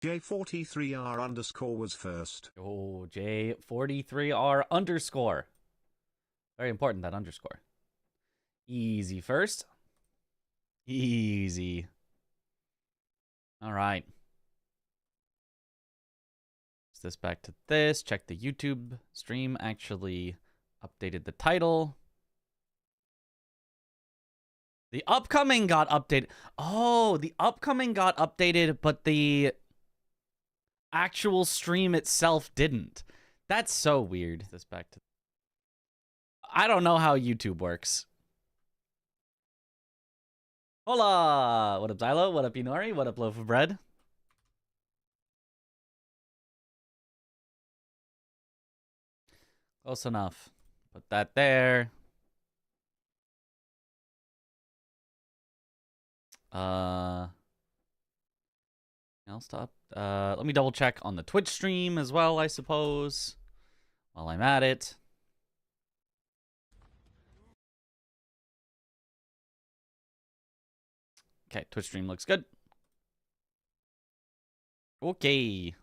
J43R underscore was first. Oh, J43R underscore. Very important, that underscore. Easy first. Easy. All right. Let's this back to this. Check the YouTube stream. Actually updated the title. The upcoming got updated. Oh, the upcoming got updated, but the actual stream itself didn't. That's so weird. This back to. I don't know how YouTube works. Hola! What up, Zylo? What up, Inori? What up, Loaf of Bread? Close enough. Put that there. I'll stop. Let me double check on the Twitch stream as well, I suppose, while I'm at it. Okay, Twitch stream looks good. Okay.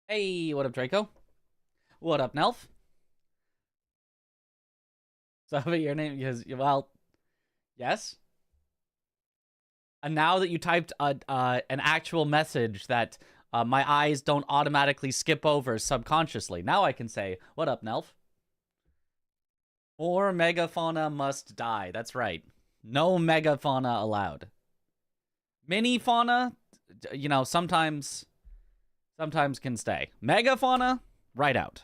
Hey, what up, Draco? What up, Nelf? So, your name, because, well, yes. And now that you typed an actual message that my eyes don't automatically skip over subconsciously, now I can say, what up, Nelf? Or megafauna must die. That's right. No megafauna allowed. Mini fauna, you know, sometimes can stay. Megafauna, right out.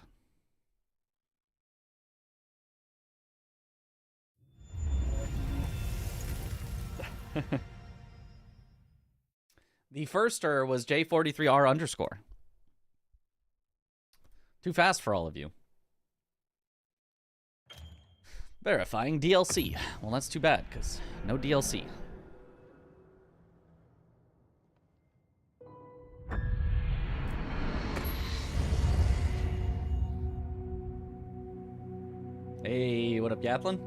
The firster was J43R underscore. Too fast for all of you. Verifying DLC. Well, that's too bad, because no DLC. Hey, what up, Yatlin?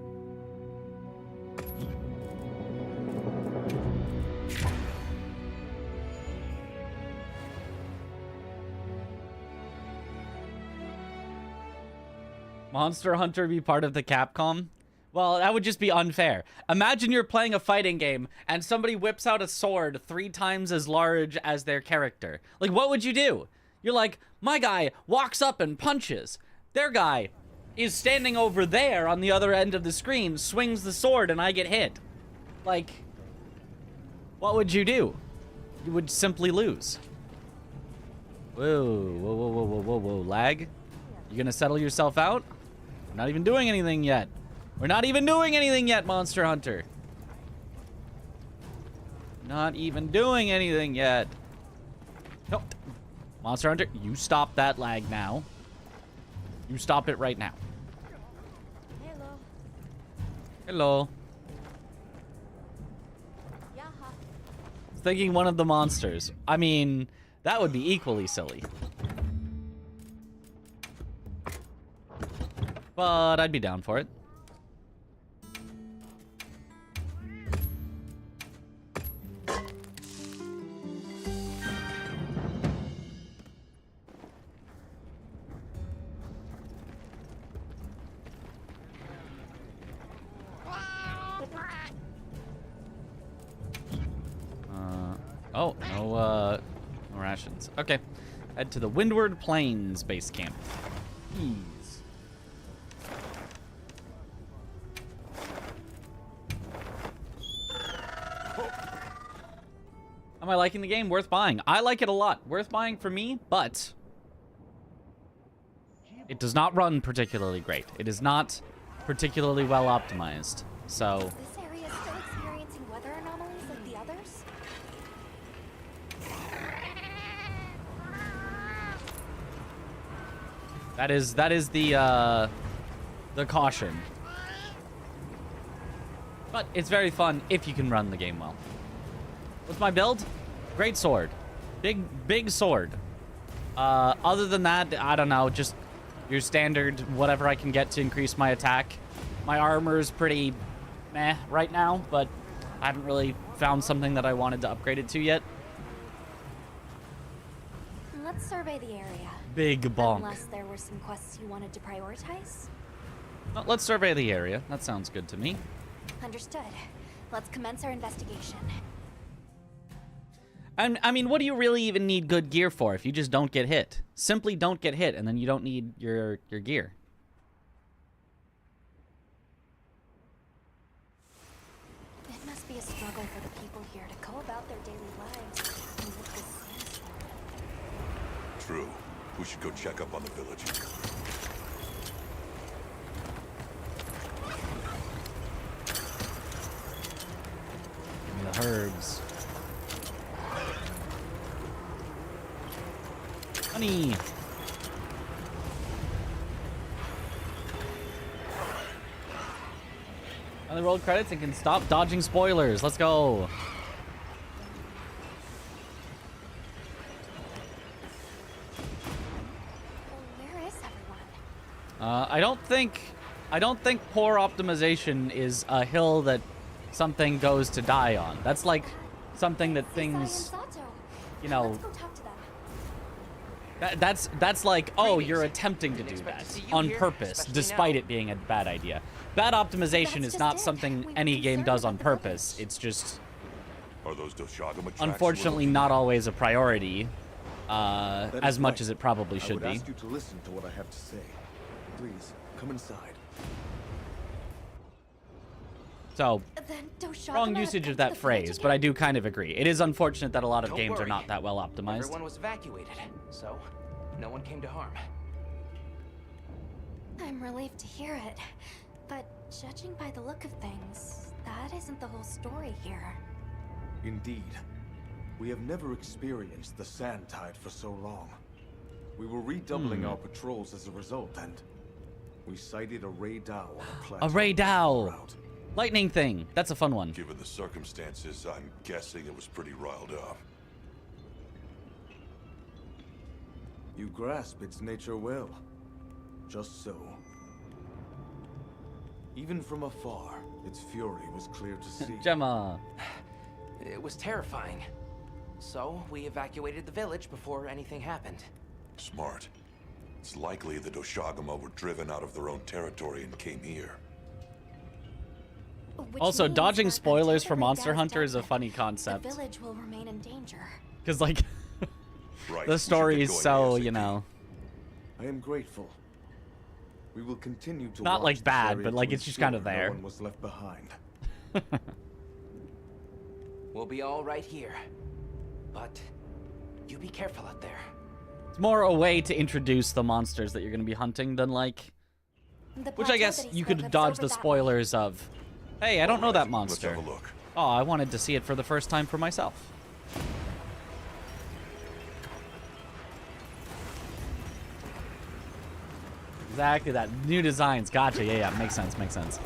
Monster Hunter be part of the Capcom? Well, that would just be unfair. Imagine you're playing a fighting game and somebody whips out a sword 3 times as large as their character. Like, what would you do? You're like, my guy walks up and punches. Their guy is standing over there on the other end of the screen, swings the sword, and I get hit. Like, what would you do? You would simply lose. Whoa, whoa, whoa, whoa, whoa, whoa, whoa, lag? You gonna settle yourself out? We're not even doing anything yet. We're not even doing anything yet, Monster Hunter. Not even doing anything yet. Nope. Monster Hunter, you stop that lag now. You stop it right now. Hello. Hello. Yaha. I was thinking one of the monsters. I mean, that would be equally silly. But I'd be down for it. Oh, no rations. Okay. Head to the Windward Plains base camp. Ease. Am I liking the game? Worth buying. I like it a lot. Worth buying for me, but it does not run particularly great. It is not particularly well optimized. So This area is still experiencing weather anomalies like the others? that is the caution. But it's very fun if you can run the game well. What's my build? Great sword. Big sword. Other than that, I don't know, just your standard whatever I can get to increase my attack. My armor is pretty meh right now, but I haven't really found something that I wanted to upgrade it to yet. Let's survey the area. Big bonk. Unless there were some quests you wanted to prioritize. Well, let's survey the area. That sounds good to me. Understood. Let's commence our investigation. And I mean, what do you really even need good gear for if you just don't get hit? Simply don't get hit, and then you don't need your gear. It must be a struggle for the people here to go about their daily lives with this sandstorm. True. We should go check up on the village. Give me the herbs. Honey. Finally rolled credits and can stop dodging spoilers. Let's go. Well, where is everyone? I don't think poor optimization is a hill that something goes to die on. That's like something that things, you know, Let's go talk to them. that's like, oh, you're attempting to do that on purpose, despite it being a bad idea. Bad optimization is not something any game does on purpose. It's just, Are those Doshagam tracks unfortunately, not always a priority, as much as it probably I should would be. ask you to listen to what I have to say. Please, come inside. So, Then Doshagam wrong are usage of affected that the phrase, village but I again? do kind of agree. It is unfortunate that a lot of Don't games are worry. not that well optimized. Everyone was evacuated, so no one came to harm. I'm relieved to hear it. But judging by the look of things, that isn't the whole story here. Indeed. We have never experienced the sand tide for so long. We were redoubling our patrols as a result, and we sighted a Ray Dow on a plateau. A Ray Dow. route. Lightning thing. That's a fun one. Given the circumstances, I'm guessing it was pretty riled up. You grasp its nature well. Just so. Even from afar, its fury was clear to see. Gemma. It was terrifying. So we evacuated the village before anything happened. Smart. It's likely the Doshagama were driven out of their own territory and came here. Which Also, means dodging that spoilers until for the Ray Monster Dow's Hunter is a dead, funny concept. The village will remain in danger. Because, like, Right. the we should story get is going so, ASAP. you know, I am grateful. We will continue to Not, watch like, this bad, area but, like, to it's just kind of ensure there. No one was left behind. We'll be all right here. But you be careful out there. it's more a way to introduce the monsters that you're going to be hunting than, like, The which I plateau guess that he you spoke could of's dodge over the that way. spoilers of, hey, I don't know that Let's monster. have a look. Oh, I wanted to see it for the first time for myself. Exactly that. New designs. Gotcha. Yeah, yeah. Makes sense. Makes sense.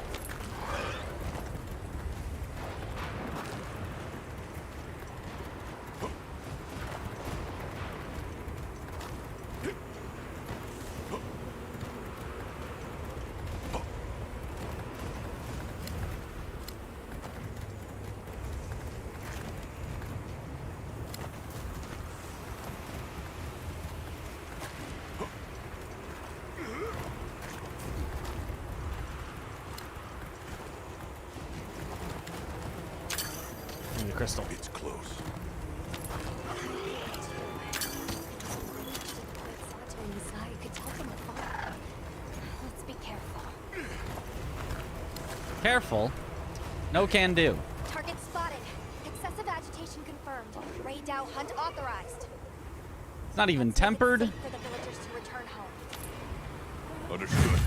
Give me the crystal. It's close. You could tell from afar. Let's be careful. Careful. No can do. Target spotted. Excessive agitation confirmed. Ray Dow hunt authorized. It's not even Let's make it tempered. safe for the villagers to return home. Understood.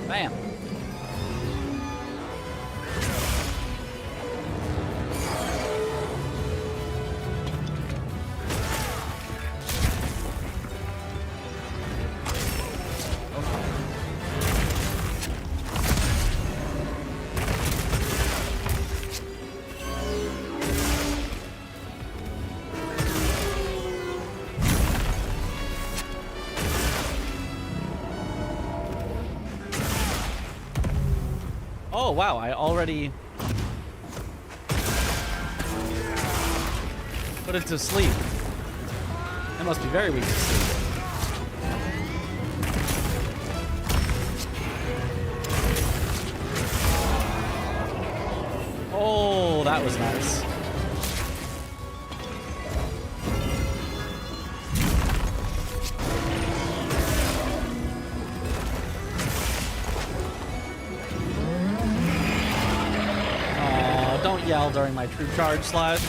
Bam. Oh, wow, I already put it to sleep. It must be very weak to sleep. Oh, that was nice. Oh, don't yell during my true charge slash.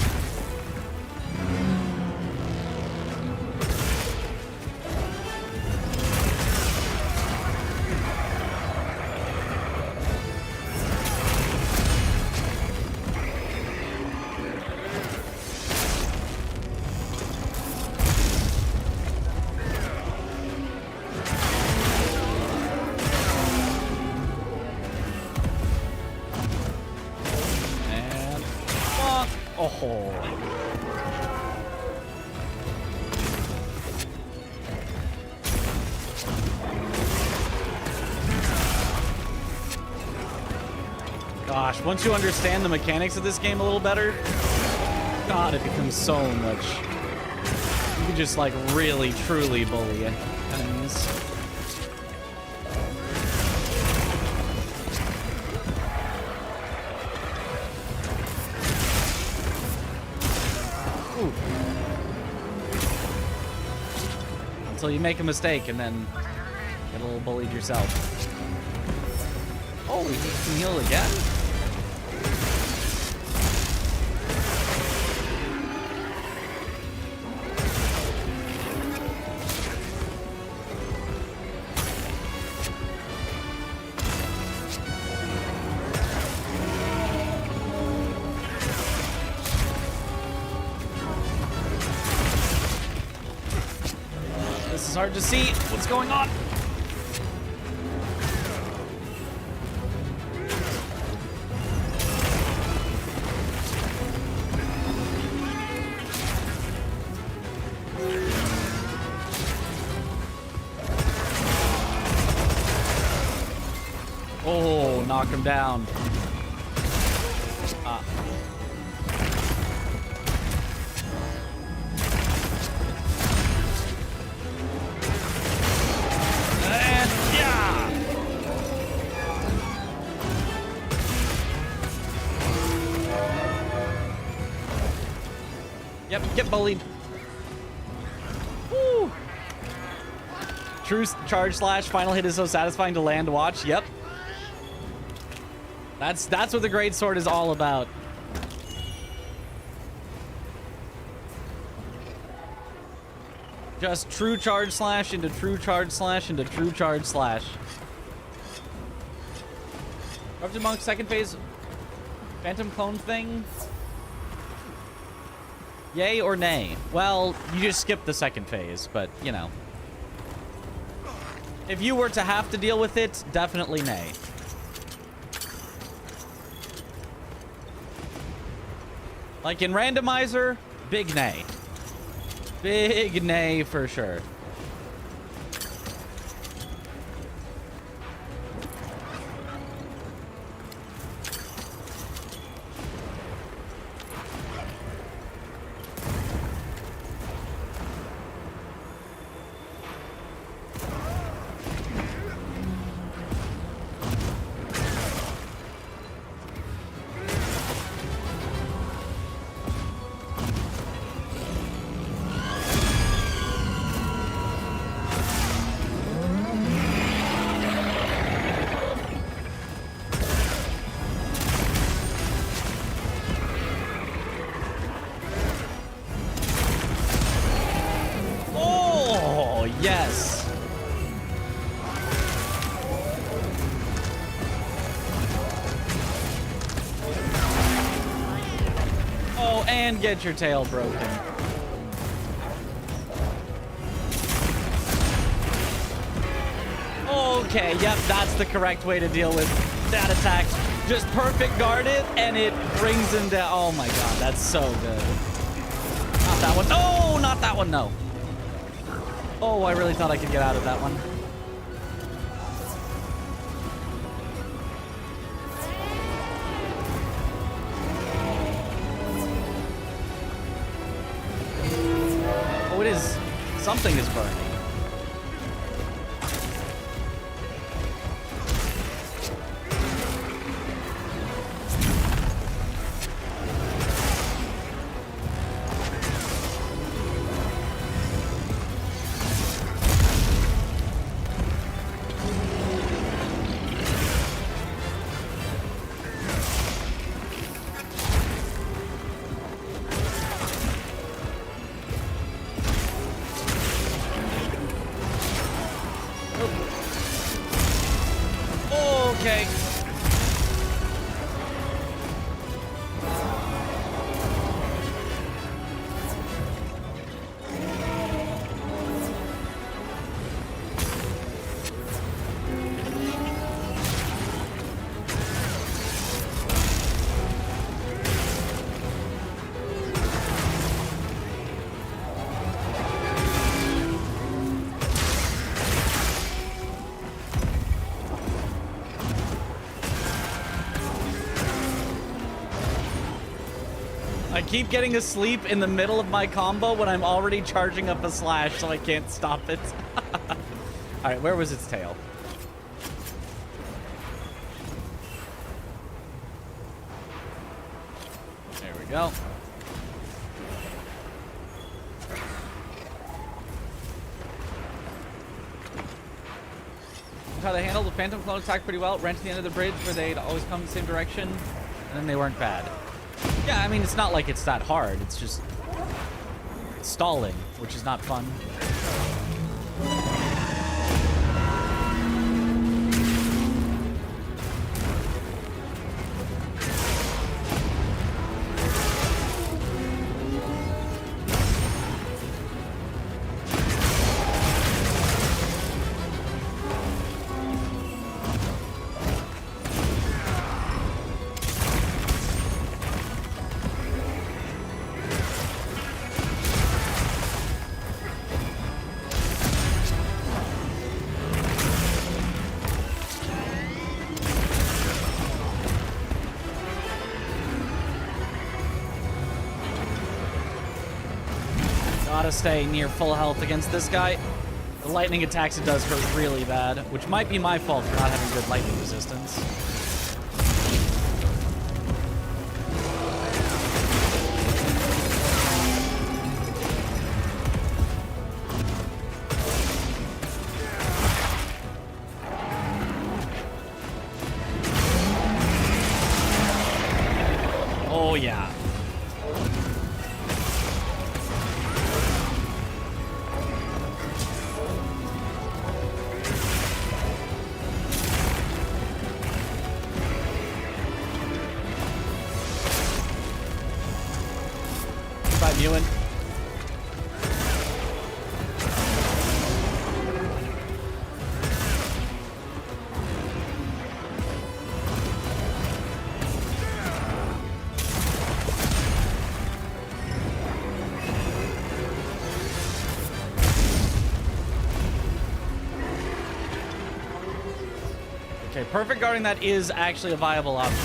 Oh. Gosh, once you understand the mechanics of this game a little better, God, it becomes so much. You can just like really, truly bully enemies. Until you make a mistake and then get a little bullied yourself. Oh, you can heal again? This is hard to see what's going on. Oh, knock him down. Yep, get bullied. Woo! True charge slash final hit is so satisfying to land watch. Yep. That's what the great sword is all about. Just true charge slash into true charge slash into true charge slash. Corrupted Monk second phase Phantom clone thing. Yay or nay? Well, you just skipped the second phase, but, you know. If you were to have to deal with it, definitely nay. Like in randomizer, big nay. Big nay for sure. Yes. Oh, and get your tail broken. Okay, yep, that's the correct way to deal with that attack. Just perfect guard it, and it brings him down. Oh my god, that's so good. Not that one. Oh, not that one, no. Oh, I really thought I could get out of that one. Something is burning. Okay. I keep getting asleep in the middle of my combo when I'm already charging up a slash, so I can't stop it. Alright, where was its tail? There we go. How they handled the phantom clone attack pretty well. Ran to the end of the bridge where they'd always come the same direction, and then they weren't bad. Yeah, I mean, it's not like it's that hard. It's just stalling, which is not fun. Gotta stay near full health against this guy. The lightning attacks it does hurt really bad, which might be my fault for not having good lightning resistance. Oh yeah. Ewan. Okay, perfect guarding that is actually a viable option.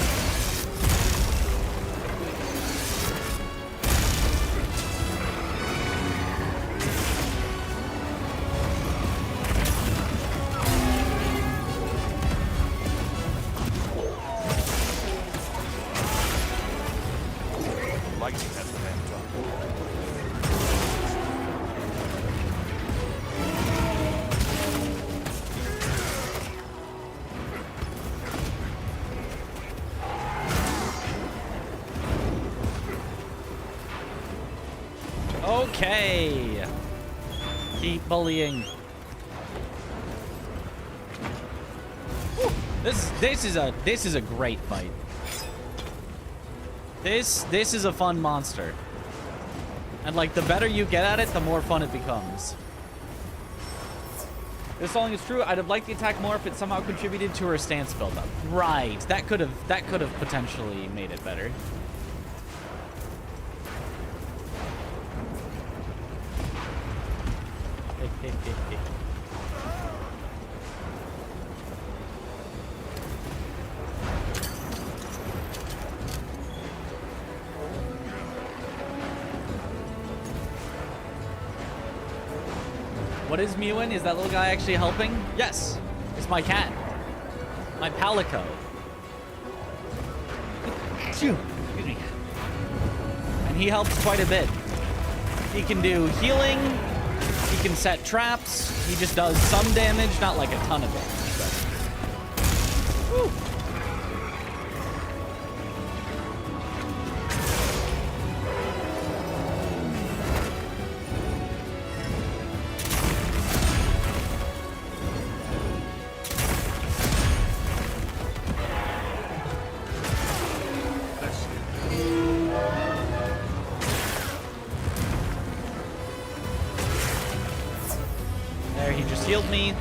Okay. Keep bullying. Whew. This is a great fight. This is a fun monster. And like the better you get at it, the more fun it becomes. This song is true. I'd have liked the attack more if it somehow contributed to her stance buildup. Right. That could have potentially made it better. What is Mewin? Is that little guy actually helping? Yes. It's my cat. My palico. Excuse me. And he helps quite a bit. He can do healing. He can set traps. He just does some damage, not like a ton of damage. But... Woo. Healed me.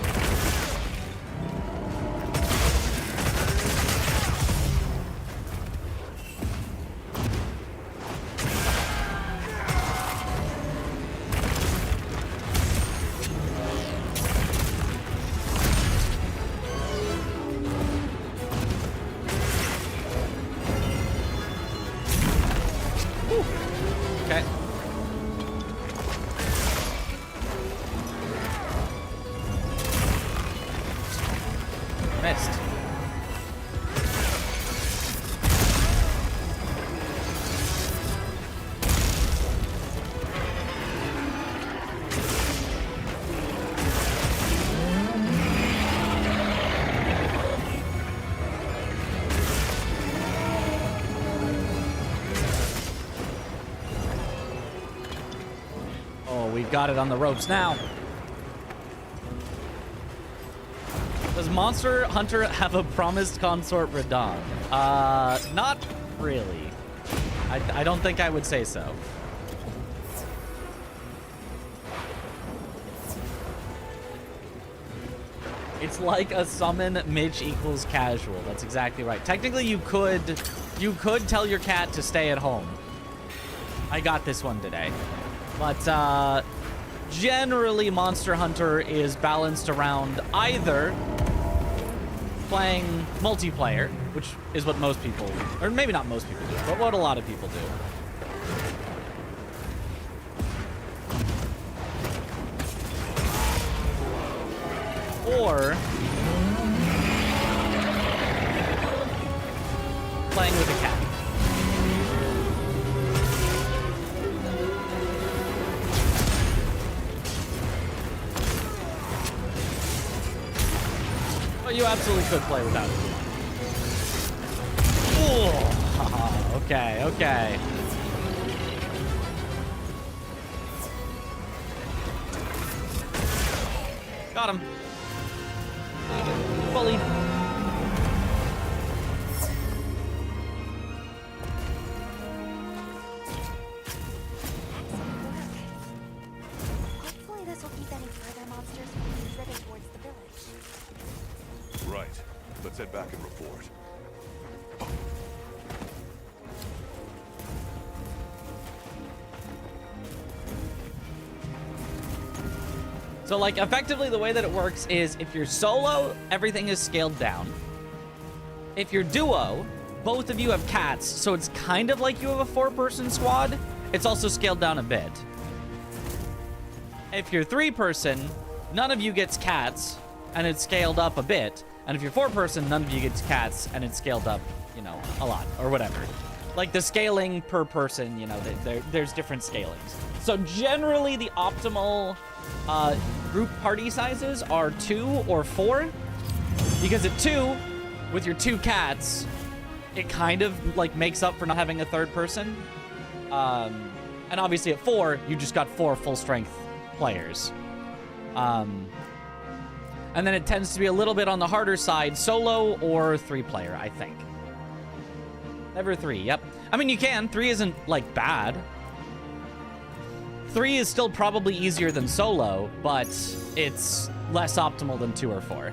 Okay. Missed. Oh, we've got it on the ropes now. Does Monster Hunter have a promised consort Radon? Not really. I don't think I would say so. It's like a summon Mitch equals casual. That's exactly right. Technically, you could tell your cat to stay at home. I got this one today. But generally, Monster Hunter is balanced around either playing multiplayer, which is what most people, or maybe not most people do, but what a lot of people do. Or playing with a cat. You absolutely could play without it. Ooh. Okay, okay. Got him. Bully. Hopefully this will keep any further monsters from being driven towards the village. Right. Let's head back and report. So, like, effectively the way that it works is if you're solo, everything is scaled down. If you're duo, both of you have cats, so it's kind of like you have a 4-person squad. It's also scaled down a bit. If you're 3-person, none of you gets cats, and it's scaled up a bit. And if you're 4-person, none of you gets cats, and it's scaled up, you know, a lot, or whatever. Like, the scaling per person, you know, there's different scalings. So generally, the optimal group party sizes are 2 or 4. Because at 2, with your 2 cats, it kind of, like, makes up for not having a 3rd person. And obviously at 4, you just got 4 full-strength players. And then it tends to be a little bit on the harder side, solo or 3-player, I think. Never 3, yep. I mean, you can. 3 isn't, like, bad. 3 is still probably easier than solo, but it's less optimal than 2 or 4.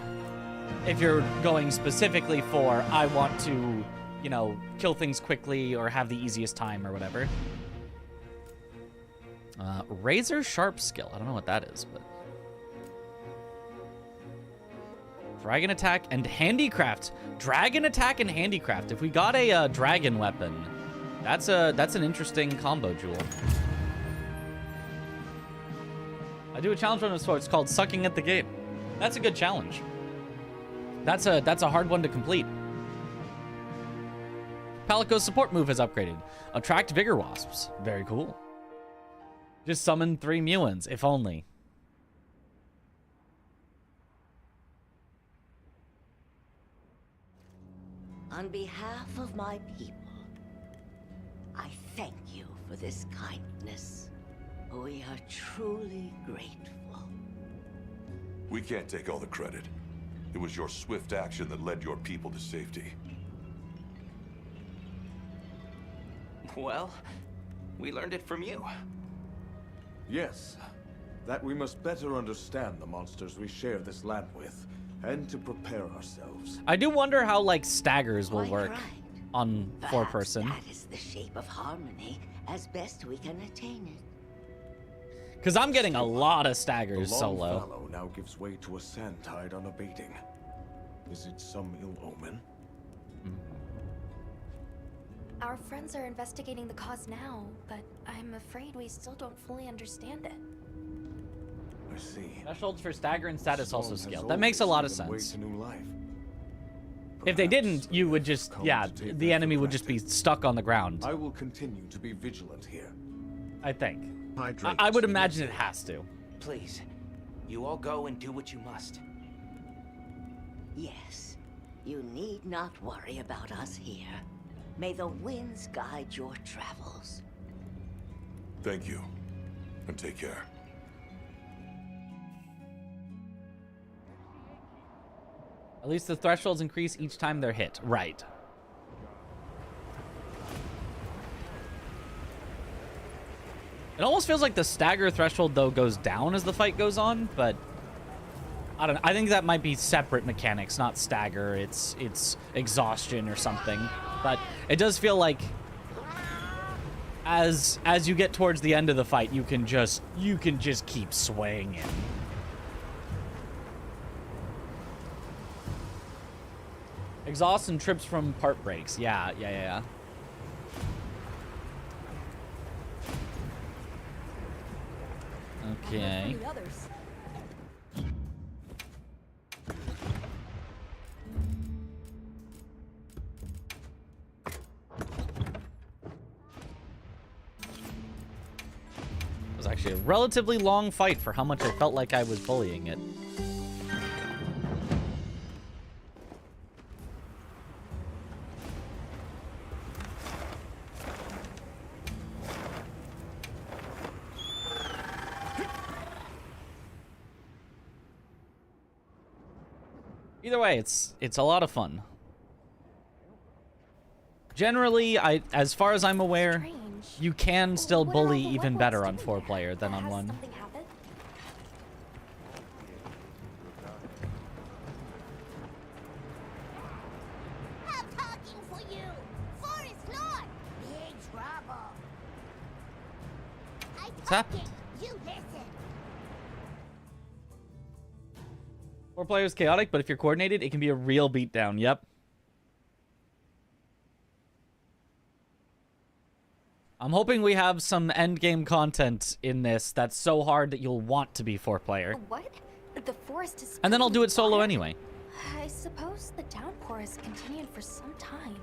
If you're going specifically for, I want to, you know, kill things quickly or have the easiest time or whatever. Razor Sharp Skill. I don't know what that is, but... Dragon Attack and Handicraft. Dragon Attack and Handicraft. If we got a dragon weapon, that's an interesting combo, Jewel. I do a challenge run of sorts called Sucking at the Game. That's a good challenge. That's a hard one to complete. Palicos support move has upgraded. Attract Vigor Wasps. Very cool. Just summon 3 Mewans, if only. On behalf of my people, I thank you for this kindness. We are truly grateful. We can't take all the credit. It was your swift action that led your people to safety. Well, we learned it from you. Yes, that we must better understand the monsters we share this land with, and to prepare ourselves. I do wonder how, like, staggers will Quite work right. on Perhaps 4-person. that is the shape of harmony as best we can attain it. Because I'm getting a lot of The staggers long solo. fallow now gives way to a sand tide unabating. Is it some ill omen? Our friends are investigating the cause now, but I'm afraid we still don't fully understand it. I see. Thresholds for stagger and status also Storm has scaled. That makes a lot of always given way sense. to new life. If they Perhaps didn't, you would just, come yeah, to take the that enemy for would just be granted. stuck on the ground, I will continue to be vigilant here. I think. Hydrate. I would imagine it has to. Please, you all go and do what you must. Yes, you need not worry about us here. May the winds guide your travels. Thank you, and take care. At least the thresholds increase each time they're hit. Right. It almost feels like the stagger threshold, though, goes down as the fight goes on, but I don't know. I think that might be separate mechanics, not stagger. It's exhaustion or something. But it does feel like as you get towards the end of the fight, you can just keep swaying. Exhaust and trips from part breaks. Yeah. Okay. It was actually a relatively long fight for how much I felt like I was bullying it. Either way, it's a lot of fun. Generally, as far as I'm aware, Strange. you can still What are all bully the even webworks better on doing 4-player than on Has 1. something happened? I'm talking for you! Forest Lord! Big trouble! What's happened? You listen! 4-player is chaotic, but if you're coordinated, it can be a real beatdown. Yep. I'm hoping we have some endgame content in this that's so hard that you'll want to be 4-player. What? The forest is. And then I'll do it solo water? anyway. I suppose the downpour has continued for some time.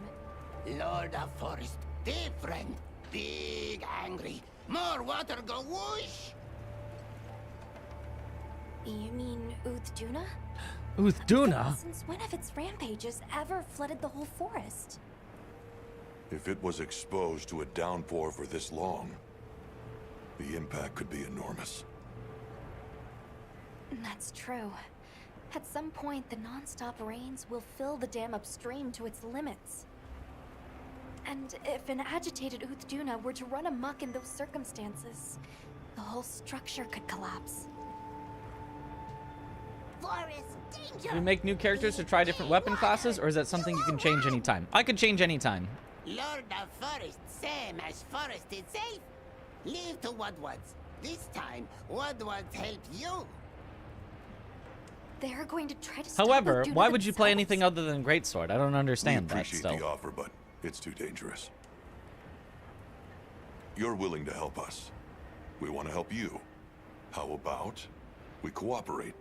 Lord of Forest, different, big, angry. More water go whoosh! You mean Uthduna? Uthduna? Since when have its rampages ever flooded the whole forest? If it was exposed to a downpour for this long, the impact could be enormous. That's true. At some point, the non-stop rains will fill the dam upstream to its limits. And if an agitated Uthduna were to run amok in those circumstances, the whole structure could collapse. Forest danger! Do we make new characters to try different weapon classes, or is that something you can change anytime? I could change anytime. Lord of Forest, same as Forest itself. Leave to Woodwards. This time, Woodwards help you. They're going to try to stop However, Uthduna why would you play themselves. anything other than Greatsword? I don't understand We that appreciate still. the offer, but it's too dangerous. You're willing to help us. We want to help you. How about we cooperate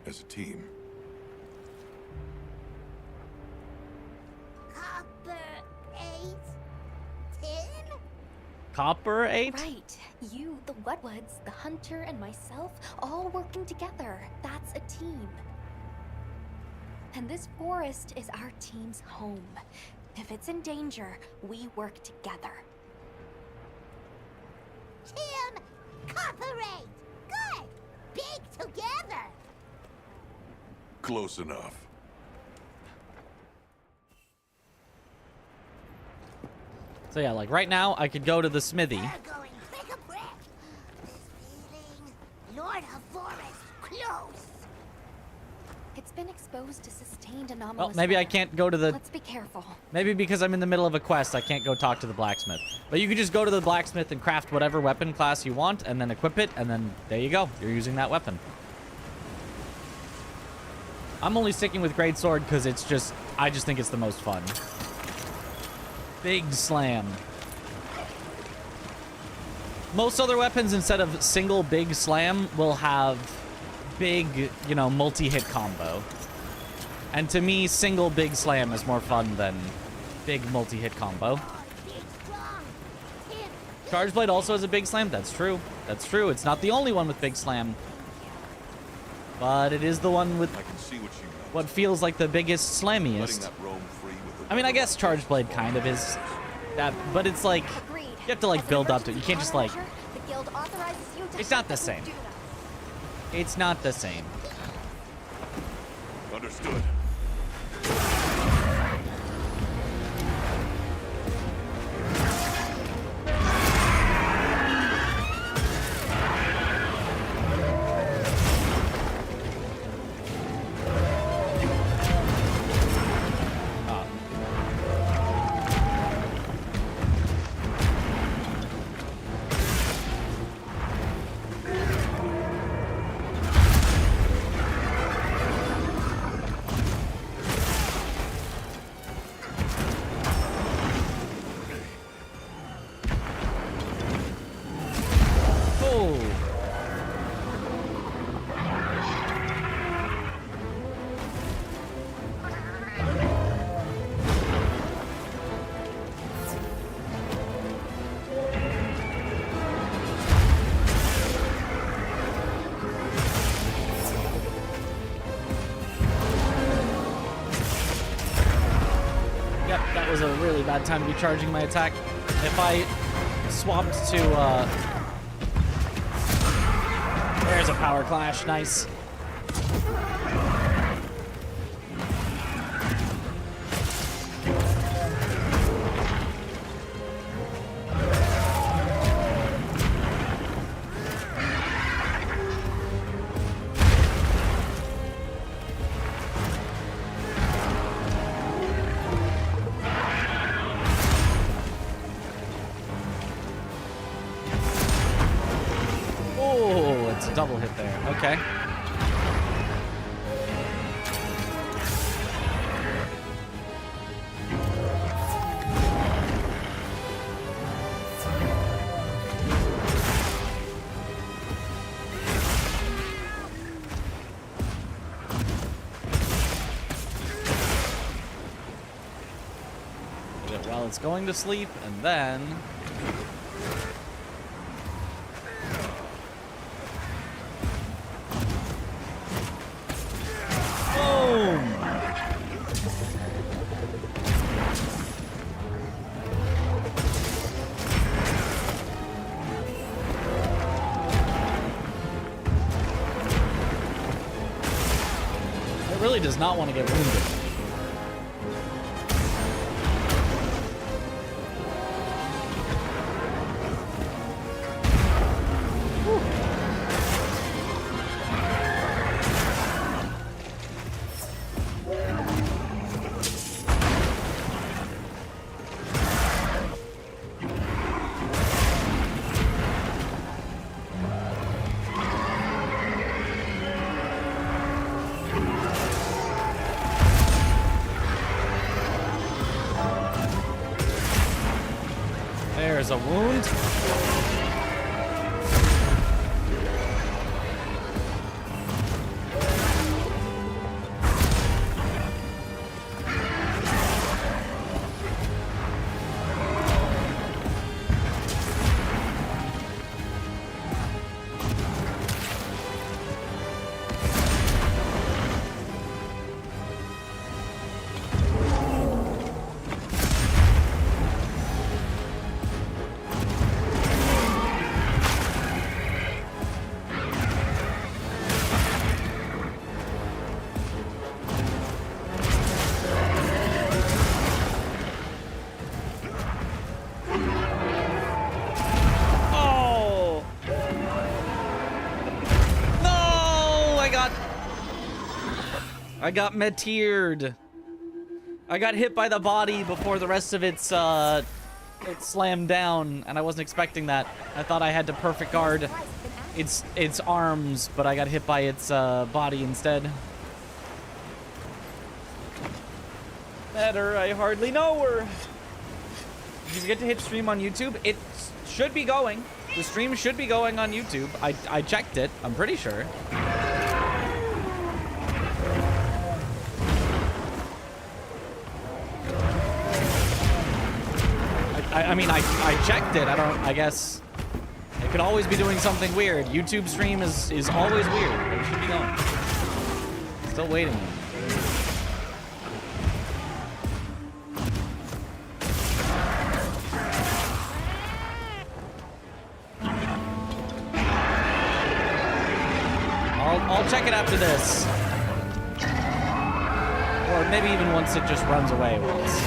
as a team? Copper 8? 10? Copper 8? Right. You, the Wetwoods, the Hunter, and myself, all working together. That's a team. And this forest is our team's home. If it's in danger, we work together. Team Cooperate! Good! Big together! Close enough. So yeah, like right now, I could go to the smithy. We're going brick a brick. This feeling, Lord of Forest, close. It's been exposed to sustained Well, anomalous maybe I weather. can't go to the... Let's be careful. Maybe because I'm in the middle of a quest, I can't go talk to the blacksmith. But you can just go to the blacksmith and craft whatever weapon class you want, and then equip it, and then there you go. You're using that weapon. I'm only sticking with Great Sword because it's just... I just think it's the most fun. Big slam. Most other weapons, instead of single big slam, will have big, you know, multi-hit combo. And to me, single big slam is more fun than big multi-hit combo. Big strong. Team Charge Blade also has a big slam. That's true. That's true. It's not the only one with big slam. But it is the one with I can see what you meant. what feels like the biggest Letting slammiest. that roam free with the I mean, I guess Charge Blade kind of is that, but it's like, Agreed. you have to like As an build up to it. You emergency can't just like, countermeasure, the guild authorizes you to It's not help the us same. do that. it's not the same. Understood. Oh. Yep, that was a really bad time to be charging my attack. If I swapped to, there's a power clash, nice. Oh, it's a double hit there. Okay. Hit it while it's going to sleep, and then... Boom! It really does not want to get wounded. There's a wound. I got meteored. I got hit by the body before the rest of it slammed down, and I wasn't expecting that. I thought I had to perfect guard its arms, but I got hit by its body instead. Better, I hardly know her. Did you forget to hit stream on YouTube? It should be going. The stream should be going on YouTube. I checked it. I'm pretty sure. I mean, I checked it. I guess it could always be doing something weird. YouTube stream is always weird, but it should be going. Still waiting. I'll check it after this. Or maybe even once it just runs away once.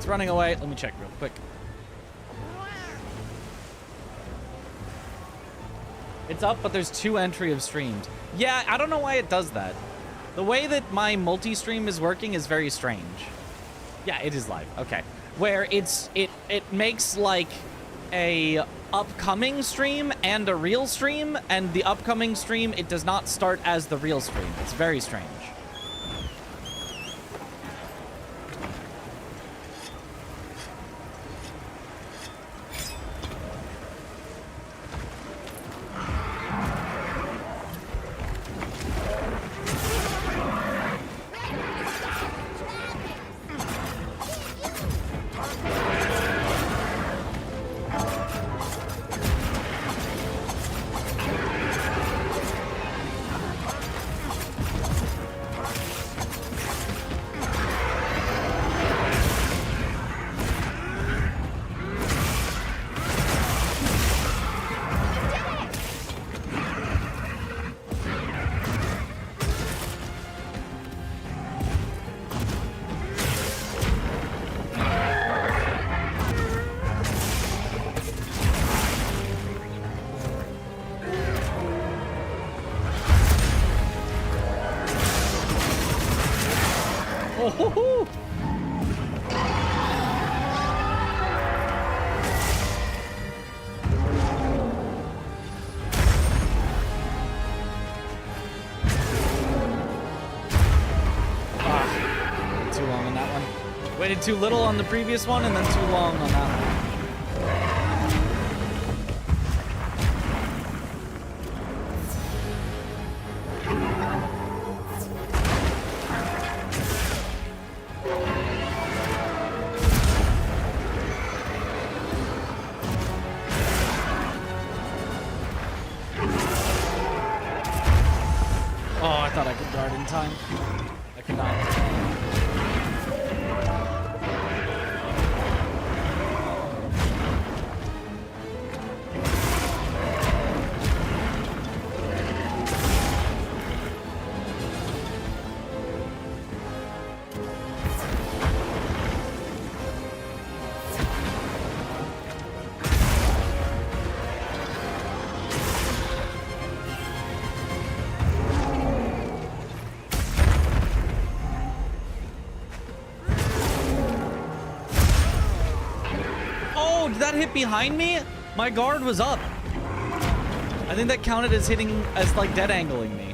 Running away. Let me check real quick. It's up, but there's 2 entry of streamed. Yeah, I don't know why it does that. The way that my multi-stream is working is very strange. Yeah, it is live. Okay. Where it makes like a upcoming stream and a real stream, and the upcoming stream, it does not start as the real stream. It's very strange. Waited too little on the previous one and then too long on that one. Oh, I thought I could guard in time. I could not. Did that hit behind me? My guard was up. I think that counted as hitting, as like dead angling me.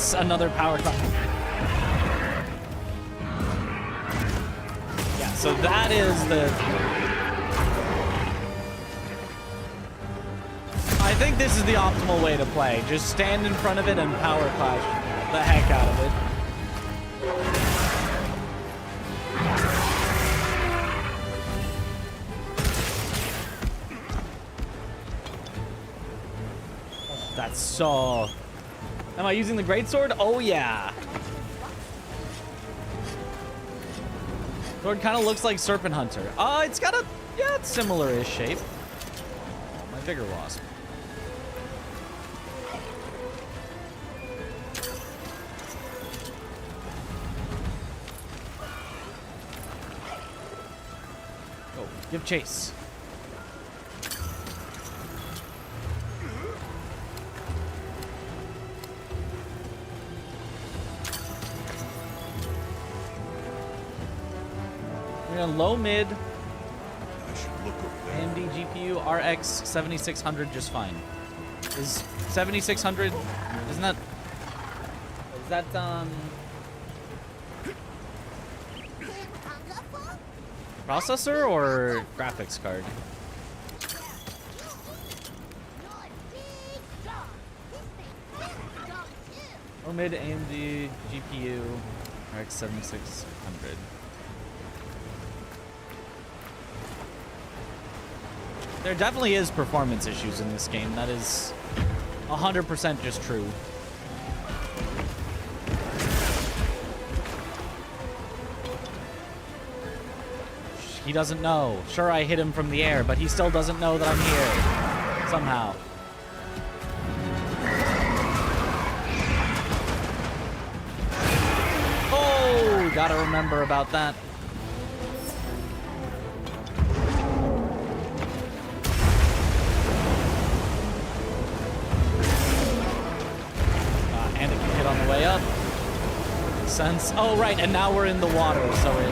Yes, another power clash. Yeah, so that is the... I think this is the optimal way to play. Just stand in front of it and power clash the heck out of it. That's so... Am I using the greatsword? Oh, yeah. Sword kind of looks like Serpent Hunter. It's got a... Yeah, it's similar-ish shape. My bigger wasp. Oh, give chase. Low mid, I should look over there. AMD GPU RX 7600 just fine. Is 7600? Isn't that? Is that processor or graphics card? Low mid AMD GPU RX 7600. There definitely is performance issues in this game. That is 100% just true. He doesn't know. Sure, I hit him from the air, but he still doesn't know that I'm here. Somehow. Oh, gotta remember about that. On the way up. Sense. Oh, right, and now we're in the water, so it...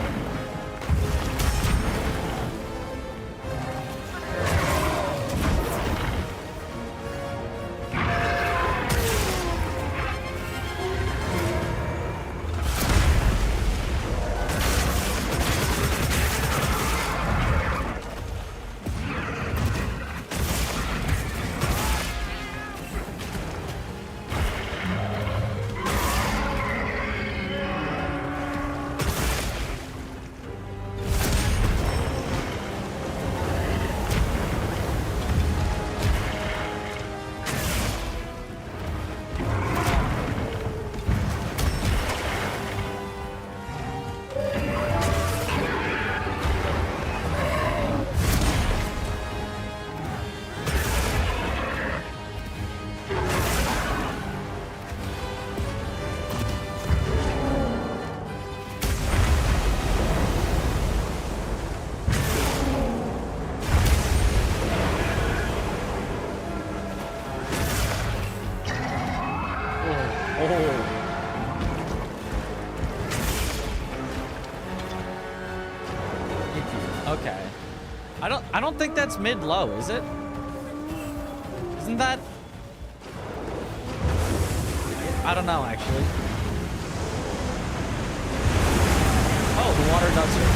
Okay. I don't think that's mid-low, is it? Isn't that? I don't know, actually. Oh, the water does it.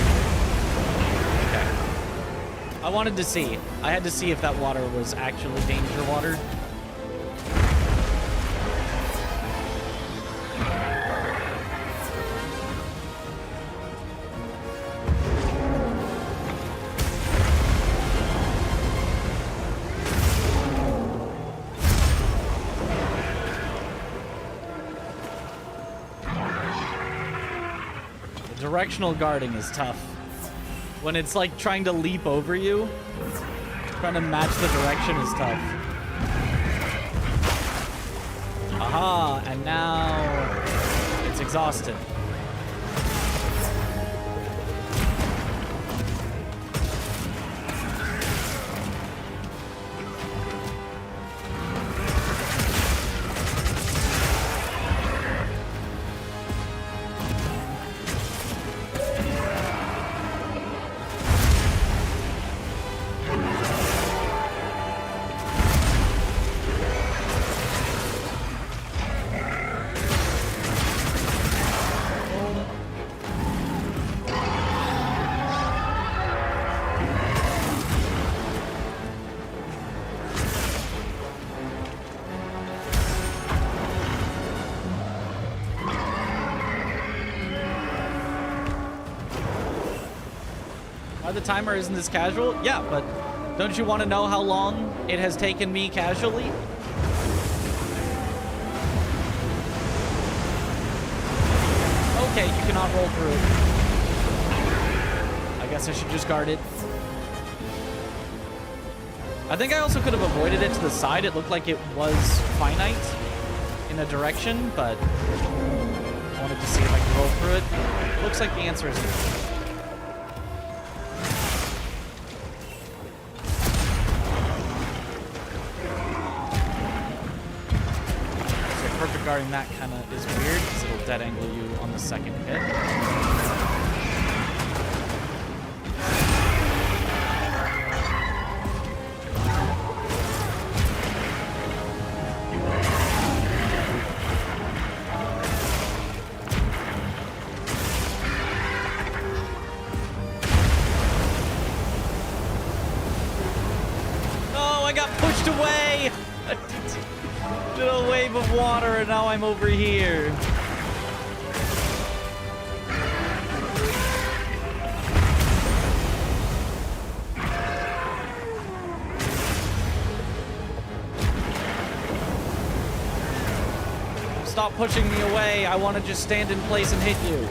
Okay. I wanted to see. I had to see if that water was actually danger water. Directional guarding is tough. When it's like trying to leap over you, trying to match the direction is tough. Aha, and now it's exhausted. The timer isn't this casual? Yeah, but don't you want to know how long it has taken me casually? Okay, you cannot roll through it. I guess I should just guard it. I think I also could have avoided it to the side. It looked like it was finite in a direction, but I wanted to see if I could roll through it. Looks like the answer is no. So perfect guarding that kind of is weird because it'll dead angle you on the second hit. Away! A little wave of water and now I'm over here. Stop pushing me away. I want to just stand in place and hit you.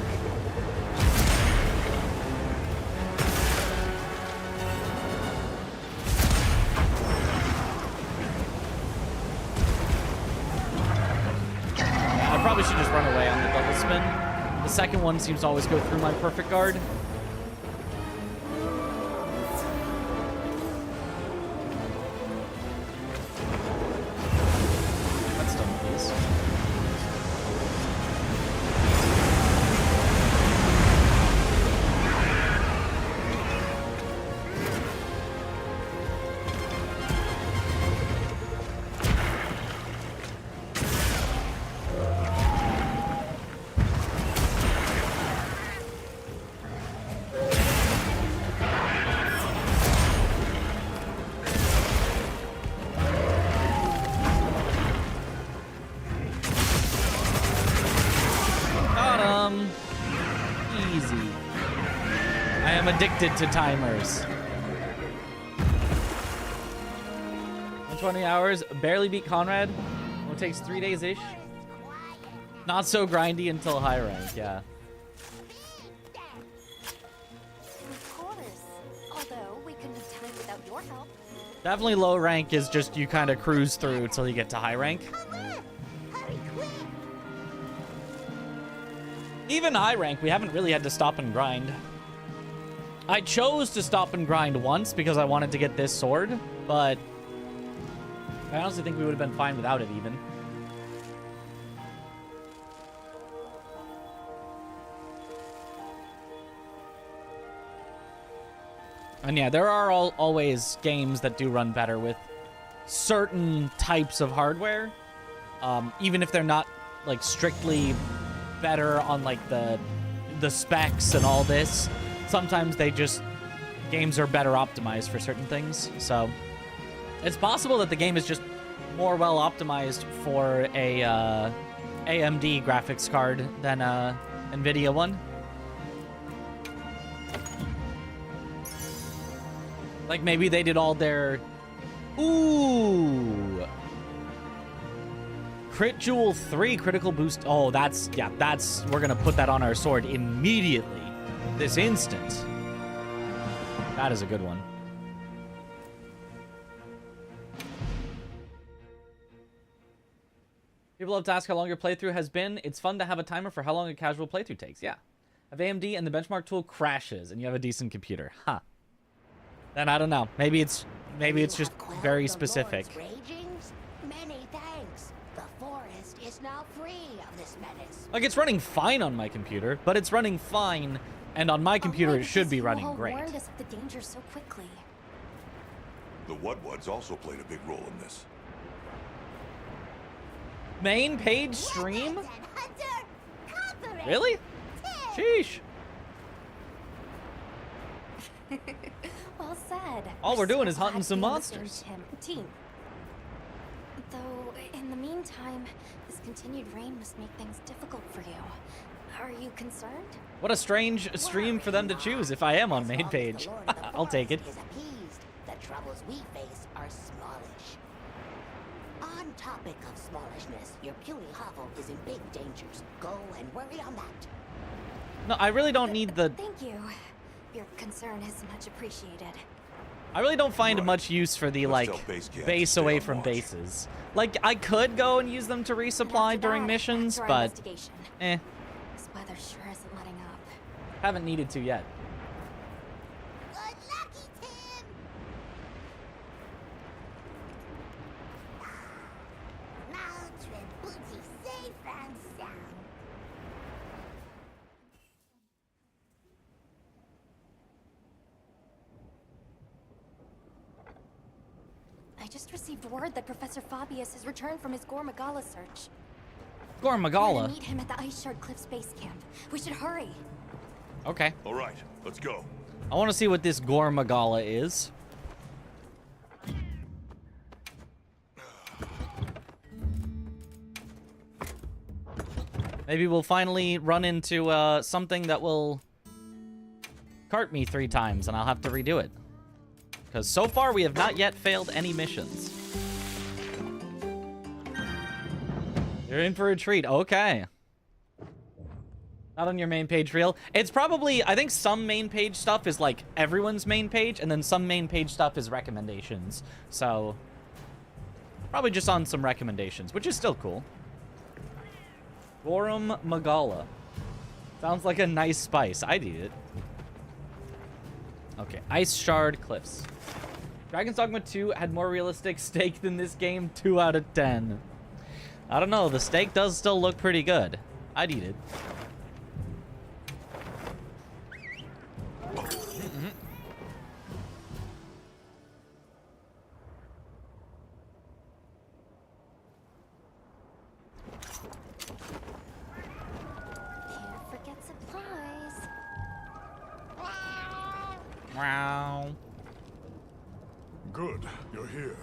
Probably should just run away on the double spin. The second one seems to always go through my perfect guard. That's done, please. Addicted to timers. 20 hours, barely beat Conrad. Well, it takes 3 days-ish. Not so grindy until high rank, yeah. Of course. Although we couldn't have time without your help. Definitely low rank is just you kind of cruise through until you get to high rank. Even high rank, we haven't really had to stop and grind. I chose to stop and grind once because I wanted to get this sword, but I honestly think we would have been fine without it even. And yeah, there are always games that do run better with certain types of hardware, even if they're not like strictly better on like the specs and all this. Sometimes games are better optimized for certain things. So it's possible that the game is just more well optimized for a AMD graphics card than a NVIDIA one. Like maybe they did all their... Ooh! Crit Jewel 3 critical boost. Oh, we're gonna put that on our sword immediately. This instant. That is a good one. People love to ask how long your playthrough has been. It's fun to have a timer for how long a casual playthrough takes. Yeah. Have AMD and the benchmark tool crashes and you have a decent computer. Huh. Then I don't know. Maybe it's just very specific. Many thanks. The forest is now free of this menace. Like it's running fine on my computer, but it's running fine. And on my computer, it should be running great. Warned us of the danger so quickly. The Wudwuds also played a big role in this. Main page stream? Really? Sheesh. Well said. All we're doing is hunting some monsters. Team. Though, in the meantime, this continued rain must make things difficult for you. Are you concerned? What a strange stream for them to choose if I am on main page. I'll take it. Is appeased, the troubles we face are smallish. On topic of smallishness, your puny hovel is in big dangers. Go and worry on that. No, I really don't need the... Thank you. Your concern is much appreciated. I really don't find much use for the, Let's like, tell base camp to base stay away on from watch. bases. Like, I could go and use them to resupply during missions, but... This weather sure isn't letting up. Haven't needed to yet. Good lucky, Tim! Now trim booty safe and sound. I just received word that Professor Fabius has returned from his Gore Magala search. Gore We're gonna Magala. meet him at the Ice Shard Cliffs base camp. We should hurry. Okay. All right, let's go. I want to see what this Gore Magala is. Maybe we'll finally run into something that will cart me 3 times and I'll have to redo it. Because so far we have not yet failed any missions. You're in for a treat. Okay. Not on your main page reel. It's probably, I think some main page stuff is like everyone's main page, and then some main page stuff is recommendations. So, probably just on some recommendations, which is still cool. Gorum Magala. Sounds like a nice spice. I'd eat it. Okay, Ice Shard Cliffs. Dragon's Dogma 2 had more realistic steak than this game. 2 out of 10. I don't know. The steak does still look pretty good. I'd eat it. Can't forget supplies. Wow. Good, you're here.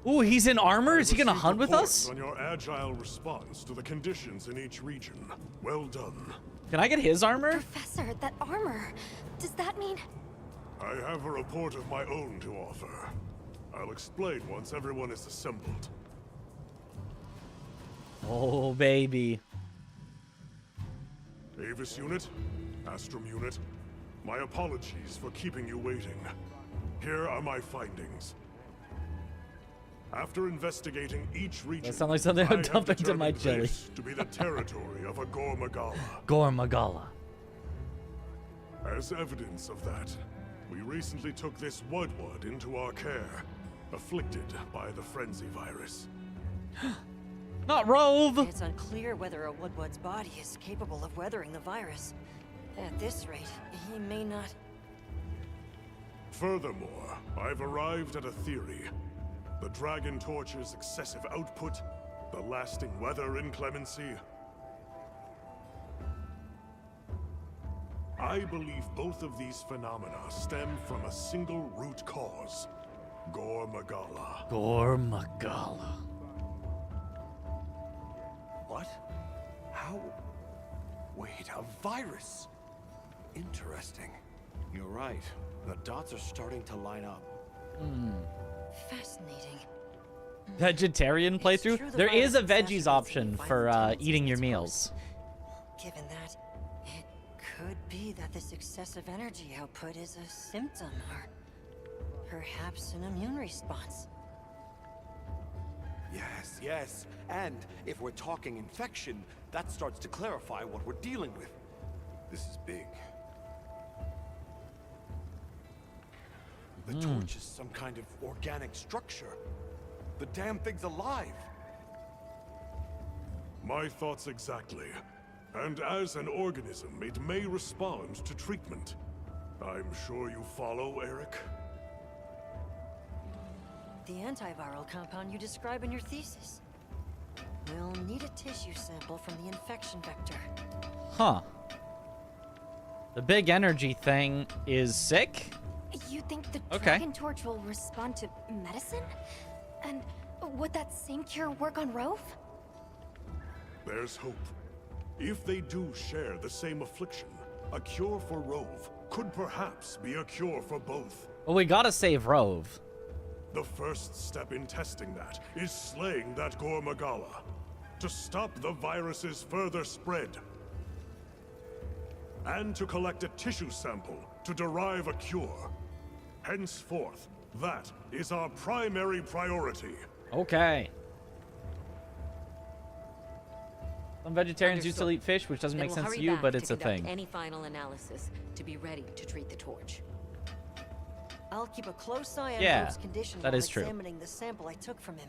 Ooh, he's in armor? Is he gonna Received hunt with reports us? on your agile response to the conditions in each region. Well done. Can I get his armor? Professor, that armor. Does that mean... I have a report of my own to offer. I'll explain once everyone is assembled. Oh, baby. Avis unit, Astrum unit, my apologies for keeping you waiting. Here are my findings. After investigating each region, That sounds like something I would have dump into my determined jelly. this to be the territory of a Gore Magala. Gore Magala. As evidence of that, we recently took this Woodward into our care, afflicted by the frenzy virus. Not Rove! It's unclear whether a Woodward's body is capable of weathering the virus. At this rate, he may not... Furthermore, I've arrived at a theory. The Dragon Torch's excessive output, the lasting weather inclemency. I believe both of these phenomena stem from a single root cause. Gore Magala. Gore Magala. What? How? Wait, a virus? Interesting. You're right. The dots are starting to line up. Fascinating. Vegetarian It's playthrough? true the There is a virus veggies exacerbates option the for violent eating your tendencies of meals. its Given that, it could be that this excessive energy output is a symptom, or perhaps an immune response. Yes, yes. And if we're talking infection, that starts to clarify what we're dealing with. This is big. The torch is some kind of organic structure. The damn thing's alive. My thoughts exactly. And as an organism, it may respond to treatment. I'm sure you follow, Eric? The antiviral compound you describe in your thesis. We'll need a tissue sample from the infection vector. Huh. The big energy thing is sick? You think the Okay. Dragon Torch will respond to medicine? And would that same cure work on Rove? There's hope. If they do share the same affliction, a cure for Rove could perhaps be a cure for both. Well, we gotta save Rove. The first step in testing that is slaying that Gormagala to stop the virus's further spread. And to collect a tissue sample to derive a cure. Henceforth, that is our primary priority. Okay. Some vegetarians used to eat fish, which doesn't make sense to you, but it's a thing. Any final analysis to be ready to treat the torch. I'll keep a close eye on Yeah, Hope's condition that while is true. examining the sample I took from him.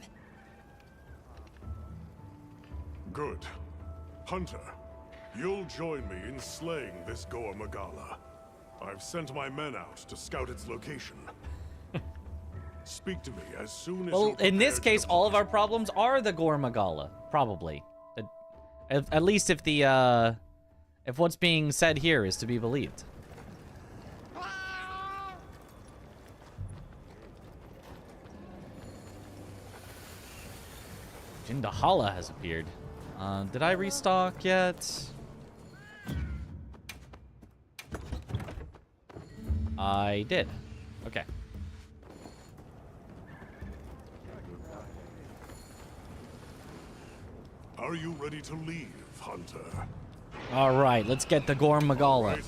Good. Hunter, you'll join me in slaying this Gormagala. I've sent my men out to scout its location. Speak to me as soon as Well, you're in this prepared to case, all of depart. our problems are the Gormagala, probably. At least if the if what's being said here is to be believed. Jindahala has appeared. Did I restock yet? I did. Okay. Are you ready to leave, Hunter? All right, let's get the Gormagala. Right.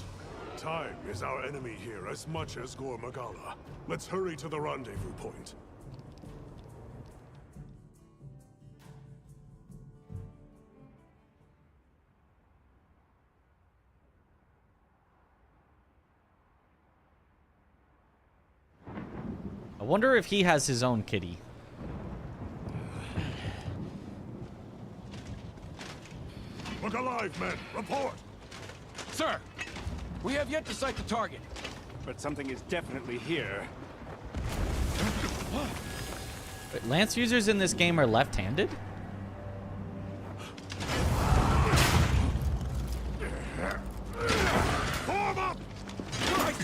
Time is our enemy here as much as Gormagala. Let's hurry to the rendezvous point. I wonder if he has his own kitty. Look alive, men! Report! Sir, we have yet to sight the target, but something is definitely here. Wait, Lance users in this game are left-handed? Form up! Right.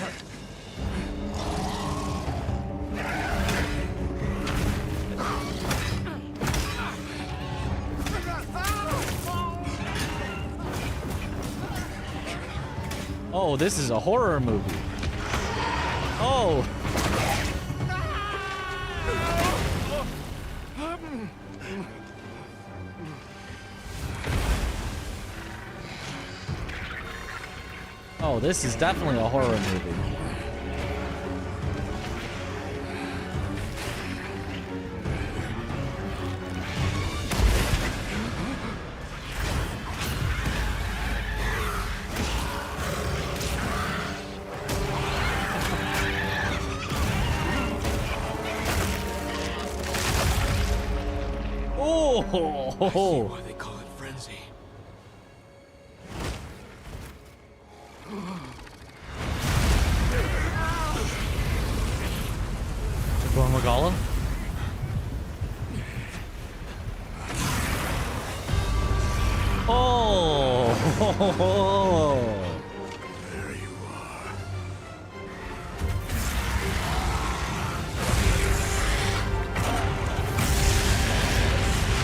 Oh, this is a horror movie. Oh. Oh, this is definitely a horror movie. Oh, Why they call it frenzy. Gormagala? Oh. There you are.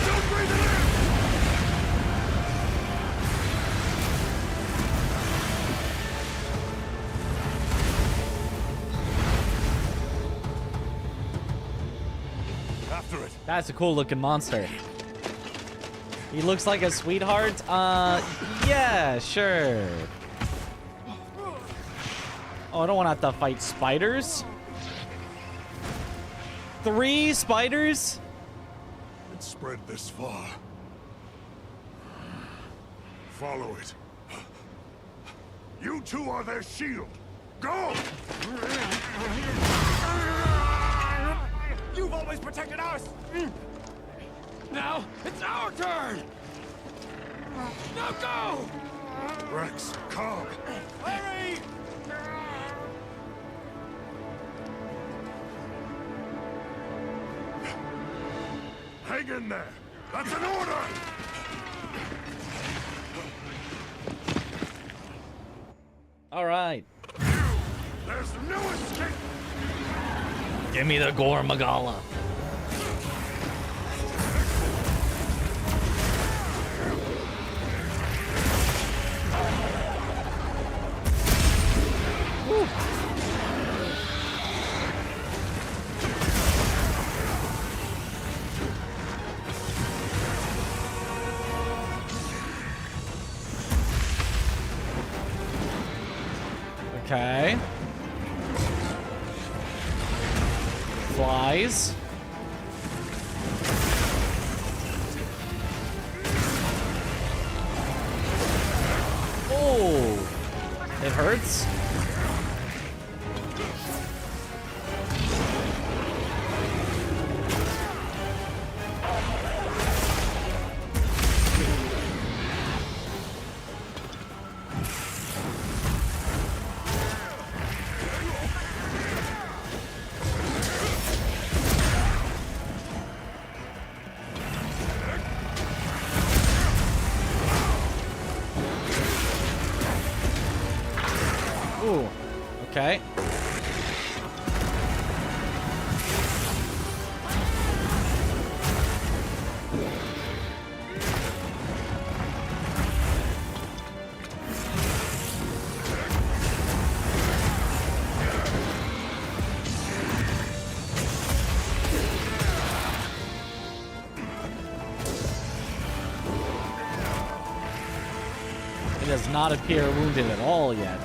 Don't breathe it in! After it. That's a cool looking monster. He looks like a sweetheart. Yeah, sure. Oh, I don't want to have to fight spiders. 3 spiders? It spread this far. Follow it. You two are their shield. Go! You've always protected us! Now, it's our turn! Now go! Rex, calm. Hurry! Hang in there. That's an order! All right. There's no escape! Give me the Gormagala. Okay. Flies. Oh, it hurts. Ooh, okay. It does not appear wounded at all yet.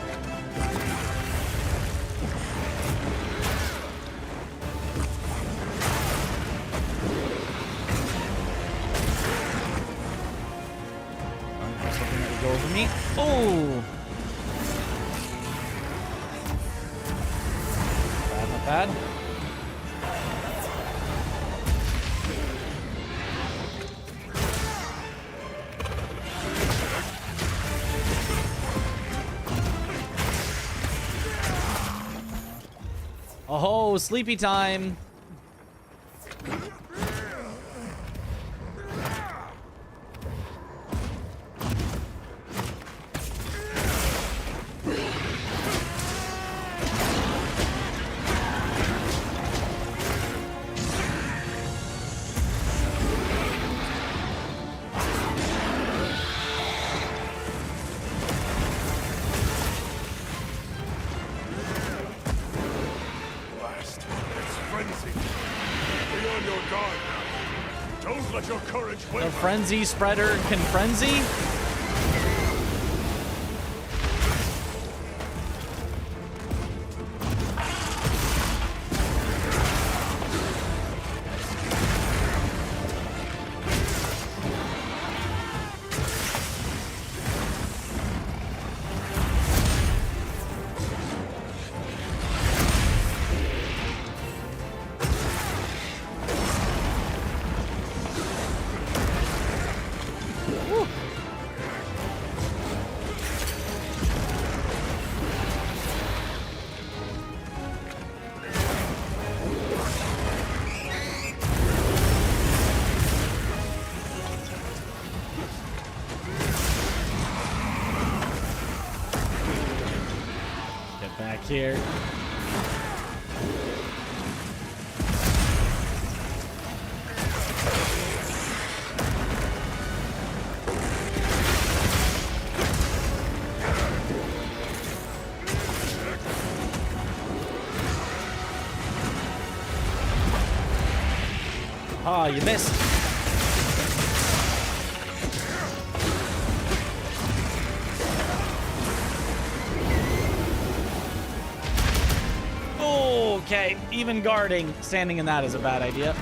Go over me. Oh! Bad, not bad. Oh, sleepy time. The frenzy spreader can frenzy? Here. Ah, you missed. Okay, even guarding, standing in that is a bad idea.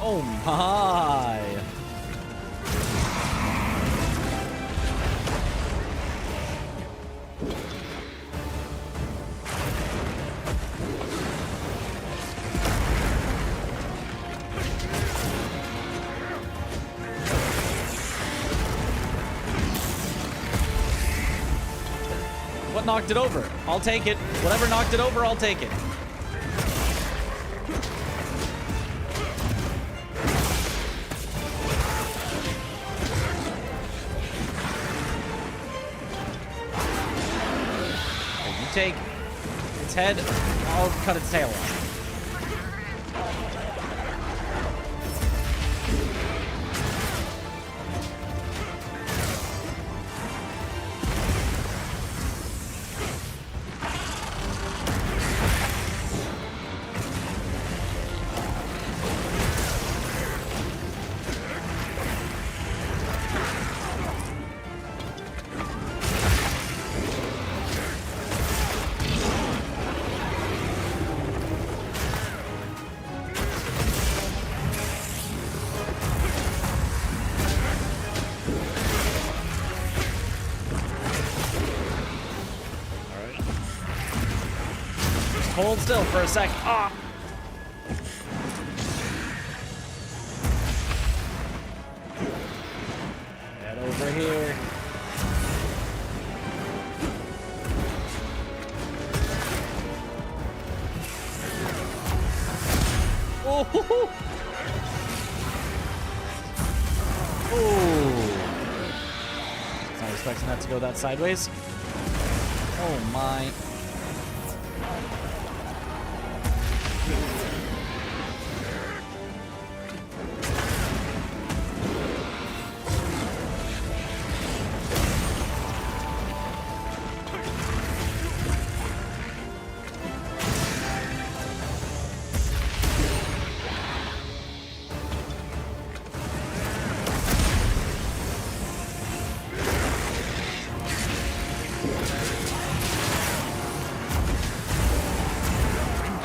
Oh my. What knocked it over? I'll take it. Whatever knocked it over, I'll take it. Okay, you take its head, I'll cut its tail off. hold still for a sec. Ah! Get over here. Oh! Hoo, hoo. Oh! Not expecting that to go that sideways. Oh my.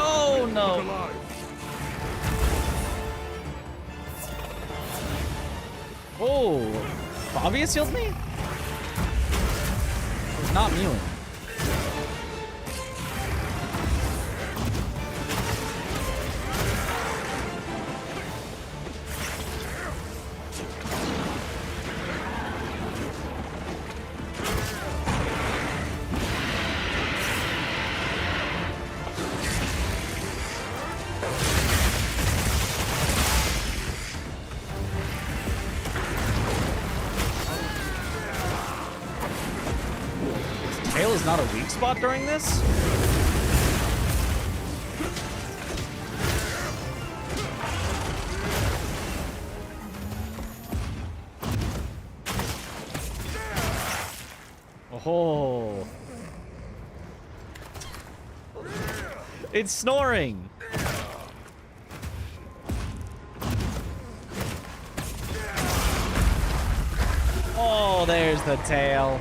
Oh no! Oh, Fabius healed me? It's not Mewing. Tail is not a weak spot during this? Oh. It's snoring. Oh, there's the tail.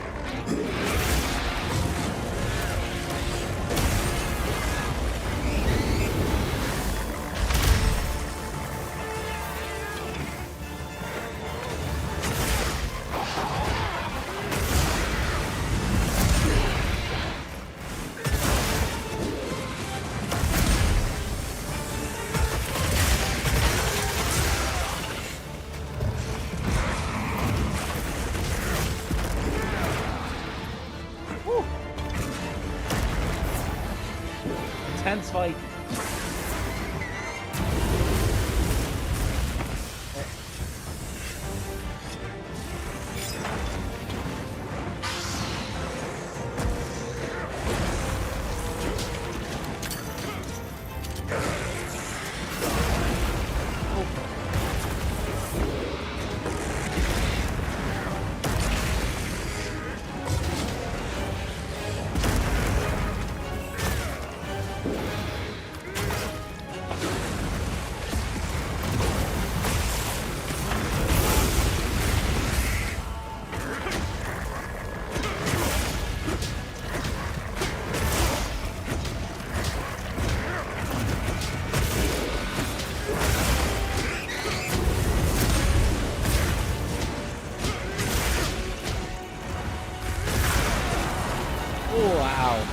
Intense fight. Wow.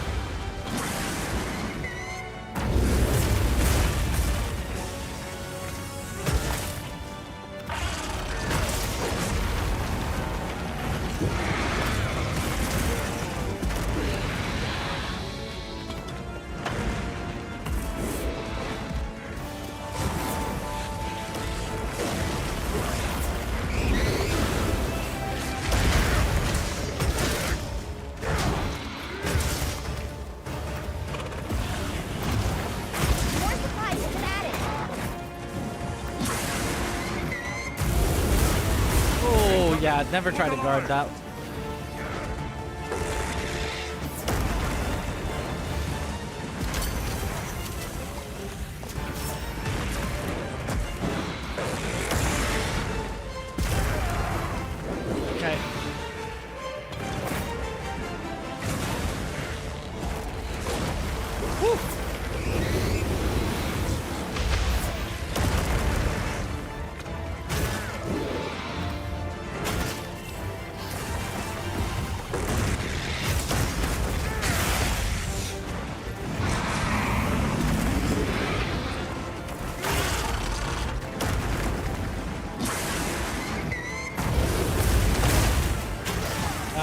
Yeah, never try to guard that. Okay. Woo.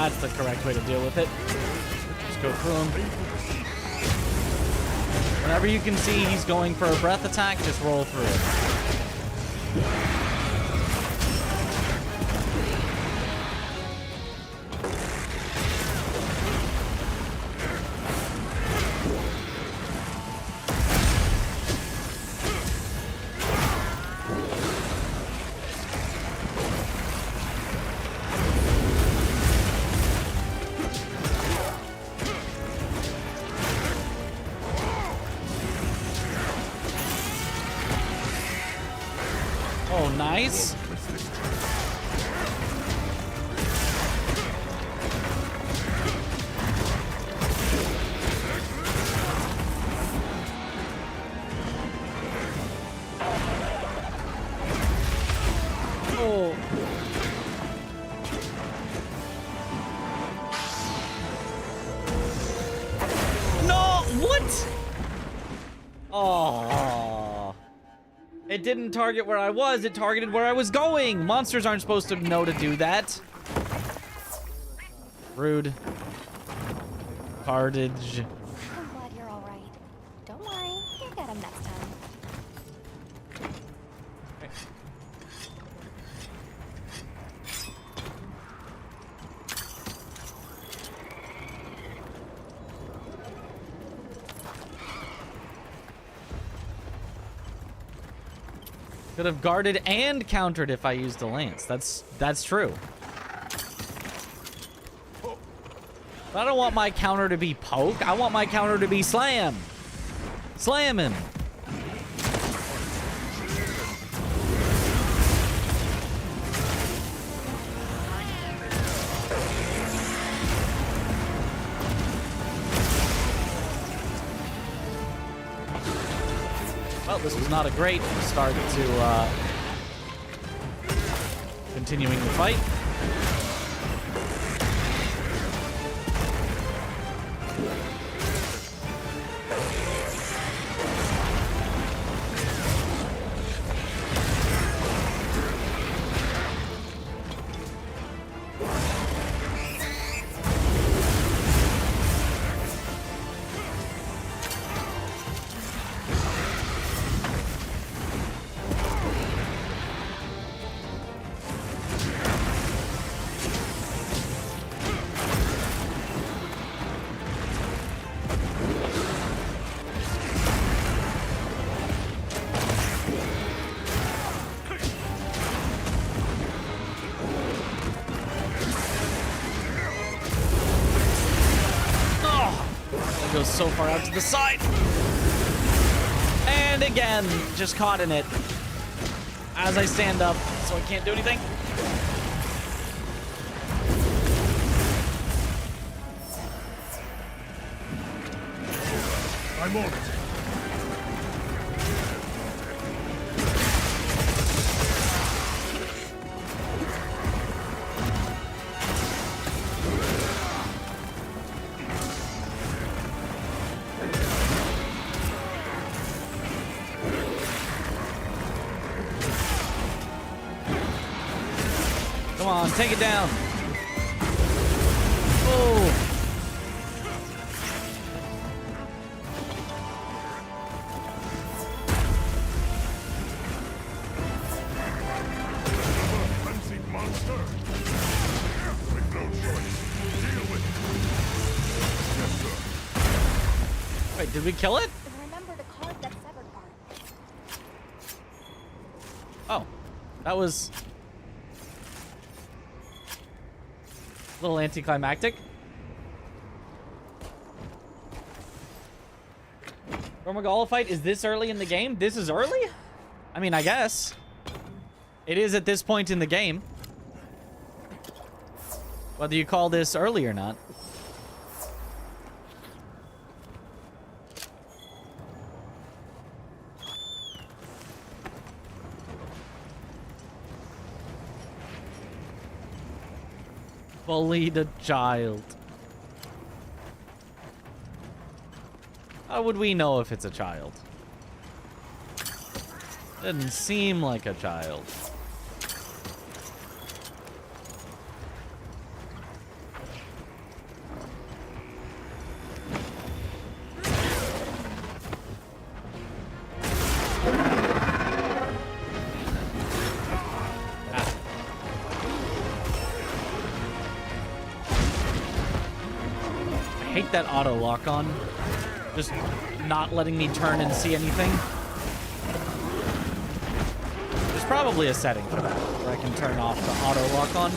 That's the correct way to deal with it. Just go through him. Whenever you can see he's going for a breath attack, just roll through it. Oh, nice. Oh. No, what? Oh. It didn't target where I was, it targeted where I was going. Monsters aren't supposed to know to do that. Rude. Cartage. I'm glad you're all right. Don't worry, you'll get him next time. Could have guarded and countered if I used the lance. That's true. But I don't want my counter to be poke. I want my counter to be slam. Slam him. Well, this was not a great start to continuing the fight. Goes so far out to the side. And again, just caught in it as I stand up, so I can't do anything. I'm on it. Come on, take it down. Oh. Frenzied monster. With no choice. Deal with it. Yes, sir. Wait, did we kill it? Remember to carve that severed part. Oh, that was a little anticlimactic. Romagala fight, is this early in the game? This is early? I mean, I guess. It is at this point in the game. Whether you call this early or not. Bullied a child. How would we know if it's a child? Didn't seem like a child. hate that auto lock on. Just not letting me turn and see anything. There's probably a setting for that where I can turn off the auto lock on.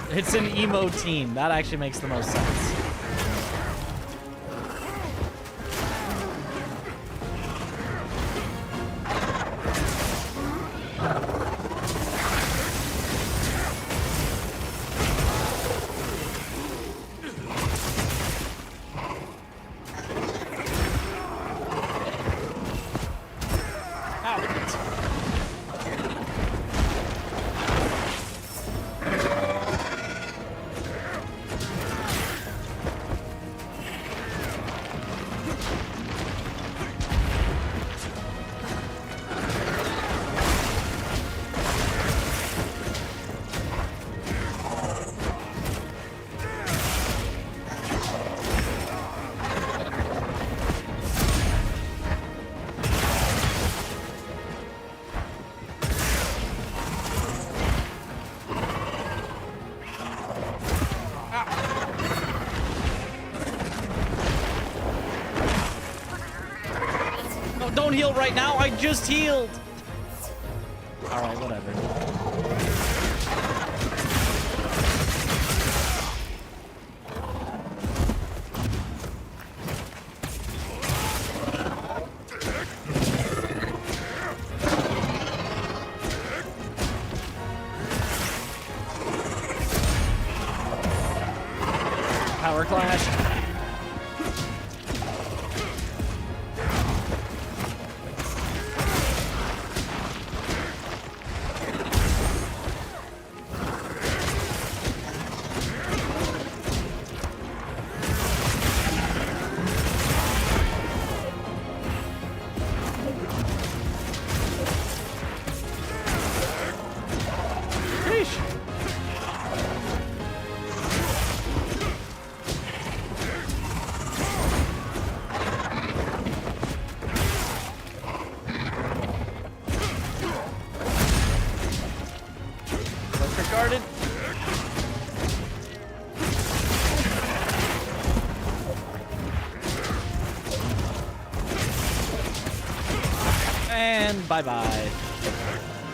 It's an emo team. That actually makes the most sense. Don't heal right now. I just healed. All right, whatever. Power clash. And bye-bye.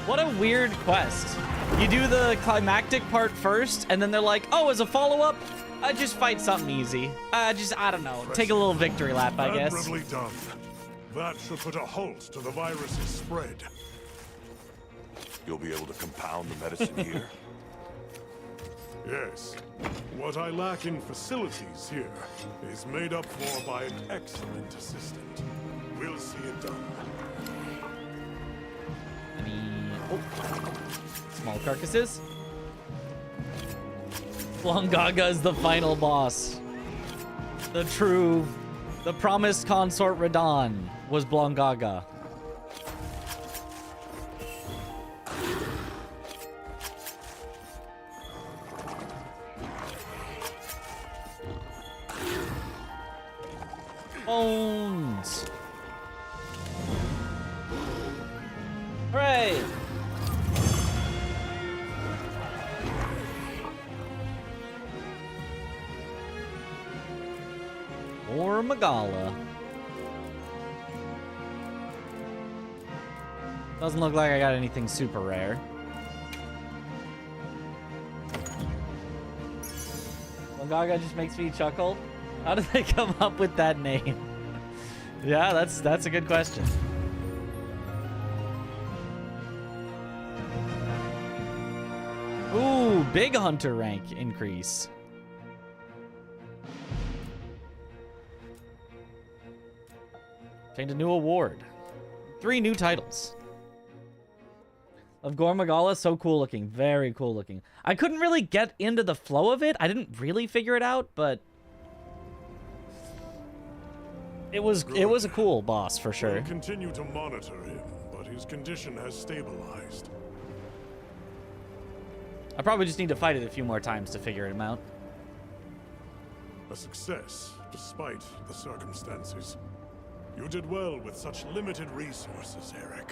What a weird quest. You do the climactic part first, and then they're like, oh, as a follow-up, just fight something easy. I don't know. Take a little victory lap, I guess. Admirably done. That should put a halt to the virus's spread. You'll be able to compound the medicine here? Yes. What I lack in facilities here is made up for by an excellent assistant. We'll see it done. Small carcasses. Blongaga is the final boss. The promised consort Radon was Blongaga. Bones. Hooray! Or Magala. Doesn't look like I got anything super rare. Blongaga just makes me chuckle. How did they come up with that name? Yeah, that's a good question. Ooh, big hunter rank increase. Obtained a new award. 3 new titles. Of Gore Magala, so cool looking. Very cool looking. I couldn't really get into the flow of it. I didn't really figure it out, but it was a cool boss for sure. We'll continue to monitor him, but his condition has stabilized. I probably just need to fight it a few more times to figure him out. A success, despite the circumstances. You did well with such limited resources, Eric.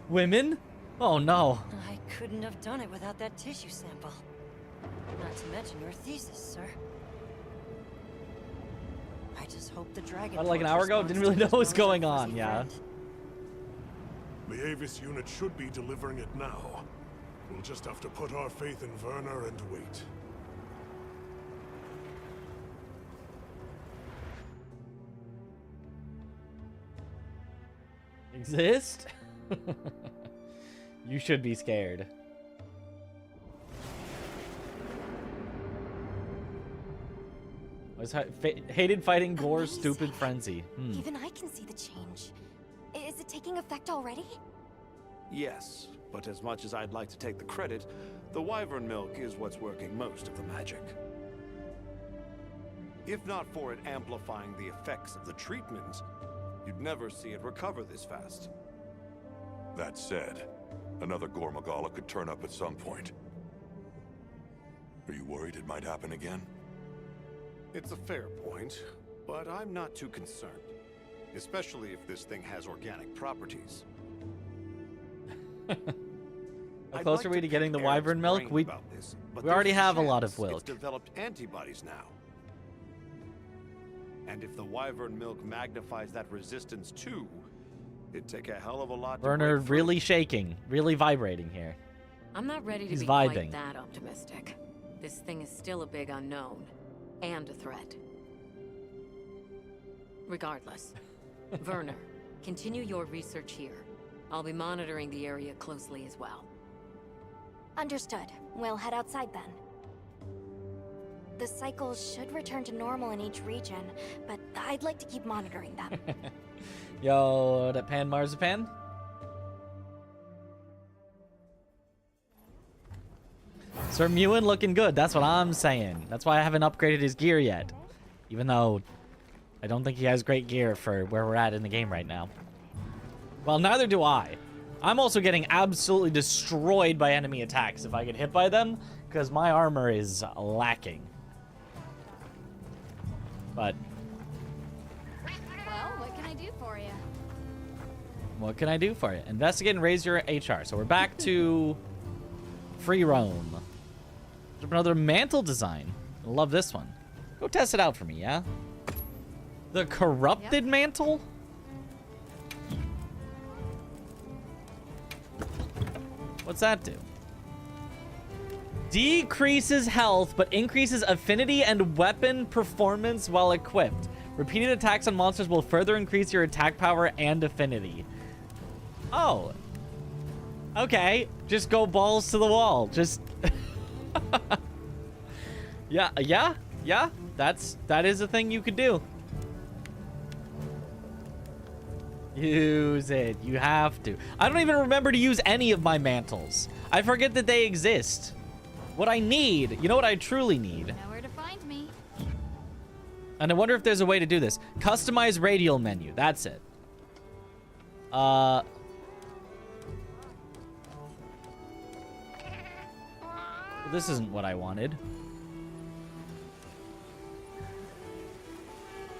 Women? Oh no. I couldn't have done it without that tissue sample. Not to mention your thesis, sir. I just hope the dragon. Like an hour ago, didn't really know what was going on. Yeah. The Avis unit should be delivering it now. We'll just have to put our faith in Werner and wait. Exist? You should be scared. Hated fighting Gore's stupid frenzy. Even I can see the change. Is it taking effect already? Yes, but as much as I'd like to take the credit, the wyvern milk is what's working most of the magic. If not for it amplifying the effects of the treatment, you'd never see it recover this fast. That said, another Gore Magala could turn up at some point. Are you worried it might happen again? It's a fair point, but I'm not too concerned. Especially if this thing has organic properties. How close are we to getting the wyvern milk? We already have a lot of milk. It's developed antibodies now. And if the wyvern milk magnifies that resistance too, it'd take a hell of a lot to Werner break through. really shaking, really vibrating here. I'm not ready to He's be vibing. quite that optimistic. This thing is still a big unknown. And a threat. Regardless. Werner, continue your research here. I'll be monitoring the area closely as well. Understood. We'll head outside then. The cycles should return to normal in each region, but I'd like to keep monitoring them. Yo, that pan marzipan? Sir Mewen looking good. That's what I'm saying. That's why I haven't upgraded his gear yet. Even though I don't think he has great gear for where we're at in the game right now. Well, neither do I. I'm also getting absolutely destroyed by enemy attacks if I get hit by them, because my armor is lacking. But well, what can I do for you? What can I do for you? Investigate and raise your HR. So we're back to free roam. There's another mantle design. I love this one. Go test it out for me, yeah? The corrupted mantle? What's that do? Decreases health, but increases affinity and weapon performance while equipped. Repeated attacks on monsters will further increase your attack power and affinity. Oh. Okay. Just go balls to the wall. Just... Yeah. That is a thing you could do. Use it. You have to. I don't even remember to use any of my mantles. I forget that they exist. What I need, you know what I truly need? Know where to find me. And I wonder if there's a way to do this. Customize radial menu. That's it. This isn't what I wanted.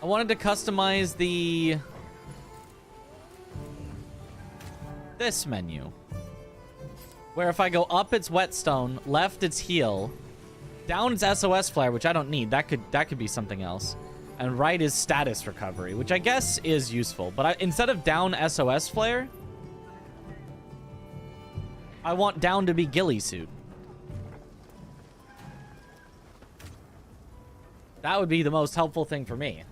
I wanted to customize this menu. Where if I go up, it's whetstone, left, it's heal, down, it's SOS flare, which I don't need. That could be something else. And right is status recovery, which I guess is useful. But instead of down SOS flare, I want down to be ghillie suit. That would be the most helpful thing for me.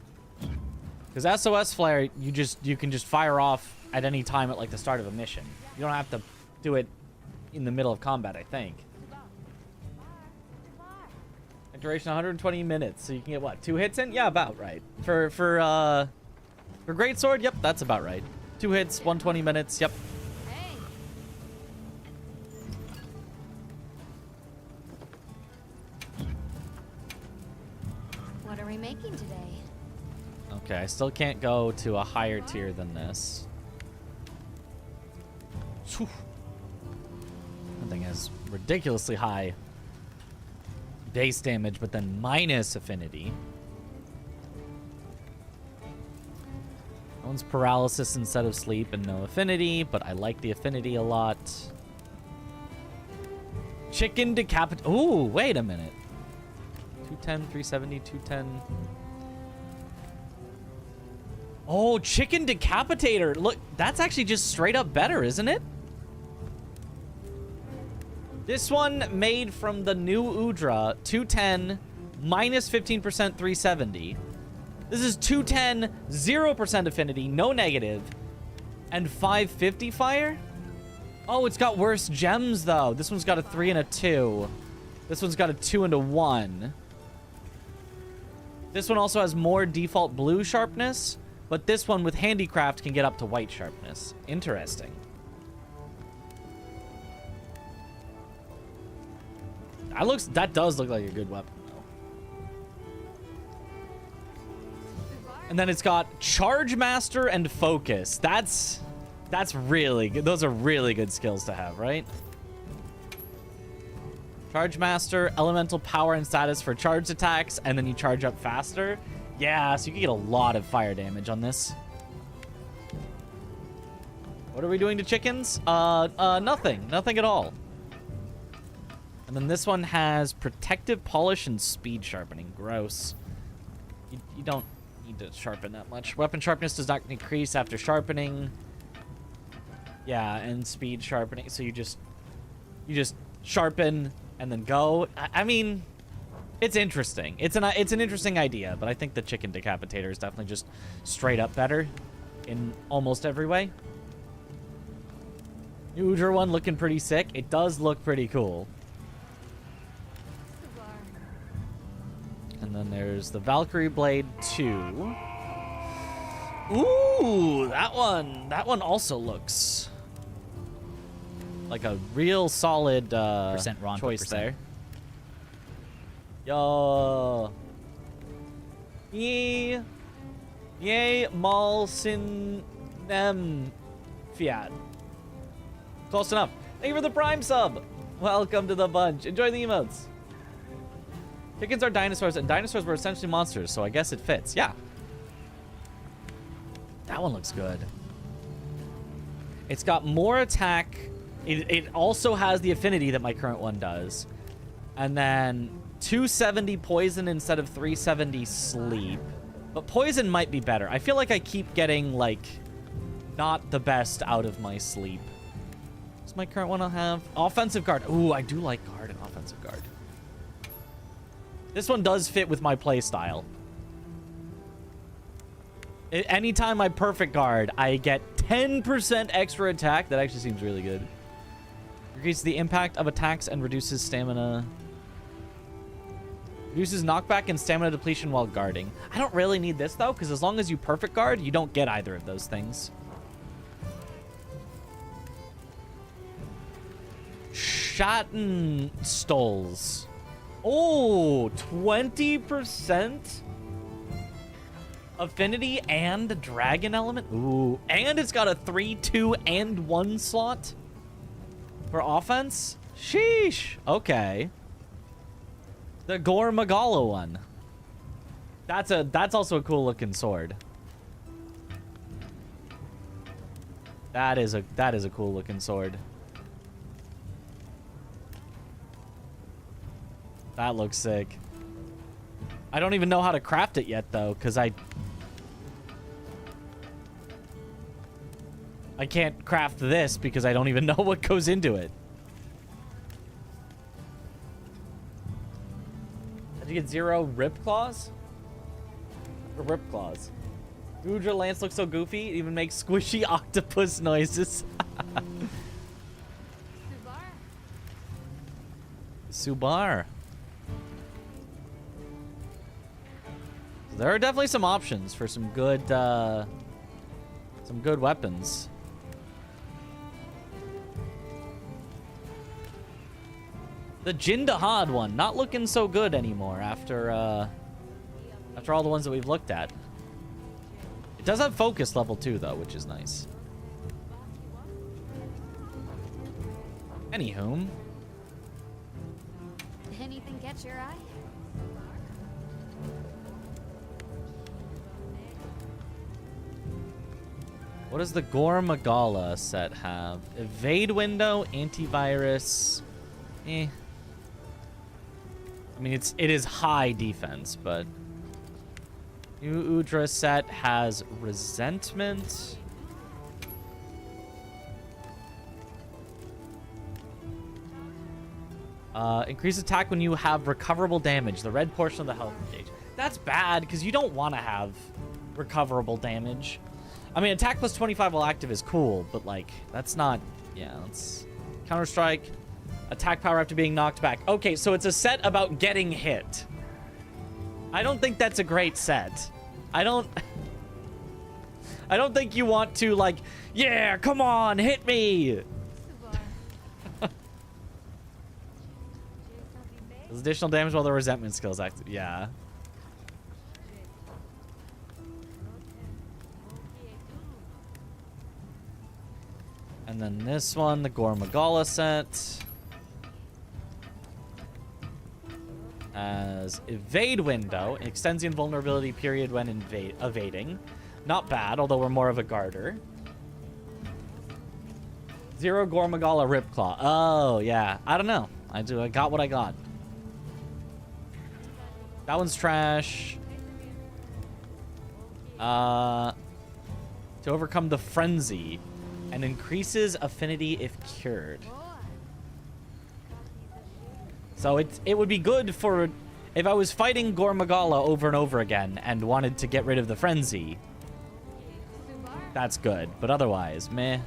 Because SOS flare, you can just fire off at any time at like the start of a mission. You don't have to do it in the middle of combat, I think. Duration 120 minutes, so you can get what, 2 hits in? Yeah, about right. For greatsword, yep, that's about right. 2 hits, 120 minutes, yep. Hey. What are we making today? Okay, I still can't go to a higher tier than this. Whew. That thing has ridiculously high base damage, but then minus affinity. That one's paralysis instead of sleep and no affinity, but I like the affinity a lot. Chicken decapit. Ooh, wait a minute. 210, 370, 210. Oh, chicken decapitator. Look, that's actually just straight up better, isn't it? This one made from the new Udra, 210, minus 15%, 370. This is 210, 0% affinity, no negative, and 550 fire? Oh, it's got worse gems, though. This one's got a 3 and a 2. This one's got a 2 and a 1. This one also has more default blue sharpness, but this one with handicraft can get up to white sharpness. Interesting. That does look like a good weapon, though. And then it's got Charge Master and Focus. That's really good. Those are really good skills to have, right? Charge Master, elemental power and status for charged attacks, and then you charge up faster. Yeah, so you can get a lot of fire damage on this. What are we doing to chickens? Nothing. Nothing at all. And then this one has protective polish and speed sharpening. Gross. You don't need to sharpen that much. Weapon sharpness does not increase after sharpening. Yeah, and speed sharpening. So you just sharpen and then go. I mean, it's interesting. It's an interesting idea, but I think the chicken decapitator is definitely just straight up better in almost every way. New Udra one looking pretty sick. It does look pretty cool. And then there's the Valkyrie Blade 2. Ooh, that one also looks like a real solid choice there. Yo. Yay mal sin nem fiat. Close enough. Thank you for the Prime sub. Welcome to the bunch. Enjoy the emotes. Chickens are dinosaurs, and dinosaurs were essentially monsters, so I guess it fits. Yeah. That one looks good. It's got more attack. It also has the affinity that my current one does. And then 270 poison instead of 370 sleep. But poison might be better. I feel like I keep getting, like, not the best out of my sleep. Does my current one have? Offensive guard. Ooh, I do like guard and offensive guard. This one does fit with my playstyle. Anytime I perfect guard, I get 10% extra attack. That actually seems really good. Increases the impact of attacks and reduces stamina. Reduces knockback and stamina depletion while guarding. I don't really need this, though, because as long as you perfect guard, you don't get either of those things. Schattenstolls. Oh, 20% affinity and dragon element. Ooh, and it's got a 3, 2, and 1 slot for offense. Sheesh. Okay. The Gore Magala one. That's also a cool looking sword. That is a cool looking sword. That looks sick. I don't even know how to craft it yet, though, because I can't craft this because I don't even know what goes into it. Did you get 0 rip claws? Or rip claws? Udra Lance looks so goofy, it even makes squishy octopus noises. Subar. There are definitely some options for some good weapons. The Jindahad one, not looking so good anymore after all the ones that we've looked at. It does have focus level 2 though, which is nice. Anywho. Anything catch your eye? What does the Gore Magala set have? Evade window, antivirus. I mean, it is high defense, but New Udra set has resentment. Increase attack when you have recoverable damage, the red portion of the health gauge. That's bad because you don't want to have recoverable damage. I mean, attack plus 25 while active is cool, but like that's not. Yeah, that's Counter-Strike. Attack power after being knocked back. Okay, so it's a set about getting hit. I don't think that's a great set. I don't think you want to like, yeah, come on, hit me. There's additional damage while the resentment skill is active. Yeah. And then this one, the Gore Magala set. As evade window, it extends the invulnerability period when evading. Not bad, although we're more of a guarder. 0 Gore Magala Ripclaw. Oh, yeah. I don't know. I got what I got. That one's trash. To overcome the frenzy and increases affinity if cured. So it would be good for if I was fighting Gore Magala over and over again and wanted to get rid of the frenzy. That's good, but otherwise, meh.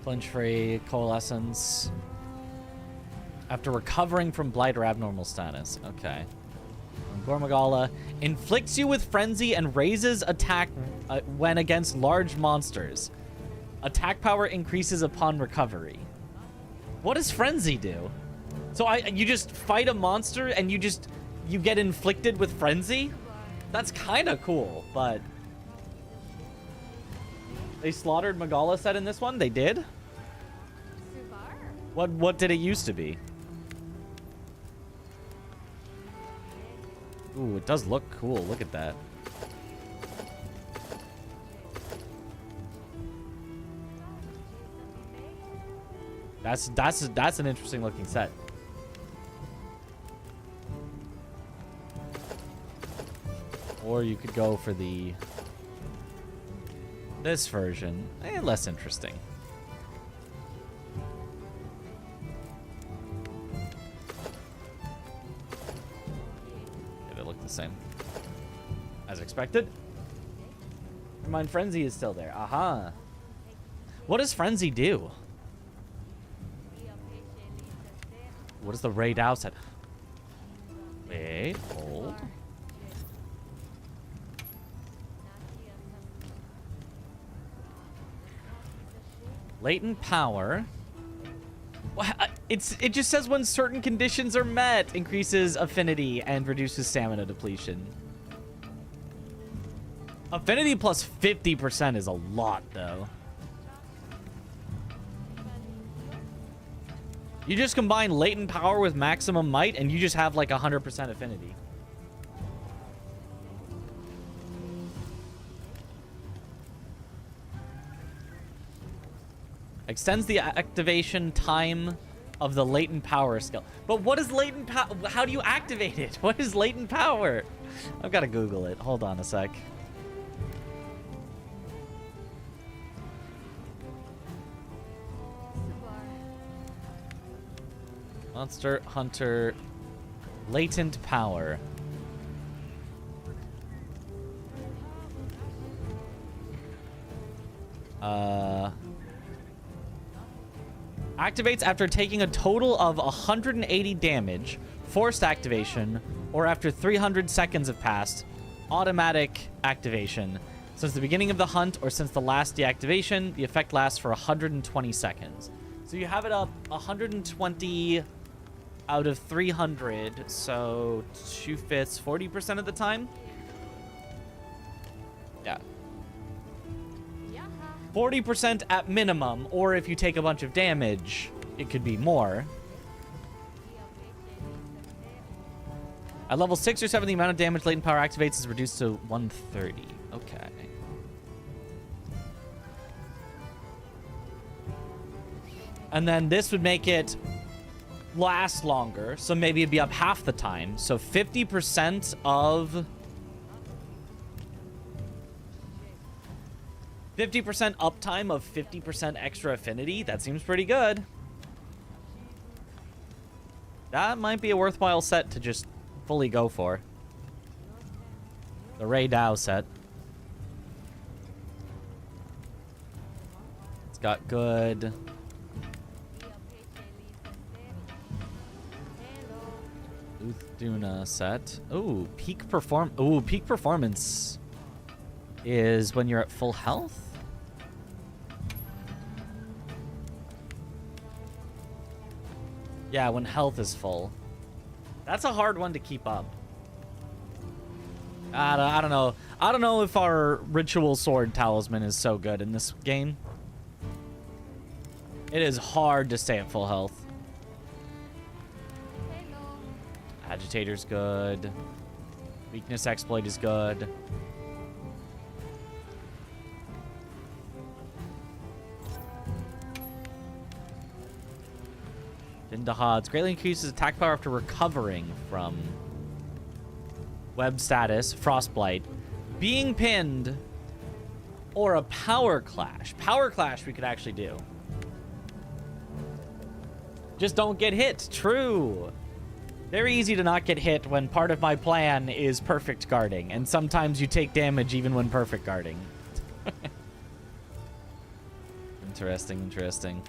Flinch free, coalescence. After recovering from blight or abnormal status. Okay. Gore Magala inflicts you with frenzy and raises attack when against large monsters. Attack power increases upon recovery. What does frenzy do? So you just fight a monster and you get inflicted with frenzy? That's kind of cool, but they slaughtered Magala set in this one? They did? What did it used to be? Ooh, it does look cool. Look at that. That's an interesting looking set. Or you could go for this version. Less interesting. They look the same. As expected. Mind Frenzy is still there. Aha. What does Frenzy do? What does the Raid Owl set? Wait, hold. Latent power. It just says when certain conditions are met, increases affinity and reduces stamina depletion. Affinity plus 50% is a lot, though. You just combine latent power with maximum might, and you just have like 100% affinity. Extends the activation time of the latent power skill. But what is latent power? How do you activate it? What is latent power? I've got to Google it. Hold on a sec. Monster Hunter latent power. Activates after taking a total of 180 damage, forced activation, or after 300 seconds have passed, automatic activation. Since the beginning of the hunt or since the last deactivation, the effect lasts for 120 seconds. So you have it up 120 out of 300, so 2/5, 40% of the time? Yeah. 40% at minimum, or if you take a bunch of damage, it could be more. At level 6 or 7, the amount of damage latent power activates is reduced to 130. Okay. And then this would make it last longer, so maybe it'd be up half the time. So 50% of... 50% uptime of 50% extra affinity. That seems pretty good. That might be a worthwhile set to just fully go for. The Ray Dow set. It's got good... Uthaduna set. Ooh, peak performance is when you're at full health? Yeah, when health is full. That's a hard one to keep up. I don't know. I don't know if our Ritual Sword Talisman is so good in this game. It is hard to stay at full health. Agitator's good. Weakness Exploit is good. Dindahads greatly increases attack power after recovering from web status, Frostblight, being pinned, or a power clash. Power clash we could actually do. Just don't get hit. True. Very easy to not get hit when part of my plan is perfect guarding, and sometimes you take damage even when perfect guarding. Interesting, interesting.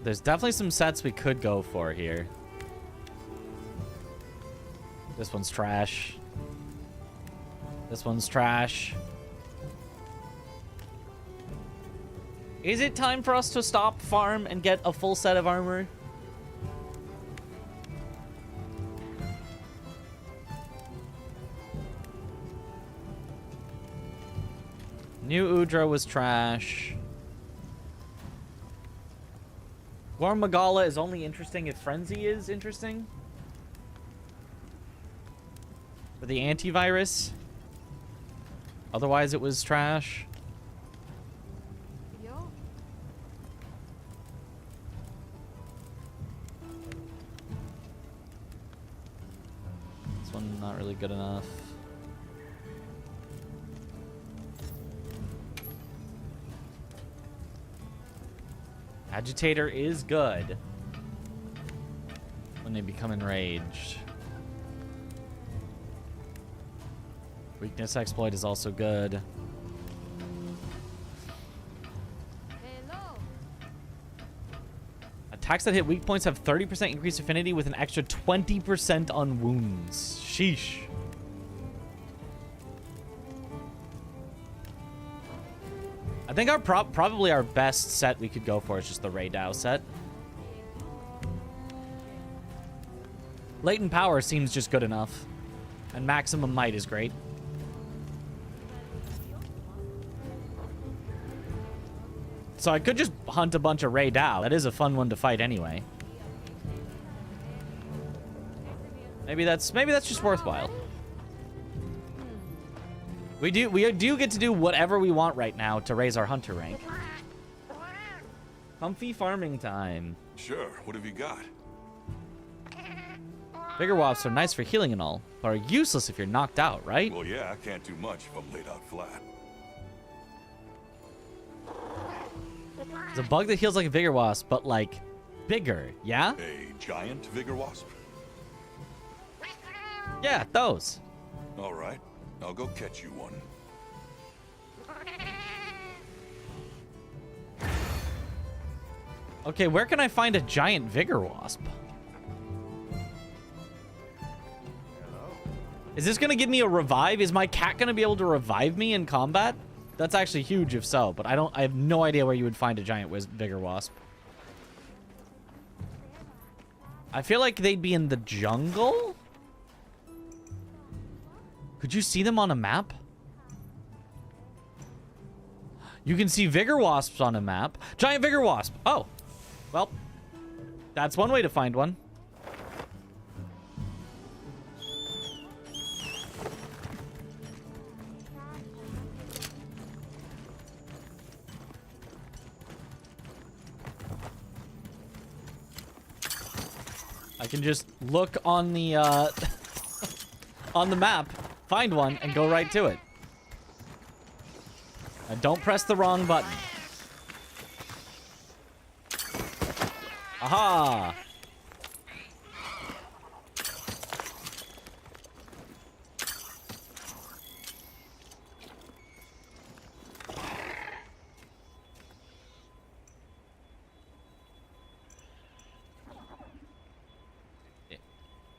There's definitely some sets we could go for here. This one's trash. This one's trash. Is it time for us to stop, farm, and get a full set of armor? New Udra was trash. Gormagala is only interesting if Frenzy is interesting. For the antivirus. Otherwise, it was trash. This one not really good enough. Agitator is good when they become enraged. Weakness Exploit is also good. Attacks that hit weak points have 30% increased affinity with an extra 20% on wounds. Sheesh. I think our probably our best set we could go for is just the Ray Dow set. Latent Power seems just good enough. And Maximum Might is great. So I could just hunt a bunch of Ray Dow. That is a fun one to fight anyway. Maybe that's just worthwhile. We do get to do whatever we want right now to raise our hunter rank. Comfy farming time. Sure, what have you got? Bigger wasps are nice for healing and all, but are useless if you're knocked out, right? Well, yeah, I can't do much if I'm laid out flat. It's a bug that heals like a Vigor Wasp, but like bigger, yeah? A giant Vigor Wasp? Yeah, those. All right, I'll go catch you one. Okay, where can I find a giant vigor wasp? Is this gonna give me a revive? Is my cat gonna be able to revive me in combat? That's actually huge if so, but I have no idea where you would find a giant vigor wasp. I feel like they'd be in the jungle? Could you see them on a map? You can see vigor wasps on a map. Giant vigor wasp. Oh. Well, that's one way to find one. I can just look on the on the map, find one, and go right to it. And don't press the wrong button. Aha!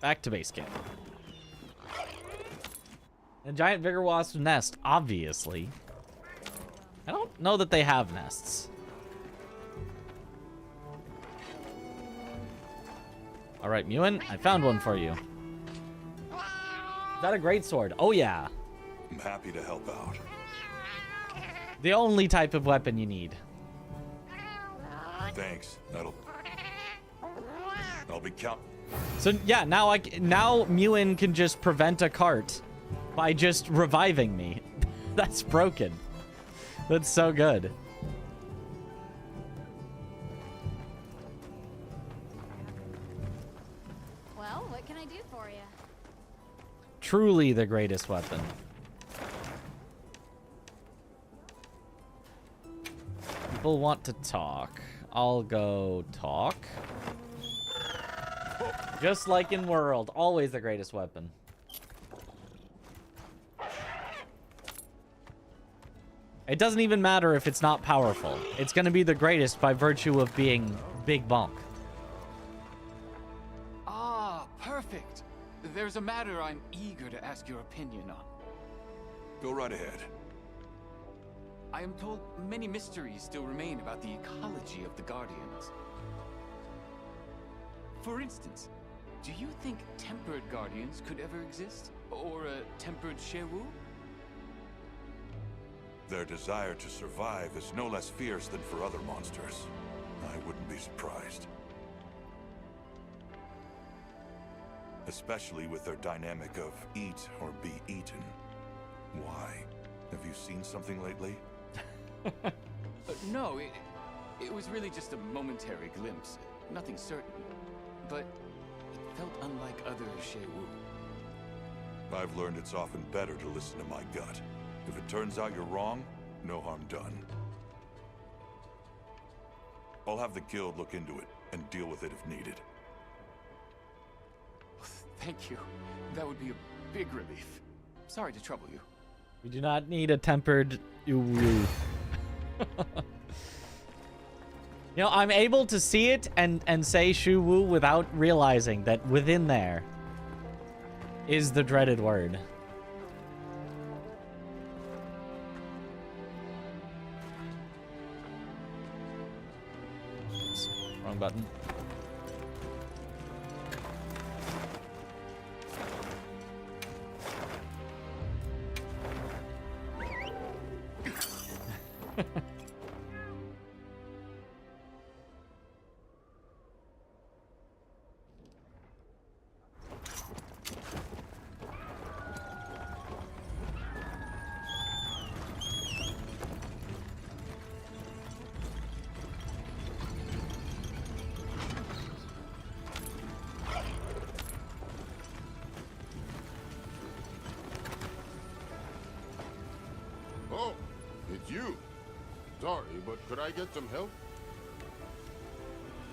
Back to base camp. A giant vigor wasp nest, obviously. I don't know that they have nests. All right, Mewen, I found one for you. Is that a great sword? Oh, yeah. I'm happy to help out. The only type of weapon you need. Thanks. I'll be count. So yeah, now Mewen can just prevent a cart by just reviving me. That's broken. That's so good. Well, what can I do for you? Truly the greatest weapon. People want to talk. I'll go talk. Just like in World, always the greatest weapon. It doesn't even matter if it's not powerful. It's gonna be the greatest by virtue of being big bonk. Ah, perfect. There's a matter I'm eager to ask your opinion on. Go right ahead. I am told many mysteries still remain about the ecology of the Guardians. For instance, do you think tempered Guardians could ever exist? Or a tempered Shewu? Their desire to survive is no less fierce than for other monsters. I wouldn't be surprised. Especially with their dynamic of eat or be eaten. Why? Have you seen something lately? No, it was really just a momentary glimpse. Nothing certain. But it felt unlike other Shewu. I've learned it's often better to listen to my gut. If it turns out you're wrong, no harm done. I'll have the guild look into it and deal with it if needed. Thank you. That would be a big relief. Sorry to trouble you. We do not need a tempered Uwu. You know, I'm able to see it and say Shuwu without realizing that within there is the dreaded word. Oops, wrong button. Oh, it's you. Sorry, but could I get some help?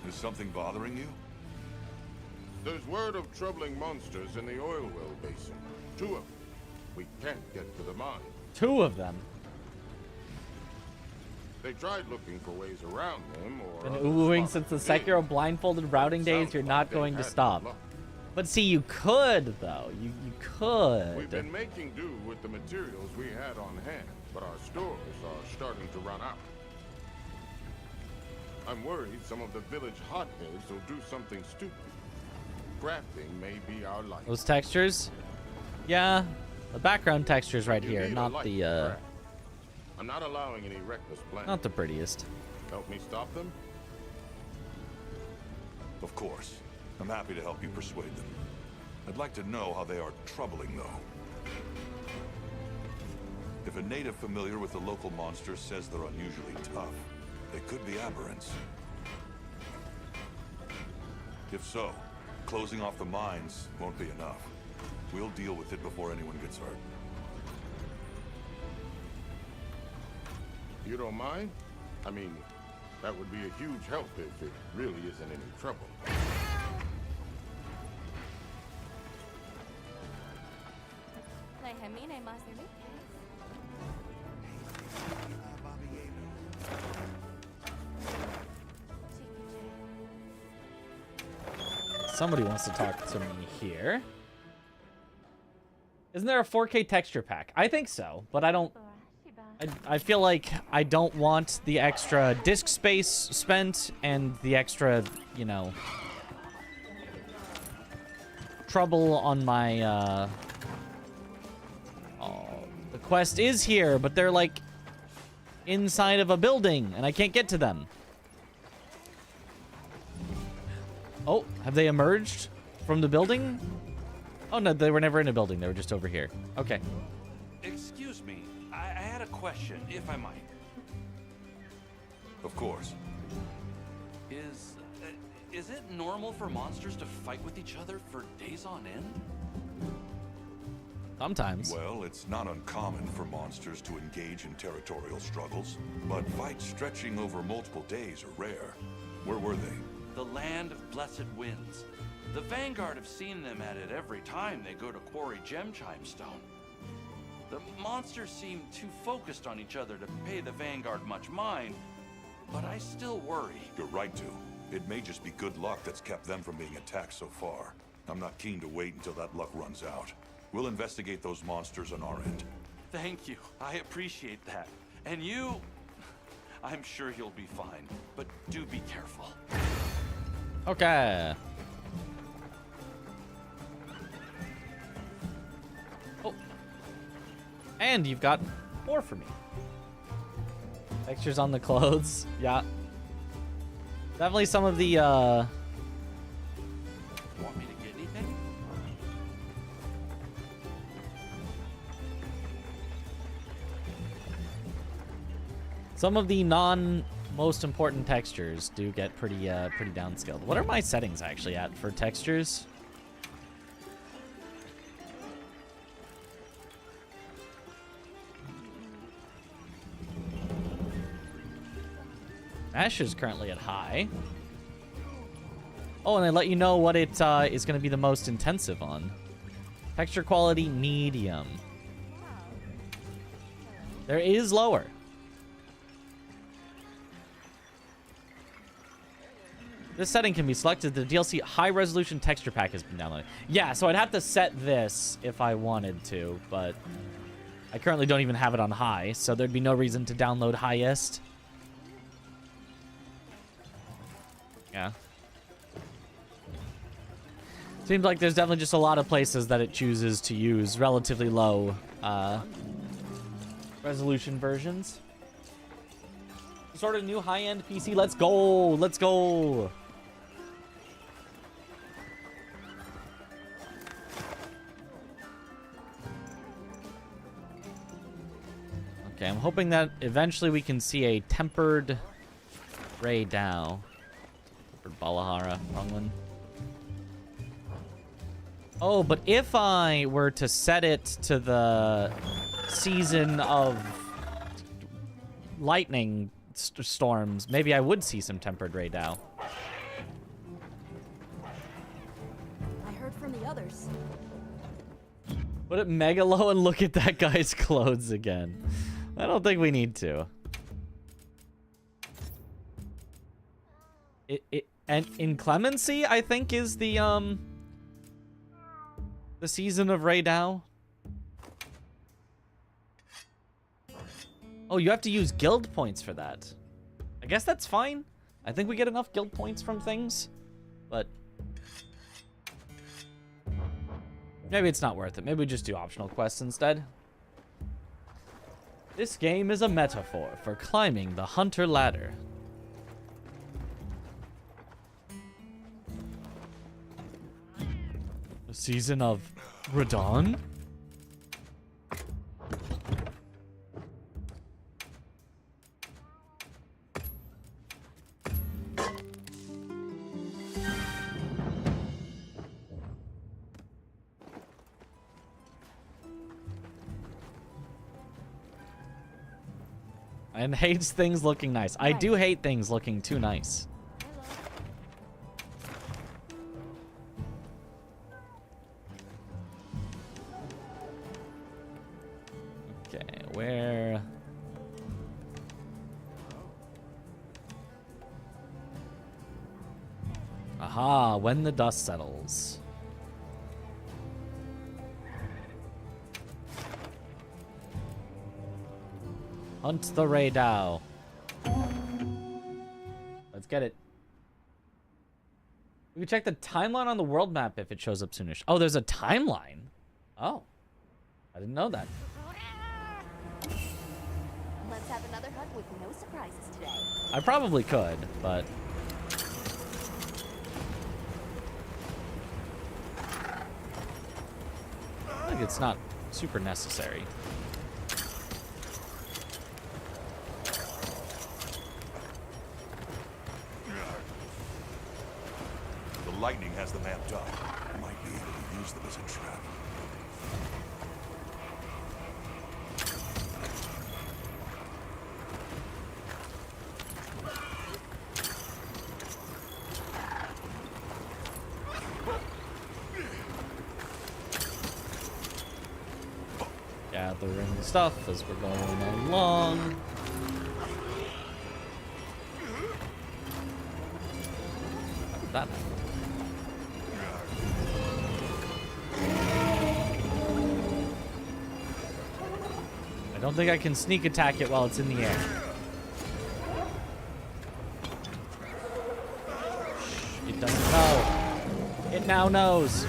Is something bothering you? There's word of troubling monsters in the oil well basin. 2 of them. We can't get to the mine. 2 of them. They tried looking for ways around them, or... Been oohing since the Sekiro blindfolded routing days, you're not going to stop. But see, you could, though. You could. We've been making do with the materials we had on hand, but our stores are starting to run out. I'm worried some of the village hotheads will do something stupid. Crafting may be our life. Those textures? Yeah, the background textures right here, not the, I'm not allowing any reckless plans. not the prettiest. Help me stop them? Of course. I'm happy to help you persuade them. I'd like to know how they are troubling, though. If a native familiar with the local monsters says they're unusually tough, they could be aberrants. If so, closing off the mines won't be enough. We'll deal with it before anyone gets hurt. You don't mind? I mean, that would be a huge help if it really isn't any trouble. Somebody wants to talk to me here. Isn't there a 4K texture pack? I think so, but I don't... I feel like I don't want the extra disk space spent and the extra, you know, trouble on my, Oh, the quest is here, but they're, like, inside of a building, and I can't get to them. Oh, have they emerged from the building? Oh, no, they were never in a building. They were just over here. Okay. Excuse me. I had a question, if I might. Of course. Is it normal for monsters to fight with each other for days on end? Sometimes. Well, it's not uncommon for monsters to engage in territorial struggles, but fights stretching over multiple days are rare. Where were they? The land of blessed winds. The Vanguard have seen them at it every time they go to quarry gem chime stone. The monsters seem too focused on each other to pay the Vanguard much mind, but I still worry. You're right to. It may just be good luck that's kept them from being attacked so far. I'm not keen to wait until that luck runs out. We'll investigate those monsters on our end. Thank you. I appreciate that. And you... I'm sure you'll be fine, but do be careful. Okay. Oh. And you've got more for me. Textures on the clothes. Yeah. Definitely some of the, Want me to get anything? some of the most important textures do get pretty downscaled. What are my settings actually at for textures? Ash is currently at high. Oh, and they let you know what it is going to be the most intensive on. Texture quality medium. There is lower. This setting can be selected. The DLC high resolution texture pack has been downloaded. Yeah, so I'd have to set this if I wanted to, but I currently don't even have it on high, so there'd be no reason to download highest. Yeah. Seems like there's definitely just a lot of places that it chooses to use relatively low resolution versions. Sort of new high-end PC. Let's go. Let's go. Okay, I'm hoping that eventually we can see a tempered Ray Dow. Tempered Balahara. Wrong one. Oh, but if I were to set it to the season of lightning storms, maybe I would see some tempered Ray Dow. orders. Put it mega low and look at that guy's clothes again. I don't think we need to. And Inclemency, I think, is the season of Raydao. Oh, you have to use guild points for that. I guess that's fine. I think we get enough guild points from things, but maybe it's not worth it. Maybe we just do optional quests instead. This game is a metaphor for climbing the hunter ladder. The season of Radon? And hates things looking nice. I do hate things looking too nice. Okay, where? Aha, when the dust settles. Hunt the Raydao. Let's get it. We can check the timeline on the world map if it shows up soonish. Oh, there's a timeline. Oh, I didn't know that. Let's have another hunt with no surprises today. I probably could, but I think it's not super necessary. The lightning has them amped up. Might be able to use them as a trap. Gathering stuff as we're going along. How did that happen? I don't think I can sneak attack it while it's in the air. It doesn't know. It now knows.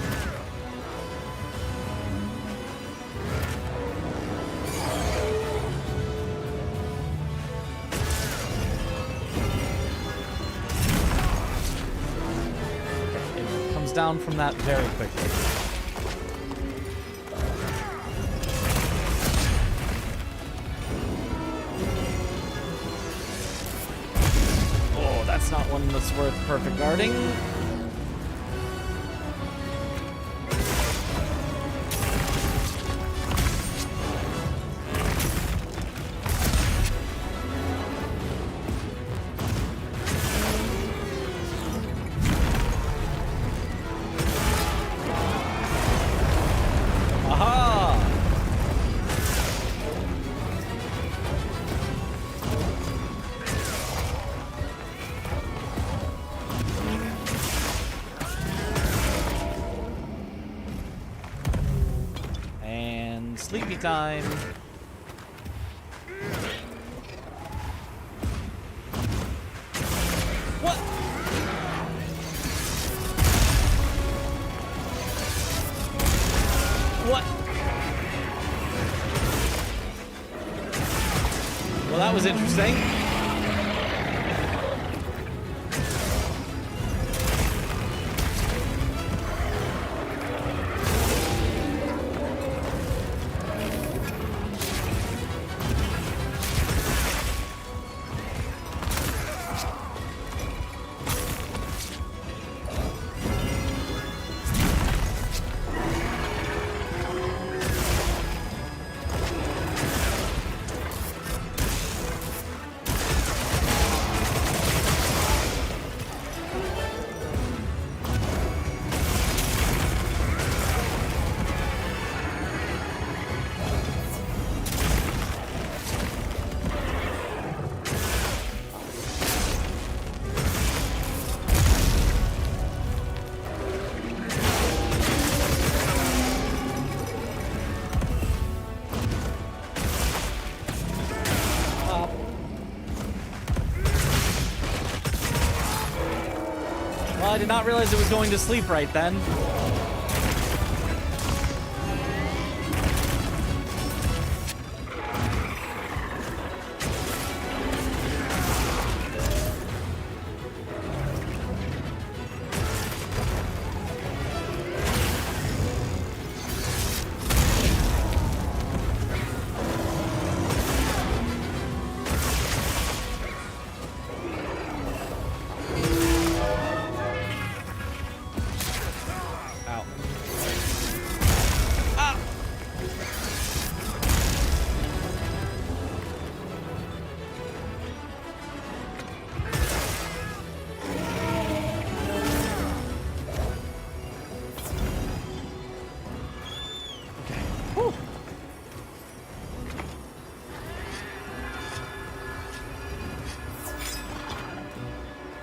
It comes down from that very quickly. That's not one that's worth perfect guarding. Sleepy time. What? What? Well, that was interesting. Well, I did not realize it was going to sleep right then.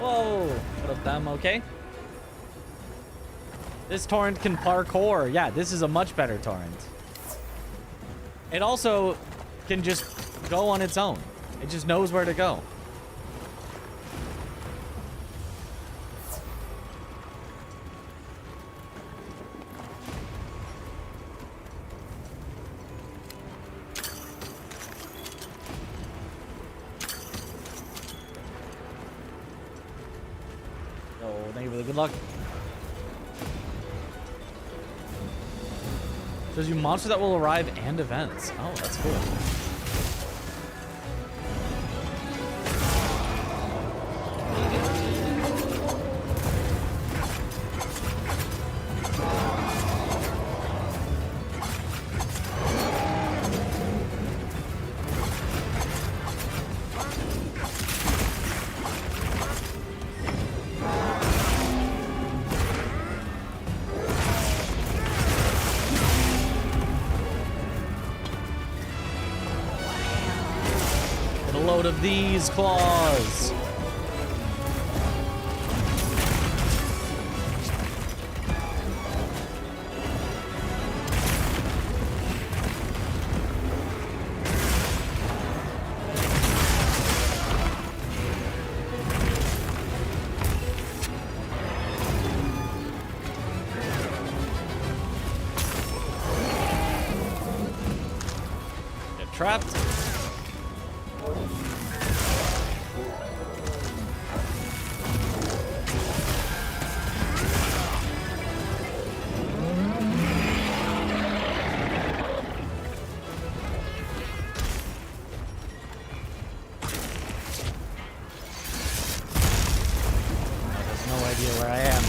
Whoa! What up, them? Okay. This torrent can parkour. Yeah, this is a much better torrent. It also can just go on its own. It just knows where to go. Oh, thank you for the good luck. Shows you monsters that will arrive and events. Oh, that's cool. Load of these claws. Get trapped. Where I am.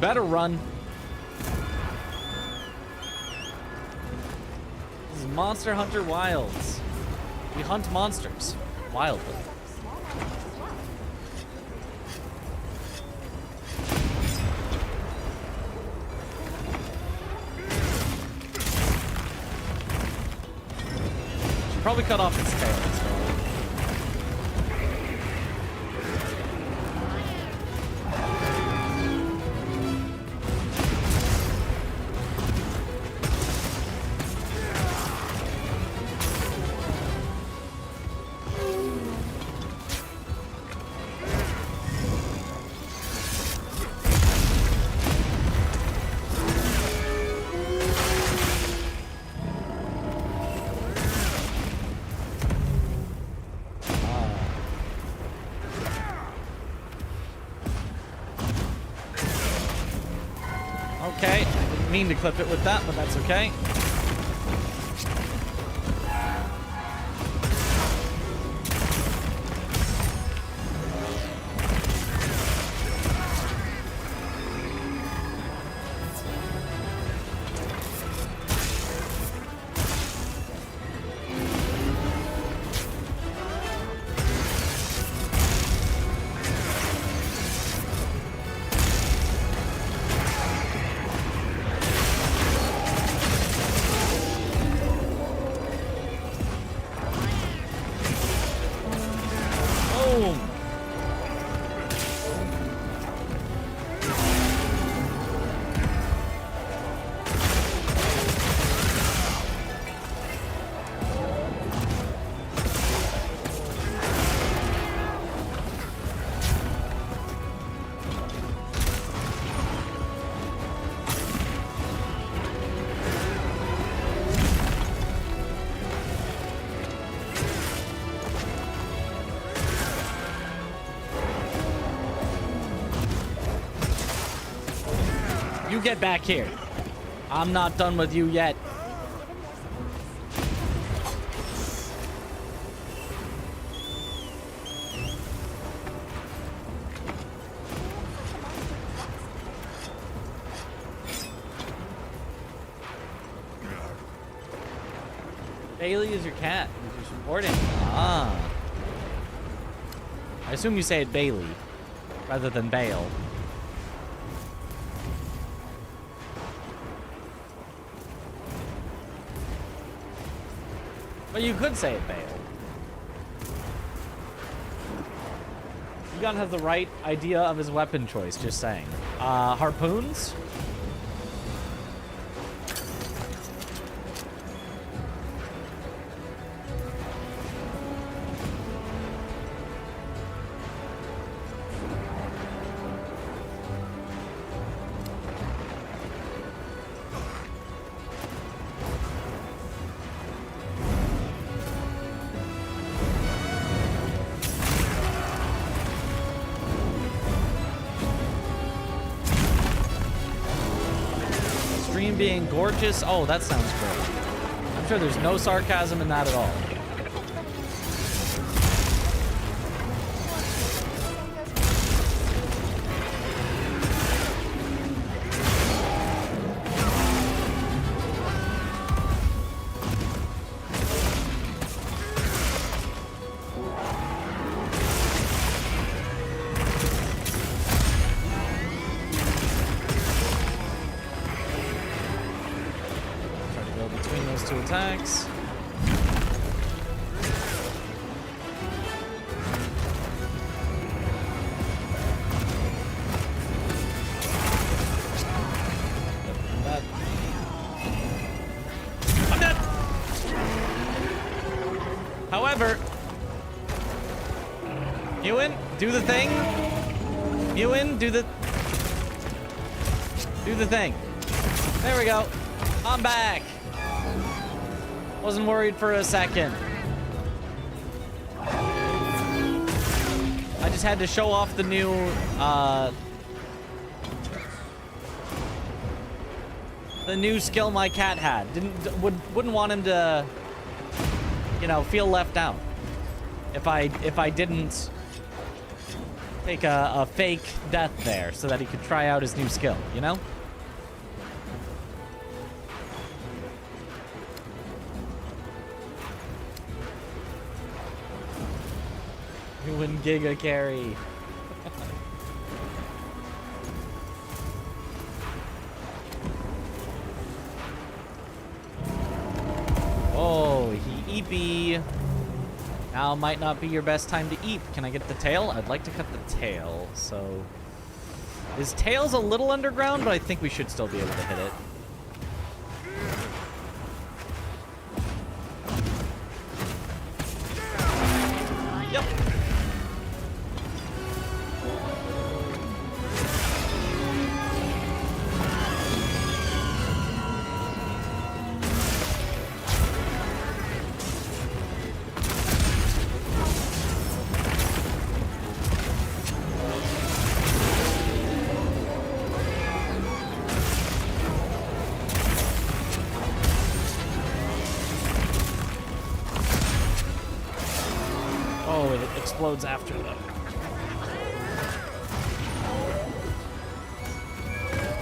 Better run. This is Monster Hunter Wilds. We hunt monsters wildly. Should probably cut off its tail. mean to clip it with that, but that's okay. You get back here. I'm not done with you yet. Bailey is your cat. You're supporting. Ah. I assume you say it Bailey rather than Bale. But you could say it Bale. Egon has the right idea of his weapon choice, just saying. Harpoons? Being gorgeous. Oh, that sounds great. I'm sure there's no sarcasm in that at all. Attacks. I'm dead. However, Ewan, do the thing. Ewan, do the thing. There we go. I'm back. Wasn't worried for a second. I just had to show off the new, skill my cat had. Wouldn't want him to, you know, feel left out. If I didn't take a fake death there so that he could try out his new skill, you know? When Giga carry. Oh, he eepy. Now might not be your best time to eep. Can I get the tail? I'd like to cut the tail, so... His tail's a little underground, but I think we should still be able to hit it. Yep. explodes after them.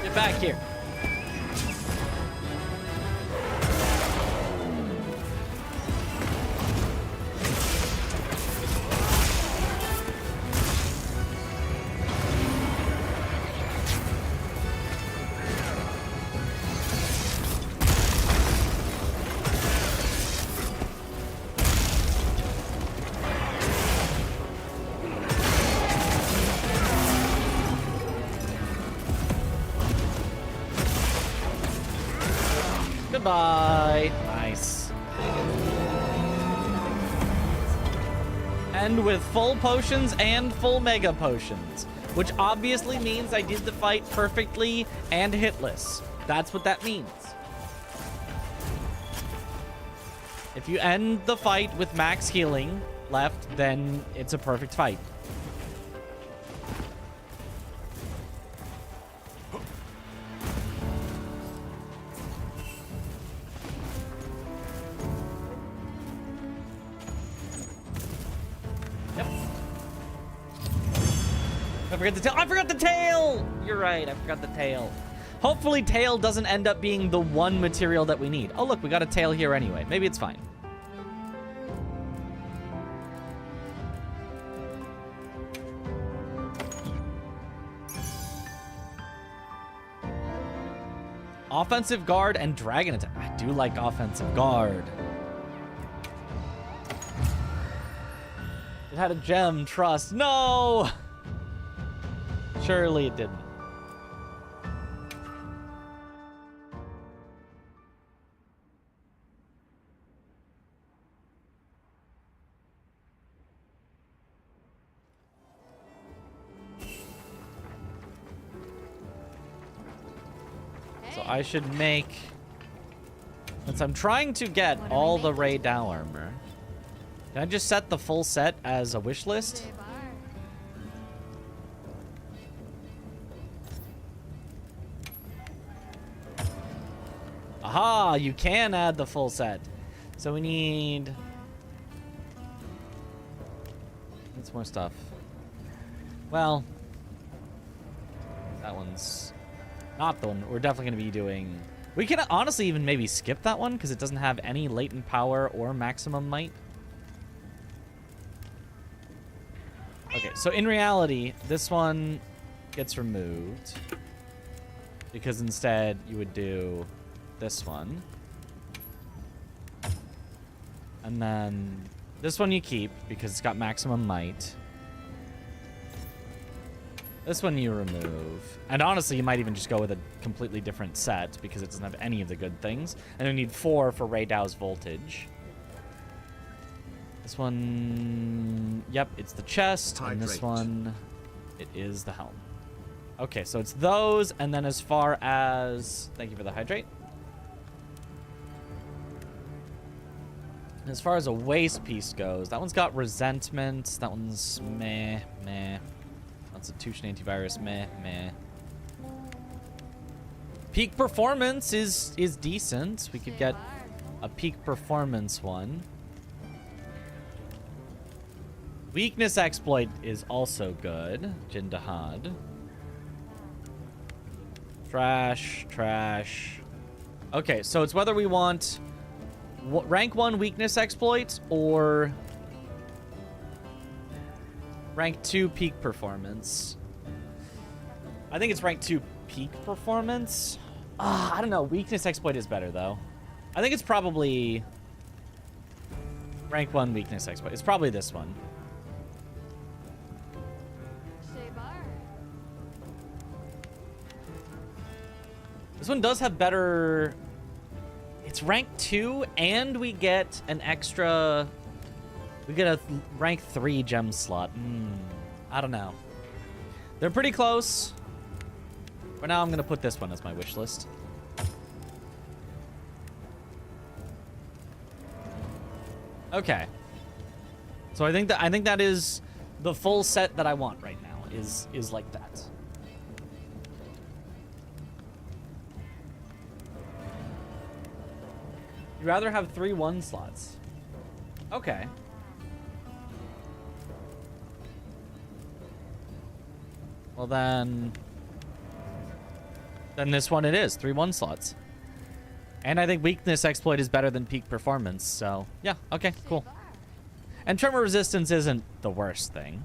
Get back here. Goodbye. Nice. And with full potions and full mega potions, which obviously means I did the fight perfectly and hitless. That's what that means. If you end the fight with max healing left, then it's a perfect fight. I forgot the tail. I forgot the tail! You're right, I forgot the tail. Hopefully tail doesn't end up being the one material that we need. Oh look, we got a tail here anyway. Maybe it's fine. Offensive guard and dragon attack. I do like offensive guard. It had a gem, trust. No! Surely it didn't. So I should make, since I'm trying to get all the Ray Dow armor, can I just set the full set as a wish list? Aha, you can add the full set. So we need some more stuff. Well, that one's not the one we're definitely going to be doing. We can honestly even maybe skip that one because it doesn't have any latent power or maximum might. Okay, so in reality, this one gets removed because instead you would do this one. And then this one you keep because it's got maximum might. This one you remove. And honestly, you might even just go with a completely different set because it doesn't have any of the good things. And we need 4 for Ray Dow's voltage. This one, yep, it's the chest. And this one, it is the helm. Okay, so it's those. And then as far as, thank you for the hydrate. As far as a waist piece goes, that one's got resentment. That one's meh, meh. Constitution antivirus, meh, meh. Peak performance is decent. We could get a peak performance one. Weakness exploit is also good. Jindahad. Trash, trash. Okay, so it's whether we want rank 1 weakness exploit or rank 2 peak performance. I think it's rank 2 peak performance. I don't know. Weakness exploit is better though. I think it's probably rank 1 weakness exploit. It's probably this one. This one does have better. It's rank 2 and we get an extra. We get a rank 3 gem slot. I don't know. They're pretty close. For now, I'm going to put this one as my wish list. Okay. So I think that is the full set that I want right now is like that. You'd rather have 3 1 slots. Okay. Well, then this one it is. 3 1 slots. And I think weakness exploit is better than peak performance. So, yeah. Okay, cool. And tremor resistance isn't the worst thing.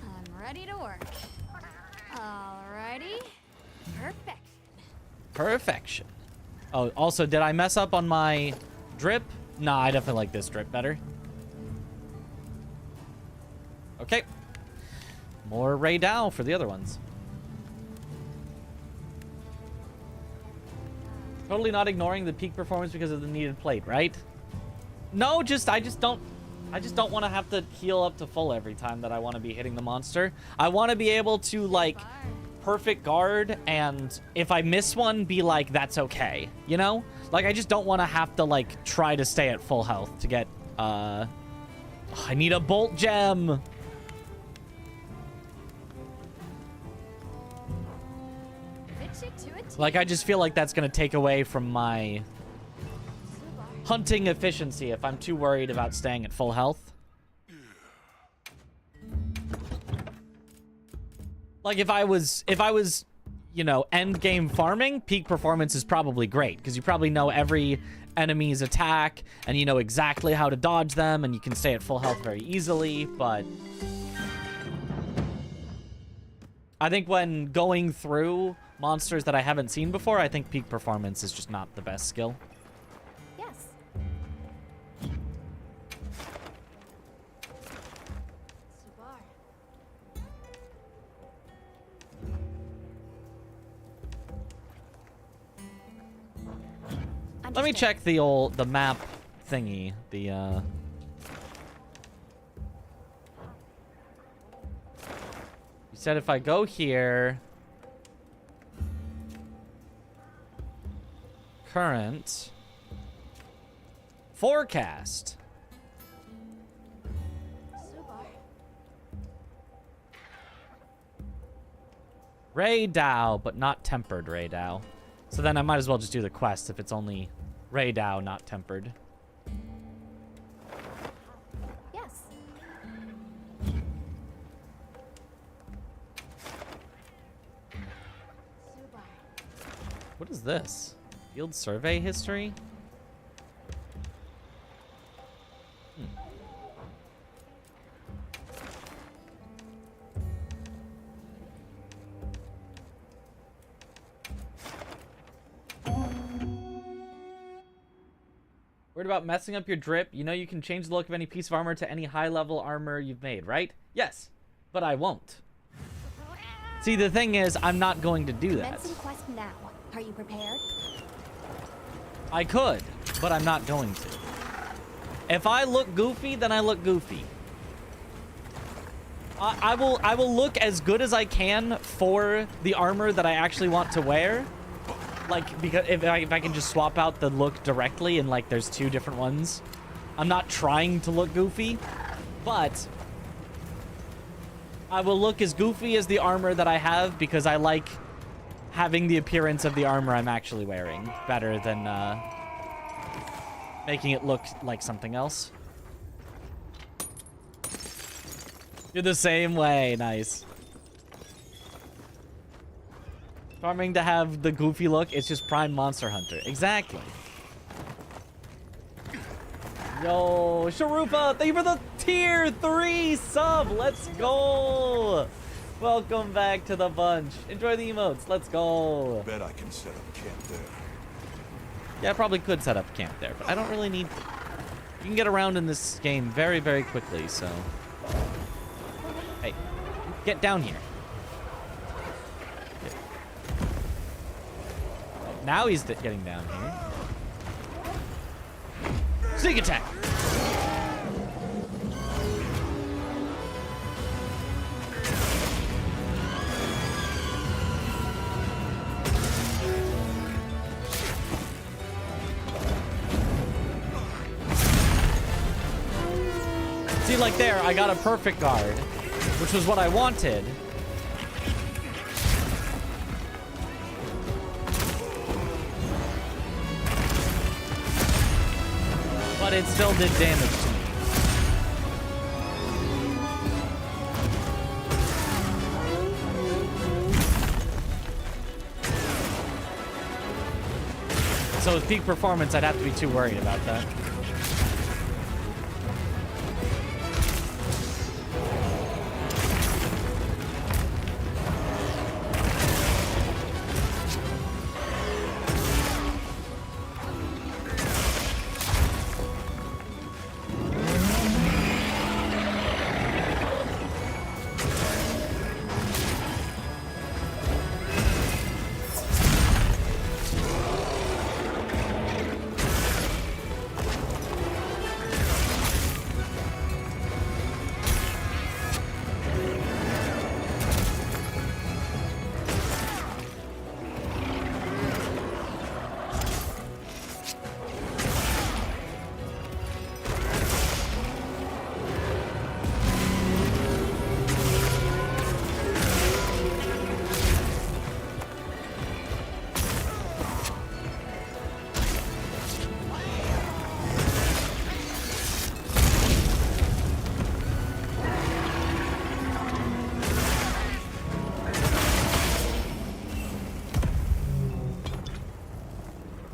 I'm ready to work. Alrighty. Perfect. Perfection. Oh, also, did I mess up on my drip? Nah, I definitely like this drip better. Okay. More Ray Dow for the other ones. Totally not ignoring the peak performance because of the needed plate, right? No, I just don't want to have to heal up to full every time that I want to be hitting the monster. I want to be able to, like, perfect guard, and if I miss one, be like, that's okay, you know? Like, I just don't want to have to, like, try to stay at full health to get, I need a bolt gem! Like, I just feel like that's gonna take away from my hunting efficiency if I'm too worried about staying at full health. Like, if I was, you know, end game farming, peak performance is probably great, because you probably know every enemy's attack, and you know exactly how to dodge them, and you can stay at full health very easily, but I think when going through monsters that I haven't seen before, I think peak performance is just not the best skill. Yes. Let me check the map thingy, you said if I go here, current forecast. Ray Dow, but not tempered Ray Dow. So then I might as well just do the quest if it's only Ray Dow, not tempered. Yes. What is this? Field survey history? Worried about messing up your drip? You know you can change the look of any piece of armor to any high-level armor you've made, right? Yes, but I won't. See, the thing is, I'm not going to do that. Commencing quest now. Are you prepared? I could, but I'm not going to. If I look goofy, then I look goofy. I will look as good as I can for the armor that I actually want to wear. Like, because if I can just swap out the look directly and, like, there's 2 different ones. I'm not trying to look goofy, but I will look as goofy as the armor that I have because I like having the appearance of the armor I'm actually wearing better than making it look like something else. You're the same way. Nice. Farming to have the goofy look, it's just prime Monster Hunter. Exactly. Yo, Sharupa, thank you for the tier 3 sub. Let's go. Welcome back to the bunch. Enjoy the emotes. Let's go. Bet I can set up camp there. Yeah, I probably could set up camp there, but I don't really need to. You can get around in this game very, very quickly, so. Hey, get down here. Now he's getting down here. Sneak attack! See, like there, I got a perfect guard, which was what I wanted. But it still did damage to me. So with peak performance, I'd have to be too worried about that.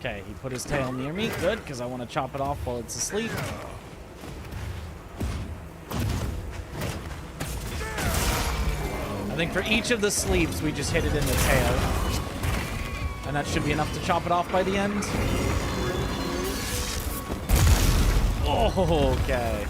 Okay, he put his tail near me. Good, because I want to chop it off while it's asleep. I think for each of the sleeps, we just hit it in the tail. And that should be enough to chop it off by the end. Oh, okay.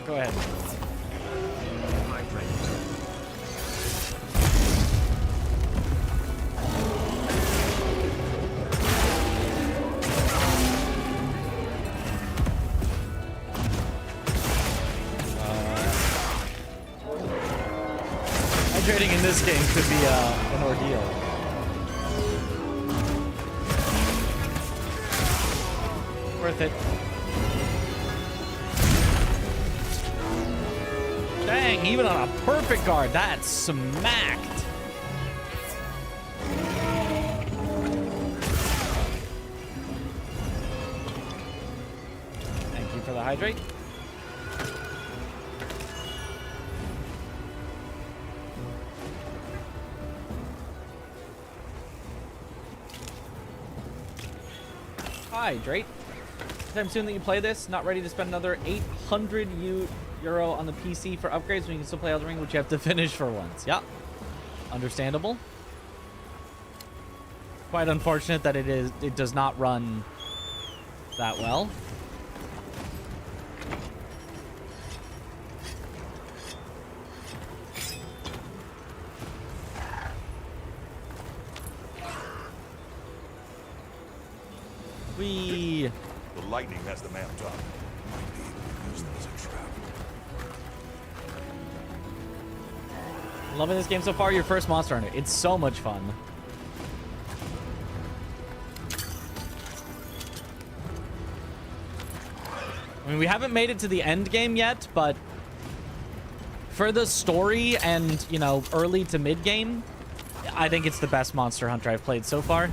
Go ahead. Hydrating in this game could be an ordeal. Worth it. Dang, even on a perfect guard, that's smacked. Thank you for the hydrate. Hydrate. Anytime soon that you play this, not ready to spend another 800 euro on the PC for upgrades when you can still play Elden Ring, which you have to finish for once. Yeah, understandable. Quite unfortunate that it does not run that well. The lightning has them amped up. Might be able to use them as a trap. Loving this game so far. Your first Monster Hunter. It's so much fun. I mean, we haven't made it to the end game yet, but for the story and, you know, early to mid game, I think it's the best Monster Hunter I've played so far.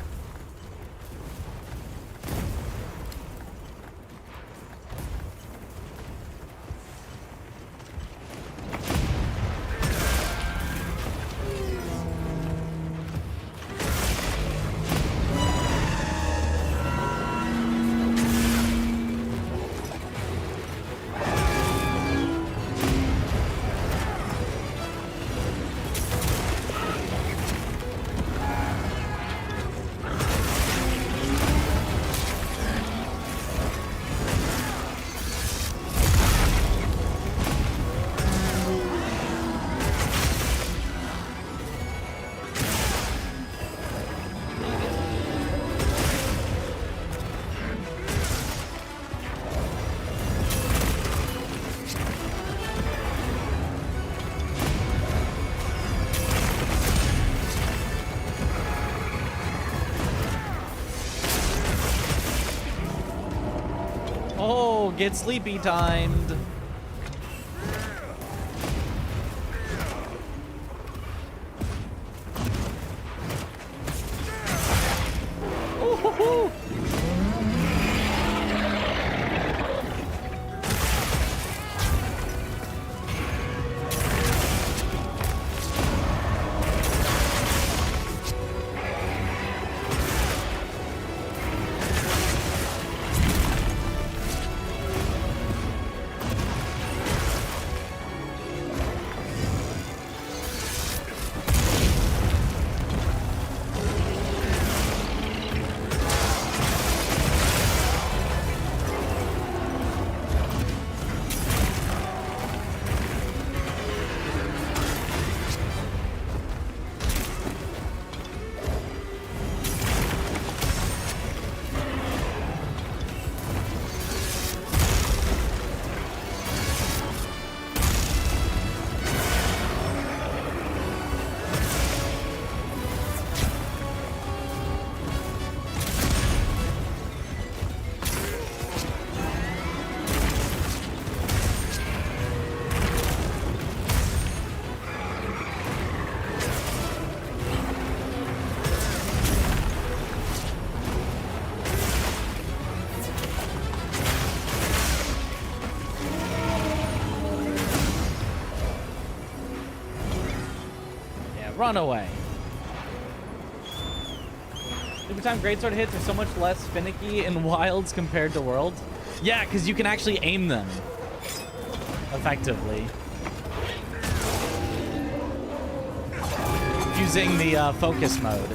Oh, get sleepy timed. Woo! Run away. Every time Greatsword hits are so much less finicky in Wilds compared to World. Yeah, because you can actually aim them effectively. Using the focus mode.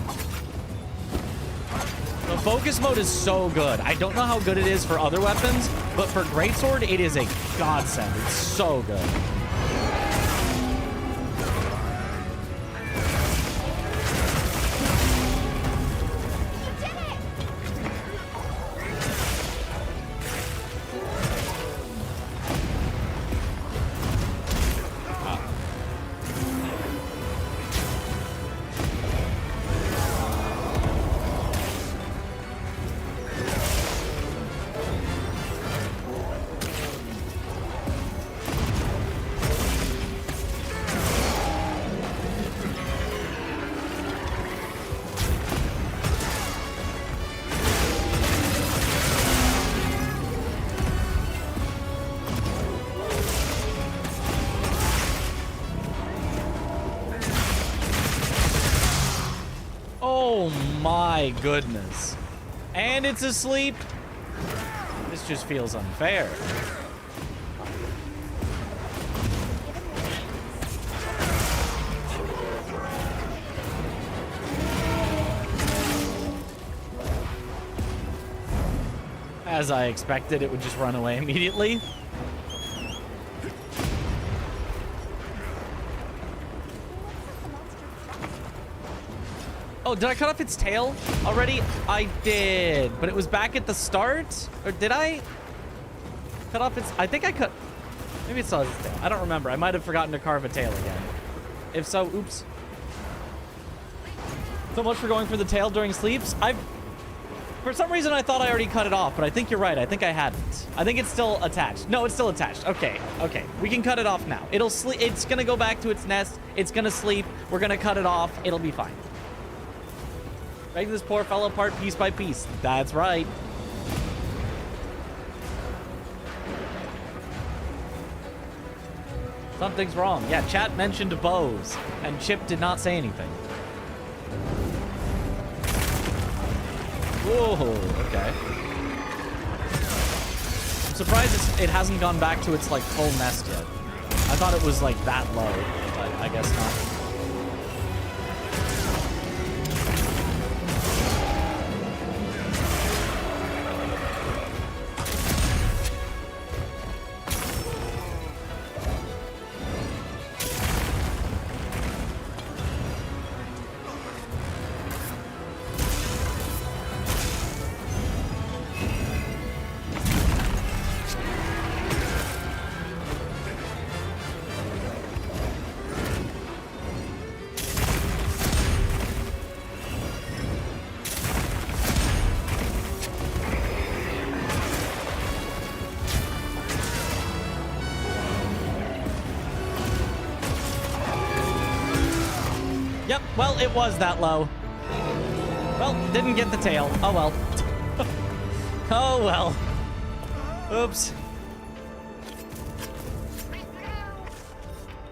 The focus mode is so good. I don't know how good it is for other weapons, but for Greatsword, it is a godsend. It's so good. My goodness. And it's asleep. This just feels unfair. As I expected, it would just run away immediately. Oh, did I cut off its tail already? I did, but it was back at the start? Or did I cut off its... I think I cut... Maybe it still has its tail. I don't remember. I might have forgotten to carve a tail again. If so, oops. So much for going for the tail during sleeps. For some reason, I thought I already cut it off, but I think you're right. I think I hadn't. I think it's still attached. No, it's still attached. Okay, okay. We can cut it off now. It'll sleep. It's gonna go back to its nest. It's gonna sleep. We're gonna cut it off. It'll be fine. Break this poor fellow apart piece by piece. That's right. Something's wrong. Yeah, chat mentioned bows, and Chip did not say anything. Whoa, okay. I'm surprised it hasn't gone back to its, like, full nest yet. I thought it was, like, that low, but I guess not. Well, it was that low. Well, didn't get the tail. Oh well. Oh, well. Oops.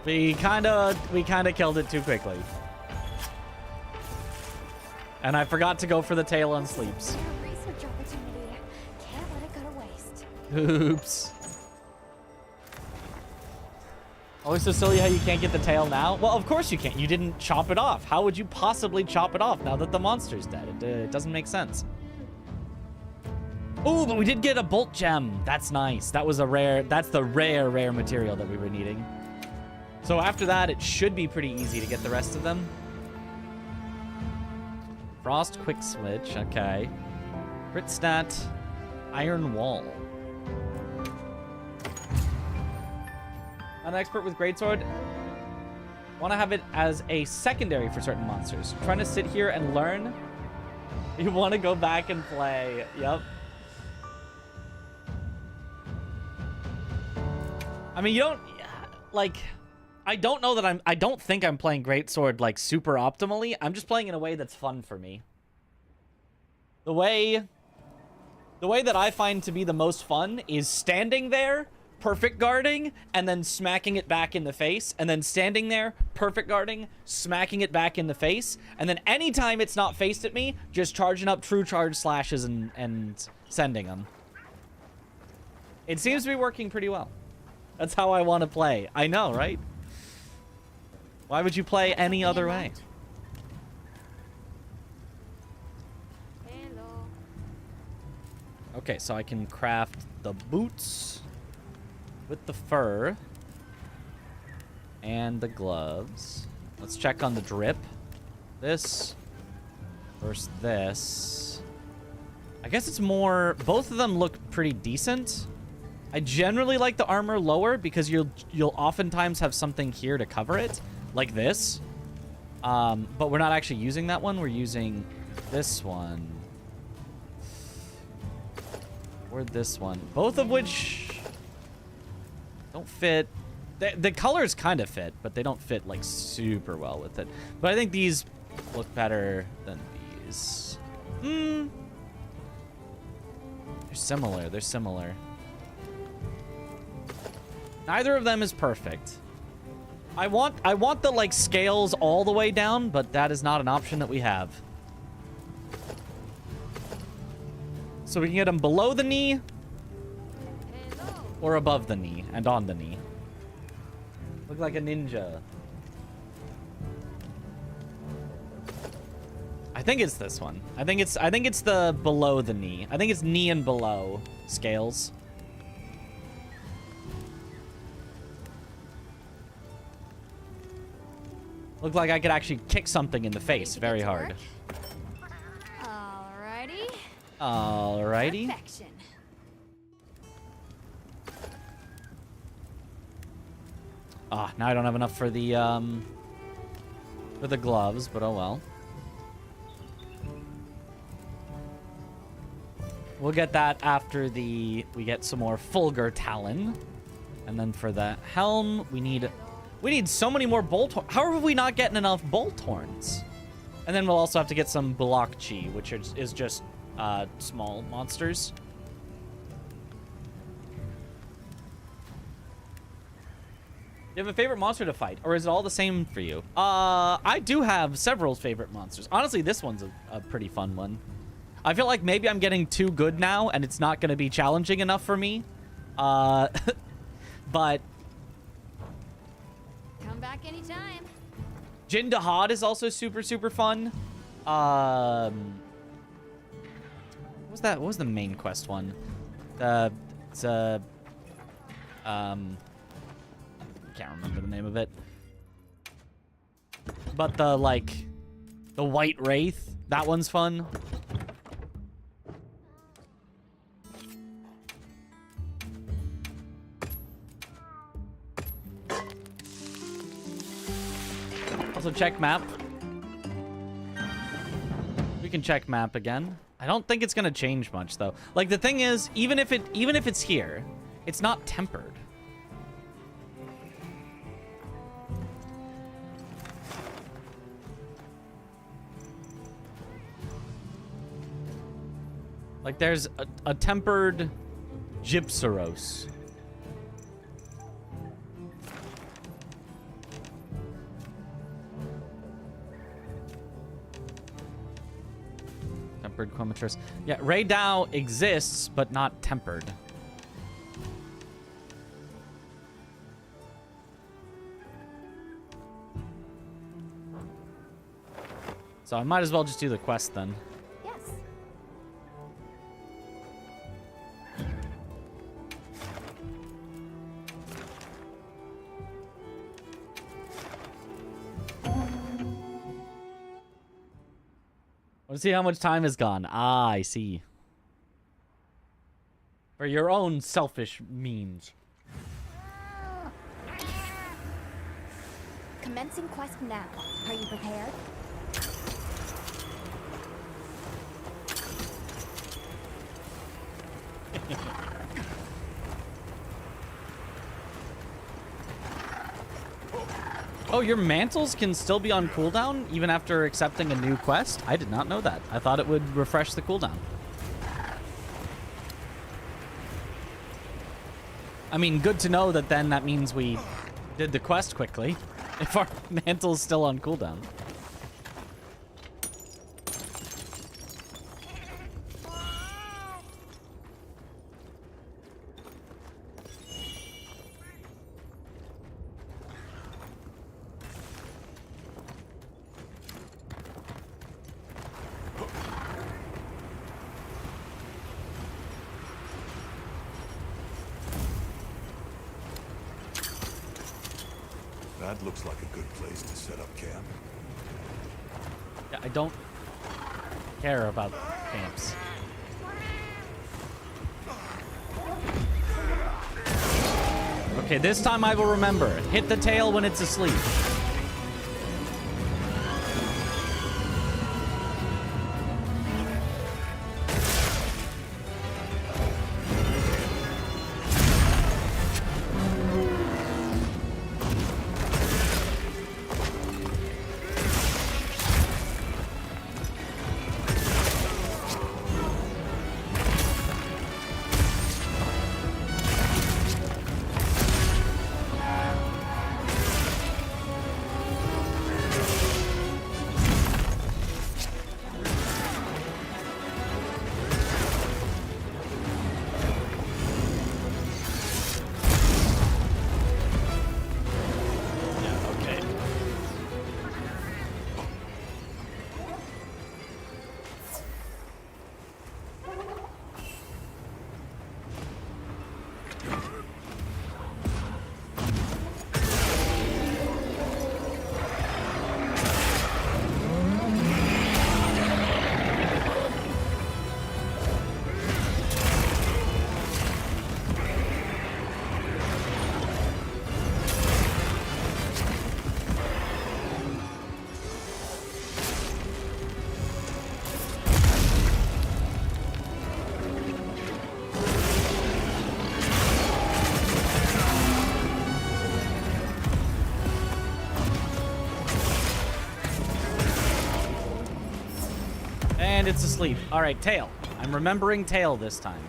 We kinda killed it too quickly. And I forgot to go for the tail on sleeps. Research opportunity. Can't let it go to waste. Oops. Always so silly how you can't get the tail now. Well, of course you can't. You didn't chop it off. How would you possibly chop it off now that the monster's dead? It doesn't make sense. Oh, but we did get a bolt gem. That's nice. That was a rare. That's the rare material that we were needing. So after that, it should be pretty easy to get the rest of them. Frost quick switch. Okay. Crit stat. Iron wall. An expert with greatsword. Want to have it as a secondary for certain monsters. Trying to sit here and learn. You want to go back and play. Yep. I mean, you don't like. I don't know that I don't think I'm playing greatsword like super optimally. I'm just playing in a way that's fun for me. The way that I find to be the most fun is standing there, perfect guarding, and then smacking it back in the face, and then standing there, perfect guarding, smacking it back in the face, and then anytime it's not faced at me, just charging up true charge slashes and sending them. It seems to be working pretty well. That's how I want to play. I know, right? Why would you play any other way? Okay, so I can craft the boots with the fur and the gloves. Let's check on the drip. This versus this. I guess it's more, both of them look pretty decent. I generally like the armor lower because you'll oftentimes have something here to cover it, like this. But we're not actually using that one. We're using this one. Or this one. Both of which don't fit. The colors kind of fit, but they don't fit like super well with it. But I think these look better than these. They're similar. They're similar. Neither of them is perfect. I want the like scales all the way down, but that is not an option that we have. So we can get them below the knee or above the knee and on the knee. Look like a ninja. I think it's this one. I think it's the below the knee. I think it's knee and below scales. Looked like I could actually kick something in the face very hard. Alrighty. Alrighty. Perfection. Ah, now I don't have enough for the gloves, but oh well. We'll get that after we get some more Fulgur Talon. And then for the helm, we need so many more bolt horns. How are we not getting enough bolt horns? And then we'll also have to get some Bulakchi, which is just small monsters. Do you have a favorite monster to fight, or is it all the same for you? I do have several favorite monsters. Honestly, this one's a pretty fun one. I feel like maybe I'm getting too good now, and it's not going to be challenging enough for me. But Come back anytime. Jindahad is also super fun. What was that? What was the main quest one? Can't remember the name of it. But the White Wraith, that one's fun. Also check map. We can check map again. I don't think it's gonna change much though. Like the thing is, even if it's here, it's not tempered. Like there's a tempered Gypsaros. Tempered Chromatris. Yeah, Ray Dow exists, but not tempered. So I might as well just do the quest then. Yes. Let's see how much time has gone. Ah, I see. For your own selfish means. Commencing quest now. Are you prepared? Oh, your mantles can still be on cooldown even after accepting a new quest? I did not know that. I thought it would refresh the cooldown. I mean, good to know that then that means we did the quest quickly if our mantle's still on cooldown. That looks like a good place to set up camp. Yeah, I don't care about camps. Okay, this time I will remember. Hit the tail when it's asleep. And it's asleep. All right, tail. I'm remembering tail this time.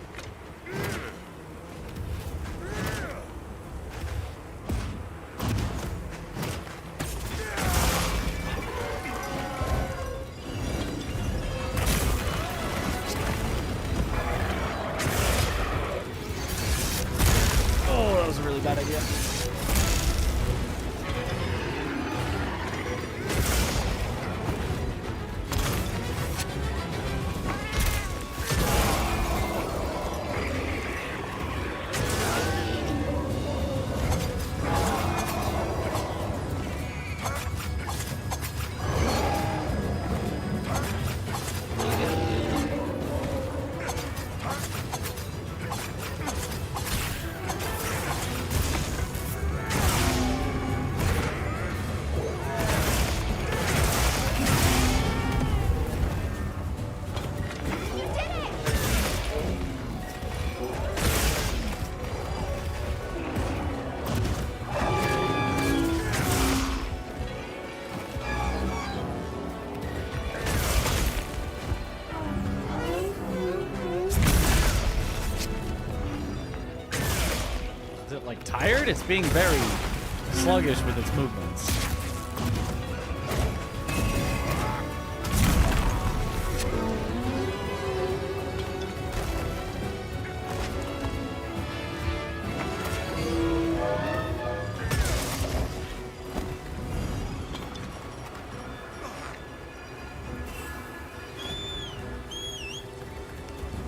Oh, that was a really bad idea. weird. It's being very sluggish with its movements.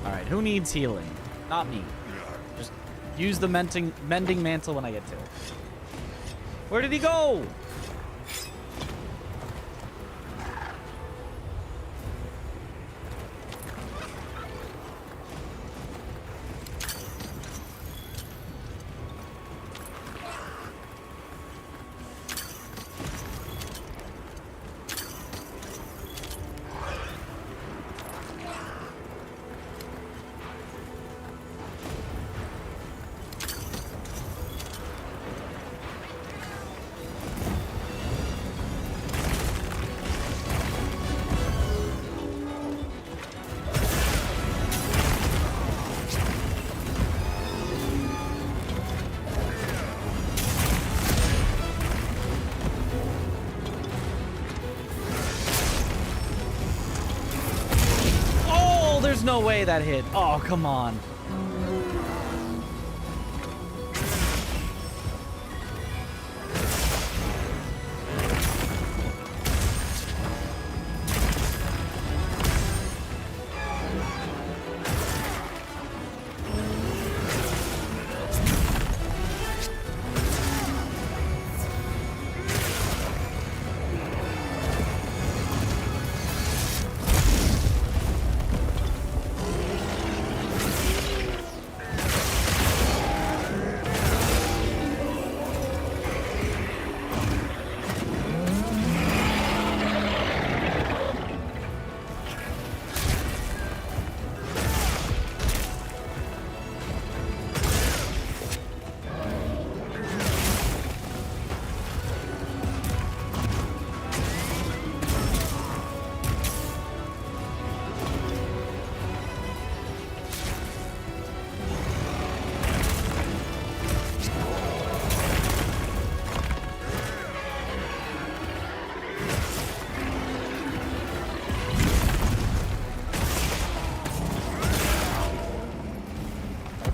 Alright, who needs healing? Not me. Just use the mending mantle when I get to it. Where did he go? No way that hit. Oh, come on.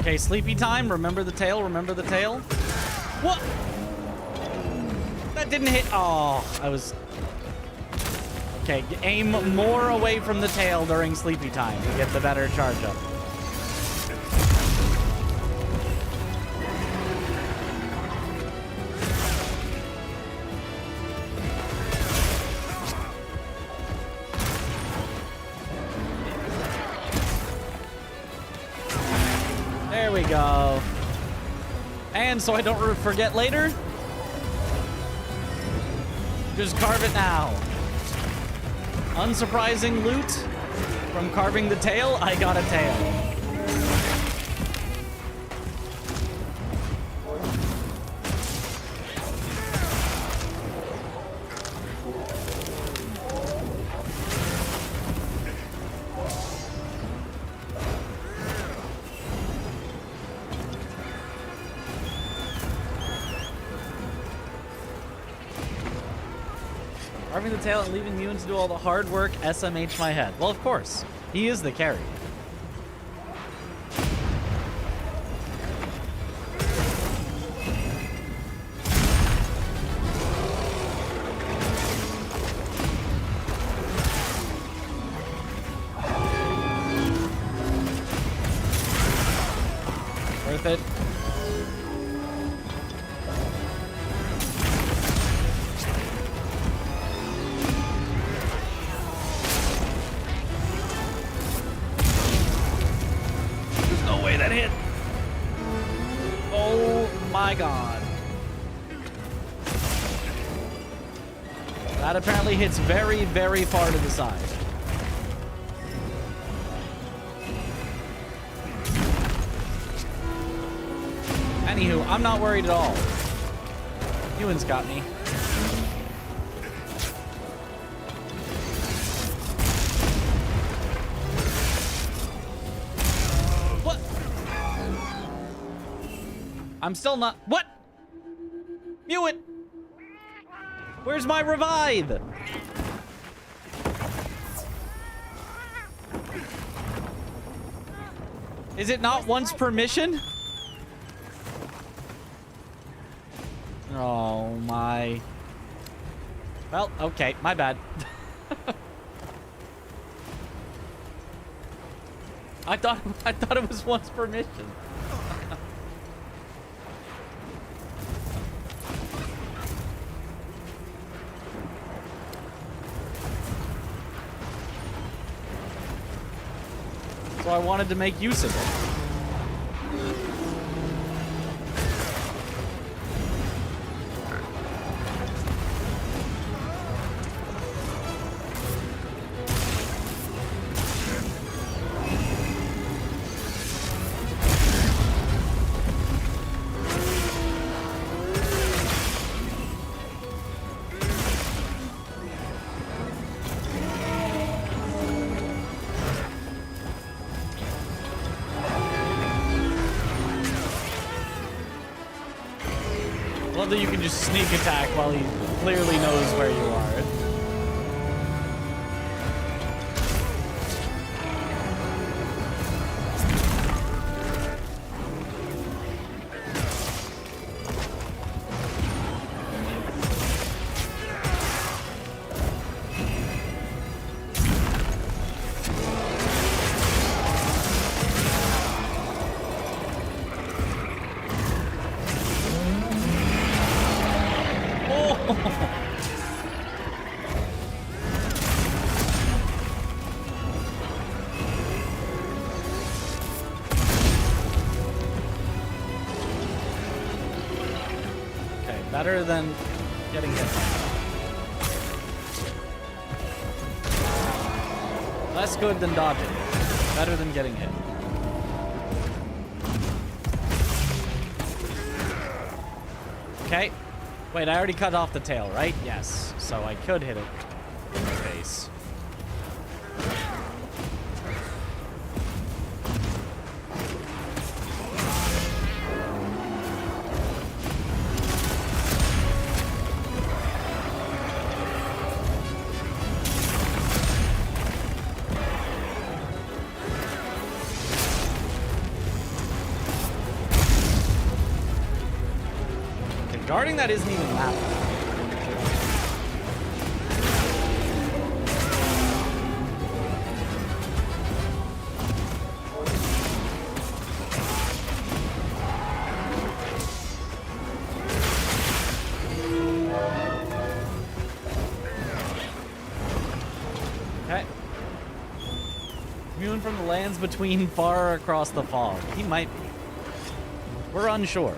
Okay, sleepy time. Remember the tail. Remember the tail. What? That didn't hit. Oh, I was... Okay, aim more away from the tail during sleepy time to get the better charge up. There we go. And so I don't forget later, just carve it now. Unsurprising loot from carving the tail. I got a tail. Carving the tail and leaving Muin to do all the hard work, SMH my head. Well, of course. He is the carry. Worth it. That hit. Oh my god. That apparently hits very, very far to the side. Anywho, I'm not worried at all. Ewan's got me. I'm still not... What? Where's my revive? Is it not once per mission? Oh my. Well, okay, my bad. I thought it was once per mission. So I wanted to make use of it. Love that you can just sneak attack while he clearly knows where you are. Better than getting hit. Less good than dodging. Better than getting hit. Okay. Wait, I already cut off the tail, right? Yes. So I could hit it in the face. Guarding that isn't even that bad. Okay. Immune from the lands between far across the fog. He might be. We're unsure.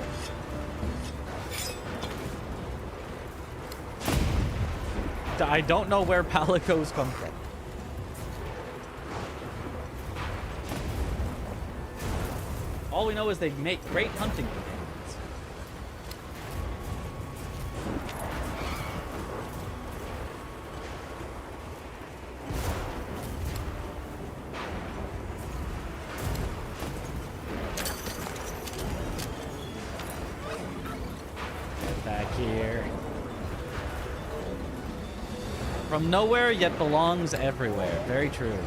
I don't know where palicos come from. All we know is they make great hunting companions. Get back here. From nowhere, yet belongs everywhere. Very true.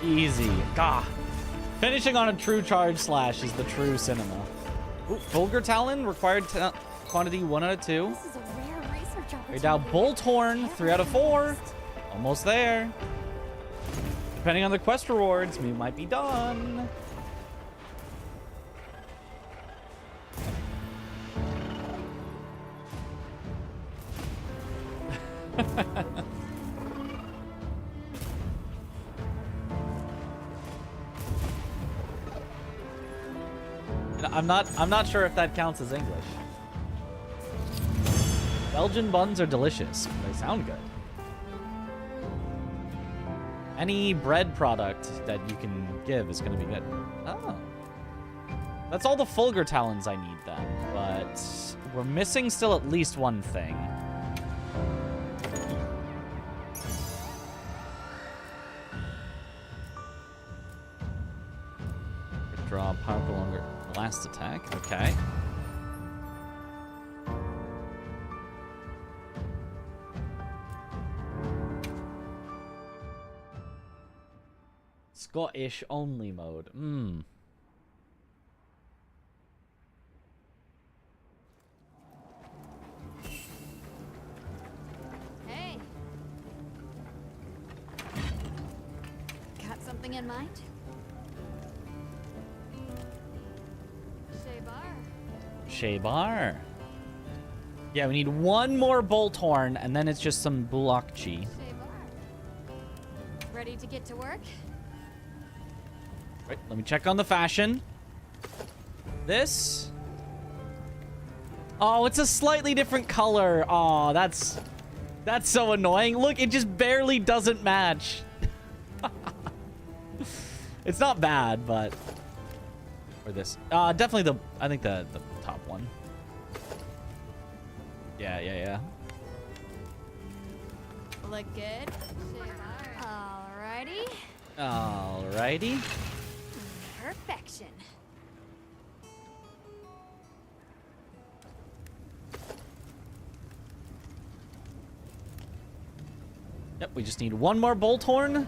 Easy. Gah. Finishing on a true charge slash is the true cinema. Ooh, Fulgur Talon, required quantity 1 out of 2. This is a rare research opportunity. Right now, Bolt Horn, 3 out of 4. Almost there. Depending on the quest rewards, we might be done. I'm not sure if that counts as English. Belgian buns are delicious. They sound good. Any bread product that you can give is going to be good. Oh. That's all the Fulgur Talons I need then. But we're missing still at least one thing. Draw powerful longer last attack. Okay. Scottish only mode. Hey. Got something in mind? Shebar. Yeah, we need one more Bolt Horn, and then it's just some Bulakchi. Ready to get to work? Right, let me check on the fashion. This. Oh, it's a slightly different color. Oh, that's so annoying. Look, it just barely doesn't match. It's not bad, but or this. Definitely I think the top one. Yeah. Look good. Alrighty. Alrighty. Perfection. Yep, we just need one more Bolt Horn,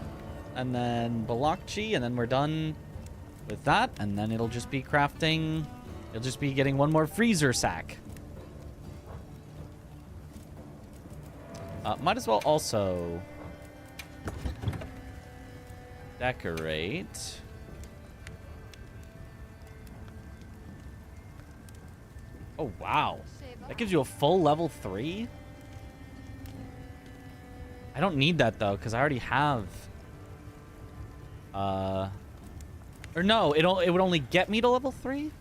and then Balakchi, and then we're done with that, and then it'll just be crafting. It'll just be getting one more freezer sack. Might as well also decorate. Oh, wow. That gives you a full level 3? I don't need that, though, because I already have... Or no, it would only get me to level 3?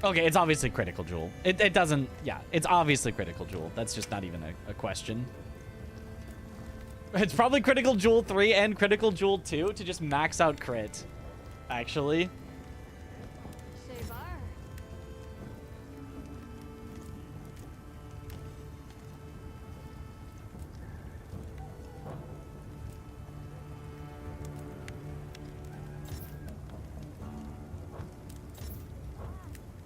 Okay, it's obviously Critical Jewel. It doesn't... Yeah, it's obviously Critical Jewel. That's just not even a question. It's probably Critical Jewel 3 and Critical Jewel 2 to just max out crit, actually.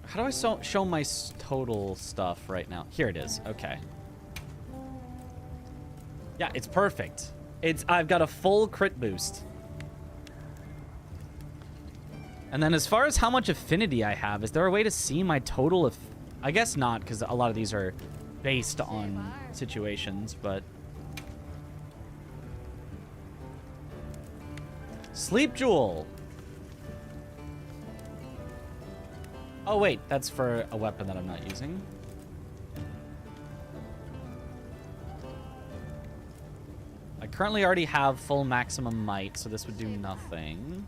How do I show my total stuff right now? Here it is. Okay. Yeah, it's perfect. I've got a full crit boost. And then as far as how much affinity I have, is there a way to see my total? I guess not, because a lot of these are based on situations, but... Sleep Jewel. Oh, wait, that's for a weapon that I'm not using. I currently already have full maximum might, so this would do nothing.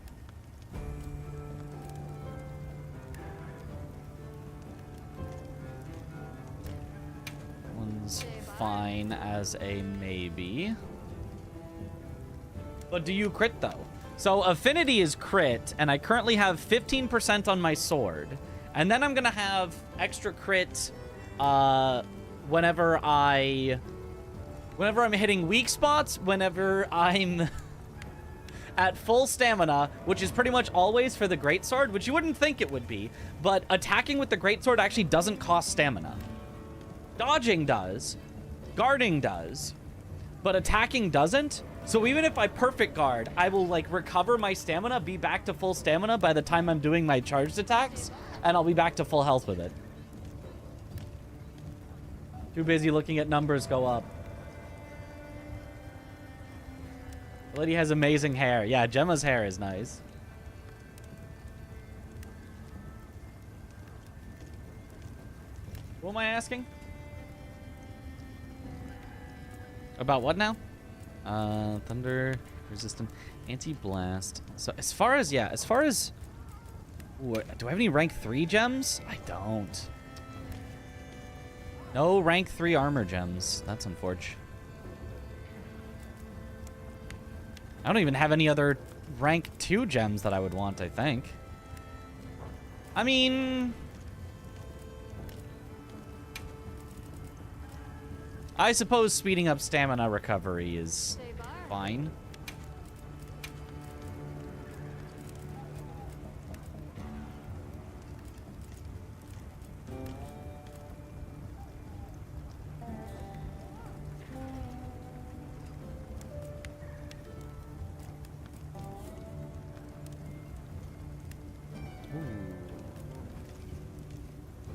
One's fine as a maybe. But do you crit, though? So affinity is crit, and I currently have 15% on my sword. And then I'm going to have extra crit whenever I'm hitting weak spots, whenever I'm at full stamina, which is pretty much always for the greatsword, which you wouldn't think it would be. But attacking with the greatsword actually doesn't cost stamina. Dodging does. Guarding does. but attacking doesn't. So even if I perfect guard, I will like recover my stamina, be back to full stamina by the time I'm doing my charged attacks, and I'll be back to full health with it. Too busy looking at numbers go up. The lady has amazing hair. Yeah, Gemma's hair is nice. Who am I asking? About what now? Thunder, resistant, anti-blast. So as far as, yeah, as far as... Ooh, do I have any rank 3 gems? I don't. No rank 3 armor gems. That's unfortunate. I don't even have any other rank 2 gems that I would want, I think. I mean... I suppose speeding up stamina recovery is fine.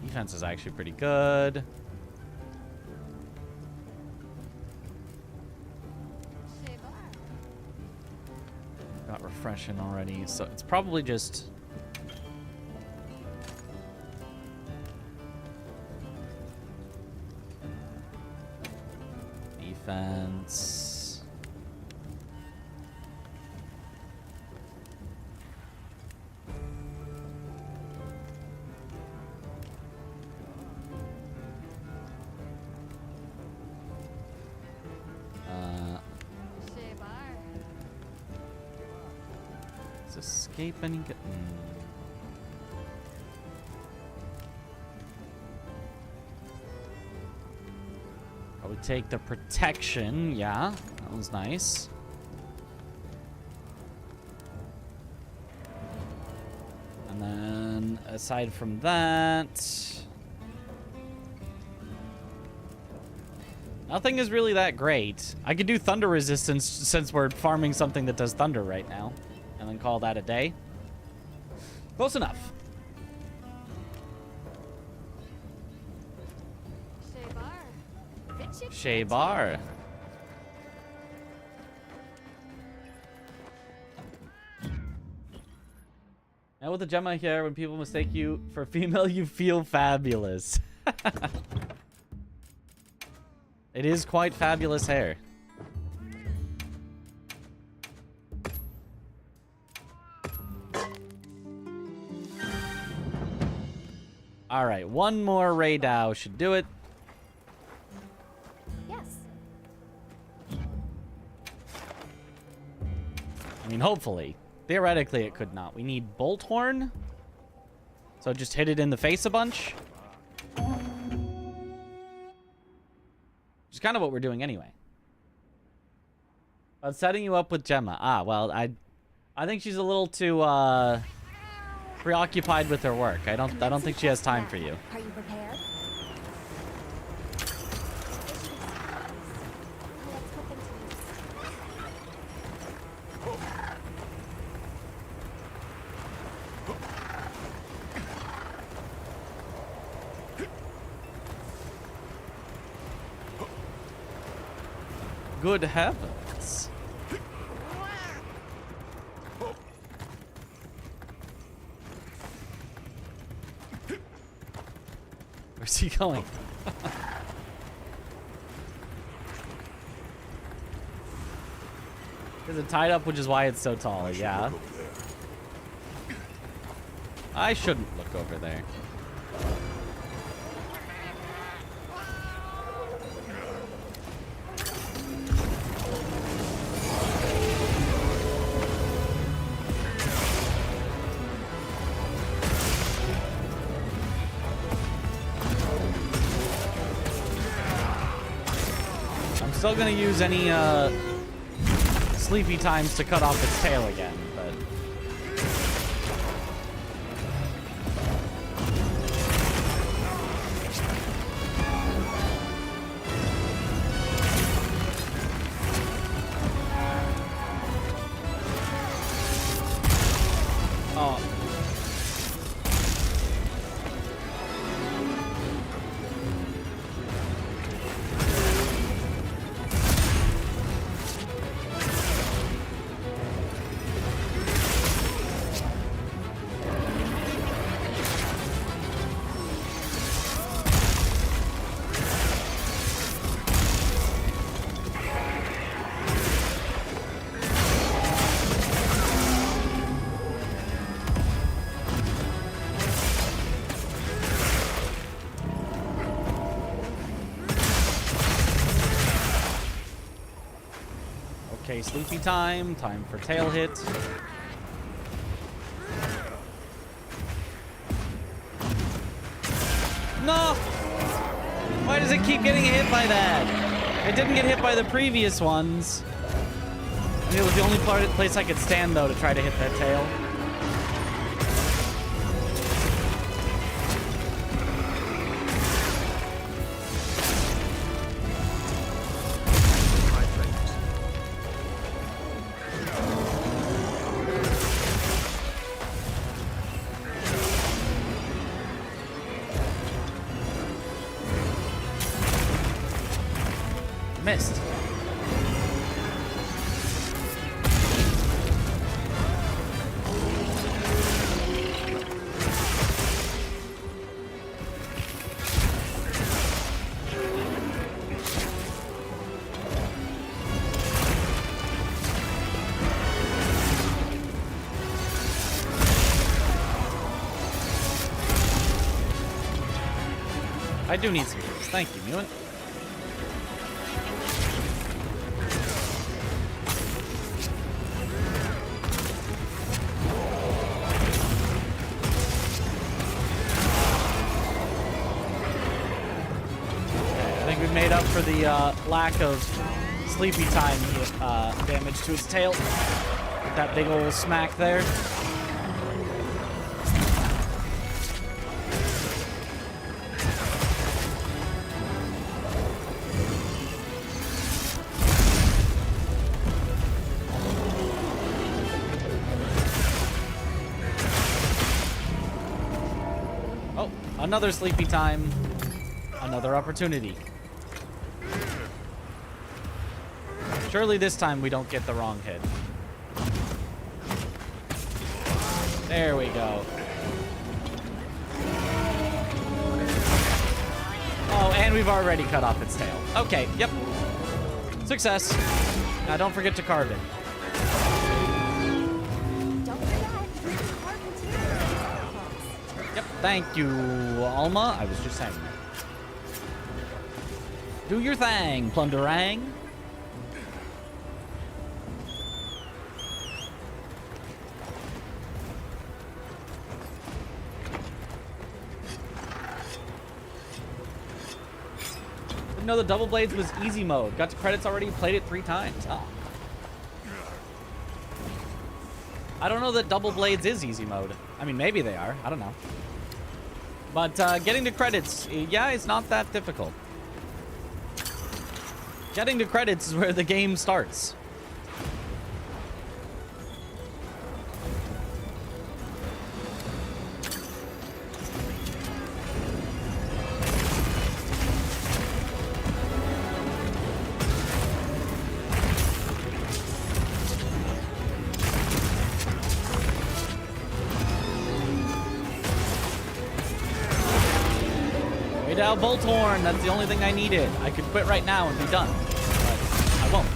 Defense is actually pretty good. Got refreshing already, so it's probably just... Defense... Escape any... Probably take the protection. Yeah, that was nice. And then, aside from that... Nothing is really that great. I could do thunder resistance since we're farming something that does thunder right now. And then call that a day. Close enough. Shaybar. Now with the Gemma here, when people mistake you for female, you feel fabulous. It is quite fabulous hair. All right, one more Raydao should do it. Yes. I mean, hopefully. Theoretically, it could not. We need Bolthorn. So just hit it in the face a bunch. Which is kind of what we're doing anyway. But setting you up with Gemma. Ah, well, I think she's a little too preoccupied with her work. I don't think she has time for you. Are you prepared? Good heavens. Where's he going? Is it tied up, which is why it's so tall? Yeah. I shouldn't look over there. Still gonna use any sleepy times to cut off its tail again, but Okay, sleepy time. Time for tail hit. No! Why does it keep getting hit by that? It didn't get hit by the previous ones. I mean, it was the only place I could stand, though, to try to hit that tail. Missed. I do need some boost. Thank you, Muin. Made up for the lack of sleepy time damage to its tail. With that big old smack there. Oh, another sleepy time. Another opportunity. Surely this time we don't get the wrong hit. There we go. Oh, and we've already cut off its tail. Okay, yep. Success. Now don't forget to carve it. Yep, thank you, Alma. I was just saying that. Do your thing, Plunderang. No, the double blades was easy mode. Got to credits already, played it 3 times. Oh. I don't know that double blades is easy mode. I mean, maybe they are. I don't know. But getting to credits, yeah, it's not that difficult. Getting to credits is where the game starts. Down Bolthorn, that's the only thing I needed. I could quit right now and be done, but I won't.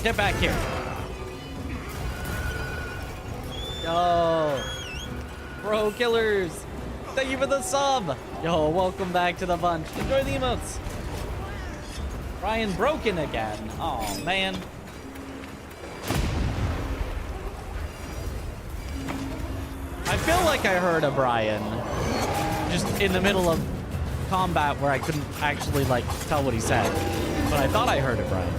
Get back here. Yo. Bro killers. Thank you for the sub. Yo, welcome back to the bunch. Enjoy the emotes. Brian broken again. Oh, man. I feel like I heard a Brian just in the middle of combat where I couldn't actually, like, tell what he said. But I thought I heard a Brian.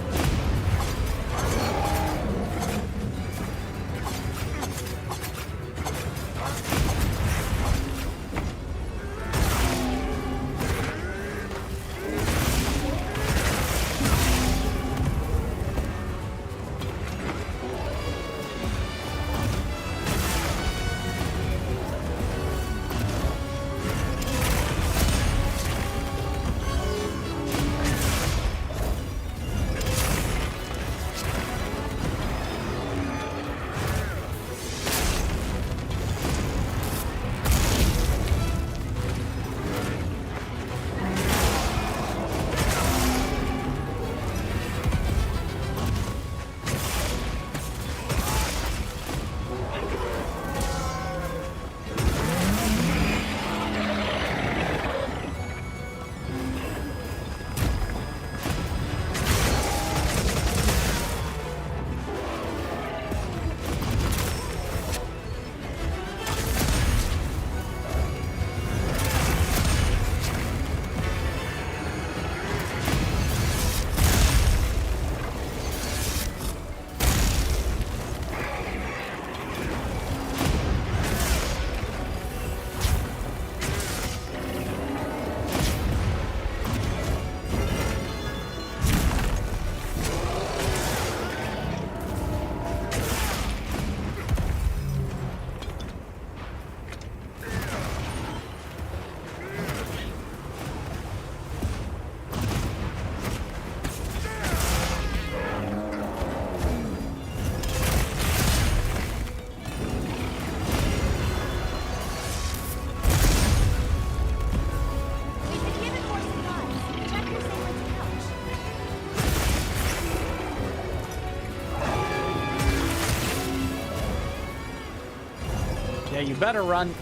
Yeah, you better run.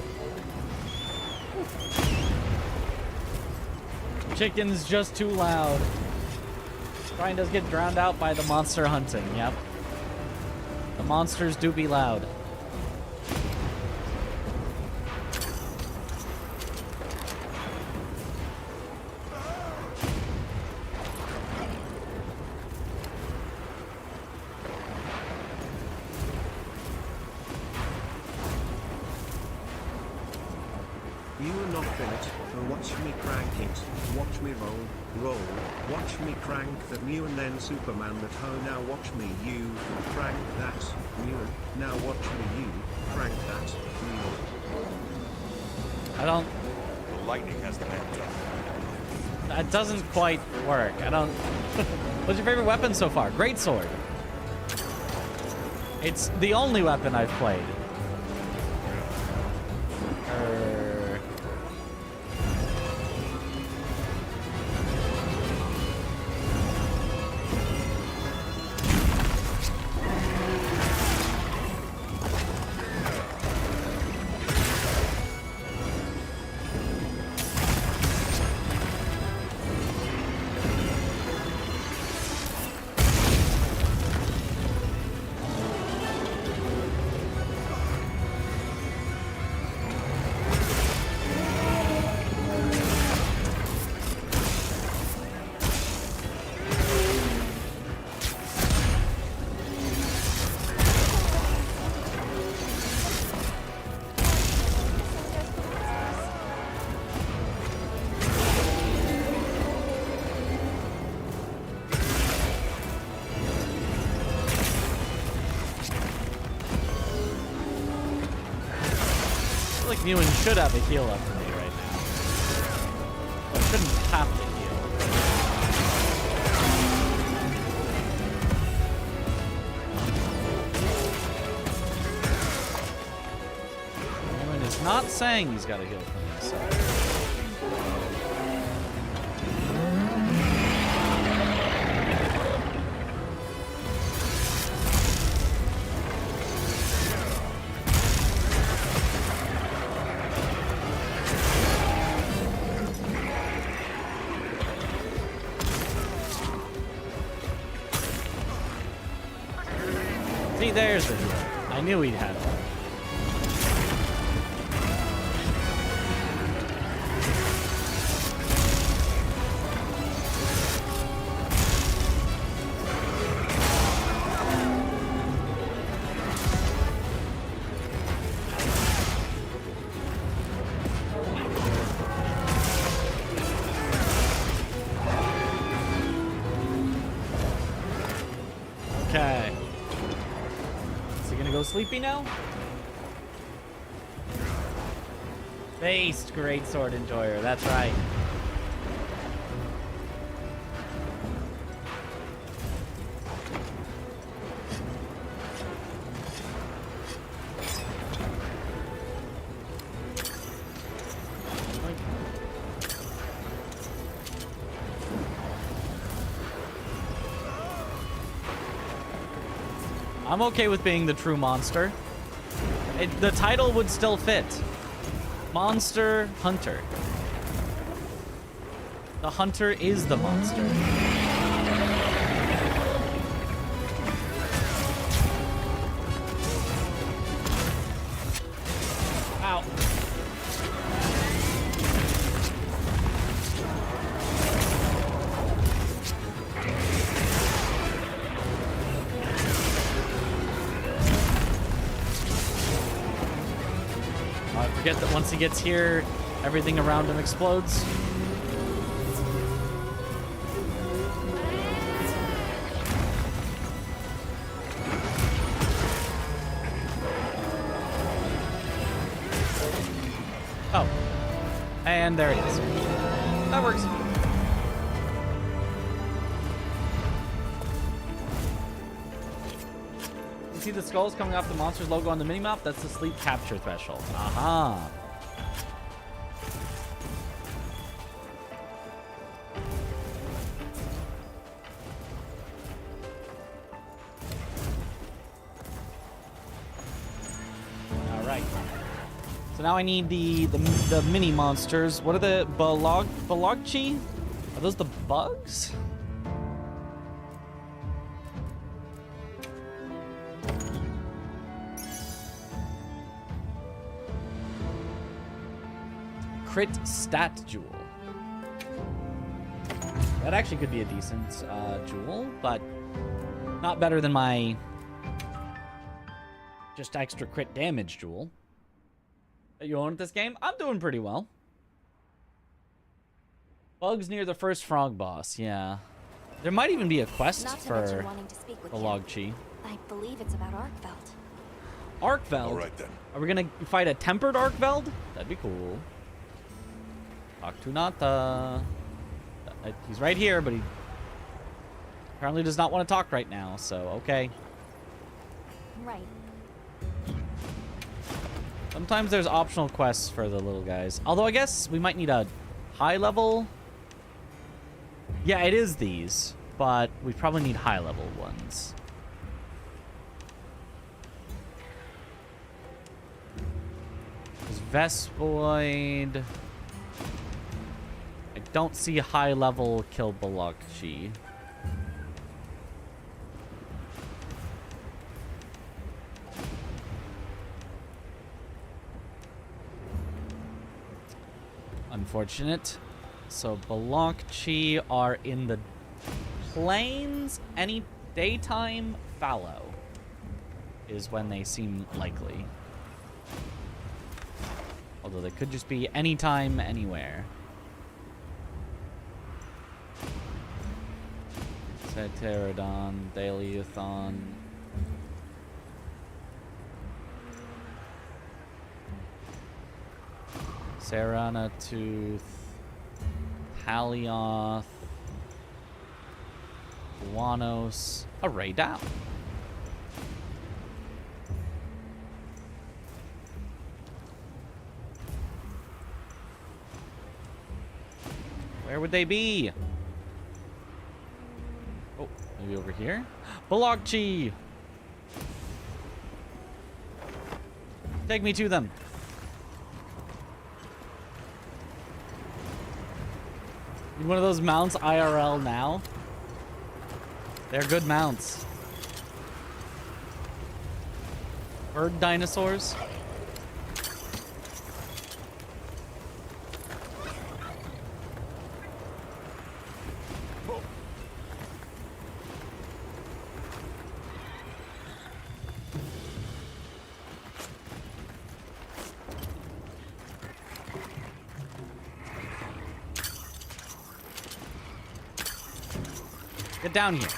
Chicken's just too loud. Brian does get drowned out by the monster hunting, yep. The monsters do be loud. You are not finished, oh watch me crank it, watch me roll, watch me crank that new and then Superman that ho now watch me you, crank that, new, now watch me you, crank that, new. I don't... The lightning has the man done. That doesn't quite work. I don't... What's your favorite weapon so far? Great sword. It's the only weapon I've played. Ewan should have a heal up for me right now. I shouldn't have to heal. Ewan is not saying he's got a heal for me, so. See, there's the jewel. I knew he'd have one. Okay. Is he gonna go sleepy now? Faced great sword enjoyer, that's right. I'm okay with being the true monster. The title would still fit. Monster Hunter. The hunter is the monster. Ow. I forget that once he gets here, everything around him explodes. Oh. And there it is. That works. See the skulls coming off the monster's logo on the minimap? That's the sleep capture threshold. Aha. All right. So now I need the mini monsters. What are the Balogchi? Are those the bugs? Crit stat jewel. That actually could be a decent jewel, but not better than my just extra crit damage jewel. You own this game? I'm doing pretty well. Bugs near the first frog boss, yeah. There might even be a quest for Balogchi. I believe it's about Arkveld. Arkveld? All right then. Are we gonna fight a tempered Arkveld? That'd be cool. Talk to Nata. He's right here, but he apparently does not want to talk right now, so okay. Right. Sometimes there's optional quests for the little guys. Although I guess we might need a high level. Yeah, it is these, but we probably need high level ones. There's Vespoid. I don't see high level kill Balogchi. Unfortunate. So Balogchi are in the plains. Any daytime fallow is when they seem likely. Although they could just be anytime, anywhere. Pterodon, Daleothon. Ceranatooth, Halioth, Guanos, a Ray down. Where would they be? Oh, maybe over here? Balogchi! Take me to them. Need one of those mounts IRL now? They're good mounts. Bird dinosaurs. Get down here.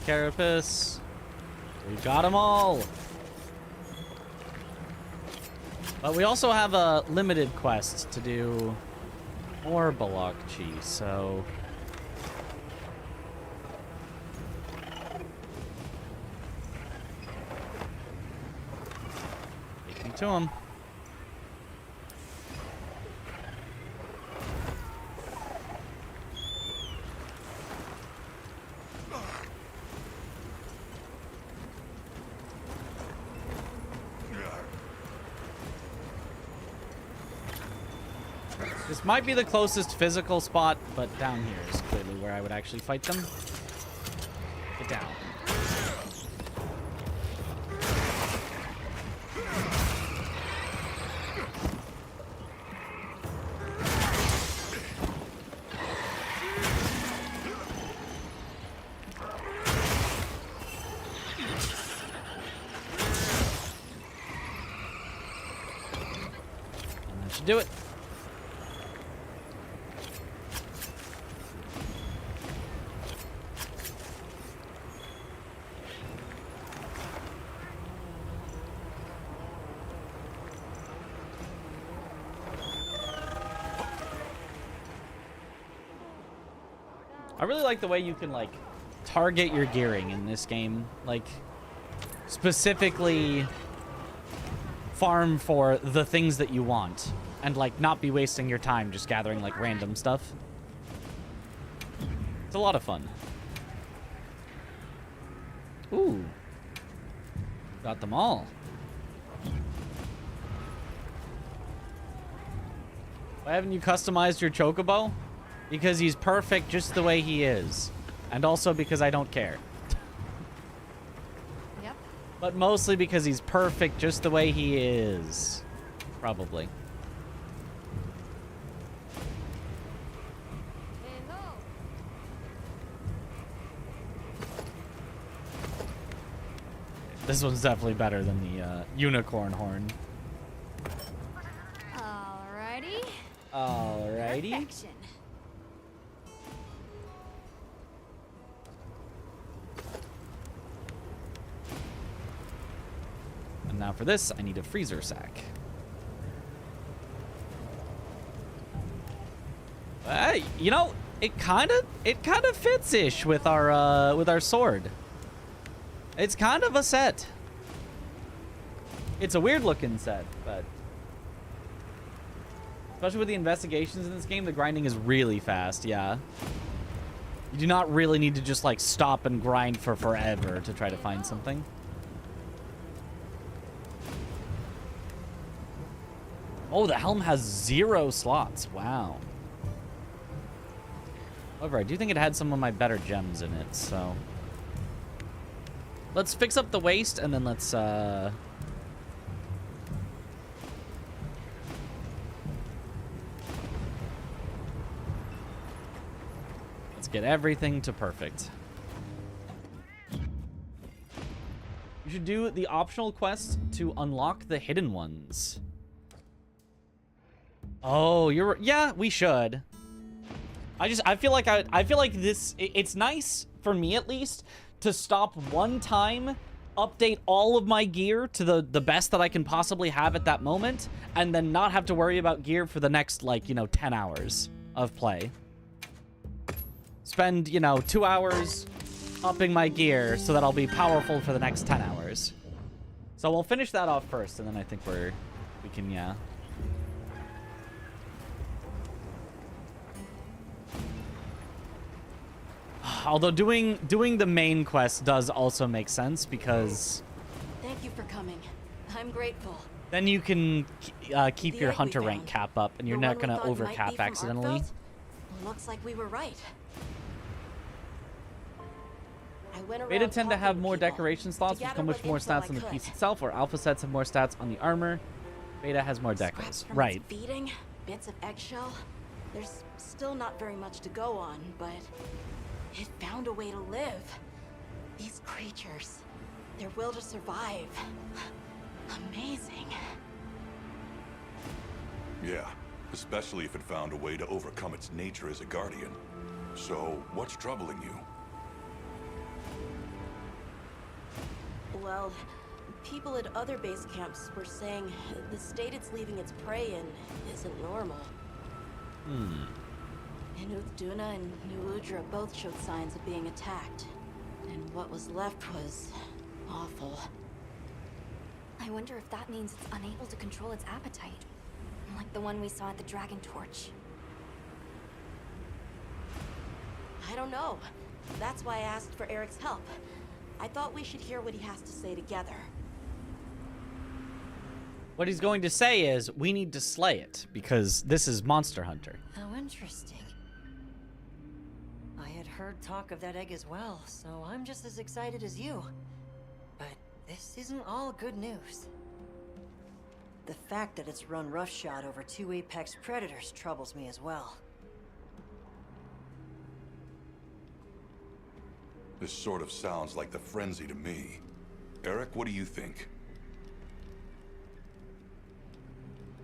Carapace. We got them all. But we also have a limited quest to do more Balakchi, so... Take me to him. This might be the closest physical spot, but down here is clearly where I would actually fight them. Get down. And that should do it. I really like the way you can, like, target your gearing in this game. Like, specifically farm for the things that you want. And, like, not be wasting your time just gathering, like, random stuff. It's a lot of fun. Ooh. Got them all. Why haven't you customized your chocobo? Because he's perfect just the way he is. And also because I don't care. Yep. But mostly because he's perfect just the way he is. Probably. This one's definitely better than the unicorn horn. Alrighty. Alrighty. Perfection. And now for this, I need a freezer sack. You know, it kind of fits-ish with our sword. It's kind of a set. It's a weird-looking set, but especially with the investigations in this game, the grinding is really fast. Yeah, you do not really need to just like stop and grind for forever to try to find something. Oh, the helm has 0 slots. Wow. However, I do think it had some of my better gems in it, so let's fix up the waste and then let's get everything to perfect. You should do the optional quest to unlock the hidden ones. Oh, yeah, we should. I feel like it's nice for me at least to stop one time, update all of my gear to the best that I can possibly have at that moment, and then not have to worry about gear for the next, like, 10 hours of play. Spend, 2 hours upping my gear so that I'll be powerful for the next 10 hours. So we'll finish that off first, and then I think we're We can, yeah. Although doing the main quest does also make sense because Thank you for coming. I'm grateful. then you can keep The your egg we hunter rank found. cap up, and you're The not one we gonna thought might be overcap from accidentally. Arkfeld? Looks like we were right. I went around Beta tend to talking have to more people decoration slots, to which gather come with what more info I stats on the could. piece itself, or alpha sets have more stats on the armor. Beta has more decos. Scraps from Right. its feeding, bits of eggshell. There's still not very much to go on, but it found a way to live. These creatures, their will to survive. Amazing. Yeah, especially if it found a way to overcome its nature as a guardian. So, what's troubling you? Well, people at other base camps were saying the state it's leaving its prey in isn't normal. And Uthduna and New Udra both showed signs of being attacked. And what was left was awful. I wonder if that means it's unable to control its appetite. Like the one we saw at the Dragon Torch. I don't know. That's why I asked for Eric's help. I thought we should hear what he has to say together. What he's going to say is, we need to slay it, because this is Monster Hunter. How interesting. I had heard talk of that egg as well, so I'm just as excited as you. But this isn't all good news. The fact that it's run roughshod over 2 apex predators troubles me as well. This sort of sounds like the frenzy to me. Eric, what do you think?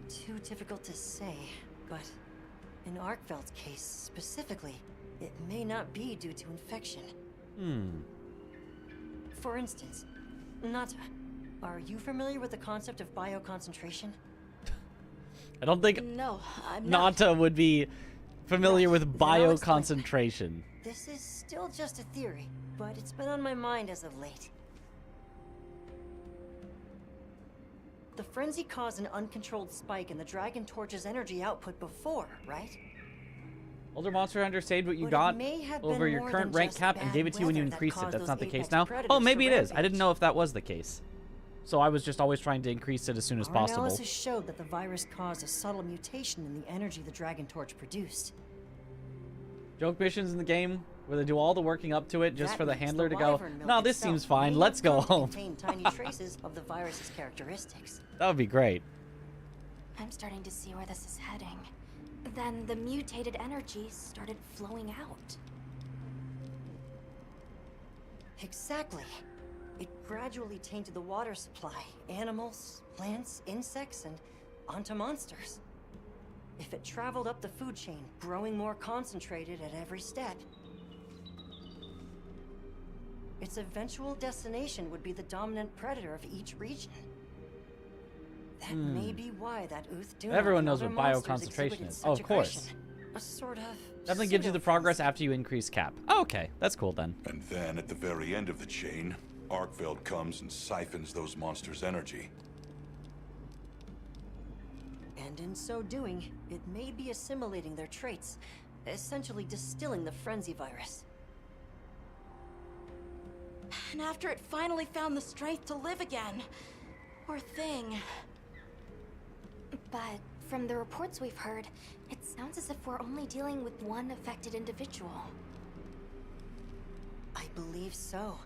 Too difficult to say, but in Arkfeld's case specifically, it may not be due to infection. For instance, Nata, are you familiar with the concept of bioconcentration? I don't think No, I'm not. Nata would be familiar with Then I'll explain. bioconcentration. This is still just a theory, but it's been on my mind as of late. The frenzy caused an uncontrolled spike in the Dragon Torch's energy output before, right? Older Monster Hunter saved what you But it got may have over been your more current than rank just cap and bad gave it to you when you weather that increased it. caused That's not the those case apex now. predators Oh, maybe to it is. I didn't rampage. know if that was the case. So I was just always trying to increase it as soon as Our possible. analysis showed that the virus caused a subtle mutation in the energy the Dragon Torch produced. Joke missions in the game where they do all the working up to it just That for the means handler to go, wyvern milk no, this itself seems fine. may Let's have go come to home. contain tiny traces of the virus's characteristics. That would be great. I'm starting to see where this is heading. Then the mutated energy started flowing out. Exactly. It gradually tainted the water supply, animals, plants, insects, and onto monsters. If it traveled up the food chain, growing more concentrated at every step, its eventual destination would be the dominant predator of each region. That may be why that Uthduna Everyone and knows other what monsters bioconcentration exhibited is. such Oh, of course. aggression. A sort of Definitely gives you the progress after you increase cap. Oh, okay, that's cool then. And then at the very end of the chain, Arkfeld comes and siphons those monsters' energy. And in so doing, it may be assimilating their traits, essentially distilling the frenzy virus. And after it finally found the strength to live again, poor thing. But from the reports we've heard, it sounds as if we're only dealing with one affected individual. I believe so.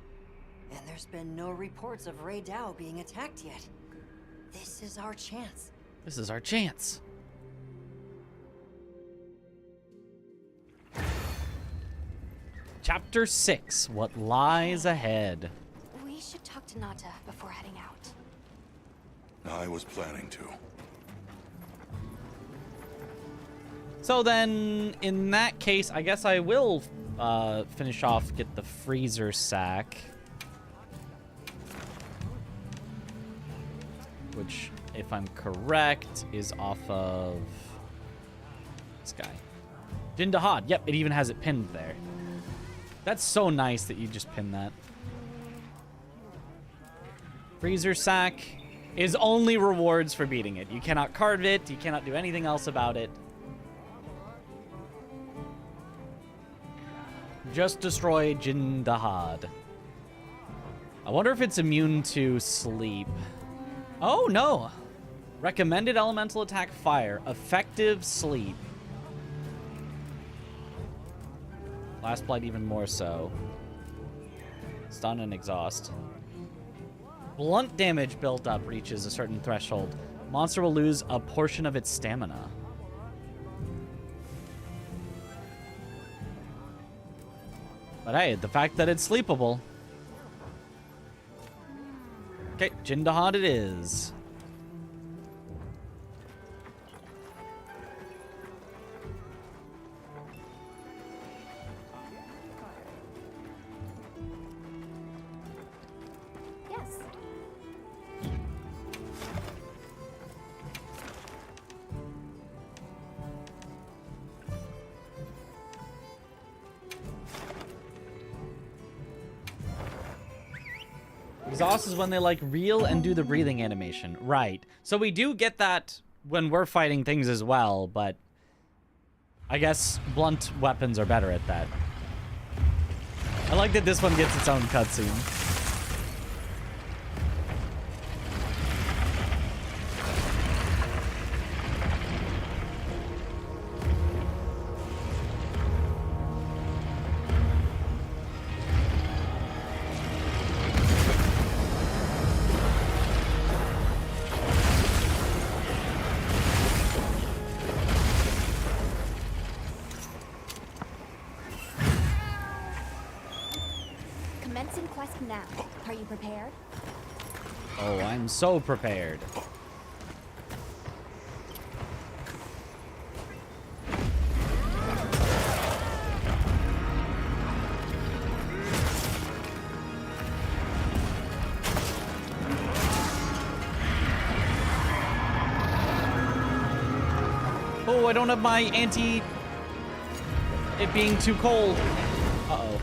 And there's been no reports of Rey Dao being attacked yet. This is our chance. This is our chance. Chapter 6, What Lies Ahead. We should talk to Nata before heading out. I was planning to. So then, in that case, I guess I will finish off, get the freezer sack. Which, if I'm correct, is off of this guy. Jindahad. Yep, it even has it pinned there. That's so nice that you just pin that. Freezer sack. is only rewards for beating it. You cannot carve it. You cannot do anything else about it. Just destroy Jindahad. I wonder if it's immune to sleep. Oh, no. Recommended elemental attack fire. Effective sleep. Last Blight even more so. Stun and exhaust. Blunt damage built up reaches a certain threshold. Monster will lose a portion of its stamina. But hey, the fact that it's sleepable. Okay, Jindahad it is. Yes. Exhaust is when they like reel and do the breathing animation. Right. So we do get that when we're fighting things as well, but I guess blunt weapons are better at that. I like that this one gets its own cutscene. Commencing quest now. Are you prepared? Oh, I'm so prepared. Oh, I don't have my anti... it being too cold. Uh-oh.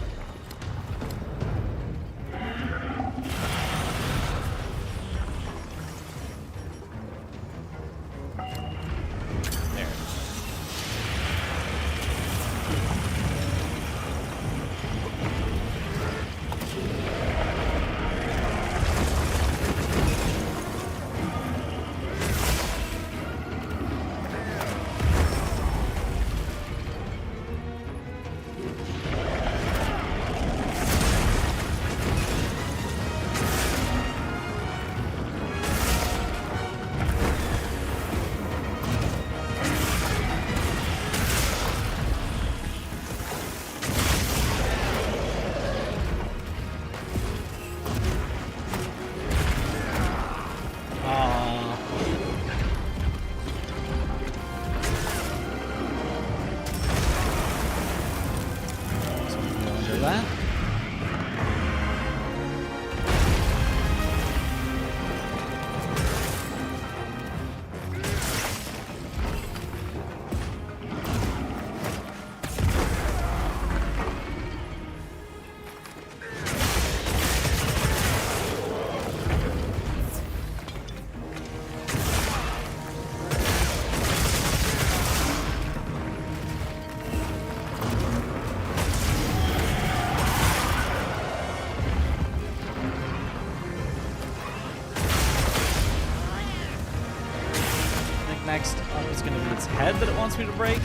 Next up is going to be its head that it wants me to break.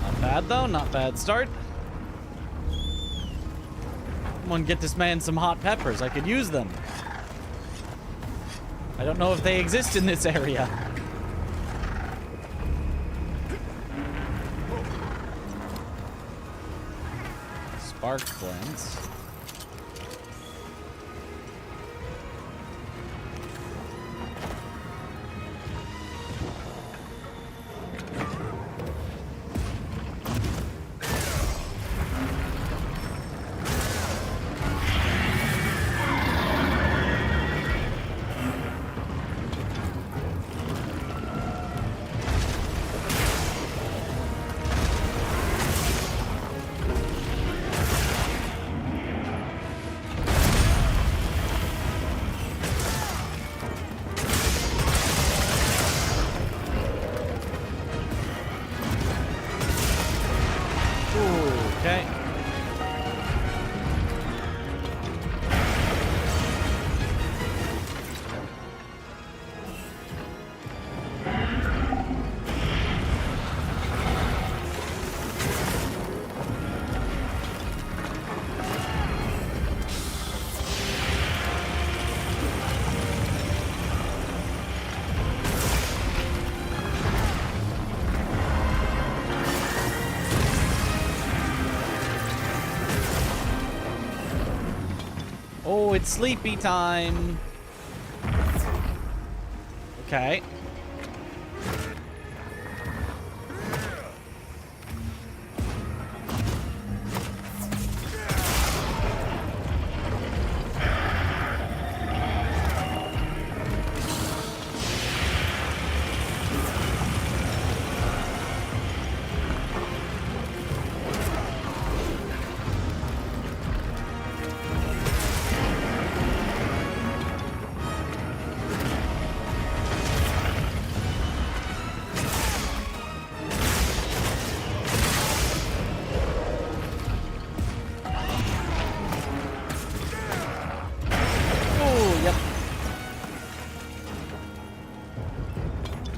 Not bad though, not bad start. Come on, get this man some hot peppers. I could use them. I don't know if they exist in this area. Spark blends. Okay. Oh, it's sleepy time. Okay.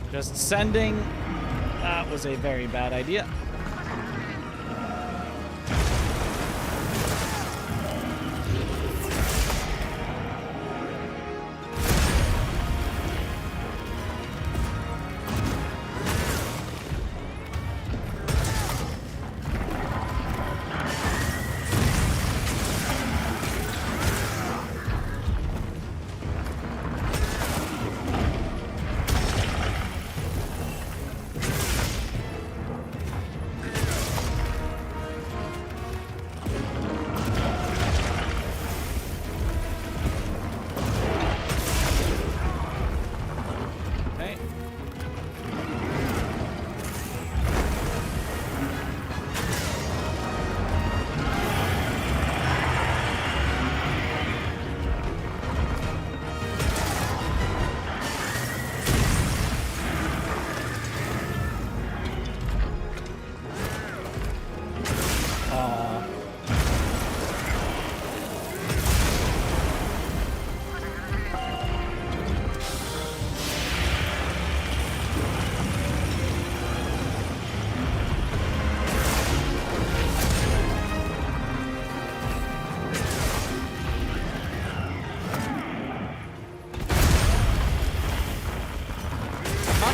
Just sending. That was a very bad idea.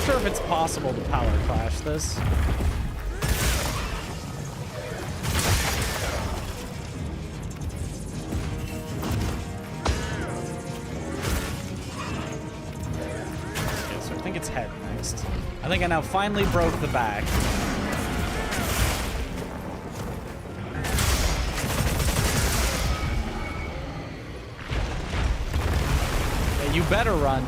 If it's possible to power clash this. Okay, so I think it's head next. I think I now finally broke the back. Yeah, you better run.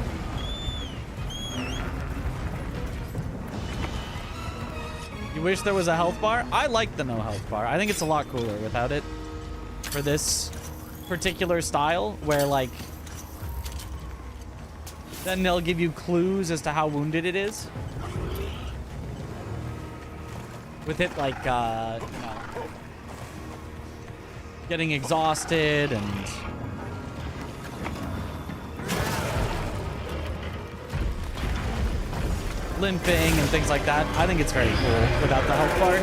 Wish there was a health bar. I like the no health bar. I think it's a lot cooler without it for this particular style where like then they'll give you clues as to how wounded it is. With it like you know, getting exhausted and limping and things like that. I think it's very cool without the health bar.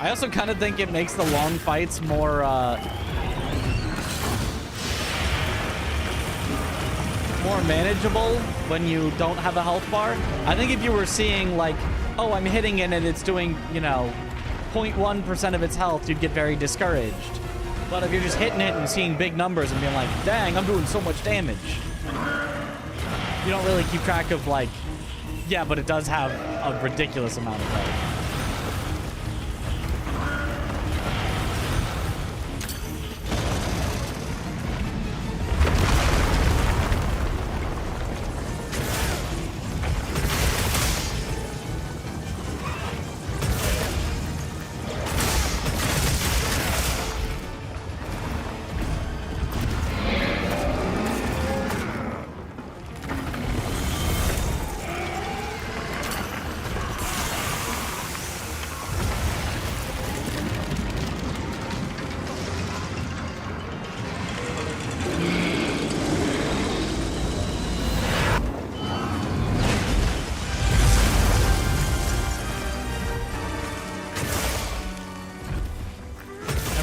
I also kind of think it makes the long fights more more manageable when you don't have a health bar. I think if you were seeing like, oh, I'm hitting it and it's doing, you know, 0.1% of its health, you'd get very discouraged. But if you're just hitting it and seeing big numbers and being like, dang, I'm doing so much damage, you don't really keep track of like, yeah, but it does have a ridiculous amount of health.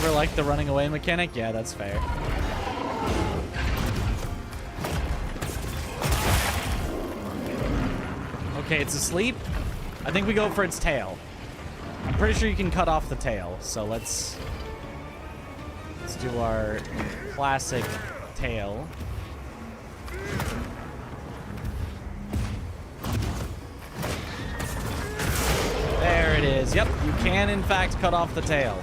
never liked the running away mechanic. Yeah, that's fair. Okay, it's asleep. I think we go for its tail. I'm pretty sure you can cut off the tail. So let's do our classic tail. There it is. Yep, you can in fact cut off the tail.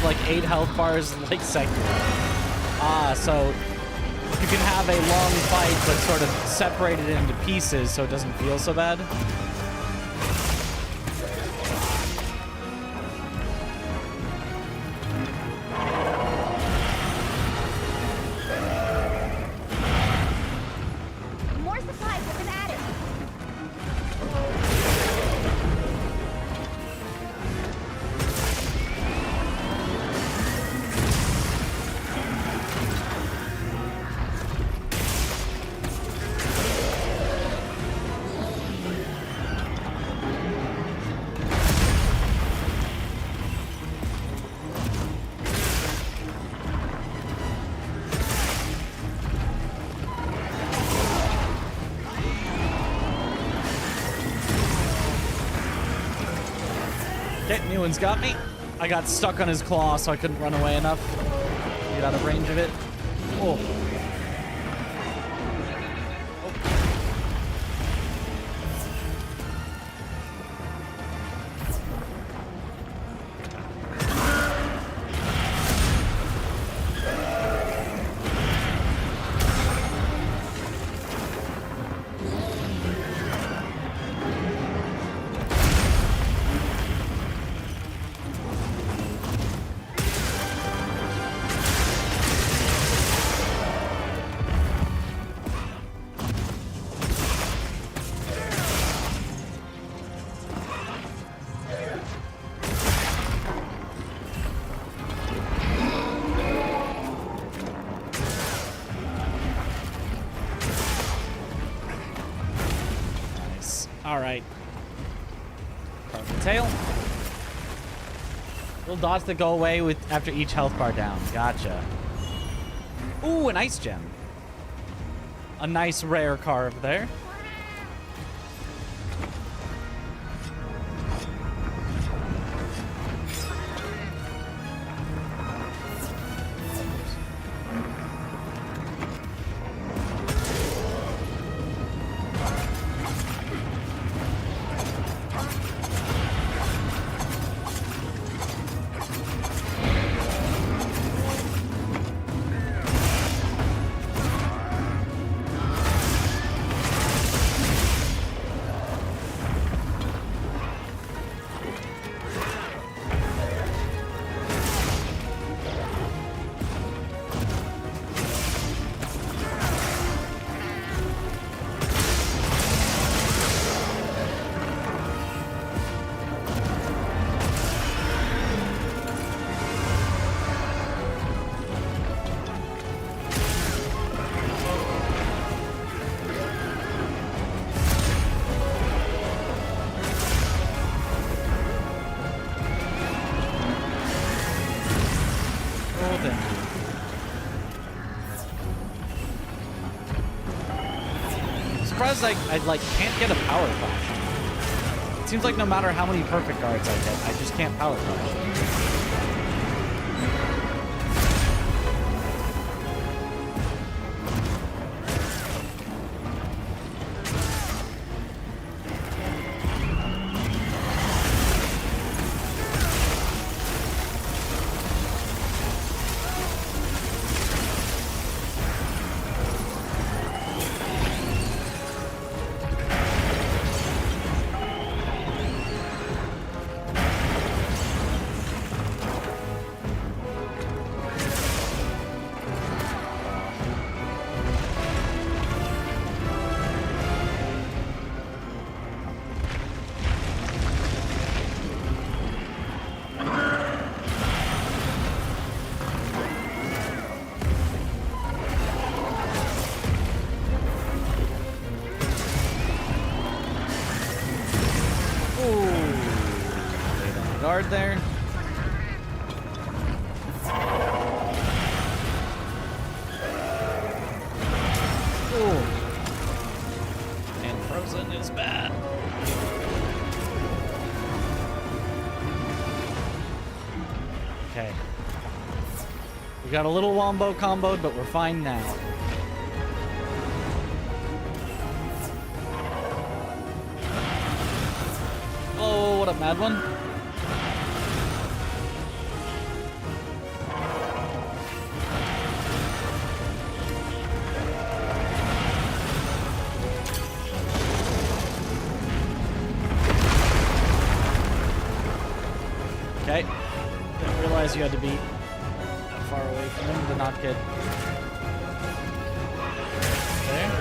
Like 8 health bars like Sekiro. So you can have a long fight but sort of separate it into pieces so it doesn't feel so bad. More supplies have been added. One's got me. I got stuck on his claw, so I couldn't run away enough to get out of range of it. Oh. Alright. Carve the tail. Little dots that go away with after each health bar down. Gotcha. Ooh, an ice gem. A nice rare carve there. I like can't get a power flash. It seems like no matter how many perfect guards I get, I just can't power flash. guard there. Ooh. And frozen is bad. Okay. We got a little wombo comboed, but we're fine now. Oh, what up, Mad One? Okay. Didn't realize you had to be that far away from him to not get there.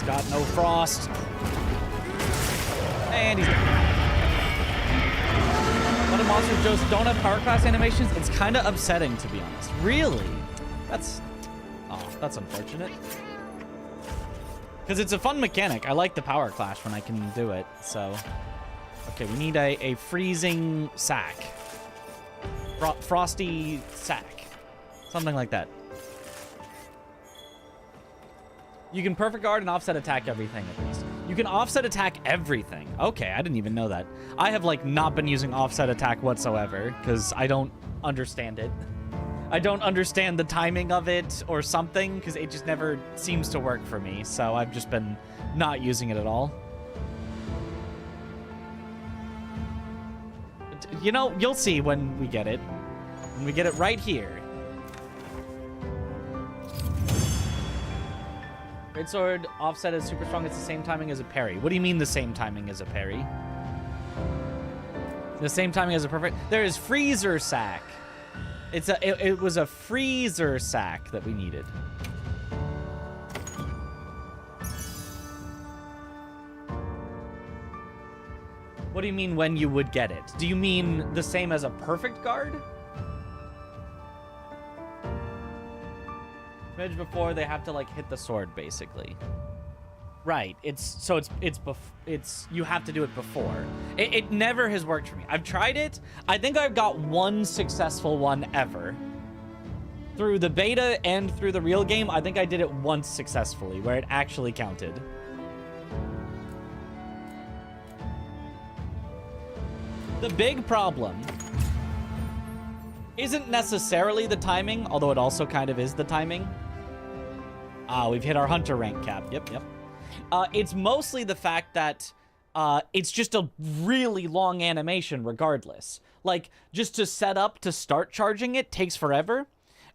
Got no frost. And he's... What do monster just don't have power class animations? It's kind of upsetting, to be honest. Really? That's... Oh, that's unfortunate. Because it's a fun mechanic. I like the power clash when I can do it, so... Okay, we need a freezing sack. Frosty sack. Something like that. You can perfect guard and offset attack everything at least. You can offset attack everything. Okay, I didn't even know that. I have like not been using offset attack whatsoever because I don't understand it. I don't understand the timing of it or something because it just never seems to work for me. So I've just been not using it at all. But, you know, you'll see when we get it. When we get it right here. Greatsword offset is super strong. It's the same timing as a parry. What do you mean the same timing as a parry? The same timing as a perfect... There is freezer sack. It was a freezer sack that we needed. What do you mean when you would get it? Do you mean the same as a perfect guard? Smidge before they have to like hit the sword basically. Right. It's you have to do it before. It never has worked for me. I've tried it. I think I've got one successful one ever. Through the beta and through the real game, I think I did it once successfully where it actually counted. The big problem isn't necessarily the timing, although it also kind of is the timing. We've hit our hunter rank cap. Yep. It's mostly the fact that it's just a really long animation regardless. Like, just to set up to start charging it takes forever.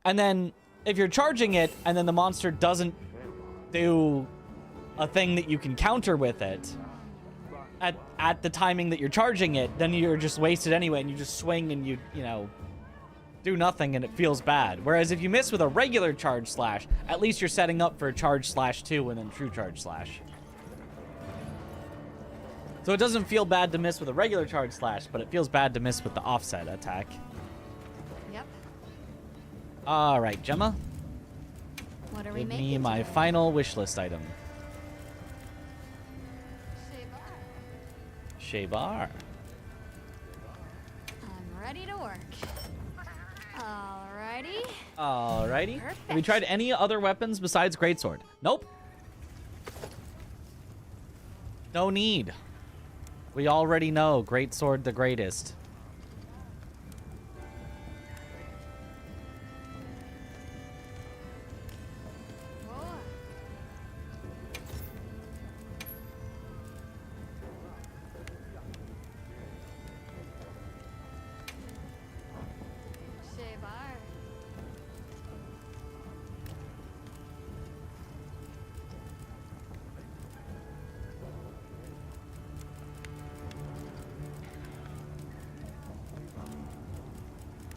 And then if you're charging it and then the monster doesn't do a thing that you can counter with it at the timing that you're charging it, then you're just wasted anyway and you just swing and you know, do nothing and it feels bad. Whereas if you miss with a regular charge slash, at least you're setting up for a charge slash 2 and then true charge slash. So it doesn't feel bad to miss with a regular charge slash, but it feels bad to miss with the offset attack. Yep. All right, Gemma. What are we Give making me my today? final wish list item. Shabar. I'm ready to work. Alrighty. Alrighty. Perfect. Have we tried any other weapons besides greatsword? Nope. No need. We already know greatsword the greatest.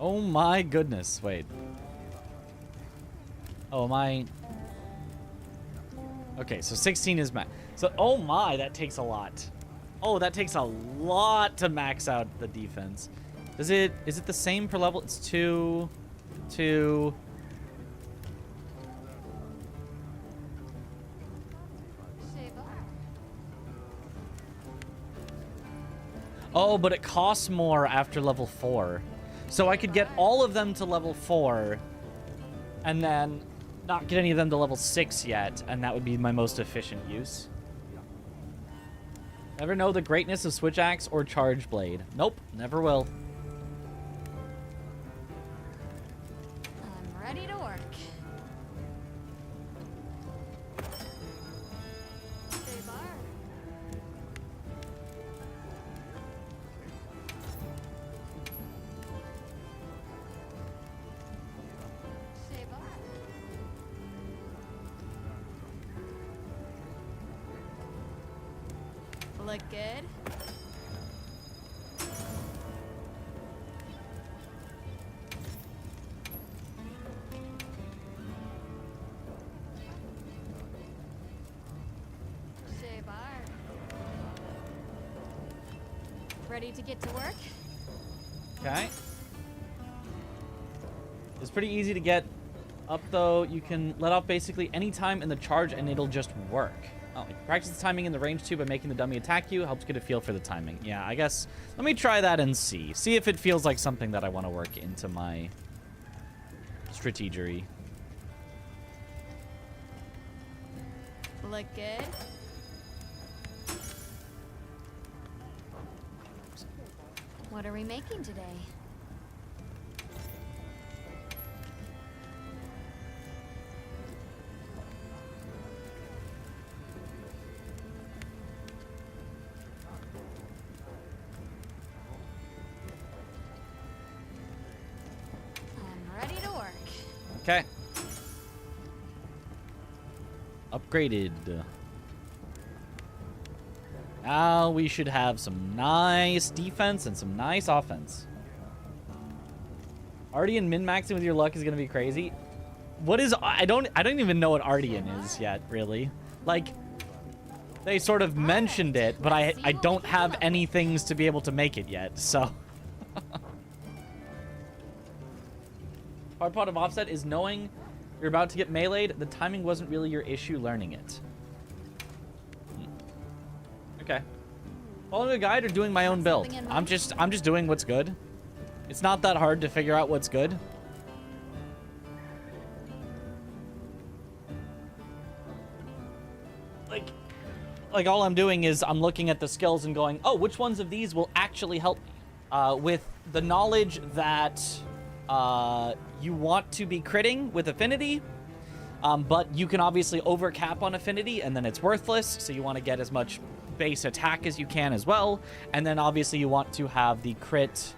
Oh my goodness, wait. Oh my. Okay, so 16 is max. So, oh my, that takes a lot. Oh, that takes a lot to max out the defense. Is it the same per level? It's 2, 2. Oh, but it costs more after level 4. So I could get all of them to level 4 and then not get any of them to level 6 yet, and that would be my most efficient use. Never know the greatness of Switch Axe or Charge Blade. Nope, never will. I'm ready to work. Look good. Shabar. Ready to get to work? Okay. It's pretty easy to get up, though. You can let off basically any time in the charge, and it'll just work. Oh, practice the timing in the range too by making the dummy attack you. Helps get a feel for the timing. Yeah, I guess. Let me try that and see. See if it feels like something that I want to work into my strategery. Look good. What are we making today? Okay. Upgraded. Now we should have some nice defense and some nice offense. Ardian min-maxing with your luck is gonna be crazy. What is... I don't even know what Ardian is yet, really. Like, they sort of mentioned it, but I don't have any things to be able to make it yet, so... Hard part of offset is knowing you're about to get meleeed. The timing wasn't really your issue learning it. Okay. Following a guide or doing my own build? I'm just doing what's good. It's not that hard to figure out what's good. Like all I'm doing is I'm looking at the skills and going, oh, which ones of these will actually help me? With the knowledge that you want to be critting with affinity, but you can obviously overcap on affinity and then it's worthless, so you want to get as much base attack as you can as well, and then obviously you want to have the crit,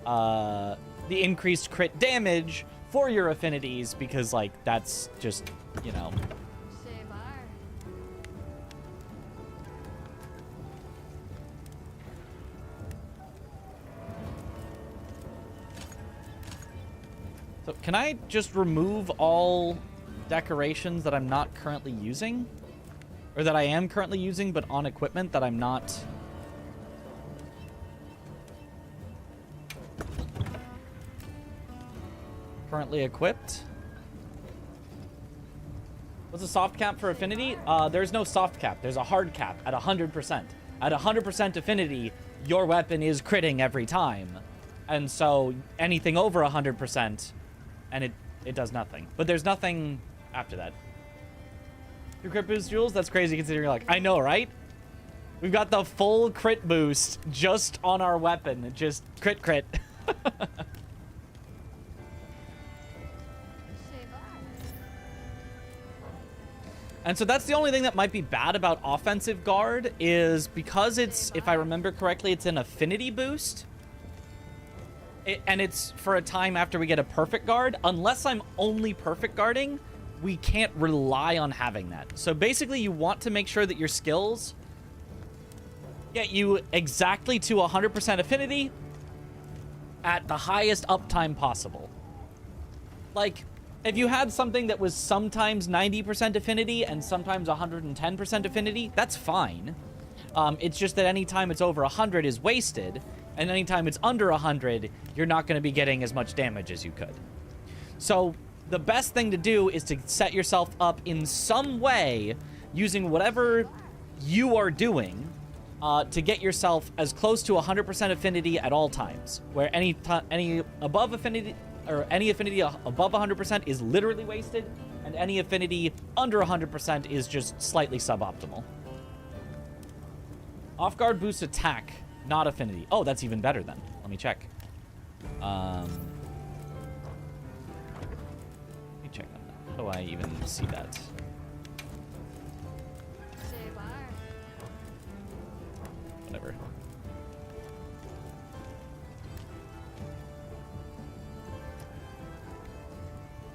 the increased crit damage for your affinities, because like that's just, you know. So can I just remove all decorations that I'm not currently using? Or that I am currently using, but on equipment that I'm not... currently equipped? What's a soft cap for affinity? There's no soft cap. There's a hard cap at 100%. At 100% affinity, your weapon is critting every time. And so anything over 100%, and it does nothing. But there's nothing after that. Your crit boost, Jules? That's crazy considering you're like, I know, right? We've got the full crit boost just on our weapon. Just crit. And so that's the only thing that might be bad about offensive guard is because it's, if I remember correctly, it's an affinity boost. And it's for a time after we get a perfect guard. Unless I'm only perfect guarding, we can't rely on having that. So basically you want to make sure that your skills get you exactly to 100% affinity at the highest uptime possible. Like, if you had something that was sometimes 90% affinity and sometimes 110% affinity, that's fine. It's just that anytime it's over 100 is wasted, and anytime it's under 100, you're not going to be getting as much damage as you could. So the best thing to do is to set yourself up in some way using whatever you are doing to get yourself as close to 100% affinity at all times, where any above affinity or any affinity above 100% is literally wasted, and any affinity under 100% is just slightly suboptimal. Off guard boosts attack, not affinity. Oh, that's even better then. Let me check. Let me check on that. How do I even see that? Whatever.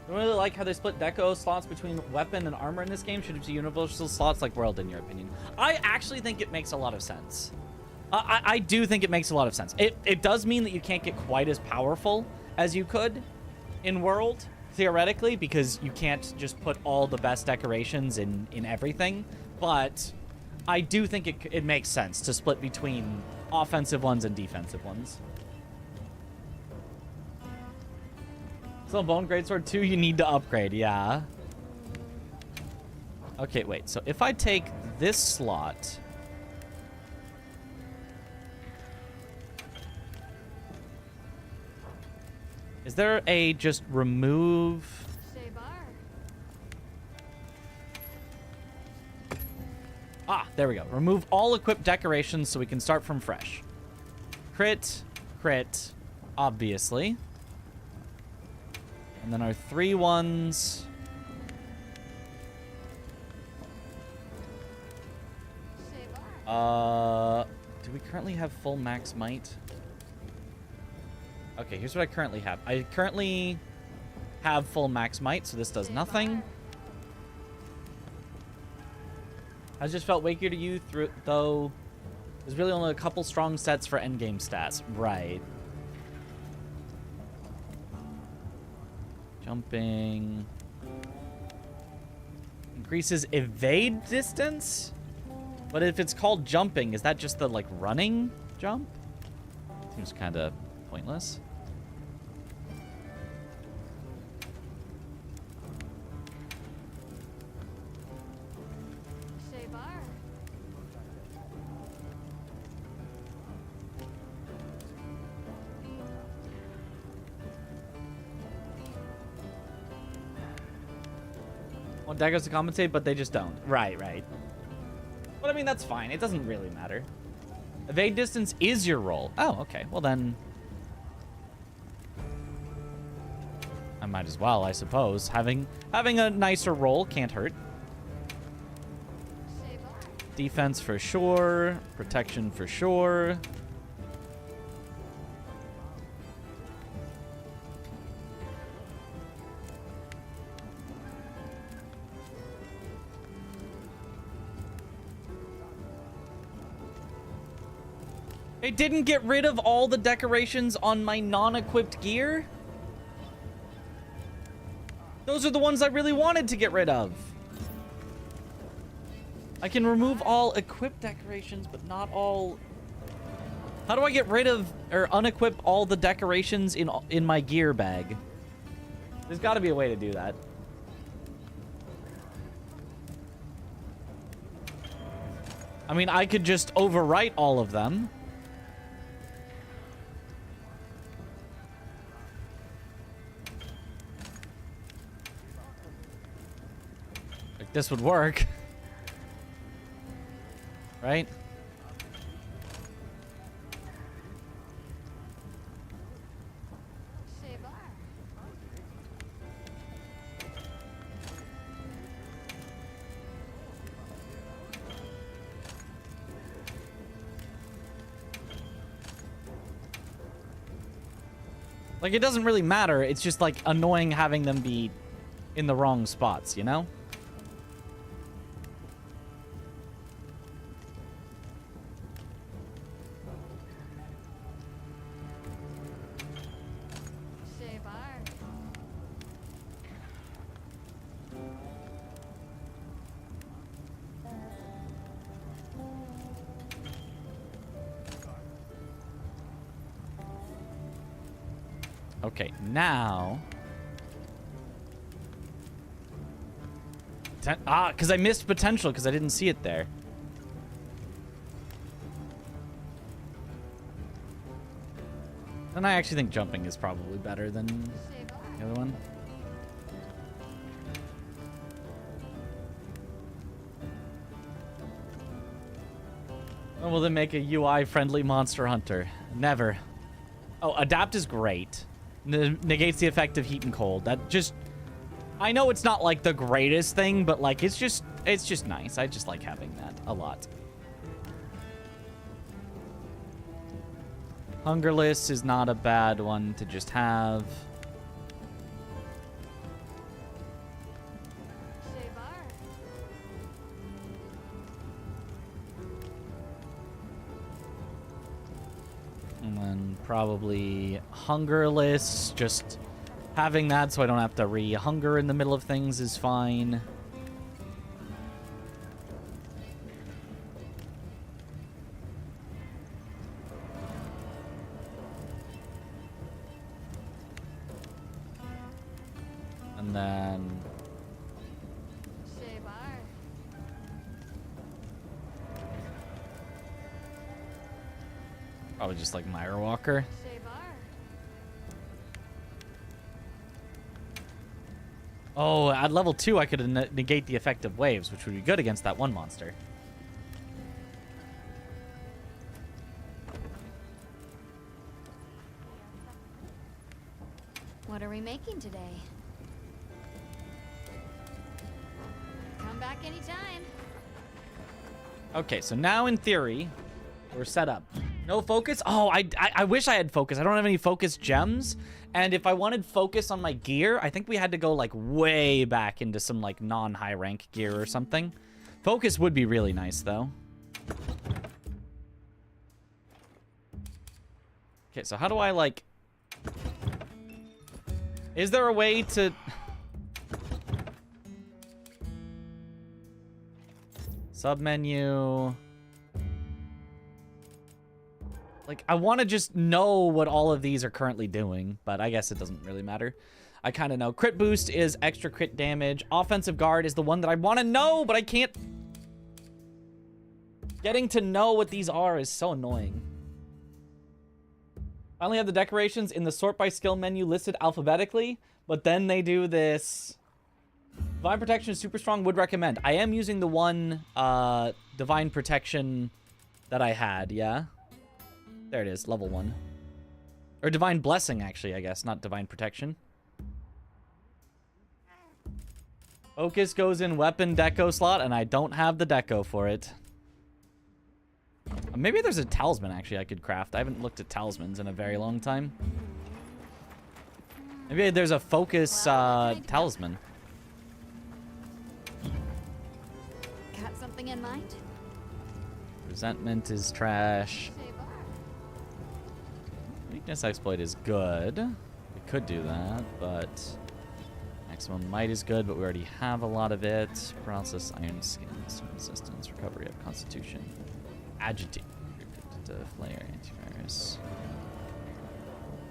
I really like how they split deco slots between weapon and armor in this game. Should it be universal slots like World, in your opinion? I actually think it makes a lot of sense. I do think it makes a lot of sense. It does mean that you can't get quite as powerful as you could in World, theoretically, because you can't just put all the best decorations in everything. But I do think it makes sense to split between offensive ones and defensive ones. So Bone Greatsword 2, you need to upgrade, yeah. Okay, wait. So if I take this slot... Is there a just remove... Ah, there we go. Remove all equipped decorations so we can start from fresh. Crit, obviously. And then our 3 ones. Do we currently have full max might? Okay, here's what I currently have. I currently have full max might, so this does nothing. I just felt wakier to you through, though. There's really only a couple strong sets for endgame stats. Right. Jumping. Increases evade distance? But if it's called jumping, is that just the, like, running jump? Seems kind of pointless. Want daggers to compensate, but they just don't. Right. But I mean, that's fine. It doesn't really matter. Evade distance is your roll. Oh, okay. Well then, I might as well, I suppose. Having a nicer roll can't hurt. Defense for sure. Protection for sure. It didn't get rid of all the decorations on my non-equipped gear? Those are the ones I really wanted to get rid of. I can remove all equipped decorations, but not all... How do I get rid of or unequip all the decorations in my gear bag? There's got to be a way to do that. I mean, I could just overwrite all of them. Like, this would work. Right? Like, it doesn't really matter. It's just, like, annoying having them be in the wrong spots, you know? Okay, now... because I missed potential because I didn't see it there. And I actually think jumping is probably better than the other one. When will they make a UI-friendly Monster Hunter? Never. Oh, adapt is great. Negates the effect of heat and cold. That just... I know it's not, like, the greatest thing, but, like, it's just nice. I just like having that a lot. Hungerless is not a bad one to just have. And then probably Hungerless, just having that so I don't have to re-hunger in the middle of things is fine. And then... probably just like Myra Walker. Oh, at level 2 I could negate the effect of waves, which would be good against that one monster. What are we making today? Come back anytime. Okay, so now in theory, we're set up. No focus? Oh, I wish I had focus. I don't have any focus gems. And if I wanted focus on my gear, I think we had to go, like, way back into some, like, non-high rank gear or something. Focus would be really nice, though. Okay, so how do I, like... is there a way to... submenu... like, I want to just know what all of these are currently doing, but I guess it doesn't really matter. I kind of know. Crit boost is extra crit damage. Offensive guard is the one that I want to know, but I can't... getting to know what these are is so annoying. I only have the decorations in the sort by skill menu listed alphabetically, but then they do this. Divine Protection is super strong, would recommend. I am using the one Divine Protection that I had, yeah? There it is, level 1. Or Divine Blessing, actually, I guess, not Divine Protection. Focus goes in weapon deco slot, and I don't have the deco for it. Maybe there's a talisman, actually, I could craft. I haven't looked at talismans in a very long time. Maybe there's a focus talisman. Got something in mind? Resentment is trash. Weakness exploit is good. We could do that, but maximum might is good, but we already have a lot of it. Paralysis, iron skin, resistance, recovery of constitution, agitate, flare, antivirus.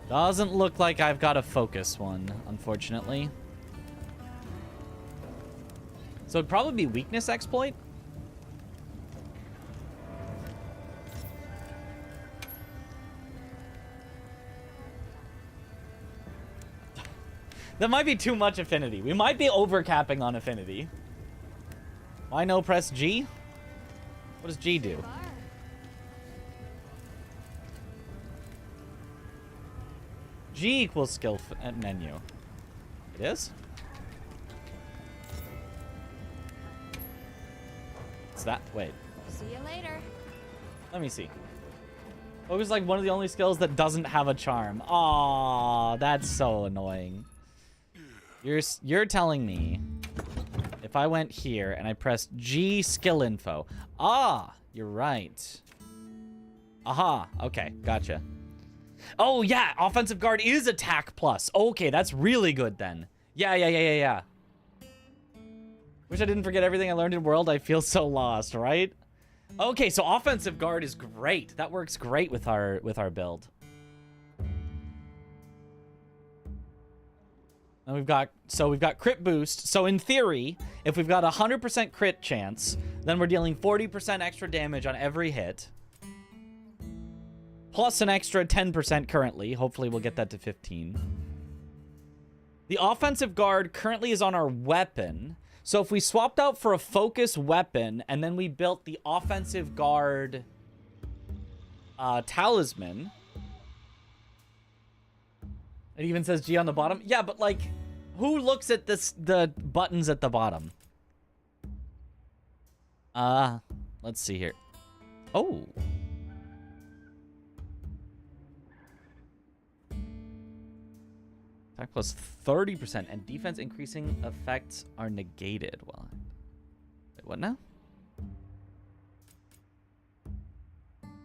Doesn't look like I've got a focus one, unfortunately. So it'd probably be weakness exploit. That might be too much affinity. We might be overcapping on affinity. Why no press G? What does G do? G equals skill menu. It is? What's that? Wait. See you later. Let me see. It was like one of the only skills that doesn't have a charm. Aw, that's so annoying. You're telling me if I went here and I pressed G skill info. Ah, you're right. Aha, okay, gotcha. Oh yeah, offensive guard is attack plus. Okay, that's really good then. Yeah. Wish I didn't forget everything I learned in World. I feel so lost, right? Okay, so offensive guard is great. That works great with our build. And we've got crit boost. So in theory, if we've got 100% crit chance, then we're dealing 40% extra damage on every hit. Plus an extra 10% currently. Hopefully we'll get that to 15. The offensive guard currently is on our weapon. So if we swapped out for a focus weapon and then we built the offensive guard talisman. It even says G on the bottom. Yeah, but like, who looks at the buttons at the bottom? Let's see here. Oh. Attack plus 30% and defense increasing effects are negated. Well, wait, what now?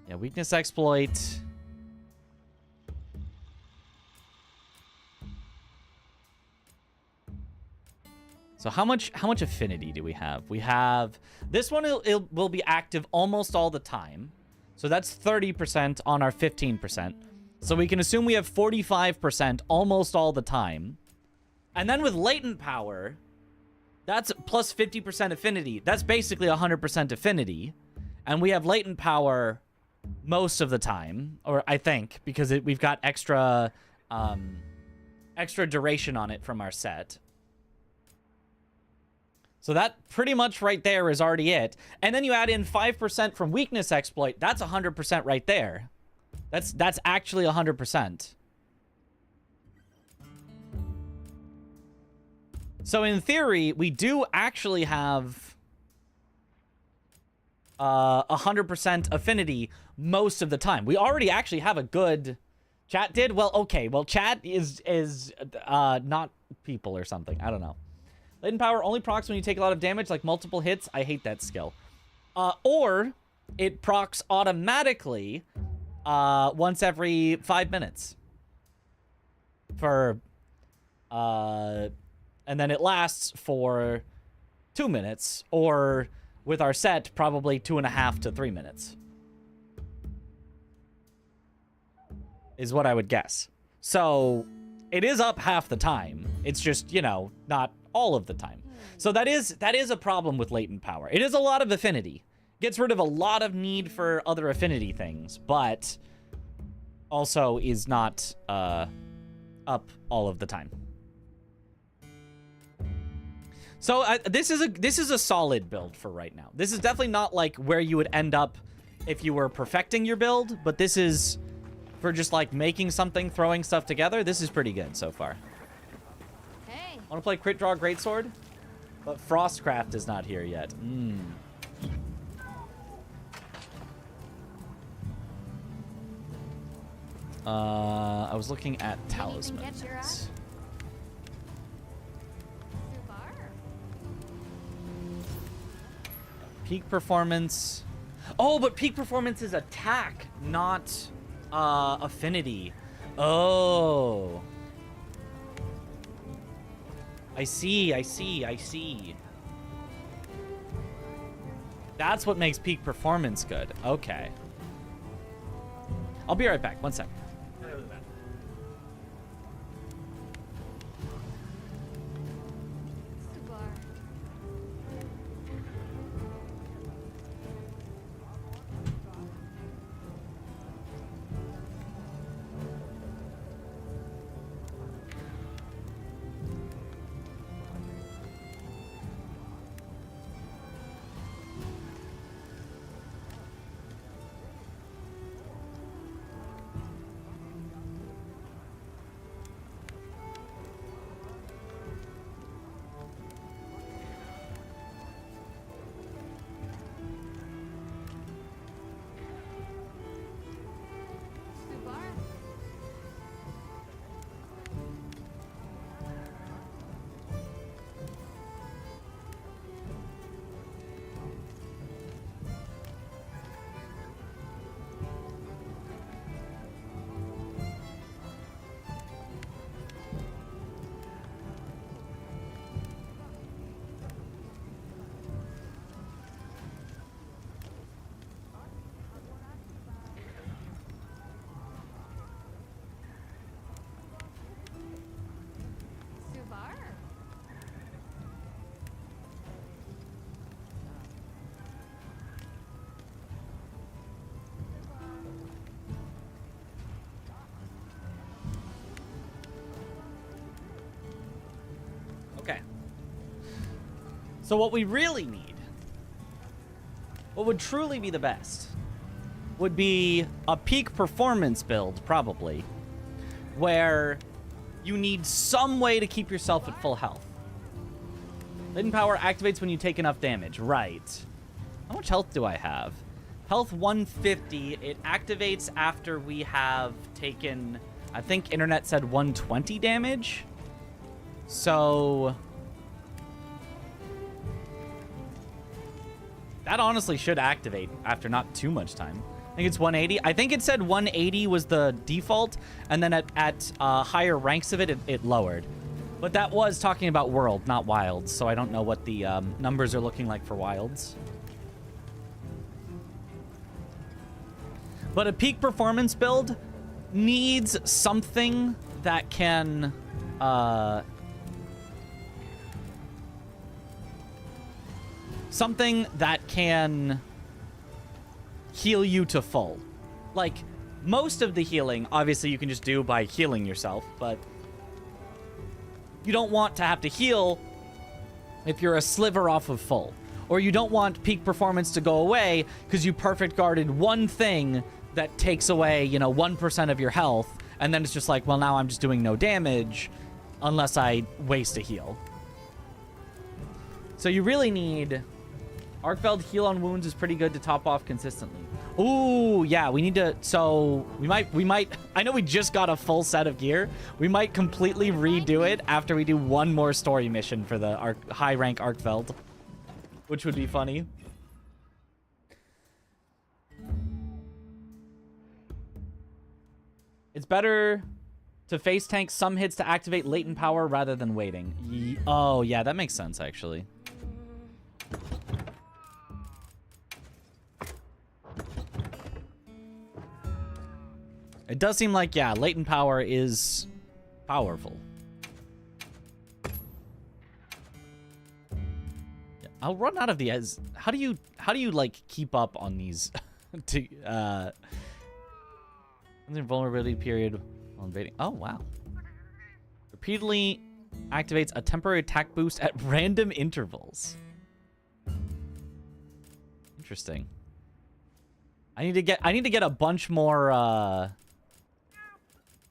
Yeah, weakness exploit. So how much affinity do we have? We have this one. It will be active almost all the time. So that's 30% on our 15%. So we can assume we have 45% almost all the time. And then with latent power, that's plus 50% affinity. That's basically 100% affinity. And we have latent power most of the time, or I think, because we've got extra duration on it from our set. So that pretty much right there is already it. And then you add in 5% from weakness exploit. That's 100% right there. That's actually 100%. So in theory, we do actually have 100% affinity most of the time. We already actually have a good... Chat did? Well, okay. Well, chat is not people or something. I don't know. Latent power only procs when you take a lot of damage, like multiple hits. I hate that skill. Or it procs automatically... once every 5 minutes. And then it lasts for 2 minutes, or with our set, probably 2.5 to 3 minutes. Is what I would guess. So, it is up half the time. It's just, you know, not all of the time. So that is a problem with latent power. It is a lot of affinity. Gets rid of a lot of need for other affinity things, but also is not up all of the time. So this is a solid build for right now. This is definitely not like where you would end up if you were perfecting your build, but this is for just like making something, throwing stuff together. This is pretty good so far. Hey. Want to play Crit Draw Greatsword? But Frostcraft is not here yet. I was looking at talismans. Peak performance. Oh, but peak performance is attack, not affinity. Oh. I see. That's what makes peak performance good. Okay. I'll be right back. 1 second. So what we really need, what would truly be the best, would be a peak performance build, probably, where you need some way to keep yourself at full health. Latent power activates when you take enough damage. Right. How much health do I have? Health 150. It activates after we have taken, I think internet said 120 damage. So that honestly should activate after not too much time. I think it's 180. I think it said 180 was the default, and then at higher ranks of it, it lowered. But that was talking about World, not Wilds, so I don't know what the numbers are looking like for Wilds. But a peak performance build needs something that can... something that can heal you to full. Like, most of the healing, obviously, you can just do by healing yourself, but you don't want to have to heal if you're a sliver off of full. Or you don't want peak performance to go away because you perfect guarded one thing that takes away, you know, 1% of your health, and then it's just like, well, now I'm just doing no damage unless I waste a heal. So you really need... Arkfeld heal on wounds is pretty good to top off consistently. Ooh, yeah, we need to... So, we might... I know we just got a full set of gear. We might completely redo it after we do one more story mission for the high-rank Arkfeld. Which would be funny. It's better to face tank some hits to activate latent power rather than waiting. Oh, yeah, that makes sense, actually. It does seem like, yeah, latent power is powerful. Yeah, I'll run out of the as. How do you like keep up on these? Vulnerability period while invading. Oh wow. Repeatedly activates a temporary attack boost at random intervals. Interesting. I need to get a bunch more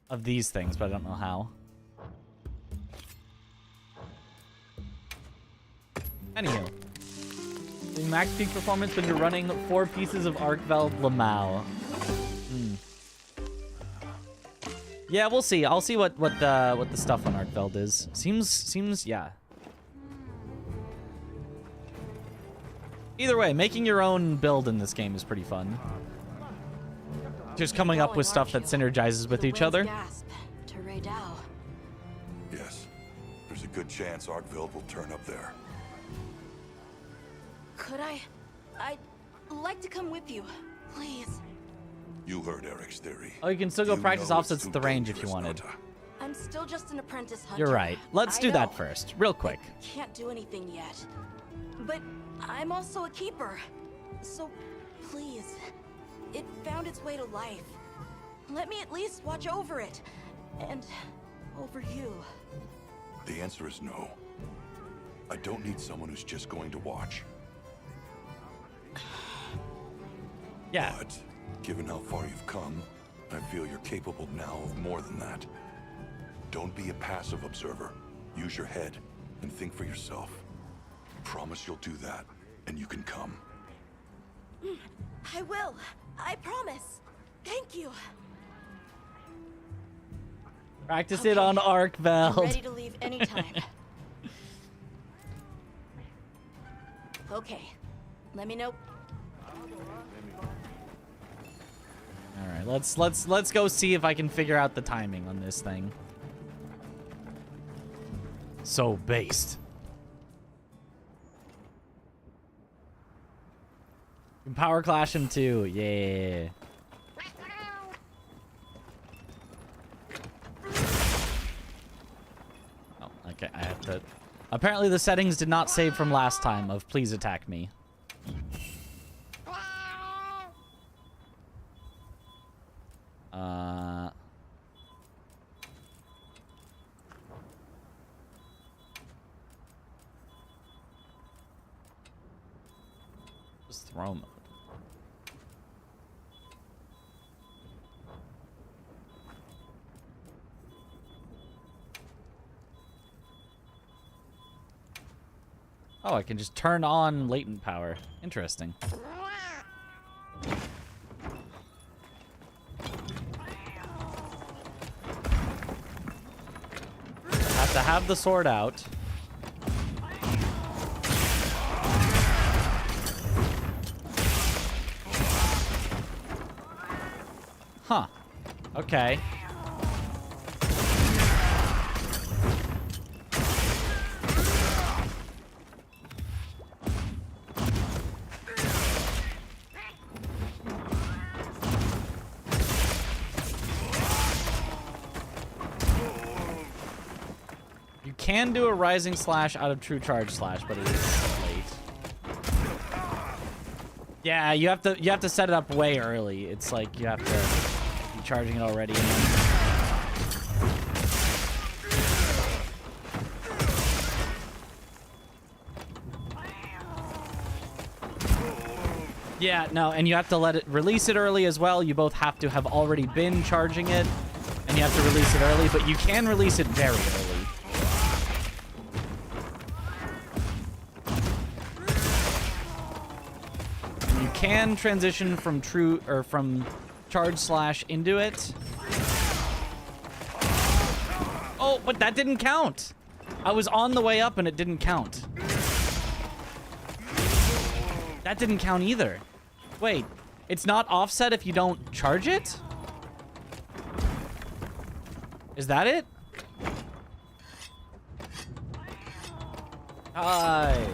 of these things, but I don't know how. Anywho, doing max peak performance when you're running 4 pieces of Arkveld Lamau. Yeah, we'll see. I'll see what the stuff on Arkveld is. Seems yeah. Either way, making your own build in this game is pretty fun. Just coming up with stuff that synergizes with each other. Yes. There's a good chance Arkveld will turn up there. Could I'd like to come with you, please. You heard Eric's theory. Oh, you can still go practice offsets at the range if you wanted. I'm still just an apprentice hunter. You're right. Let's do that first, real quick. Can't do anything yet. But I'm also a keeper. So, please. It found its way to life. Let me at least watch over it. And over you. The answer is no. I don't need someone who's just going to watch. Yeah. But, given how far you've come, I feel you're capable now of more than that. Don't be a passive observer. Use your head and think for yourself. Promise you'll do that, and you can come. I will. I promise. Thank you. Practice it on Arkveld. I'm ready to leave anytime. Okay. Let me know. All right, let's go see if I can figure out the timing on this thing. So based. You can power clash him too. Yeah. Oh, okay. I have to. Apparently, the settings did not save from last time of please attack me. Just throw mode. Oh, I can just turn on latent power. Interesting. Have to have the sword out. Huh. Okay. You can do a rising slash out of true charge slash, but it is late. Yeah, you have to set it up way early. It's like you have to be charging it already. And then... Yeah, no, and you have to release it early as well. You both have to have already been charging it, and you have to release it early, but you can release it very early. And you can transition from from charge slash into it. Oh, but that didn't count. I was on the way up and it didn't count. That didn't count either. Wait, it's not offset if you don't charge it? Is that it? Hi.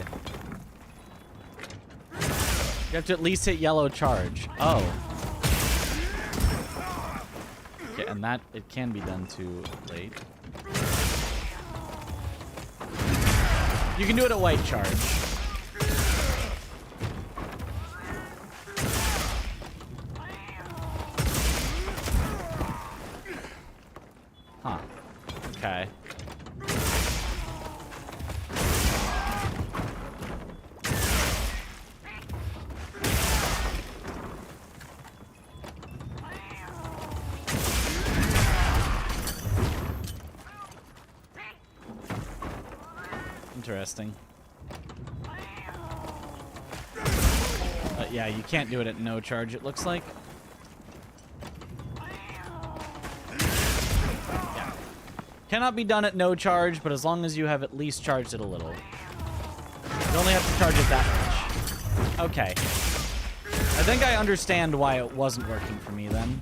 You have to at least hit yellow charge. Oh. Okay, and that, it can be done too late. You can do it at white charge. Huh. Okay. Interesting. But yeah, you can't do it at no charge, it looks like. Yeah. Cannot be done at no charge, but as long as you have at least charged it a little. You only have to charge it that much. Okay. I think I understand why it wasn't working for me then.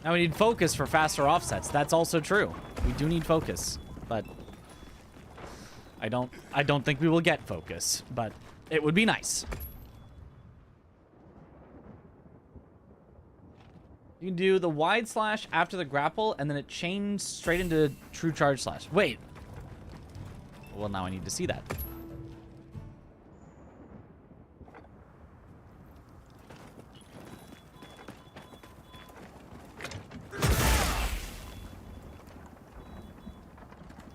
Now we need focus for faster offsets. That's also true. We do need focus, but I don't think we will get focus, but it would be nice. You can do the wide slash after the grapple, and then it chains straight into true charge slash. Wait. Well, now I need to see that.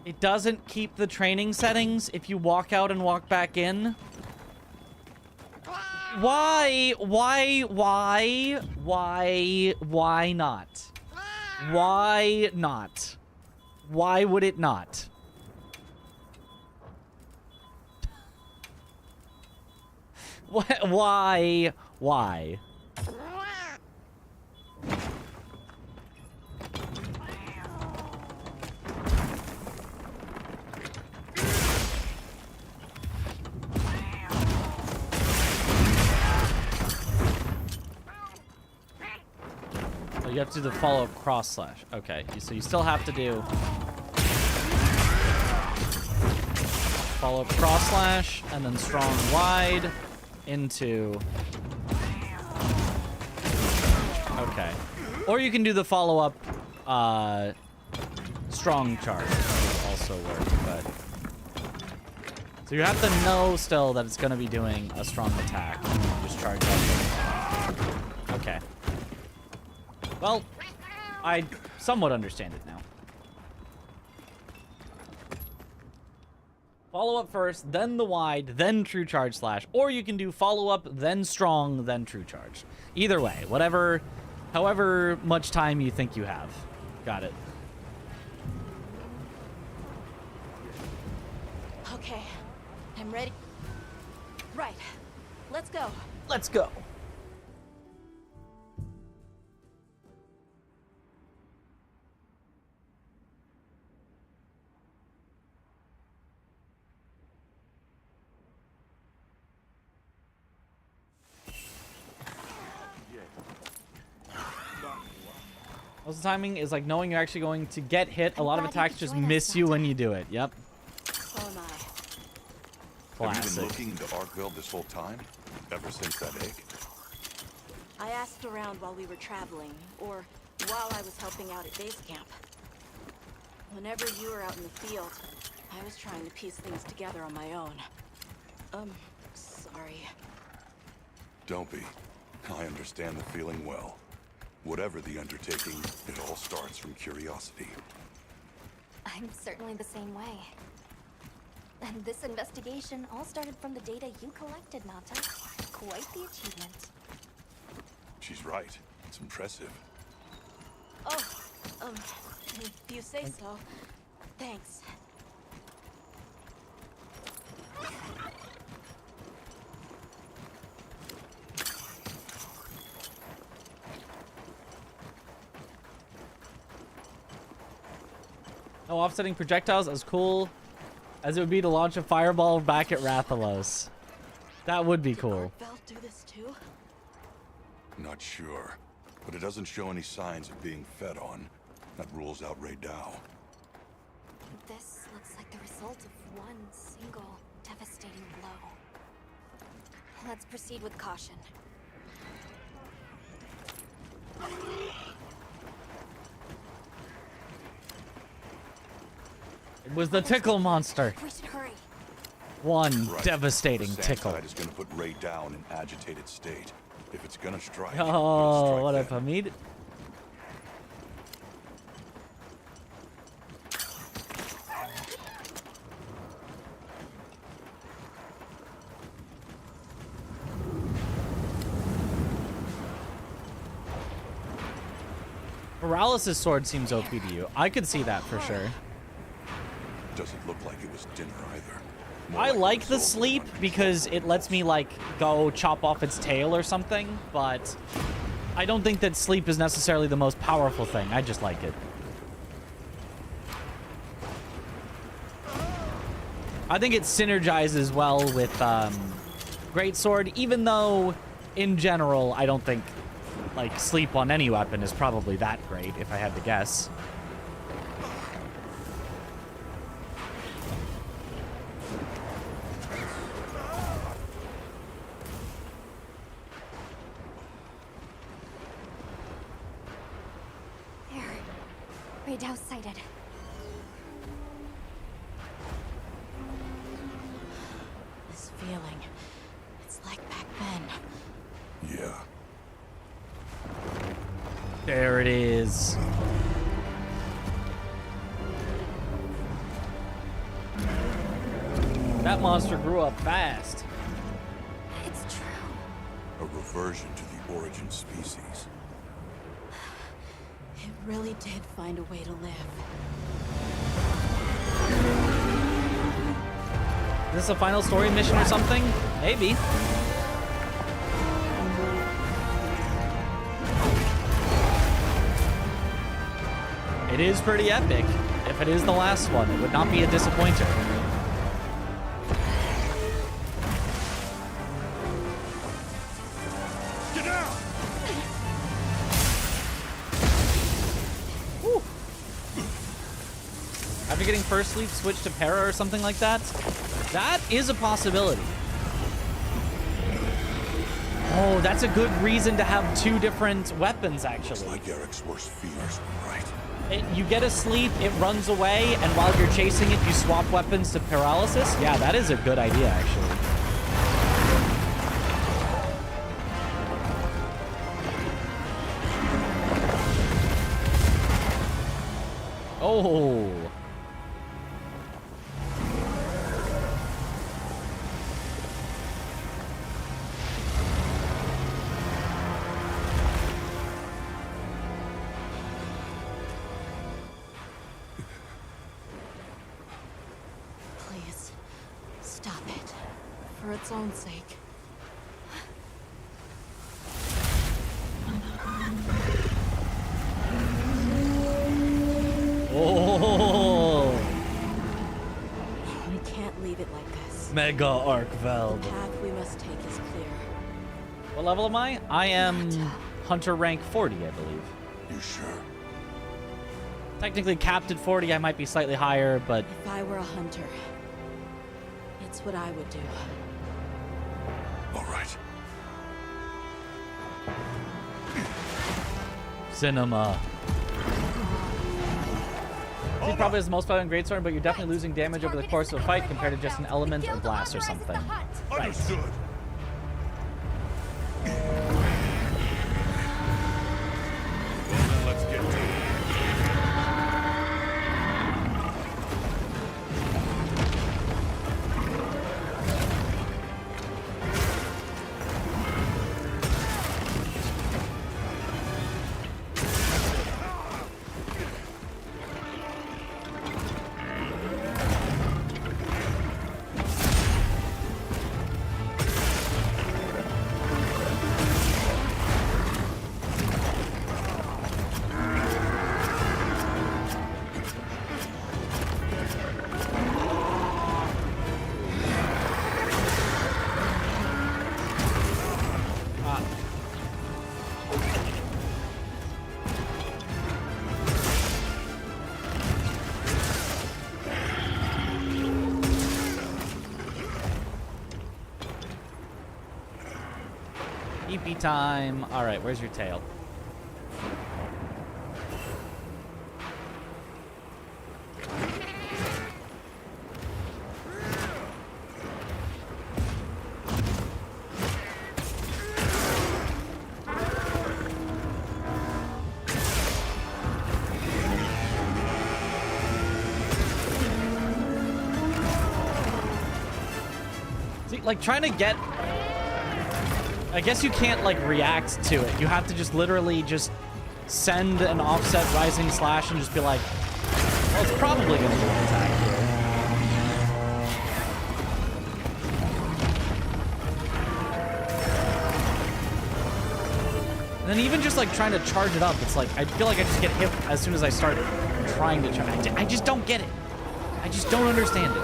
It doesn't keep the training settings if you walk out and walk back in. Why? Why not? Why not? Why would it not? Why? You have to do the follow-up cross slash. Okay, so you still have to do follow-up cross slash and then strong wide into. Okay, or you can do the follow-up strong charge. That would also work, but so you have to know still that it's going to be doing a strong attack. And then just charge up. Okay. Well, I somewhat understand it now. Follow up first, then the wide, then true charge slash. Or you can do follow up, then strong, then true charge. Either way, whatever, however much time you think you have. Got it. Okay, I'm ready. Right, let's go. Let's go. Most of the timing is like knowing you're actually going to get hit. A lot of attacks just miss you when you do it. Yep. So am I. Have you Classic. been looking into Arkveld this whole time? Ever since that egg? I asked around while we were traveling, or while I was helping out at base camp. Whenever you were out in the field, I was trying to piece things together on my own. Sorry. Don't be. I understand the feeling well. Whatever the undertaking, it all starts from curiosity. I'm certainly the same way. And this investigation all started from the data you collected, Nata. Quite the achievement. She's right. It's impressive. Oh, if you say so. Thanks. No offsetting projectiles as cool as it would be to launch a fireball back at Rathalos. That would be cool. Arkveld do this too? Not sure, but it doesn't show any signs of being fed on. That rules out Raydao. This looks like the result of one single devastating blow. Let's proceed with caution. It was the tickle monster. We should hurry. One Right. devastating The tickle. Sandtide is going to put Raydao in an agitated state. If it's going to strike, Oh, what a Hamid. Paralysis sword seems OP to you. I could see that for sure. Doesn't look like it was dinner either. I like the sleep because it lets me like go chop off its tail or something, but I don't think that sleep is necessarily the most powerful thing. I just like it. I think it synergizes well with Greatsword, even though in general I don't think like sleep on any weapon is probably that great, if I had to guess. There. Raydao sighted. This feeling, it's like back then. Yeah. There it is. That monster grew up fast. It's true. A reversion to the origin species. It really did find a way to live. Is this a final story mission or something? Maybe. It is pretty epic. If it is the last one, it would not be a disappointer. Get down! Woo. After getting first sleep, switch to para or something like that? That is a possibility. Oh, that's a good reason to have two different weapons, actually. Looks like Eric's worst fears were right. You get a sleep, it runs away, and while you're chasing it, you swap weapons to paralysis? Yeah, that is a good idea, actually. Oh. for its own sake. Oh! We can't leave it like this. Mega arc The valve. path we must take is clear. What level am I? I am Hunter rank 40, I believe. You sure? Technically capped at 40, I might be slightly higher, but If I were a hunter, it's what I would do. All right. cinema. He probably has the most value in Greatsword, but you're definitely losing damage over the course of a fight compared to just an element or blast or something. Right. Understood. Well, then let's get to it. EP time. All right, where's your tail? See, like trying to get... I guess you can't like react to it. You have to just literally just send an offset rising slash and just be like, well, it's probably gonna do an attack here. And then even just like trying to charge it up, it's like I feel like I just get hit as soon as I start trying to charge. I just don't get it. I just don't understand it.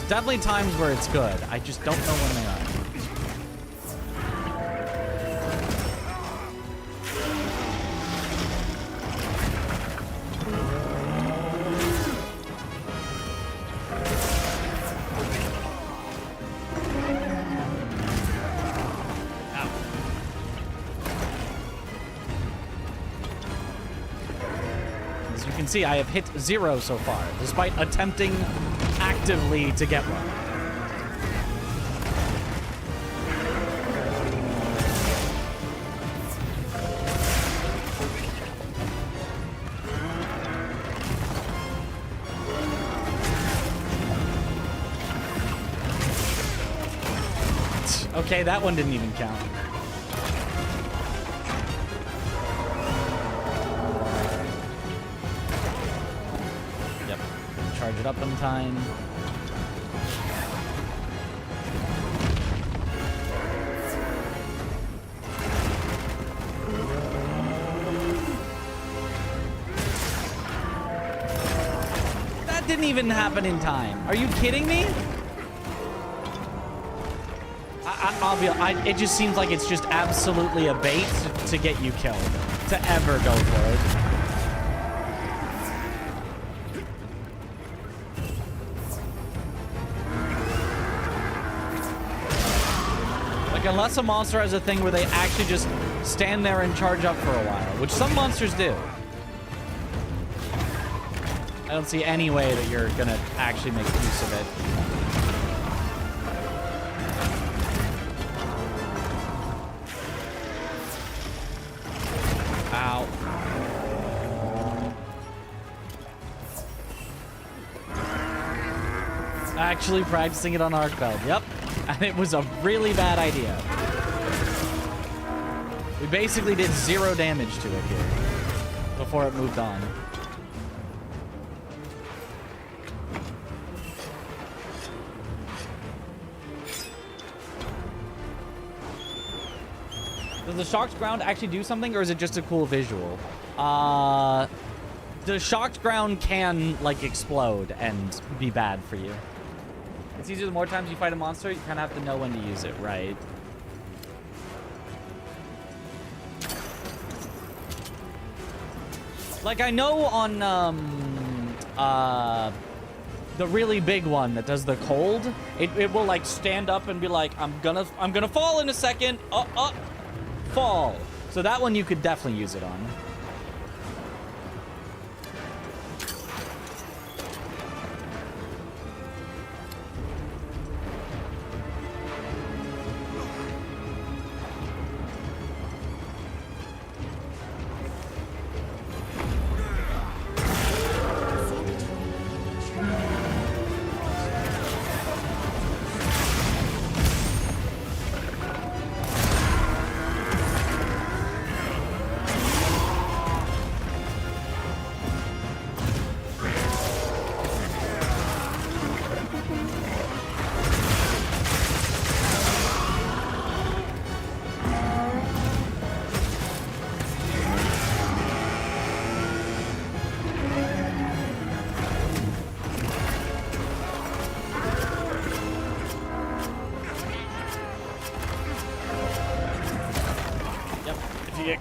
Definitely times where it's good. I just don't know when they are. Ow. As you can see, I have hit 0 so far, despite attempting actively to get one. Okay, that one didn't even count. Yep. Charge it up in time. That didn't even happen in time. Are you kidding me? It just seems like it's just absolutely a bait to get you killed, to ever go for it. Like, unless a monster has a thing where they actually just stand there and charge up for a while, which some monsters do. I don't see any way that you're gonna actually make use of it. Ow. actually practicing it on Arkfeld. Yep. And it was a really bad idea. We basically did 0 damage to it here before it moved on. Does the shocked ground actually do something, or is it just a cool visual? The shocked ground can, like, explode and be bad for you. It's easier the more times you fight a monster, you kind of have to know when to use it, right? Like, I know on, the really big one that does the cold, it will, like, stand up and be like, I'm gonna fall in a second. Fall. So that one you could definitely use it on.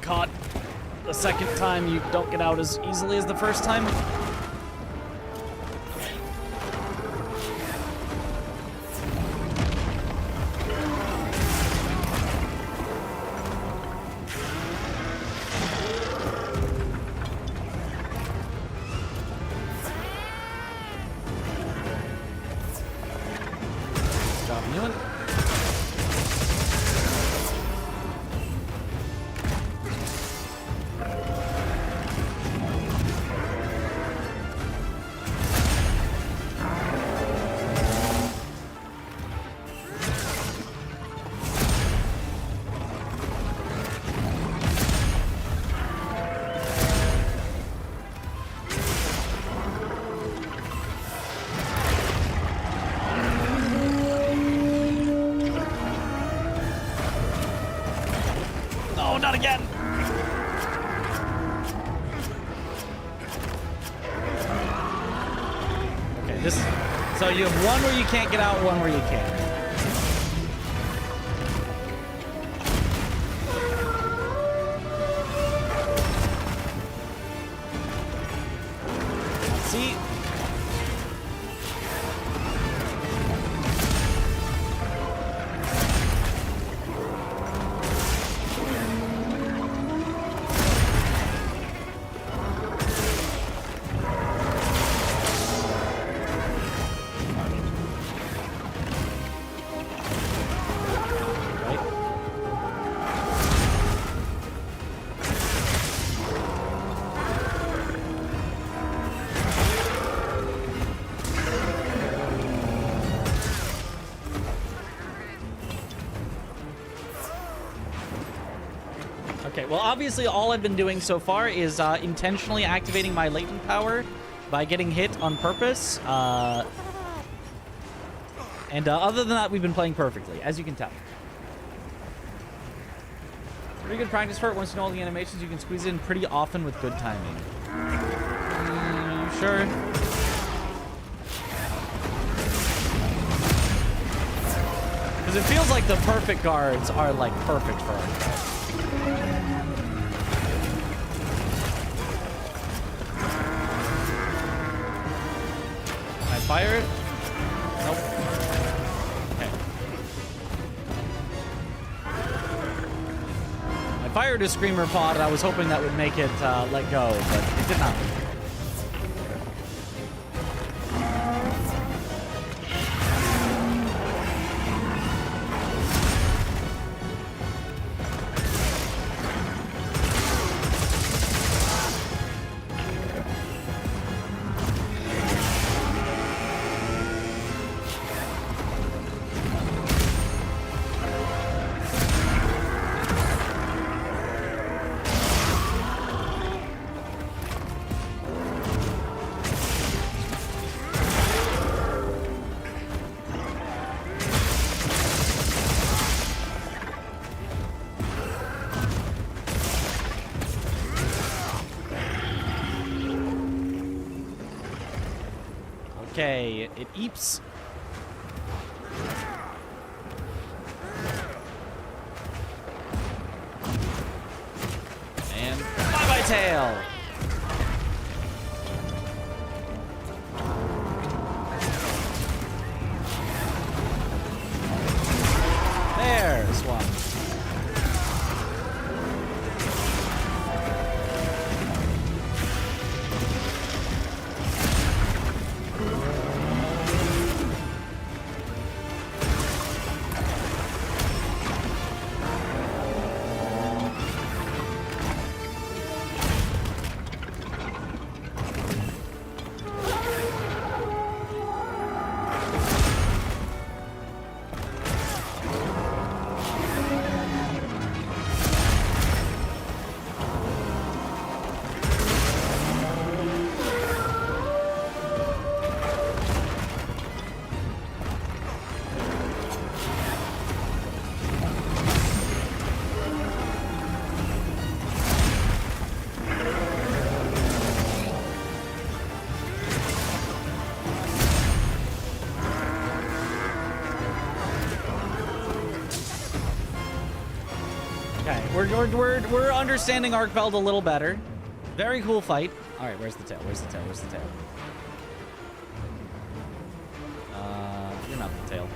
Caught the second time, you don't get out as easily as the first time. Stop Ewan. Not again. Okay, so you have one where you can't get out, one where you can. See? Okay, well, obviously all I've been doing so far is intentionally activating my latent power by getting hit on purpose. And other than that, we've been playing perfectly, as you can tell. Pretty good practice for it. Once you know all the animations, you can squeeze it in pretty often with good timing. Are you sure? Because it feels like the perfect guards are, like, perfect for our fire it? Nope. Okay. I fired a screamer pod. I was hoping that would make it let go, but it did not. Okay, it eeps. And bye-bye tail. There's one. We're understanding Arkveld a little better. Very cool fight. All right, where's the tail? Where's the tail? Where's the tail? You're not the tail.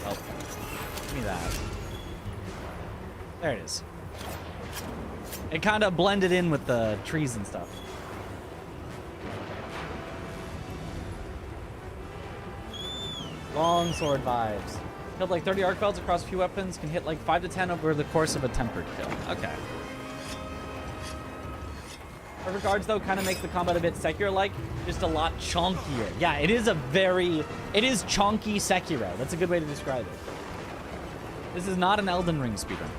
Oh, give me that. There it is. It kind of blended in with the trees and stuff. Long sword vibes. Killed like 30 Arkvelds across a few weapons. Can hit like 5 to 10 over the course of a tempered kill. Okay. In regards though, kind of makes the combat a bit Sekiro-like, just a lot chonkier. Yeah, it is chonky Sekiro. That's a good way to describe it. This is not an Elden Ring speedrun.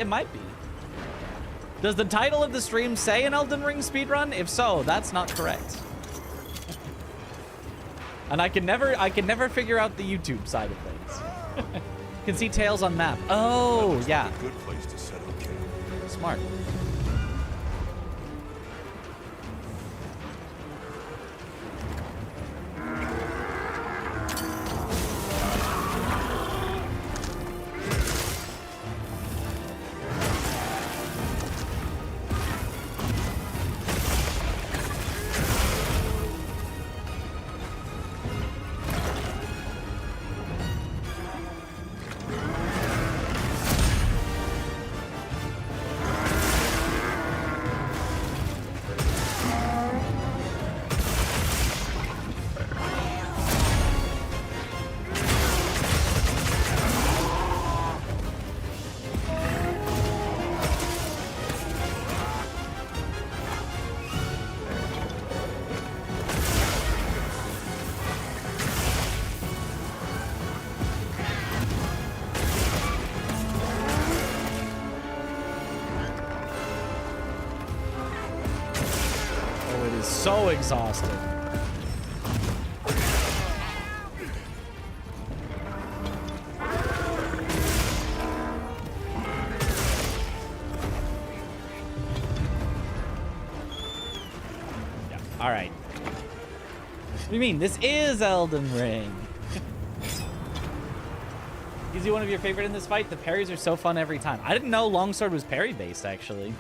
It might be. Does the title of the stream say an Elden Ring speedrun? If so, that's not correct. And I can never figure out the YouTube side of things. Can see tails on map. Oh, yeah. A good place to set up camp. Smart. So exhausted. Yeah. All right. What do you mean? This is Elden Ring. Is he one of your favorite in this fight? The parries are so fun every time. I didn't know Longsword was parry based actually.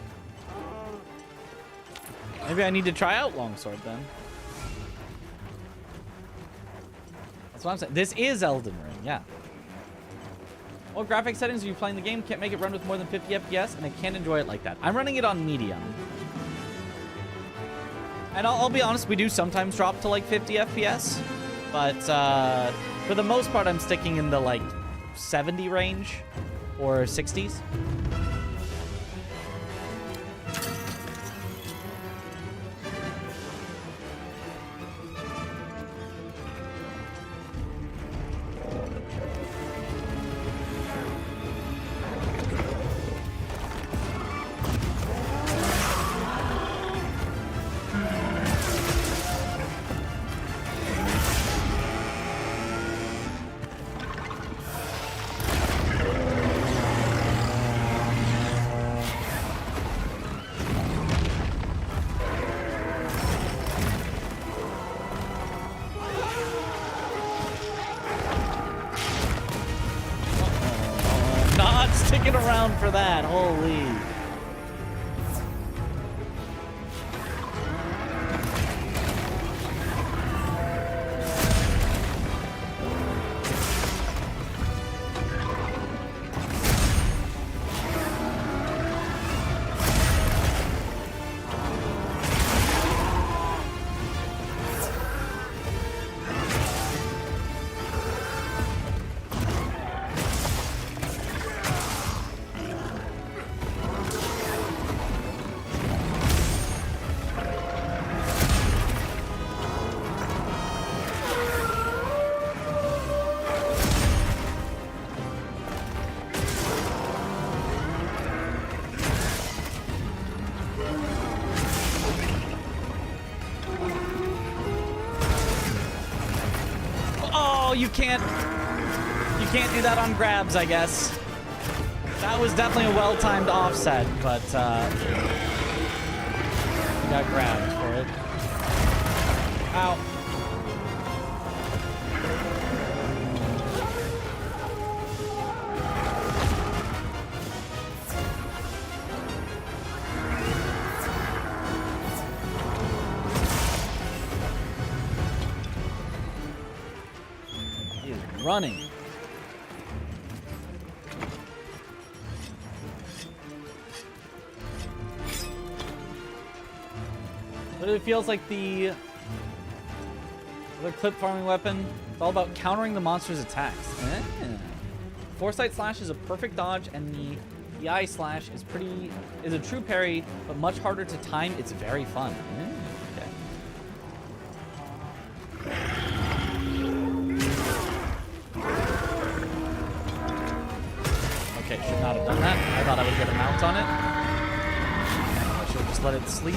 Maybe I need to try out Longsword then. That's what I'm saying. This is Elden Ring, yeah. What graphic settings are you playing the game? Can't make it run with more than 50 FPS, and I can't enjoy it like that. I'm running it on medium. And I'll be honest, we do sometimes drop to like 50 FPS, but for the most part, I'm sticking in the like 70 range or 60s. around for that. Holy. You can't do that on grabs, I guess. That was definitely a well-timed offset, but you got grabbed for it. Ow. Running. Literally feels like the clip farming weapon. It's all about countering the monster's attacks. Foresight slash is a perfect dodge, and the eye slash is a true parry, but much harder to time. It's very fun. Okay, should not have done that. I thought I would get a mount on it. I should have just let it sleep.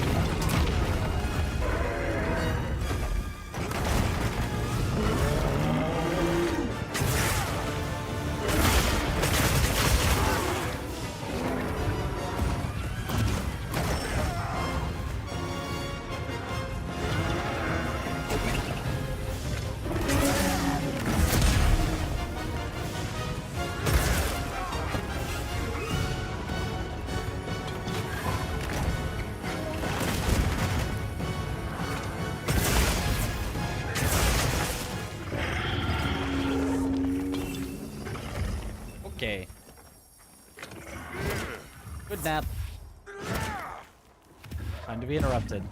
Okay. Good nap. Time to be interrupted.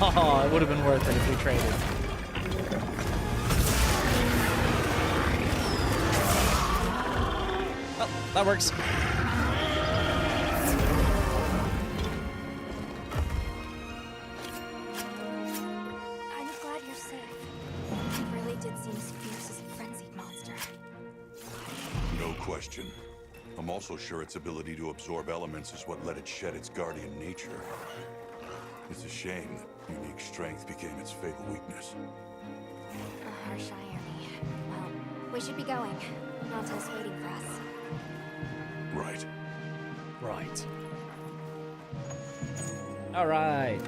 Oh, it would have been worth it if we traded. Oh, that works. I'm also sure its ability to absorb elements is what let it shed its guardian nature. It's a shame that unique strength became its fatal weakness. A harsh irony. Well, we should be going. Nanto's waiting for us. Right. Right. Alright.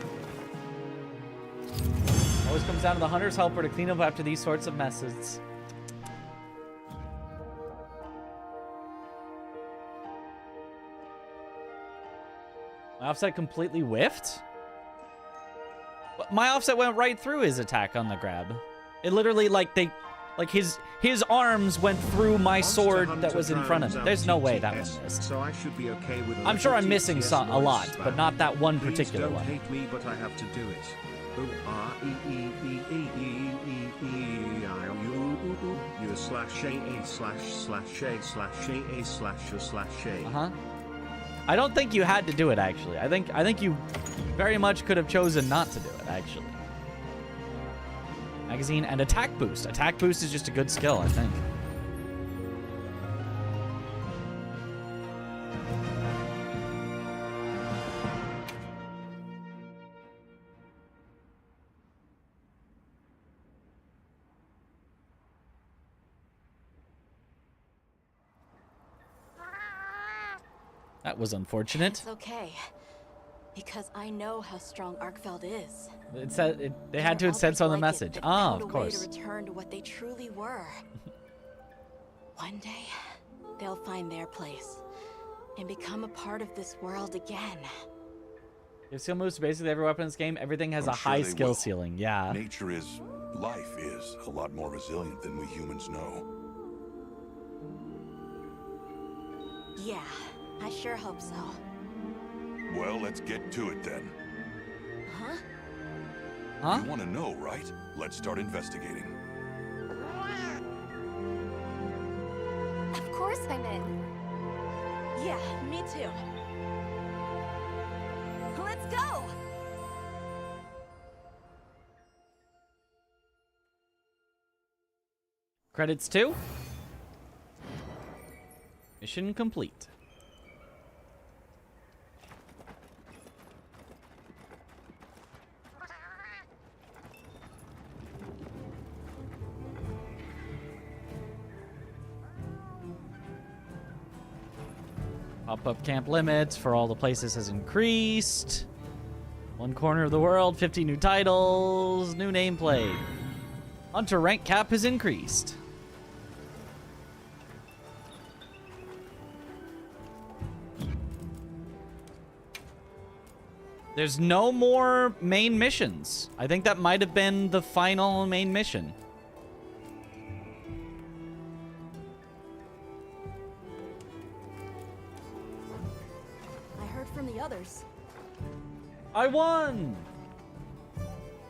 Always comes down to the hunter's helper to clean up after these sorts of messes. My offset completely whiffed? My offset went right through his attack on the grab. It literally, his arms went through my sword that was in front of him. There's no way that one missed. So I should be okay with I'm sure I'm missing a lot, but not that one particular one. Please don't hate me, but I have to do it. Uh-huh. I don't think you had to do it, actually. I think you very much could have chosen not to do it, actually. Magazine and attack boost. Attack boost is just a good skill, I think. That was unfortunate. It's okay. Because I know how strong Arkfeld is. It said they had to have said so on the message. Ah, of course. To return to what they truly were. One day, they'll find their place and become a part of this world again. If skill moves to basically every weapon in this game, everything has I'm a sure high they skill will. ceiling. Yeah. Life is a lot more resilient than we humans know. Yeah, I sure hope so. Well, let's get to it then. Huh? Huh? You want to know, right? Let's start investigating. Of course I'm in. Yeah, me too. Let's go! Credits 2. Mission complete. Pop-up camp limits for all the places has increased. One corner of the world, 50 new titles, new nameplate. Hunter rank cap has increased. There's no more main missions. I think that might have been the final main mission. I heard from the others. I won!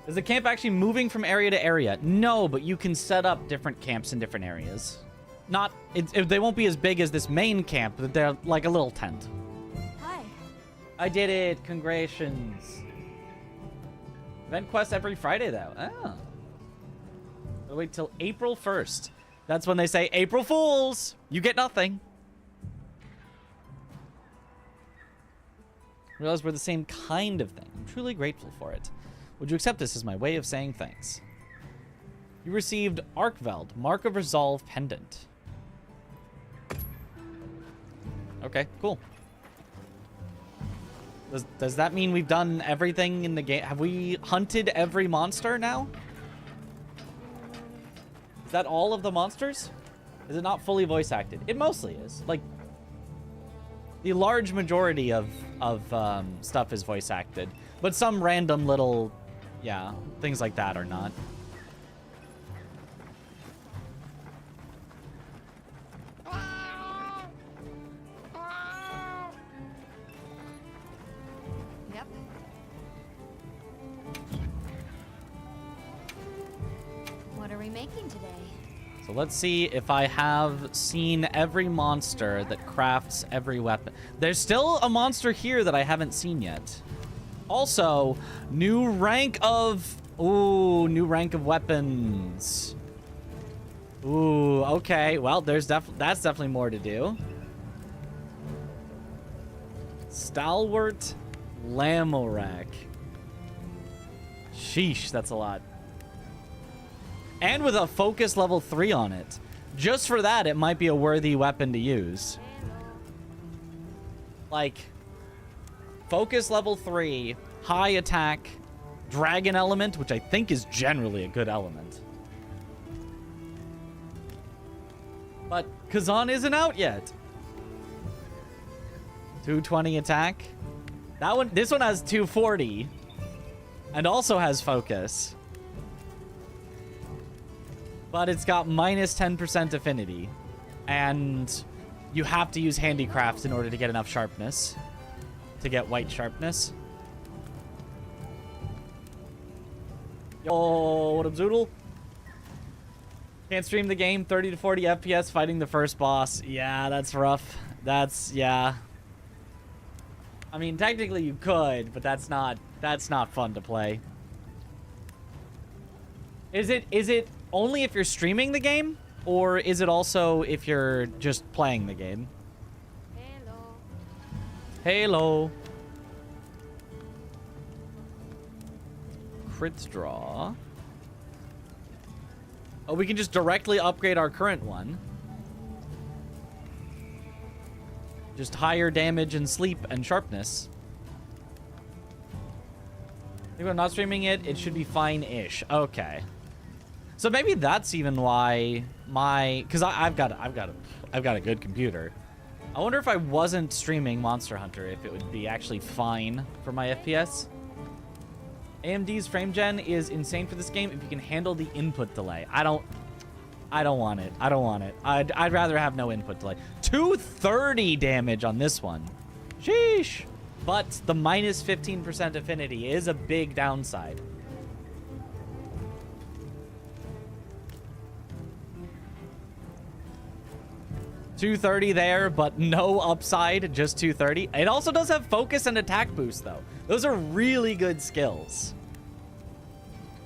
Is the camp actually moving from area to area? No, but you can set up different camps in different areas. Not, they won't be as big as this main camp, but they're like a little tent. Hi. I did it! Congratulations. Event quest every Friday, though. Oh. I'll wait till April 1st. That's when they say, April Fools! You get nothing. Realize we're the same kind of thing. I'm truly grateful for it. Would you accept this as my way of saying thanks? You received Arkveld, Mark of Resolve Pendant. Okay, cool. Does that mean we've done everything in the game? Have we hunted every monster now? Is that all of the monsters? Is it not fully voice acted? It mostly is. Like, the large majority of stuff is voice acted, but some random little, yeah, things like that are not. Yep. What are we making today? So let's see if I have seen every monster that crafts every weapon. There's still a monster here that I haven't seen yet. Also, new rank of... Ooh, new rank of weapons. Ooh, okay. Well, that's definitely more to do. Stalwart Lamorak. Sheesh, that's a lot. And with a focus level 3 on it. Just for that, it might be a worthy weapon to use. Like, focus level 3, high attack, dragon element, which I think is generally a good element. But Kazan isn't out yet. 220 attack. This one has 240. And also has focus. But it's got minus 10% affinity. And you have to use handicrafts in order to get enough sharpness. To get white sharpness. Yo, what up, Zoodle? Can't stream the game, 30 to 40 FPS fighting the first boss. Yeah, that's rough. Yeah. I mean, technically you could, but that's not fun to play. Is it only if you're streaming the game, or is it also if you're just playing the game? Halo. Crits draw. Oh, we can just directly upgrade our current one. Just higher damage and sleep and sharpness. If I'm not streaming it, it should be fine-ish. Okay. So maybe that's even why because I've got a good computer. I wonder if I wasn't streaming Monster Hunter, if it would be actually fine for my FPS. AMD's frame gen is insane for this game if you can handle the input delay. I don't want it. I don't want it. I'd rather have no input delay. 230 damage on this one. Sheesh. But the minus 15% affinity is a big downside. $230 there, but no upside, just 230. It also does have focus and attack boost, though. Those are really good skills.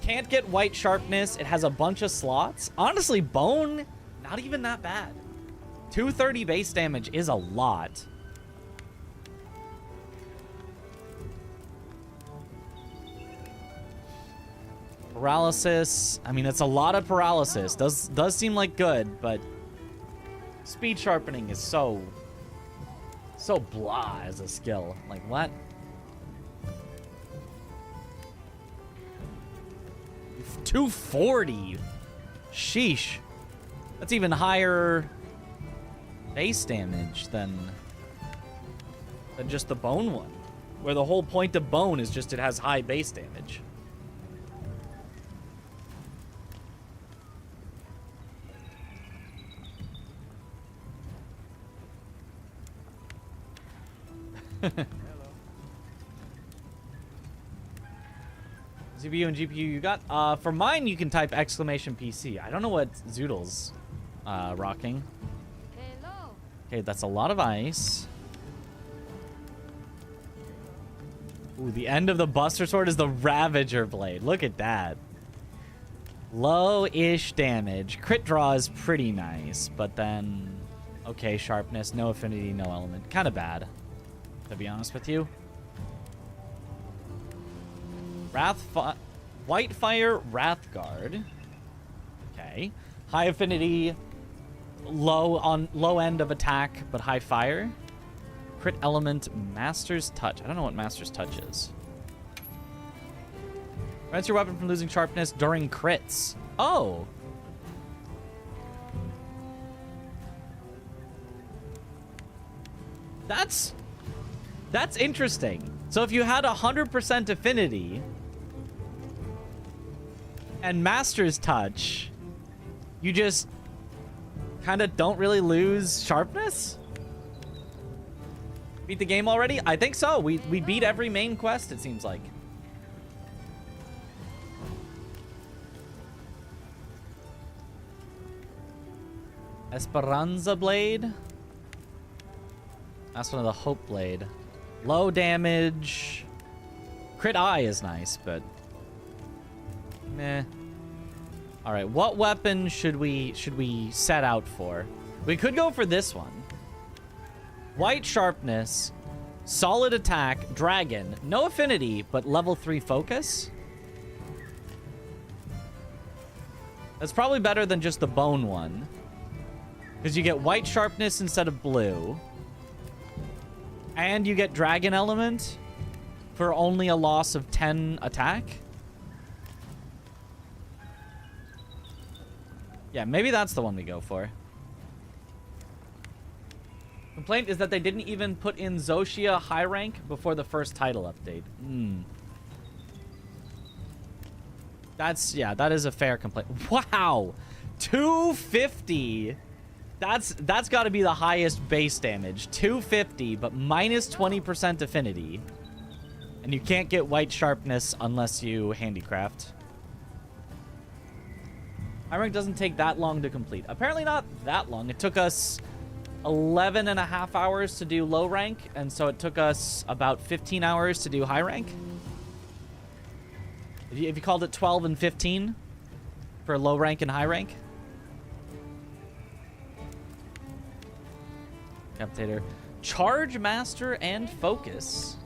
Can't get white sharpness. It has a bunch of slots. Honestly, bone, not even that bad. 230 base damage is a lot. Paralysis. I mean, it's a lot of paralysis. Does seem like good, but speed sharpening is so blah as a skill. Like, what? $240. Sheesh. That's even higher base damage than just the bone one. Where the whole point of bone is just it has high base damage. CPU and GPU you got? For mine, you can type exclamation PC. I don't know what Zoodle's rocking. Hello. Okay, that's a lot of ice. Ooh, the end of the Buster Sword is the Ravager Blade. Look at that. Low-ish damage. Crit draw is pretty nice, but then... Okay, sharpness, no affinity, no element. Kind of bad, to be honest with you. Whitefire Wrathguard. Okay. High affinity, low end of attack, but high fire. Crit element, Master's Touch. I don't know what Master's Touch is. Prevents your weapon from losing sharpness during crits. Oh. That's interesting. So if you had 100% affinity and Master's Touch, you just kind of don't really lose sharpness? Beat the game already? I think so. We beat every main quest, it seems like. Esperanza Blade. That's one of the Hope Blade. Low damage. Crit eye is nice, but meh. All right, what weapon should we set out for? We could go for this one. White sharpness, solid attack, dragon, no affinity, but level 3 focus. That's probably better than just the bone one, because you get white sharpness instead of blue. And you get dragon element for only a loss of 10 attack. Yeah, maybe that's the one we go for. Complaint is that they didn't even put in Zoshia high rank before the first title update. That is a fair complaint. Wow, 250. That's got to be the highest base damage. 250, but minus 20% affinity. And you can't get white sharpness unless you handicraft. High rank doesn't take that long to complete. Apparently not that long. It took us 11 and a half hours to do low rank, and so it took us about 15 hours to do high rank. If you called it 12 and 15 for low rank and high rank. Captator. Charge Master and Focus.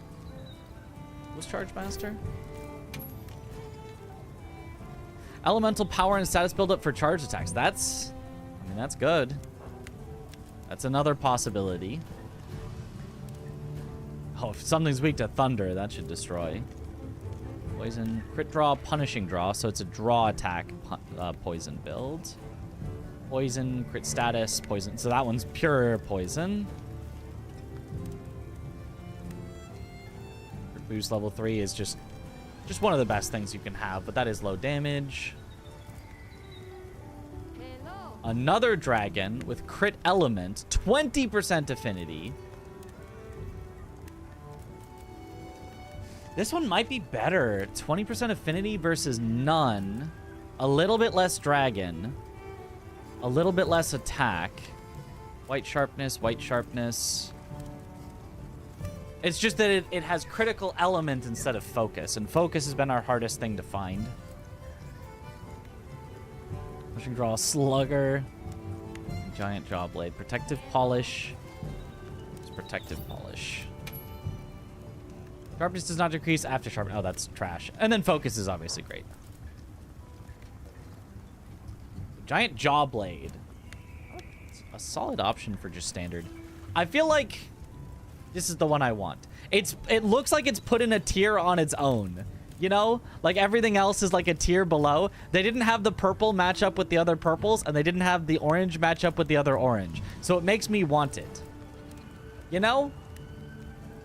What's Charge Master? Elemental power and status buildup for charge attacks. That's good. That's another possibility. Oh, if something's weak to thunder, that should destroy. Poison, crit draw, punishing draw. So it's a draw attack poison build. Poison, crit status, poison. So that one's pure poison. Crit boost level 3 is just one of the best things you can have, but that is low damage. Another dragon with crit element, 20% affinity. This one might be better. 20% affinity versus none. A little bit less dragon. A little bit less attack. White sharpness, white sharpness. It's just that it has critical element instead of focus, and focus has been our hardest thing to find. We can draw a slugger. Giant jaw blade. Protective polish. It's protective polish. Sharpness does not decrease after sharpness. Oh, that's trash. And then focus is obviously great. Giant jaw blade. It's a solid option for just standard. I feel like this is the one I want. It looks like it's put in a tier on its own. You know, like everything else is like a tier below. They didn't have the purple match up with the other purples, and they didn't have the orange match up with the other orange. So it makes me want it. You know?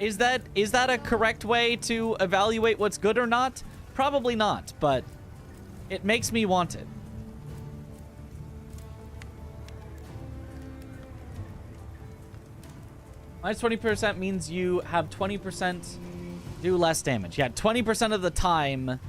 Is that a correct way to evaluate what's good or not? Probably not, but it makes me want it. Minus 20% means you have 20% do less damage. Yeah, 20% of the time,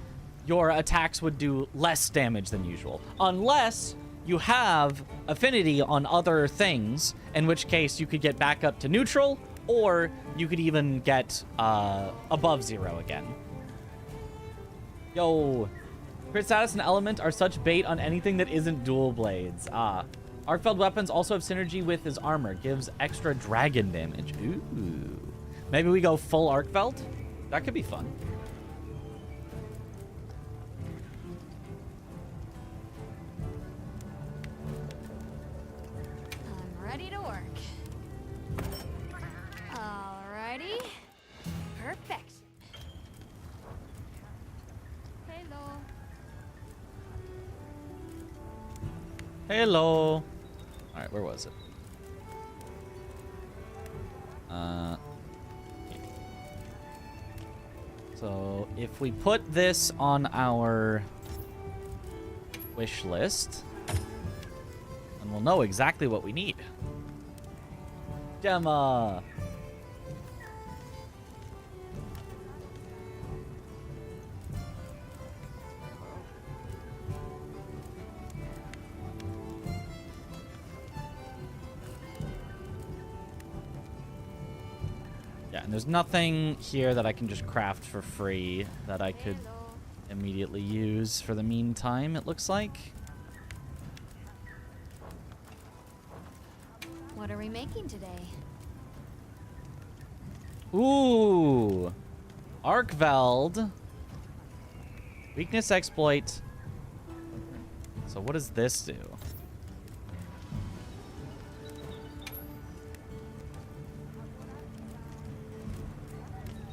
your attacks would do less damage than usual. Unless you have affinity on other things, in which case you could get back up to neutral, or you could even get above 0 again. Yo, crit status and element are such bait on anything that isn't dual blades. Arcfeld weapons also have synergy with his armor. Gives extra dragon damage. Ooh. Maybe we go full Arcfeld? That could be fun. I'm ready to work. Alrighty. Perfect. Hello. Hello. All right, where was it? So if we put this on our wish list, then we'll know exactly what we need. Gemma. Yeah, and there's nothing here that I can just craft for free that I could immediately use for the meantime, it looks like. What are we making today? Ooh. Arkveld. Weakness exploit. So what does this do?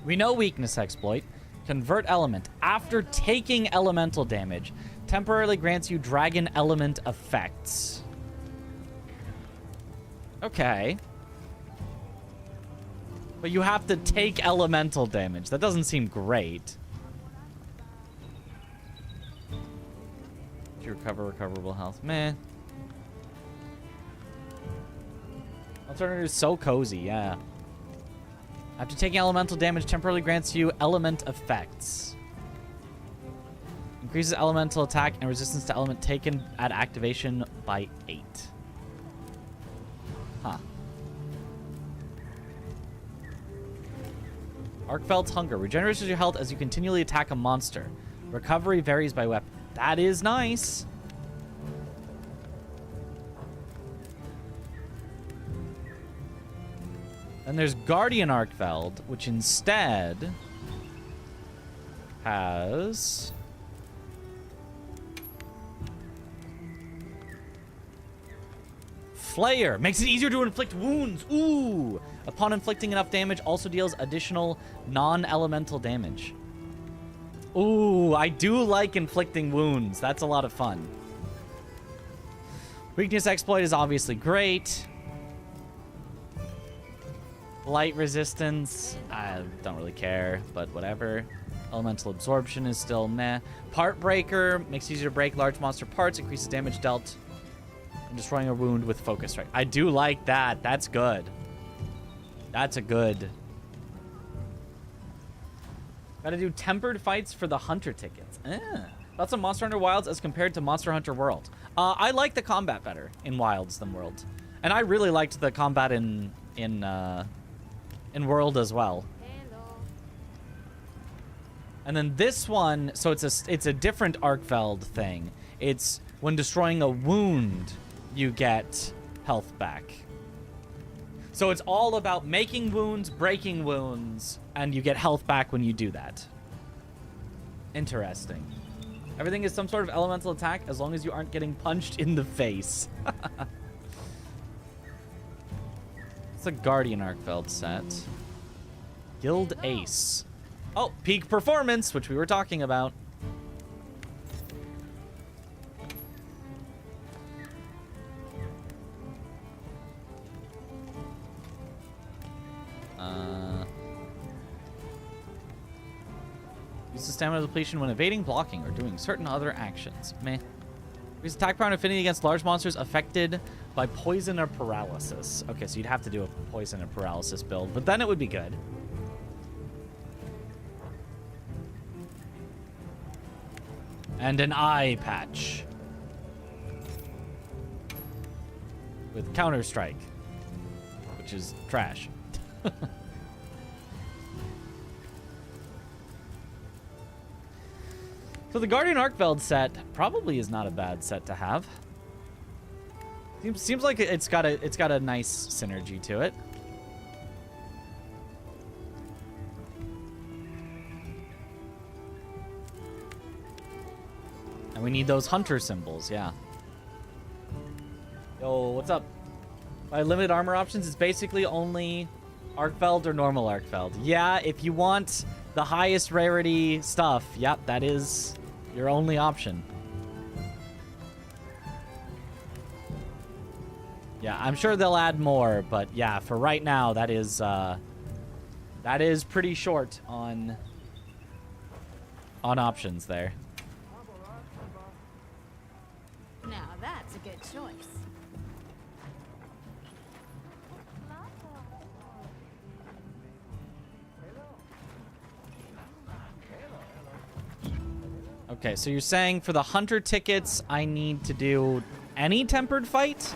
We know weakness exploit. Convert element. After taking elemental damage, temporarily grants you dragon element effects. Okay. But you have to take elemental damage. That doesn't seem great. To recover recoverable health. Meh. Alternative is so cozy, yeah. After taking elemental damage, temporarily grants you element effects. Increases elemental attack and resistance to element taken at activation by 8. Huh. Arkfeld's Hunger. Regenerates your health as you continually attack a monster. Recovery varies by weapon. That is nice. Then there's Guardian Arkfeld, which instead has Flayer. Makes it easier to inflict wounds. Ooh. Upon inflicting enough damage, also deals additional non-elemental damage. Ooh, I do like inflicting wounds. That's a lot of fun. Weakness exploit is obviously great. Light resistance, I don't really care, but whatever. Elemental absorption is still meh. Part breaker makes it easier to break large monster parts, increases damage dealt when destroying a wound with focus strike. I do like that. That's good. That's a good. Gotta do tempered fights for the hunter tickets. Thoughts on Monster Hunter Wilds as compared to Monster Hunter World? I like the combat better in Wilds than World, and I really liked the combat in World as well. And then this one, so it's a different Arkfeld thing. It's when destroying a wound, you get health back. So it's all about making wounds, breaking wounds, and you get health back when you do that. Interesting. Everything is some sort of elemental attack as long as you aren't getting punched in the face. It's a Guardian Arkfeld set. Guild Ace. Oh, peak performance, which we were talking about. Use the stamina depletion when evading, blocking, or doing certain other actions. Meh. Use attack power and affinity against large monsters affected by poison or paralysis. Okay, so you'd have to do a poison or paralysis build, but then it would be good. And an eye patch. With Counter-Strike. Which is trash. So the Guardian Arkfeld set probably is not a bad set to have. Seems like it's got a nice synergy to it. And we need those hunter symbols, yeah. Yo, what's up? By limited armor options, it's basically only Arkfeld or normal Arkfeld. Yeah, if you want the highest rarity stuff, yep, that is your only option. Yeah, I'm sure they'll add more, but yeah, for right now, that is pretty short on options there. Now that's a good choice. Okay, so you're saying for the hunter tickets, I need to do any tempered fight?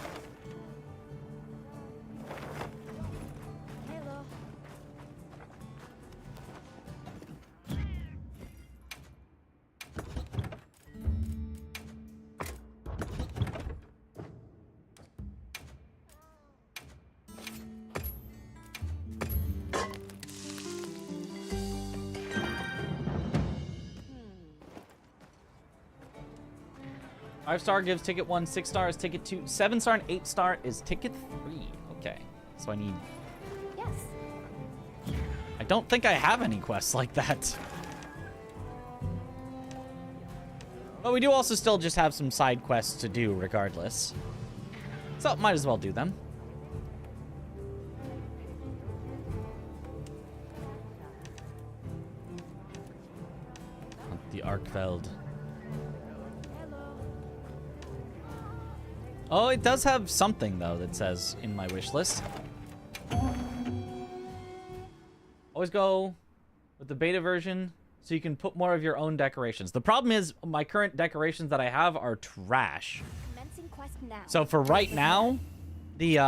Five-star gives ticket 1, 6 stars, ticket 2, 7-star, and 8-star is ticket 3. Okay, so I need... Yes. I don't think I have any quests like that. But we do also still just have some side quests to do regardless. So might as well do them. The Arkfeld. Oh, it does have something, though, that says in my wish list. Always go with the beta version so you can put more of your own decorations. The problem is my current decorations that I have are trash. So for right now, the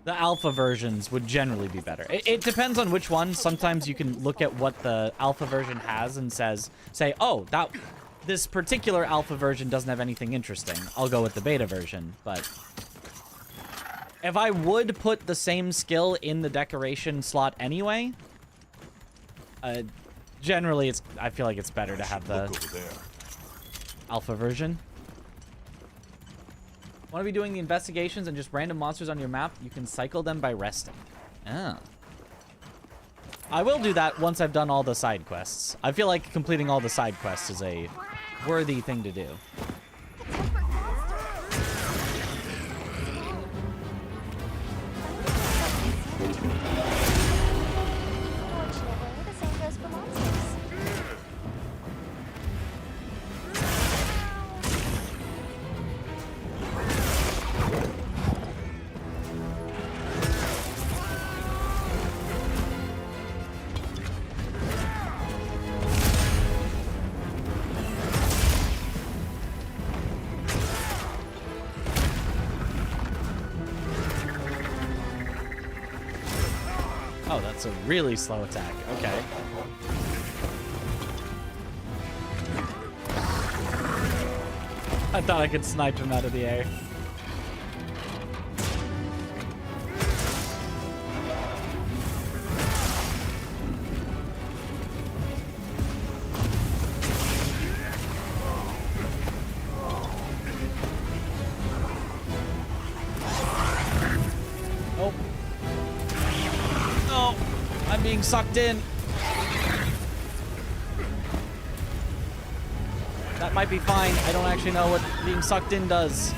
alpha versions would generally be better. It depends on which one. Sometimes you can look at what the alpha version has and say, oh, this particular alpha version doesn't have anything interesting. I'll go with the beta version, but if I would put the same skill in the decoration slot anyway, generally I feel like it's better to have the alpha version. Want to be doing the investigations and just random monsters on your map? You can cycle them by resting. Oh. I will do that once I've done all the side quests. I feel like completing all the side quests is a worthy thing to do. Unfortunately, the same goes for monsters. Oh, that's a really slow attack. Okay. I thought I could snipe him out of the air. Oh. No, I'm being sucked in. That might be fine. I don't actually know what being sucked in does.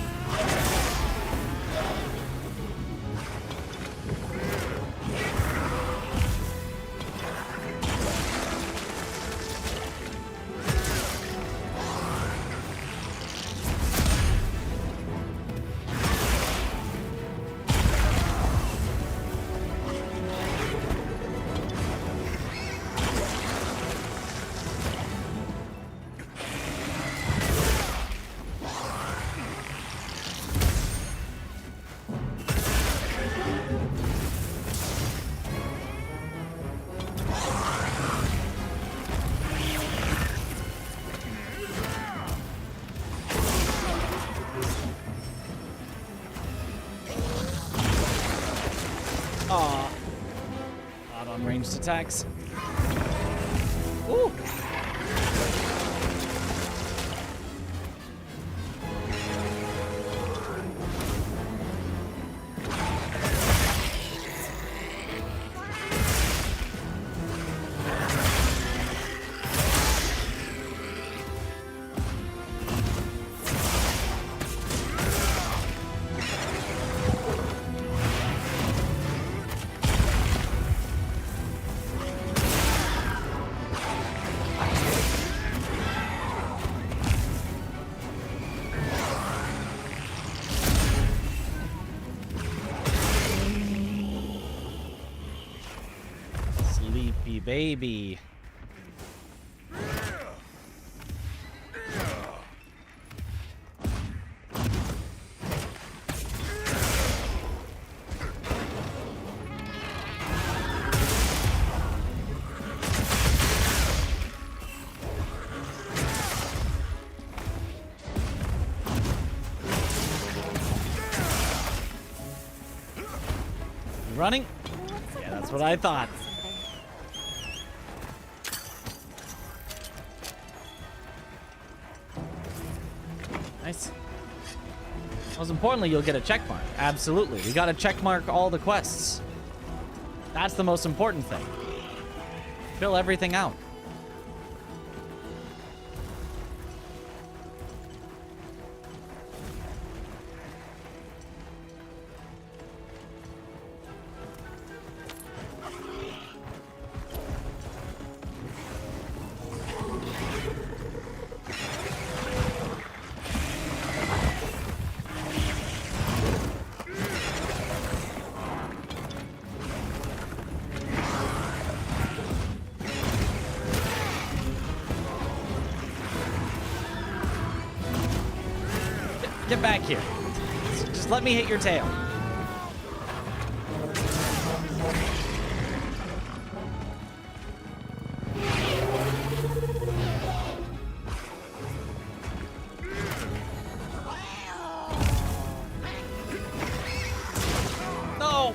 Aw. Not on ranged attacks. Ooh. Sleepy baby. Running? Yeah, that's what I thought. Nice. Most importantly, you'll get a check mark. Absolutely. We gotta check mark all the quests. That's the most important thing. Fill everything out. Get back here. Just let me hit your tail. No!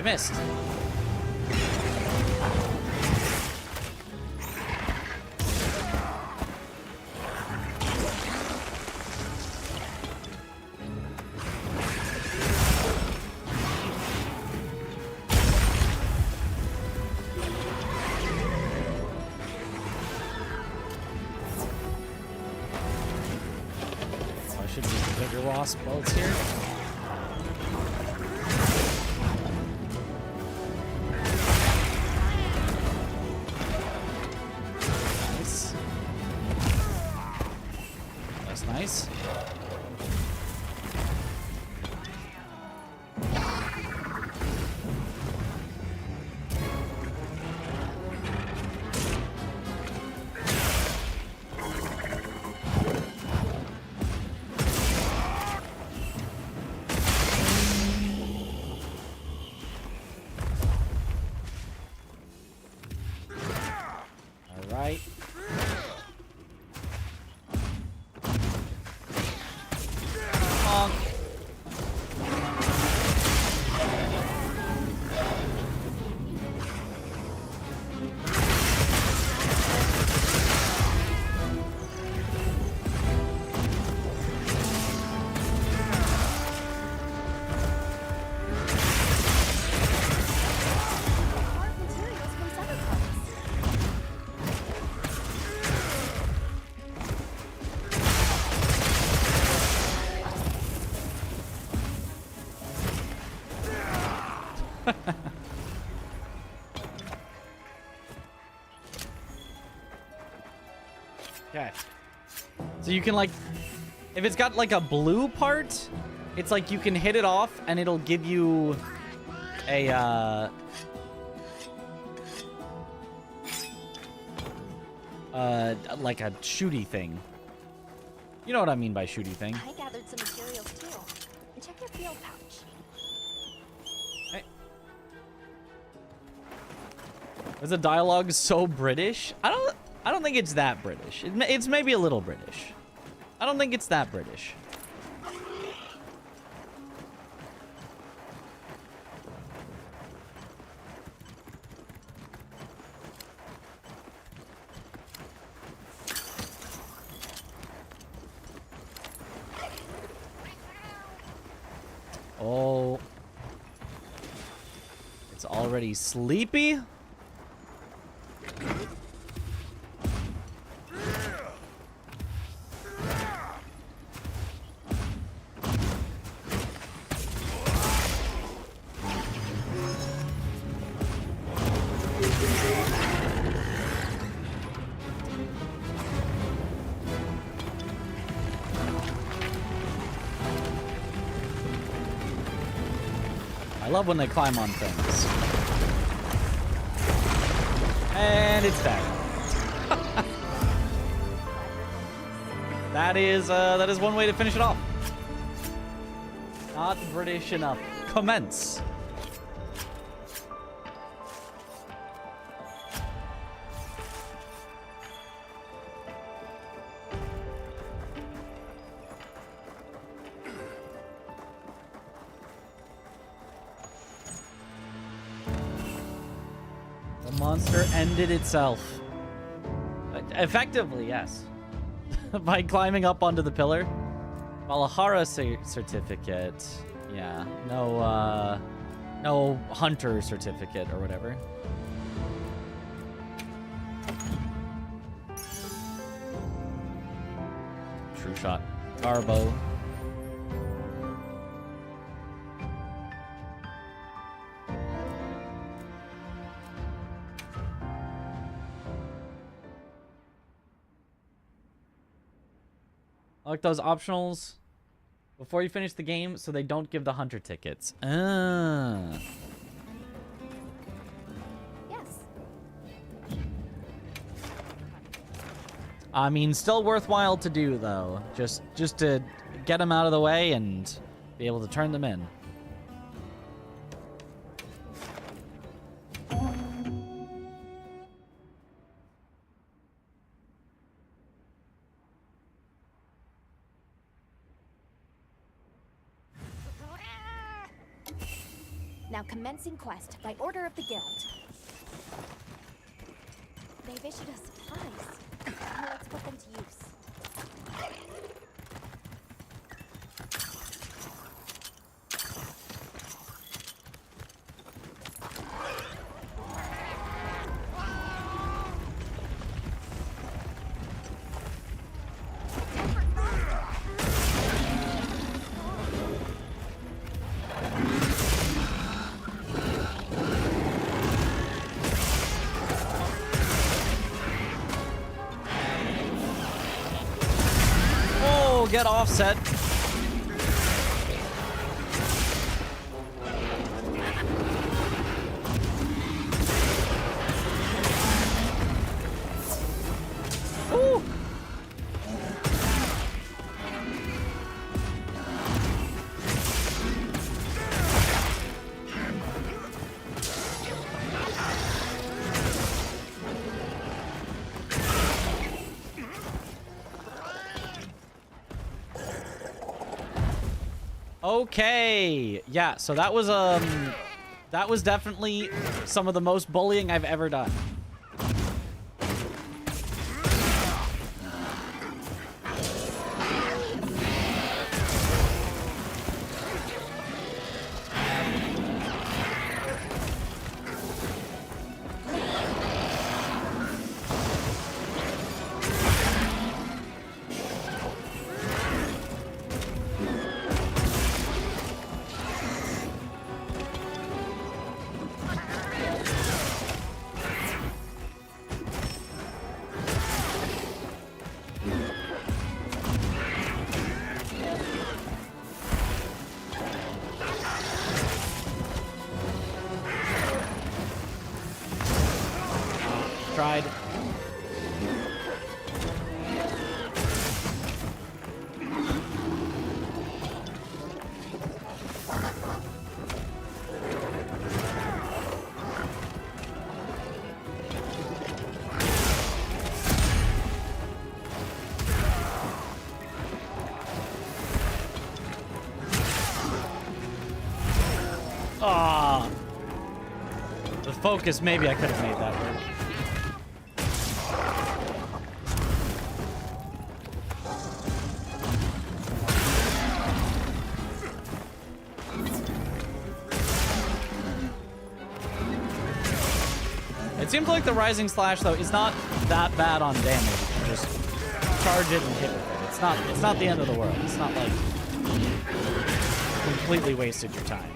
missed. I should use the bigger wasp bolts here. Nice. That's nice. Alright. Bonk. Okay. So you can like, if it's got like a blue part, it's like you can hit it off and it'll give you a like a shooty thing. You know what I mean by shooty thing. I gathered some materials too. Check your field pouch. Hey. Is the dialogue so British? I don't think it's that British. It's maybe a little British. I don't think it's that British. Oh. It's already sleepy? I love when they climb on things. And it's dead. That is one way to finish it off. Not British enough. Commence. The monster ended itself. Effectively, yes. By climbing up onto the pillar. Valhara certificate. Yeah. No, no hunter certificate or whatever. True shot. Garbo. I like those optionals before you finish the game so they don't give the hunter tickets. Ah. Yes. I mean, still worthwhile to do though. Just to get them out of the way and be able to turn them in. Now commencing quest by order of the guild. They've issued us supplies. Now let's put them to use. Get offset. Ooh. Okay, yeah, so that was definitely some of the most bullying I've ever done. Tried. Ah, the focus. Maybe I could have made that work. It seems like the Rising Slash, though, is not that bad on damage. You just charge it and hit with it. It's not the end of the world. It's not like completely wasted your time.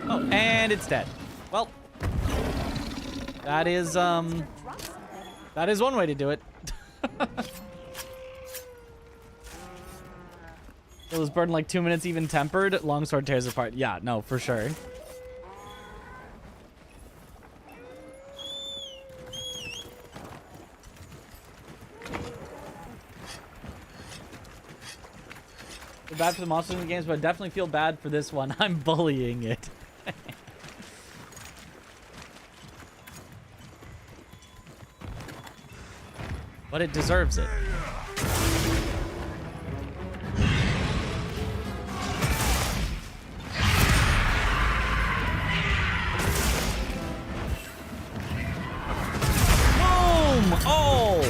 Oh, and it's dead. Well, that is one way to do it. Will this burn like 2 minutes even tempered? Longsword tears apart. Yeah, no, for sure. Feel bad for the monsters in the games, but I definitely feel bad for this one. I'm bullying it. But it deserves it. Boom! Oh!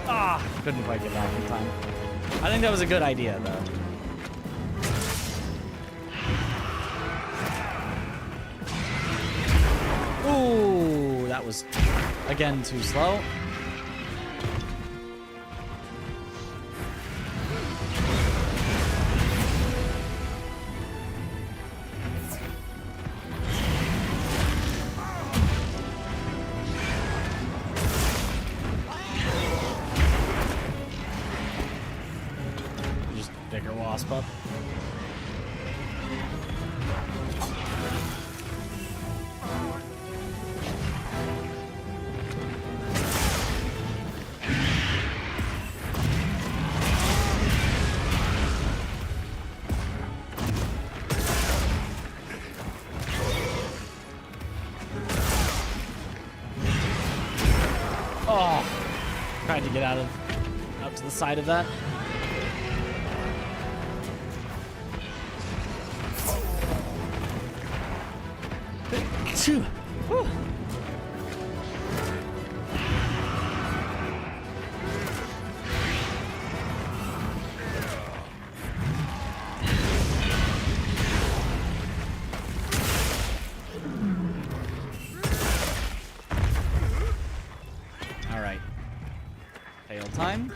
Ah! Couldn't quite get back in time. I think that was a good idea, though. Ooh, that was, again, too slow. Just bigger wasp up. Oh, tried to get out to the side of that. Whew. All right. Fail time.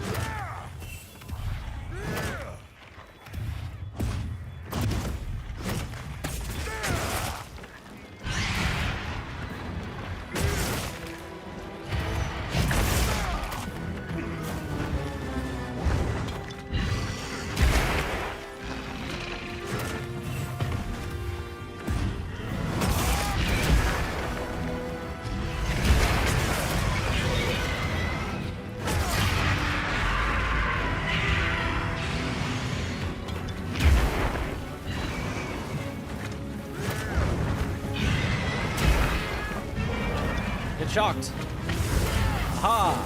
Shocked. Aha!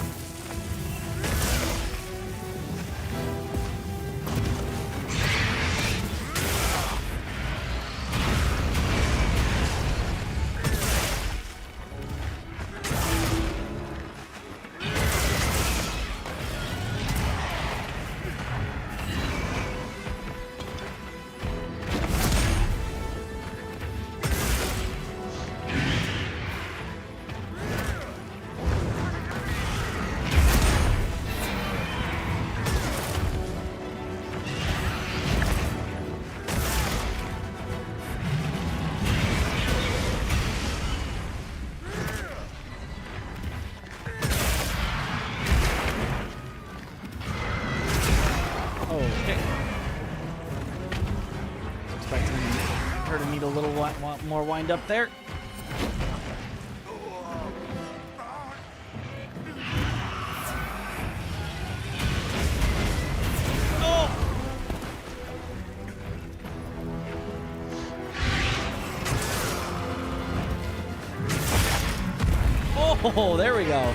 More wind up there. Oh, there we go.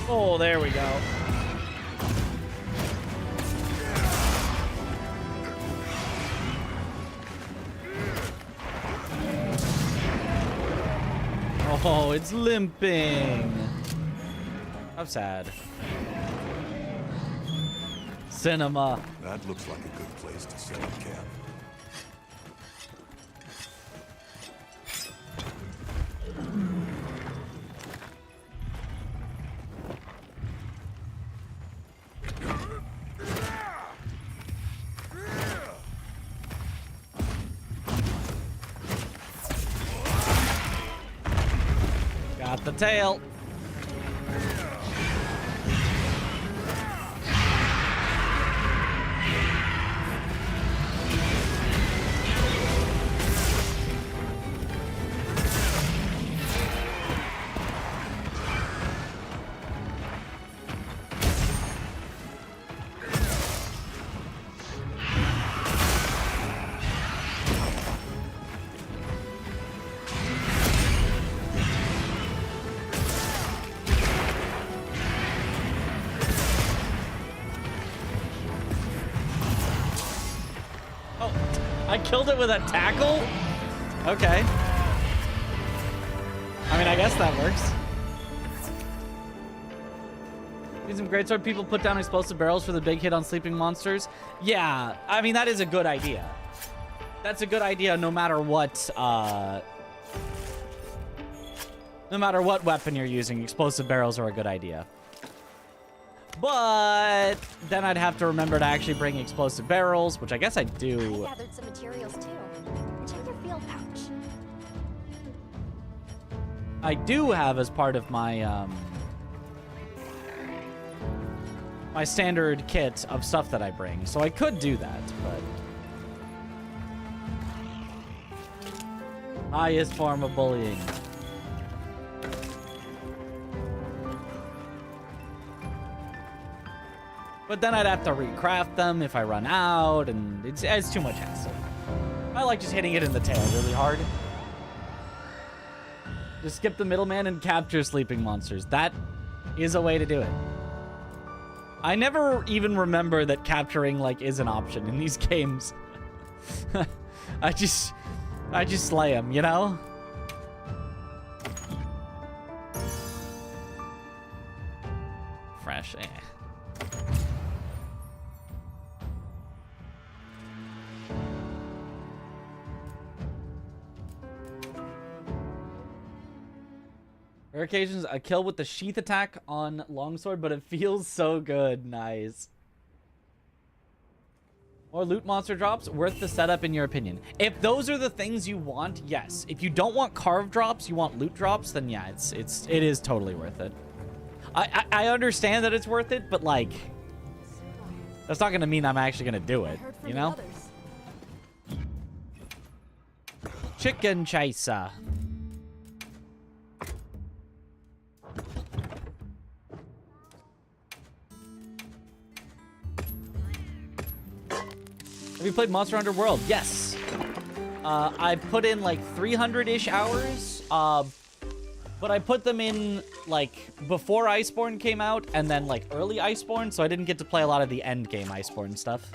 Oh, there we go. Oh, it's limping. How sad. Cinema. That looks like a good place to set up camp. Got the tail. I killed it with a tackle? Okay. I mean, I guess that works. Using greatsword, people put down explosive barrels for the big hit on sleeping monsters. Yeah, I mean, that is a good idea. That's a good idea no matter what, no matter what weapon you're using, explosive barrels are a good idea. But then I'd have to remember to actually bring explosive barrels, which I guess I do. I gathered some materials too. Check your field pouch. I do have as part of my my standard kit of stuff that I bring, so I could do that, but highest form of bullying. But then I'd have to recraft them if I run out, and it's too much hassle. I like just hitting it in the tail really hard. Just skip the middleman and capture sleeping monsters. That is a way to do it. I never even remember that capturing, like, is an option in these games. I just slay them, you know? Fresh, Rare occasions, a kill with the sheath attack on longsword, but it feels so good. Nice. Or loot monster drops, worth the setup in your opinion. If those are the things you want, yes. If you don't want carve drops, you want loot drops, then yeah, it is totally worth it. I understand that it's worth it, but like, that's not gonna mean I'm actually gonna do it, you know? Chicken chaser. Have you played Monster Hunter World? Yes. I put in like 300-ish hours, but I put them in like before Iceborne came out and then like early Iceborne, so I didn't get to play a lot of the Endgame Iceborne stuff.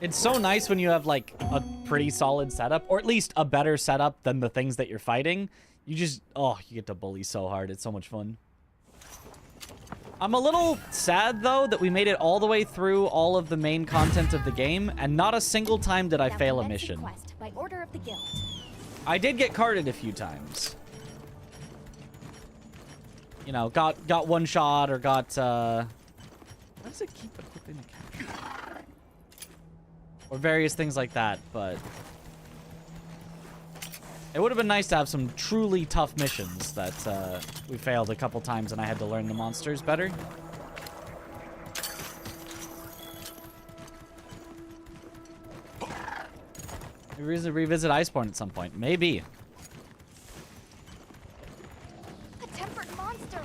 It's so nice when you have, like, a pretty solid setup, or at least a better setup than the things that you're fighting. You just, oh, you get to bully so hard. It's so much fun. I'm a little sad, though, that we made it all the way through all of the main content of the game, and not a single time did I fail a mission. By order of the guild. I did get carded a few times. You know, got one shot or got, Why does it keep equipping the capture? Or various things like that, but it would have been nice to have some truly tough missions that we failed a couple times and I had to learn the monsters better. Maybe we revisit Iceborne at some point. Maybe. A tempered monster.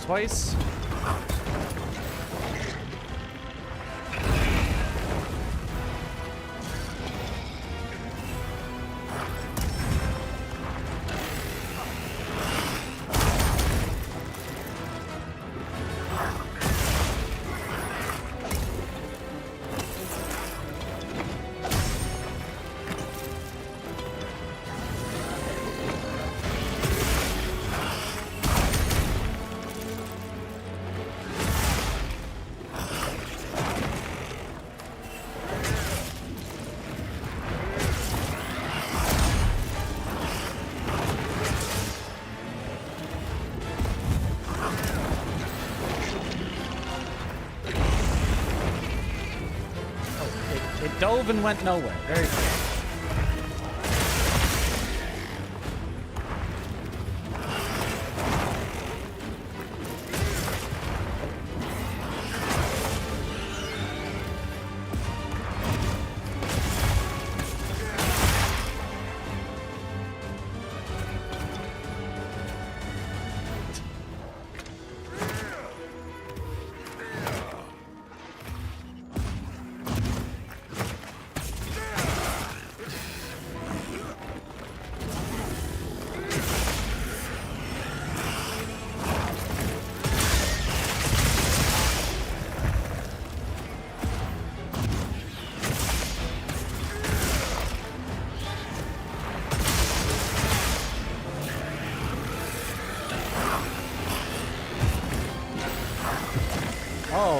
Twice. Dove and went nowhere. Very cool.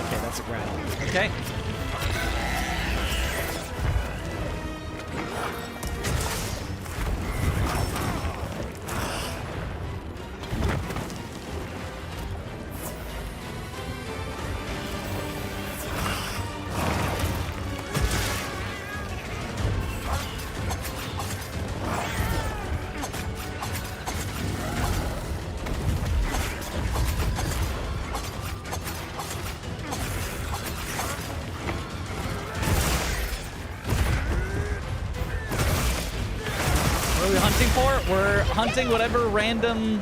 okay, that's a grab. Okay. We're hunting whatever random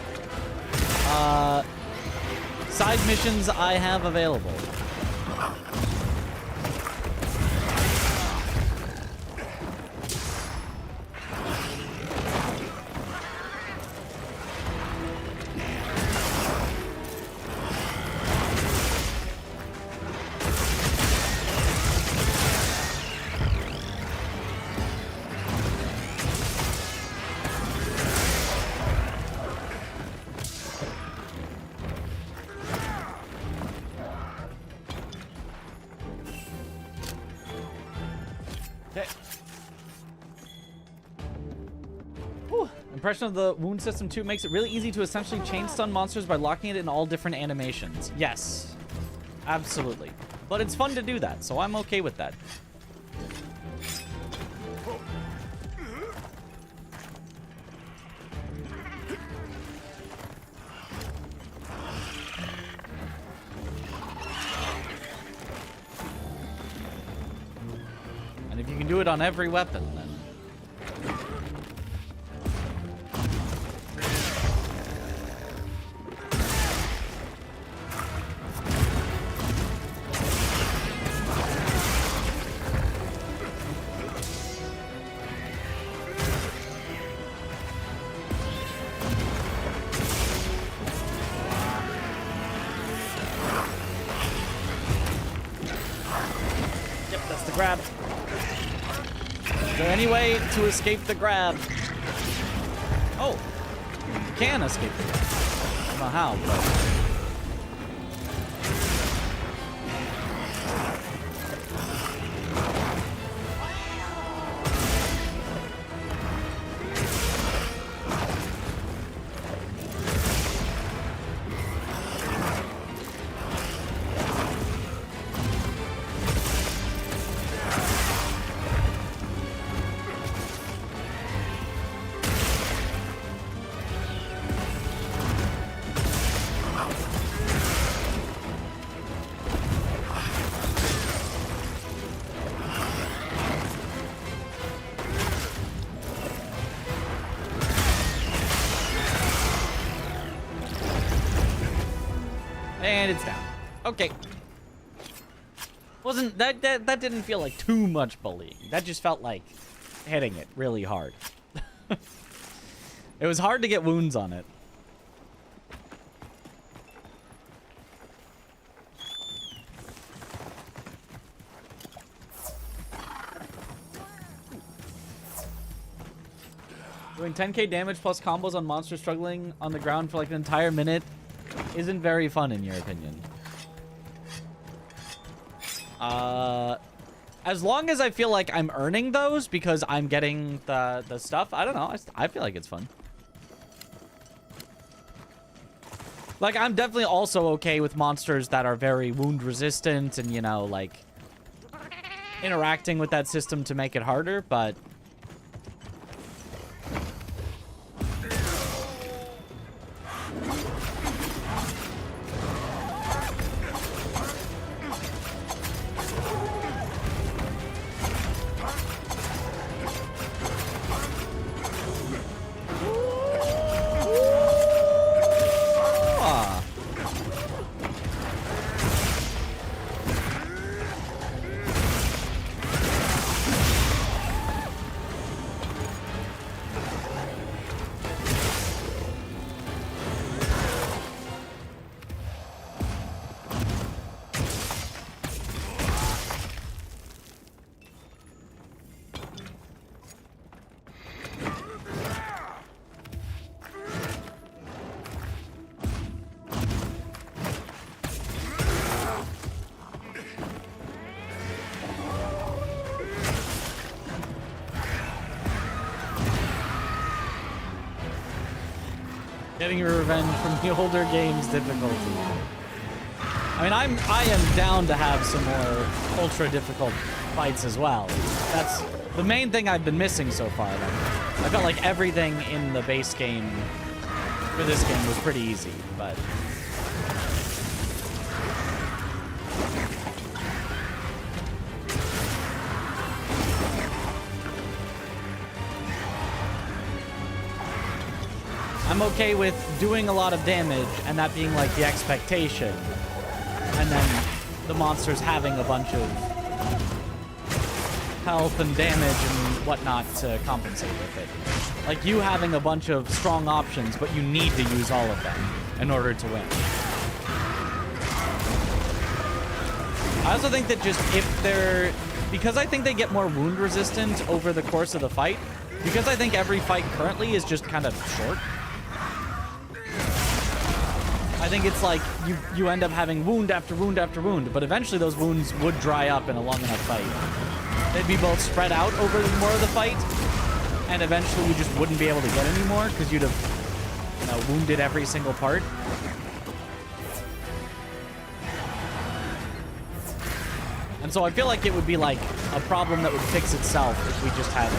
side missions I have available. Impression of the wound system 2 makes it really easy to essentially chain stun monsters by locking it in all different animations. Yes, absolutely. But it's fun to do that, so I'm okay with that. And if you can do it on every weapon, then... grab. Is there any way to escape the grab? Oh, you can escape the grab. I don't know how, but... And it's down. Okay. Wasn't that didn't feel like too much bullying. That just felt like hitting it really hard. It was hard to get wounds on it. Doing 10k damage plus combos on monsters struggling on the ground for like an entire minute isn't very fun, in your opinion. As long as I feel like I'm earning those because I'm getting the stuff, I don't know. I feel like it's fun. Like, I'm definitely also okay with monsters that are very wound resistant and, you know, like, interacting with that system to make it harder, but... Getting your revenge from the older game's difficulty. I mean, I am down to have some more ultra difficult fights as well. That's the main thing I've been missing so far. Like, I felt like everything in the base game for this game was pretty easy, but I'm okay with doing a lot of damage and that being like the expectation, and then the monsters having a bunch of health and damage and whatnot to compensate with it. Like you having a bunch of strong options, but you need to use all of them in order to win. I also think that just if they're, because I think they get more wound resistant over the course of the fight, because I think every fight currently is just kind of short. I think it's like you end up having wound after wound after wound, but eventually those wounds would dry up in a long enough fight. They'd be both spread out over more of the fight, and eventually you just wouldn't be able to get any more because you'd have, you know, wounded every single part. And so I feel like it would be like a problem that would fix itself if we just had,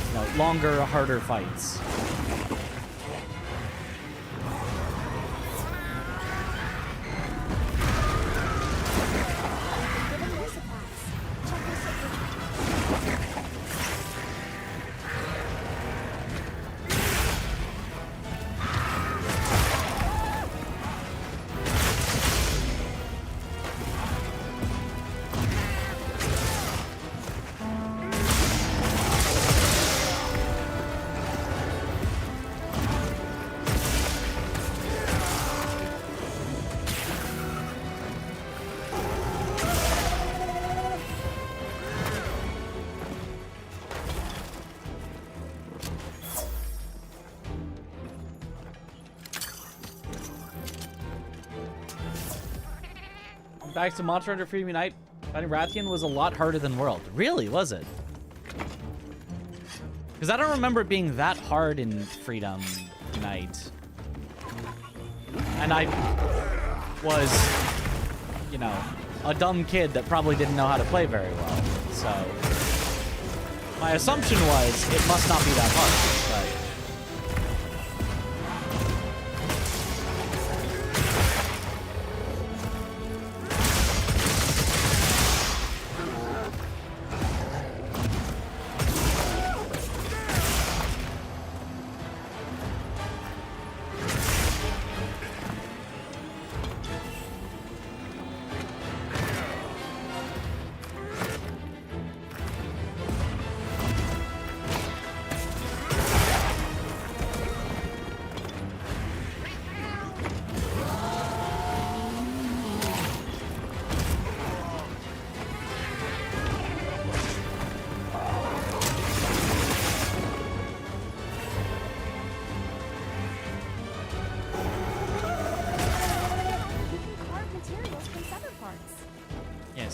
you know, longer, harder fights. Back to Monster Hunter Freedom Unite. Fighting Rathian was a lot harder than World. Really, was it? Because I don't remember it being that hard in Freedom Unite. And I was, you know, a dumb kid that probably didn't know how to play very well. So my assumption was it must not be that hard, but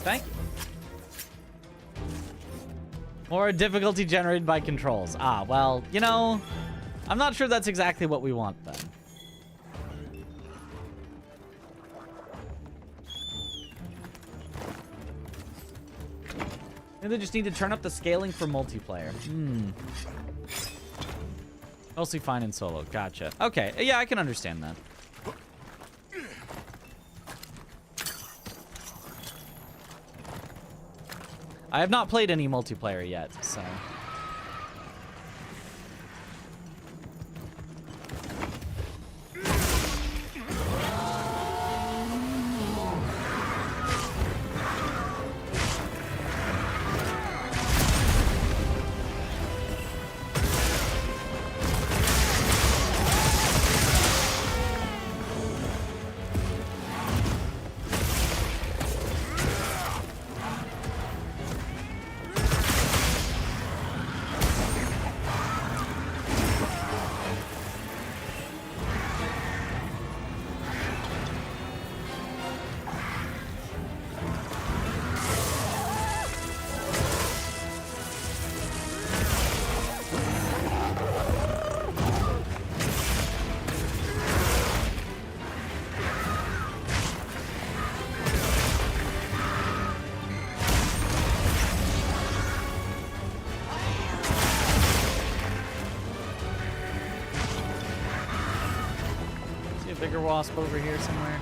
thank you. More difficulty generated by controls. Ah, well, you know, I'm not sure that's exactly what we want then. Maybe they just need to turn up the scaling for multiplayer. Mostly fine in solo. Gotcha. Okay, yeah, I can understand that. I have not played any multiplayer yet, so. Bigger wasp over here somewhere.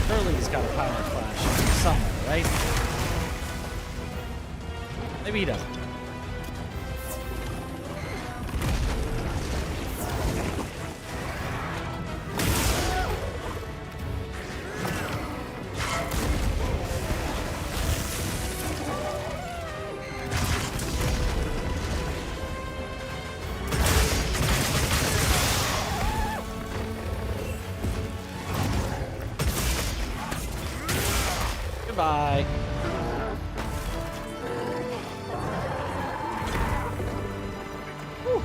Curly's got a power flash somewhere, right? Maybe he doesn't. Goodbye. Whew.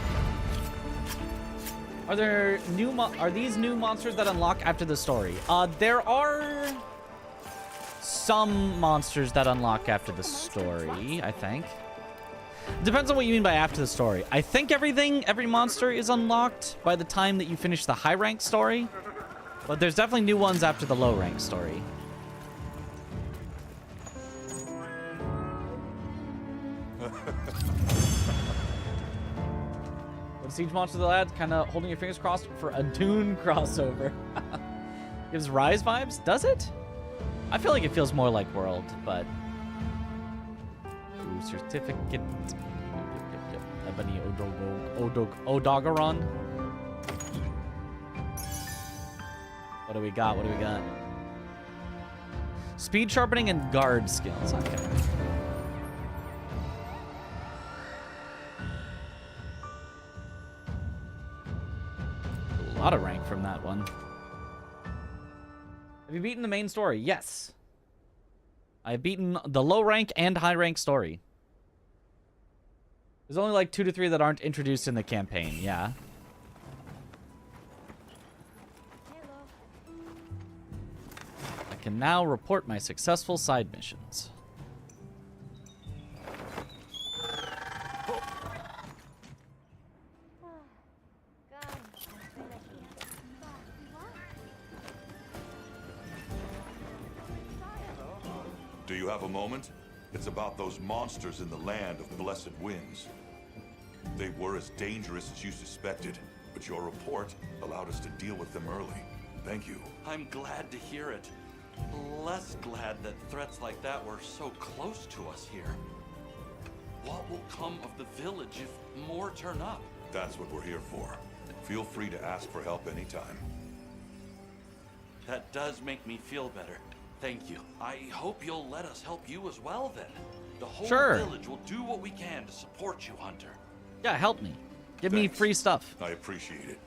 Are there are these new monsters that unlock after the story? There are some monsters that unlock after the story, I think. Depends on what you mean by after the story. I think every monster is unlocked by the time that you finish the high rank story. But there's definitely new ones after the low rank story. What siege monster the lad? Kind of holding your fingers crossed for a Dune crossover. Gives Rise vibes? Does it? I feel like it feels more like World, but... Ooh, certificate. Ebony Odogaron. What do we got? What do we got? Speed sharpening and guard skills. Okay. A lot of rank from that one. Have you beaten the main story? Yes. I've beaten the low rank and high rank story. There's only like 2 to 3 that aren't introduced in the campaign, yeah. I can now report my successful side missions. Do you have a moment? It's about those monsters in the land of blessed winds. They were as dangerous as you suspected, but your report allowed us to deal with them early. Thank you. I'm glad to hear it. Less glad that threats like that were so close to us here. What will come of the village if more turn up? That's what we're here for. Feel free to ask for help anytime. That does make me feel better. Thank you. I hope you'll let us help you as well, then. The whole village will do what we can to support you, Hunter. Yeah, help me. Give me free stuff. I appreciate it.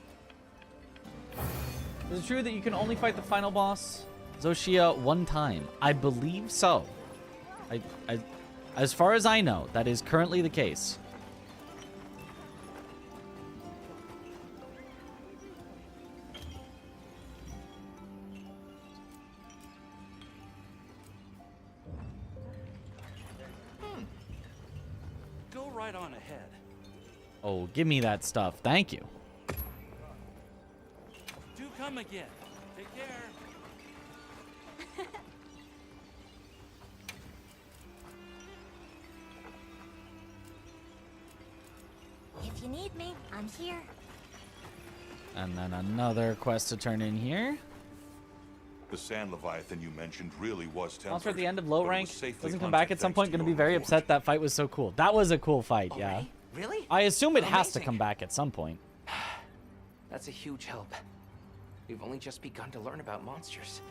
Is it true that you can only fight the final boss, Zoshia, one time? I believe so. As far as I know, that is currently the case. Go right on ahead. Oh, give me that stuff. Thank you. Do come again. Take care. If you need me, I'm here. And then another quest to turn in here. The sand leviathan you mentioned really was tempered. Monster at the end of low but it rank was safely doesn't come back hunted at some thanks point. to Going to be your very report. upset. That fight was so cool. That was a cool fight, yeah. Really? I assume it has to Amazing. come back at some point. That's a huge help. We've only just begun to learn about monsters.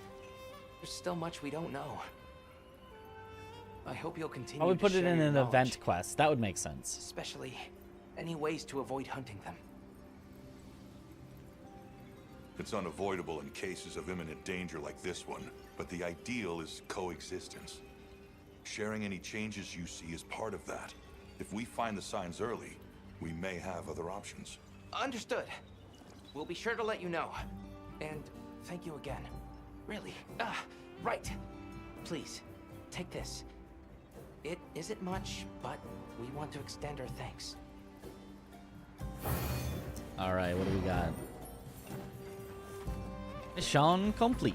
There's still much we don't know. I hope you'll continue I would to put it share in your an knowledge, event quest. That would make sense. especially any ways to avoid hunting them. It's unavoidable in cases of imminent danger like this one, but the ideal is coexistence. Sharing any changes you see is part of that. If we find the signs early, we may have other options. Understood. We'll be sure to let you know. And thank you again. Really. Right. Please, take this. It isn't much, but we want to extend our thanks. All right, what do we got? Mission complete.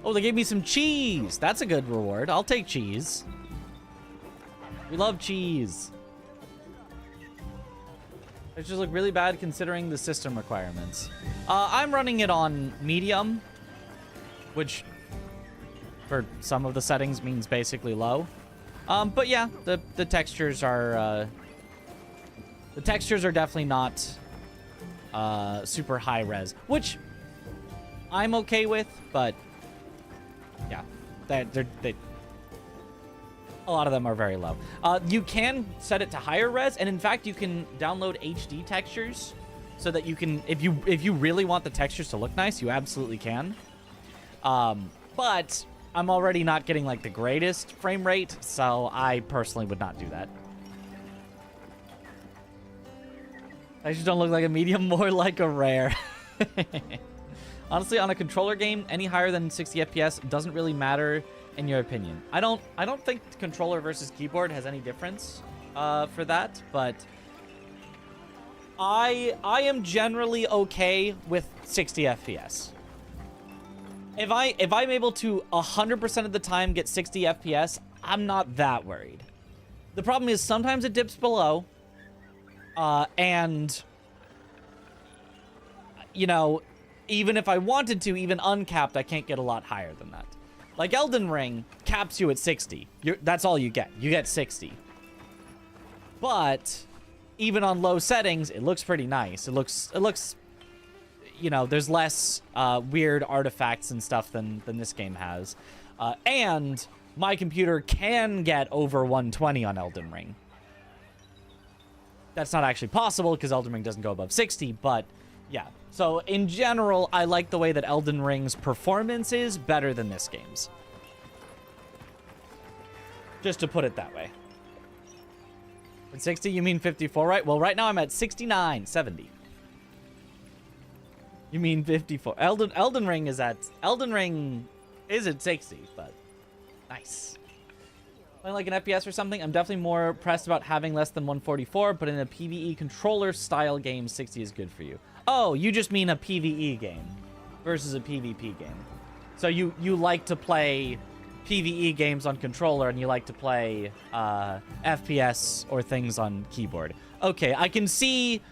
Oh, they gave me some cheese. That's a good reward. I'll take cheese. We love cheese. It just look really bad considering the system requirements. I'm running it on medium, which for some of the settings means basically low. But yeah, the textures are definitely not super high res, which I'm okay with, but yeah, they a lot of them are very low. You can set it to higher res, and in fact, you can download HD textures so that you can, if you really want the textures to look nice, you absolutely can. But I'm already not getting like the greatest frame rate, so I personally would not do that. I just don't look like a medium, more like a rare. Honestly, on a controller game, any higher than 60 FPS doesn't really matter in your opinion. I don't think controller versus keyboard has any difference for that, but I am generally okay with 60 FPS. If I'm able to 100% of the time get 60 FPS, I'm not that worried. The problem is sometimes it dips below, and you know, even if I wanted to, even uncapped, I can't get a lot higher than that. Like Elden Ring caps you at 60. That's all you get. You get 60. But even on low settings, it looks pretty nice. It looks, you know, there's less weird artifacts and stuff than this game has. And my computer can get over 120 on Elden Ring. That's not actually possible because Elden Ring doesn't go above 60, but yeah. So in general, I like the way that Elden Ring's performance is better than this game's. Just to put it that way. At 60, you mean 54, right? Well, right now I'm at 69, 70. You mean 54. Elden Ring is at 60, but nice. Playing like an FPS or something, I'm definitely more pressed about having less than 144, but in a PvE controller style game, 60 is good for you. Oh, you just mean a PvE game versus a PvP game. So you like to play PvE games on controller and you like to play FPS or things on keyboard. Okay, I can see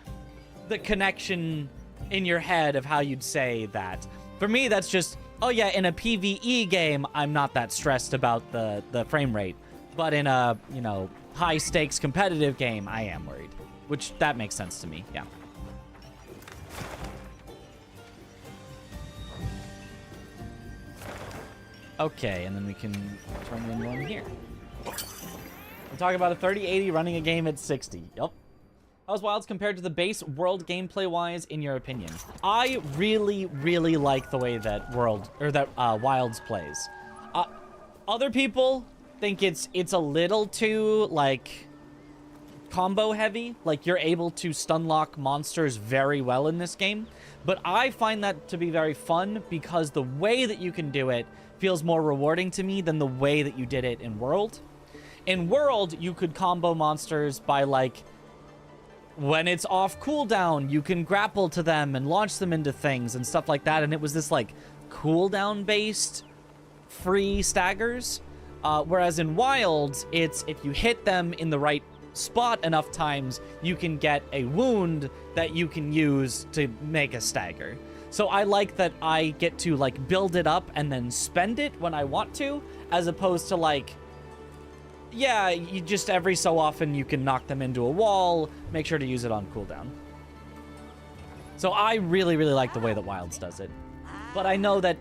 the connection in your head of how you'd say that. For me, that's just, oh yeah, in a PvE game, I'm not that stressed about the frame rate. But in a, you know, high stakes competitive game, I am worried. Which, that makes sense to me, yeah. Okay, and then we can turn in one here. We're talking about a 3080 running a game at 60. Yup. How's Wilds compared to the base World gameplay-wise, in your opinion? I really, really like the way that Wilds plays. Other people think it's a little too, like, combo heavy. Like, you're able to stun lock monsters very well in this game. But I find that to be very fun because the way that you can do it feels more rewarding to me than the way that you did it in World. In World, you could combo monsters by, like, when it's off cooldown, you can grapple to them and launch them into things and stuff like that. And it was this, like, cooldown-based free staggers. Whereas in Wilds, it's if you hit them in the right spot enough times, you can get a wound that you can use to make a stagger. So I like that I get to like build it up and then spend it when I want to, as opposed to like, yeah, you just every so often you can knock them into a wall, make sure to use it on cooldown. So I really, really like the way that Wilds does it. But I know that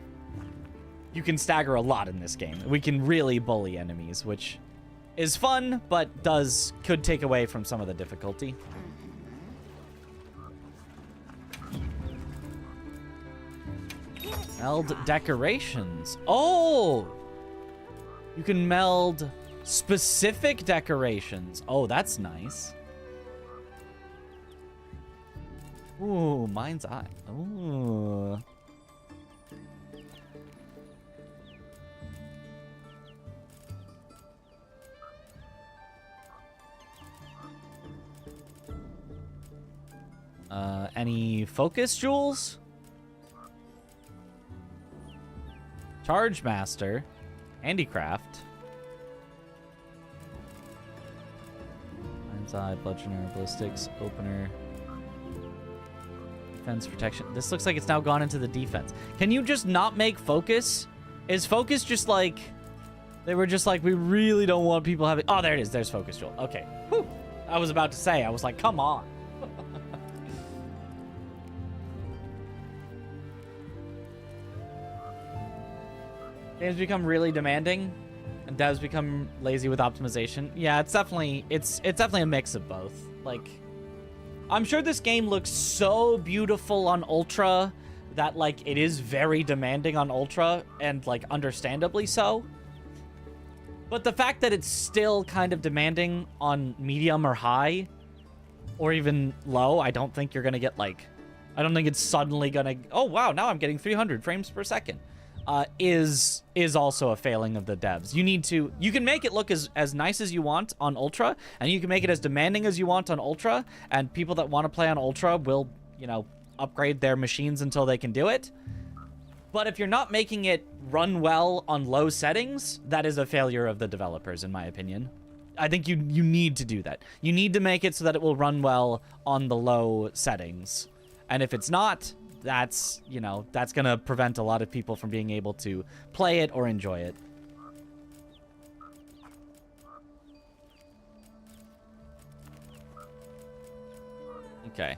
you can stagger a lot in this game. We can really bully enemies, which is fun, but could take away from some of the difficulty. Meld decorations. Oh! You can meld specific decorations. Oh, that's nice. Ooh, mind's eye. Ooh. Any focus jewels? Charge Master. Handicraft. Mind's eye, bludgeoner, ballistics, opener. Defense, protection. This looks like it's now gone into the defense. Can you just not make focus? Is focus just like... They were just like, we really don't want people having... Oh, there it is. There's focus jewel. Okay. Whew. I was about to say. I was like, come on. Games become really demanding, and devs become lazy with optimization. Yeah, it's definitely a mix of both. Like, I'm sure this game looks so beautiful on Ultra that like it is very demanding on Ultra, and like understandably so. But the fact that it's still kind of demanding on medium or high, or even low, I don't think you're gonna get like, I don't think it's suddenly gonna. Oh wow, now I'm getting 300 frames per second. Is also a failing of the devs. You can make it look as nice as you want on Ultra, and you can make it as demanding as you want on Ultra, and people that want to play on Ultra will, you know, upgrade their machines until they can do it. But if you're not making it run well on low settings, that is a failure of the developers, in my opinion. I think you need to do that. You need to make it so that it will run well on the low settings. And if it's not, that's, you know, that's going to prevent a lot of people from being able to play it or enjoy it. Okay.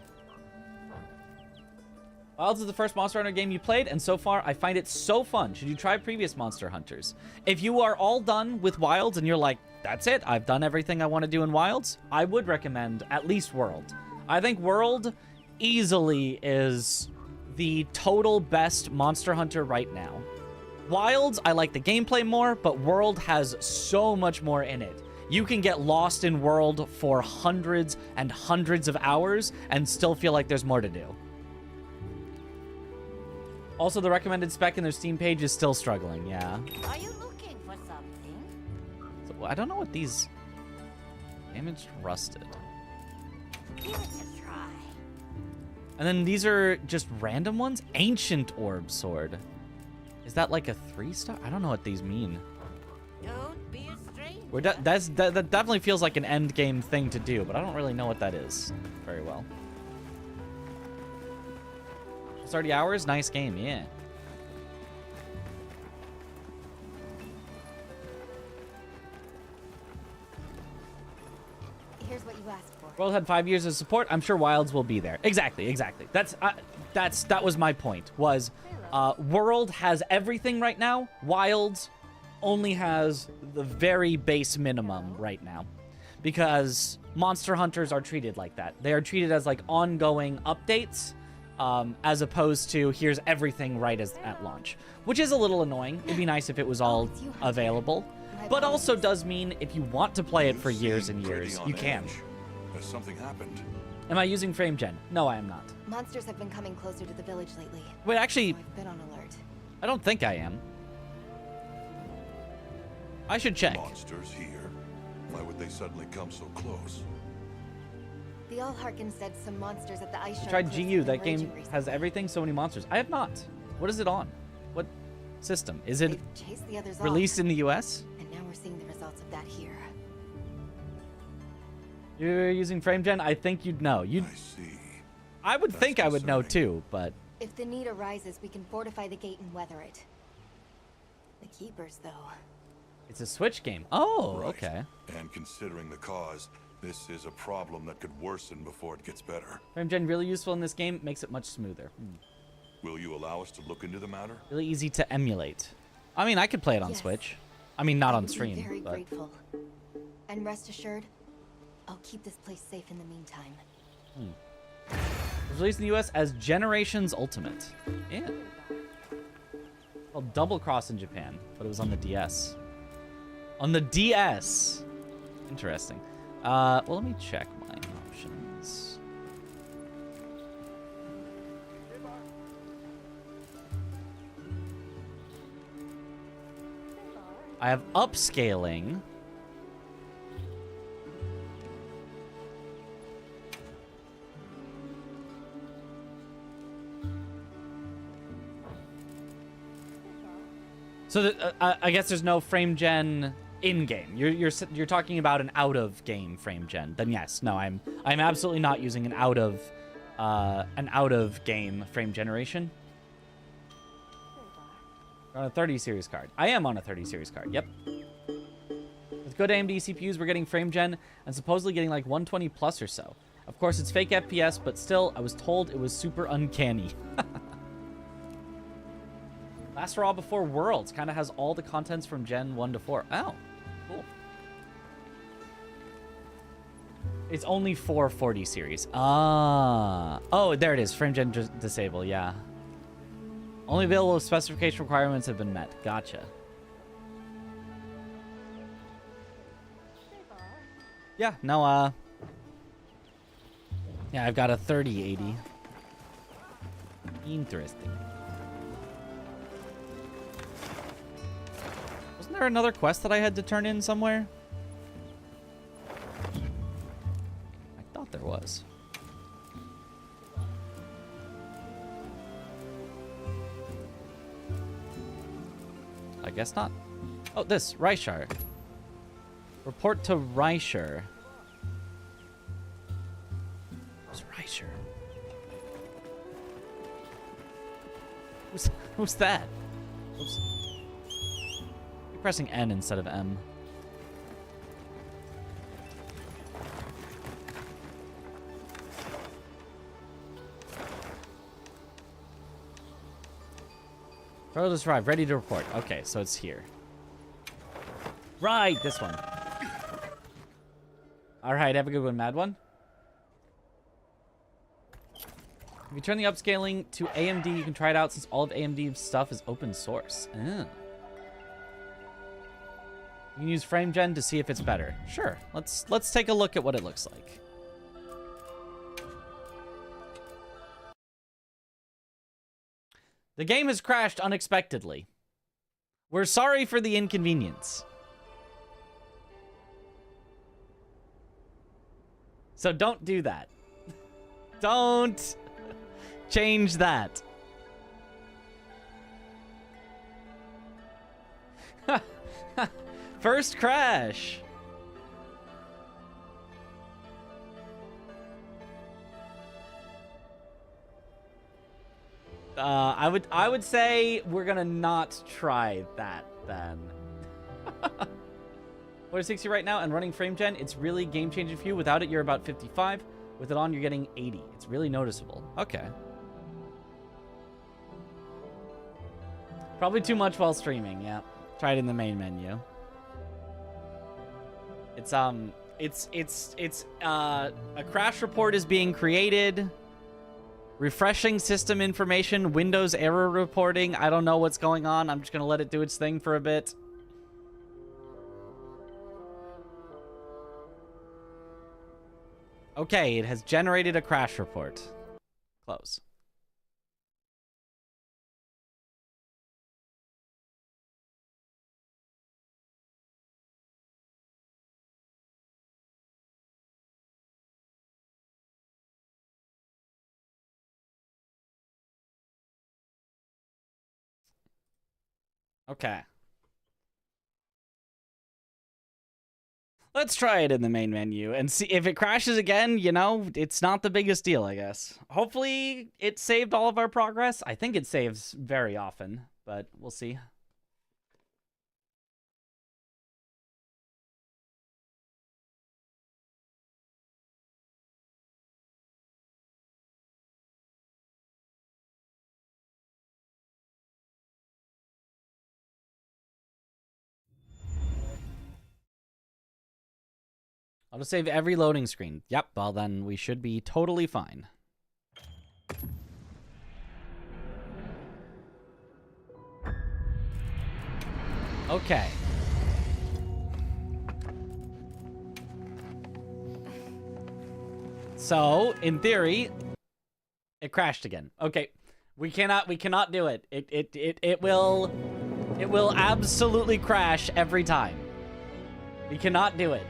Wilds is the first Monster Hunter game you played, and so far I find it so fun. Should you try previous Monster Hunters? If you are all done with Wilds and you're like, that's it, I've done everything I want to do in Wilds, I would recommend at least World. I think World easily is the total best Monster Hunter right now. Wilds, I like the gameplay more, but World has so much more in it. You can get lost in World for hundreds and hundreds of hours and still feel like there's more to do. Also, the recommended spec in their Steam page is still struggling, yeah. Are you looking for something? So, I don't know what these... Damaged rusted. Give it a try. And then these are just random ones? Ancient Orb Sword. Is that like a 3-star? I don't know what these mean. Don't be a stranger. That definitely feels like an endgame thing to do, but I don't really know what that is very well. 30 hours? Nice game, yeah. Here's what you asked for. World had 5 years of support. I'm sure Wilds will be there. Exactly. That was my point. Was World has everything right now. Wilds only has the very base minimum right now, because Monster Hunters are treated like that. They are treated as like ongoing updates, as opposed to here's everything right at launch, which is a little annoying. It'd be nice if it was all available, but also does mean if you want to play it for years and years, you can. Has something happened? Am I using frame gen? No, I am not. Monsters have been coming closer to the village lately. Wait, actually, I've been on alert. I don't think I am. I should check. Monsters here? Why would they suddenly come so close? The Allharkin said some monsters at the ice I shelter. tried GU. That game has everything, so many monsters. I have not. What is it on? What system? Is it Chased the others released off, in the US? and now we're seeing the results of that here. You're using frame gen? I think you'd know. I would think I would know too, but If the need arises, we can fortify the gate and weather it. The keepers, though. It's a Switch game. Oh, Right. okay. And considering the cause, this is a problem that could worsen before it gets better. Frame gen really useful in this game. Makes it much smoother. Will you allow us to look into the matter? Really easy to emulate. I mean, I could play it on Yes. Switch. I mean, not I on would be stream. very But... grateful. And rest assured, I'll keep this place safe in the meantime. It was released in the US as Generations Ultimate. Yeah. Well, Double Cross in Japan, but it was on the DS. On the DS! Interesting. Well, let me check my options. I have upscaling. So I guess there's no frame gen in game. You're talking about an out of game frame gen. Then yes, no, I'm absolutely not using an out of game frame generation. You're on a 30 series card. I am on a 30 series card. Yep. With good AMD CPUs, we're getting frame gen and supposedly getting like 120 plus or so. Of course, it's fake FPS, but still, I was told it was super uncanny. Last Raw Before Worlds kind of has all the contents from Gen 1 to 4. Oh, cool. It's only for 40 series. Ah. Oh, there it is. Frame Gen disable, yeah. Only available if specification requirements have been met. Gotcha. Yeah, no, yeah, I've got a 3080. Interesting. Wasn't there another quest that I had to turn in somewhere? I thought there was. I guess not. Oh, this. Reichar. Report to Reichar. Who's Reichar? Who's that? Oops. You're pressing N instead of M. Furthest arrived, ready to report. Okay, so it's here. Right, this one. Alright, have a good one, Mad One. If you turn the upscaling to AMD, you can try it out since all of AMD's stuff is open source. Oh. You can use FrameGen to see if it's better. Sure, let's take a look at what it looks like. The game has crashed unexpectedly. We're sorry for the inconvenience. So don't do that. Don't change that. First crash. I would say we're gonna not try that then. We're 60 right now and running frame gen. It's really game changing for you. Without it, you're about 55. With it on, you're getting 80. It's really noticeable. Okay. Probably too much while streaming. Yeah. Try it in the main menu. It's a crash report is being created. Refreshing system information, Windows error reporting. I don't know what's going on. I'm just going to let it do its thing for a bit. Okay, it has generated a crash report. Close. Okay. Let's try it in the main menu and see if it crashes again. You know, it's not the biggest deal, I guess. Hopefully it saved all of our progress. I think it saves very often, but we'll see. I'll just save every loading screen. Yep, well then we should be totally fine. Okay. So, in theory, it crashed again. Okay. We cannot do it. It will absolutely crash every time. We cannot do it.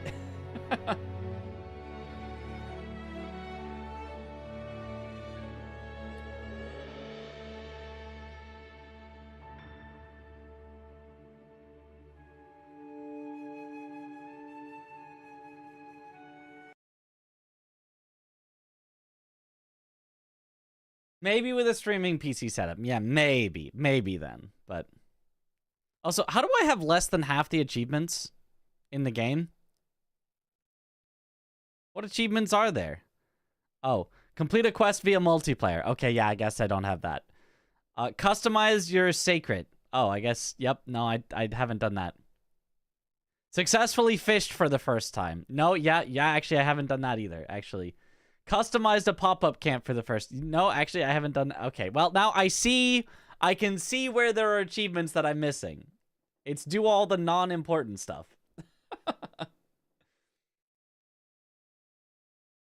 Maybe with a streaming PC setup. Yeah, maybe then. But also, how do I have less than half the achievements in the game? What achievements are there? Oh, complete a quest via multiplayer. Okay, yeah, I guess I don't have that. Customize your sacred. Oh, I guess, yep. No, I haven't done that. Successfully fished for the first time. No, yeah, actually, I haven't done that either, actually. Customized a pop-up camp for the first... No, actually, I haven't done... Okay, well, now I can see where there are achievements that I'm missing. It's do all the non-important stuff.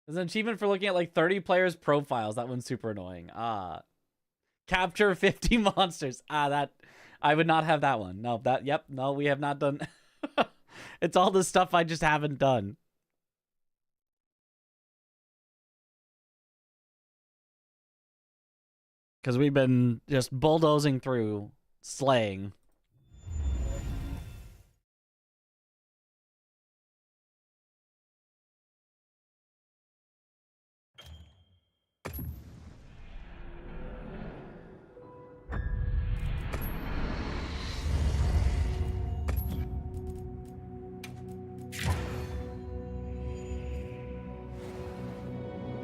There's an achievement for looking at like 30 players' profiles. That one's super annoying. Capture 50 monsters. That... I would not have that one. No, that... Yep, no, we have not done... It's all the stuff I just haven't done. Because we've been just bulldozing through, slaying.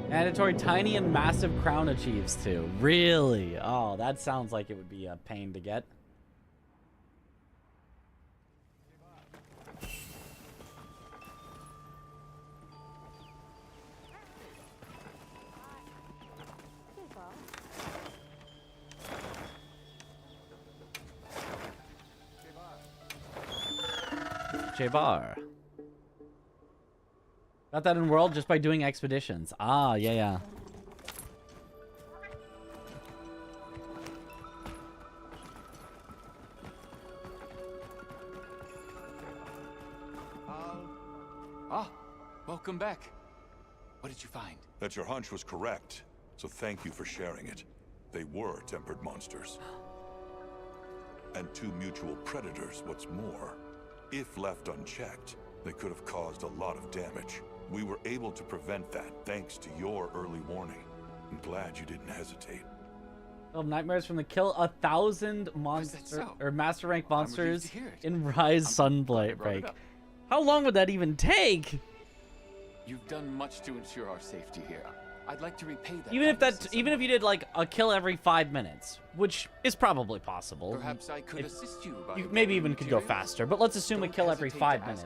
Mandatory tiny and massive crown achieves too. Really? Oh, that sounds like it would be a pain to get. J-Bar. Got that in World just by doing expeditions. Ah, yeah. Welcome back. What did you find? That your hunch was correct, so thank you for sharing it. They were tempered monsters. And two mutual predators, what's more. If left unchecked, they could have caused a lot of damage. We were able to prevent that thanks to your early warning. I'm glad you didn't hesitate. Oh, nightmares from the kill 1,000 monster or master rank monsters in Rise Sunbreak. How long would that even take? You've done much to ensure our safety here. I'd like to repay that. Even if you did like a kill every 5 minutes, which is probably possible. Perhaps I could assist you by maybe even could go faster, but let's assume a kill every 5 minutes.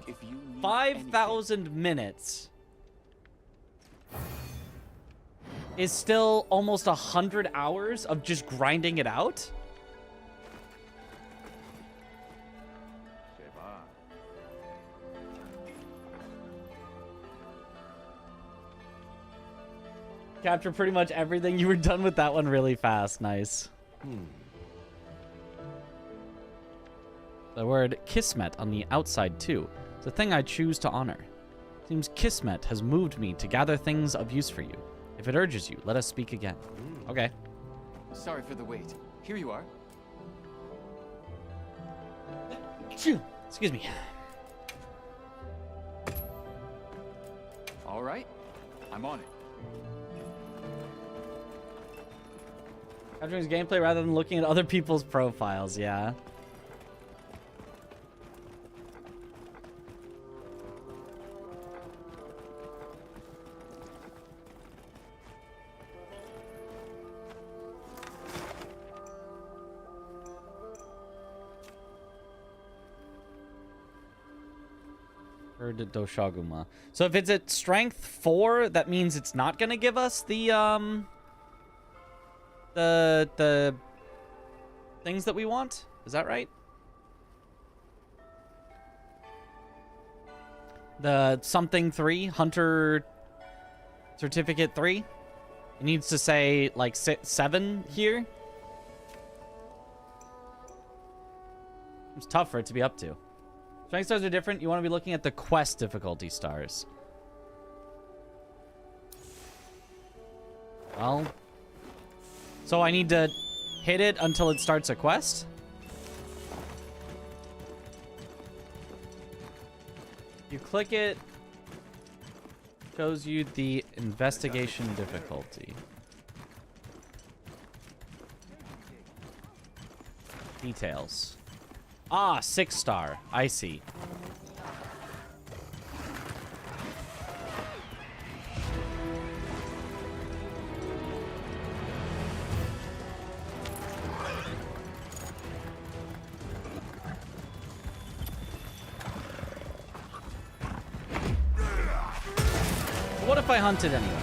5,000 minutes is still almost 100 hours of just grinding it out. Capture pretty much everything. You were done with that one really fast. Nice. The word Kismet on the outside too. It's a thing I choose to honor. Seems Kismet has moved me to gather things of use for you. If it urges you, let us speak again. Okay. Sorry for the wait. Here you are. Excuse me. right, I'm on it. Capturing his gameplay rather than looking at other people's profiles, yeah. Doshaguma. So if it's at strength 4, that means it's not gonna give us the things that we want. Is that right? The something 3, Hunter Certificate 3. It needs to say like 7 here. It's tough for it to be up to. Strength stars are different. You want to be looking at the quest difficulty stars. Well, so I need to hit it until it starts a quest? You click it, shows you the investigation difficulty. Details. Ah, 6-star. I see. What if I hunted anyway?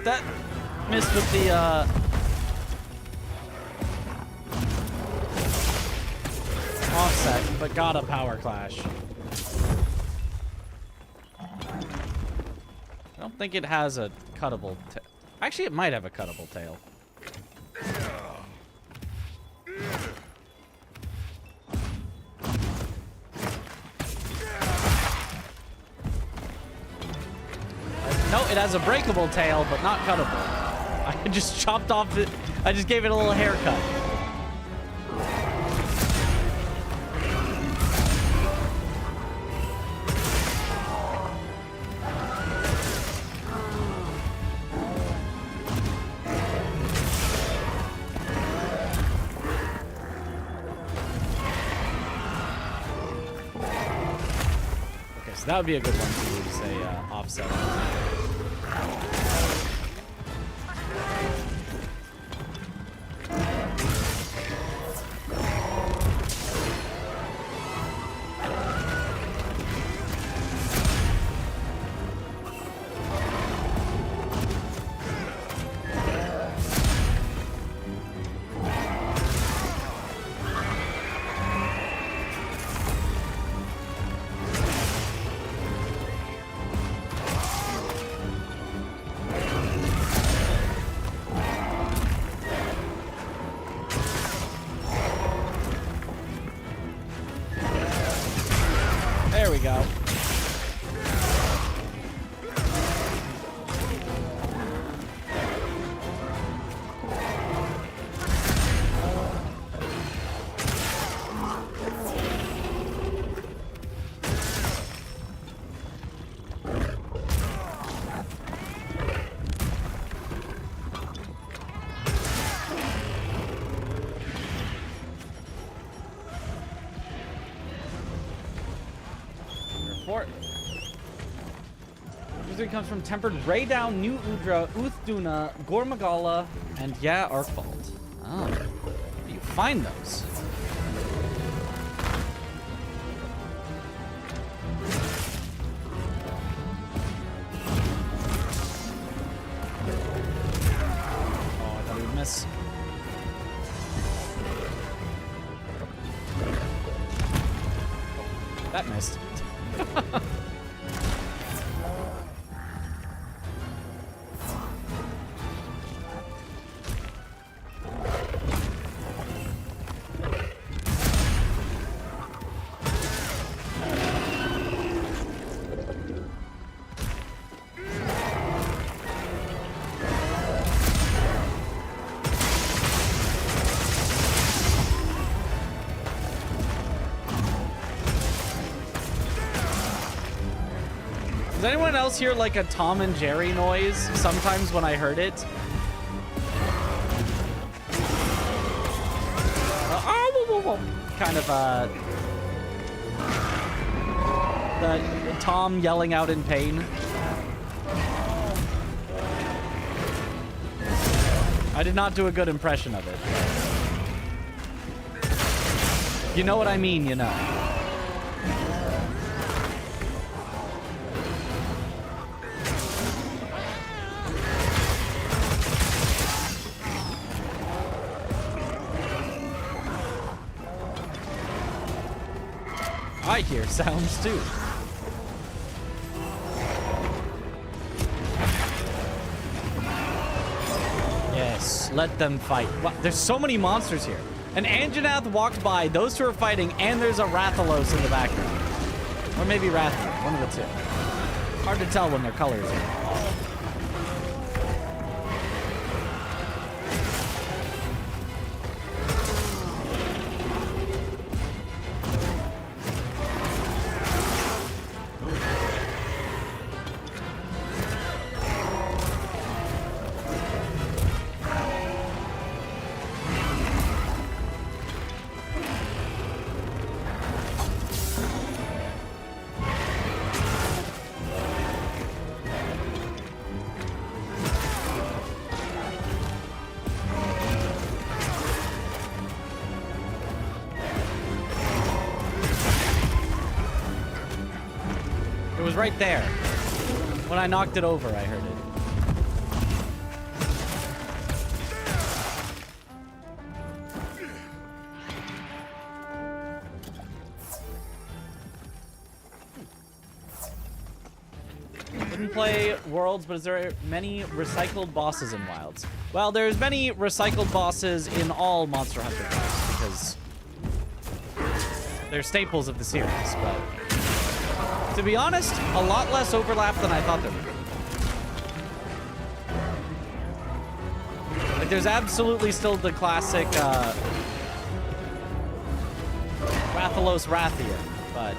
That missed with the offset, but got a power clash. I don't think it has a cuttable tail. Actually, it might have a cuttable tail. No, it has a breakable tail, but not cuttable. I just chopped off it. I just gave it a little haircut. Okay, so that would be a good one to use a offset. Chapter 3 comes from Tempered, Raydown, New Udra, Uthduna, Gormagala, and yeah, Arkvald. Oh. Where do you find those? Oh, I thought he would miss. That missed. Does anyone else hear like a Tom and Jerry noise sometimes when I heard it? Kind of the Tom yelling out in pain. I did not do a good impression of it. You know what I mean, you know. I hear sounds too. Yes, let them fight. Wow, there's so many monsters here. An Anjanath walked by, those two are fighting, and there's a Rathalos in the background. Or maybe Rathalos, one of the two. Hard to tell when their colors are. Right there. When I knocked it over, I heard it. Didn't play Worlds, but is there many recycled bosses in Wilds? Well, there's many recycled bosses in all Monster Hunter games because they're staples of the series, but to be honest, a lot less overlap than I thought there would be. Like, there's absolutely still the classic Rathalos Rathian, but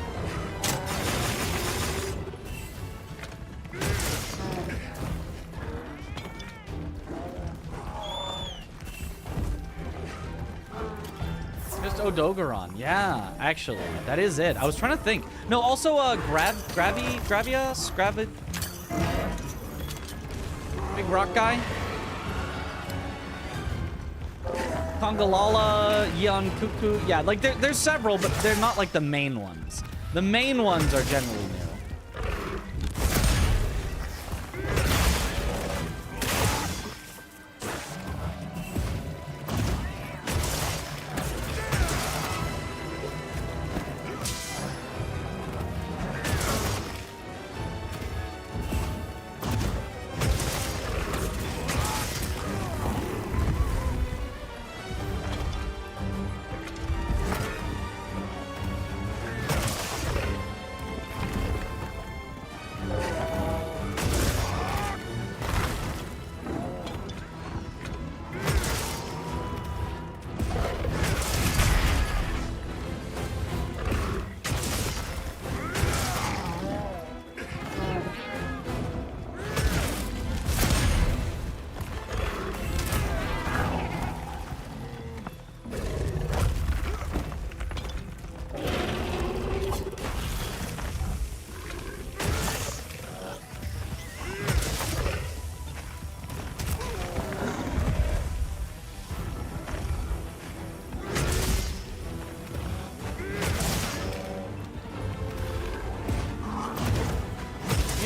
just Odogaron. Yeah, actually, that is it. I was trying to think. No, also Gravias, big rock guy. Kongalala, Yeon Kuku. Yeah, like there's several, but they're not like the main ones. The main ones are generally new.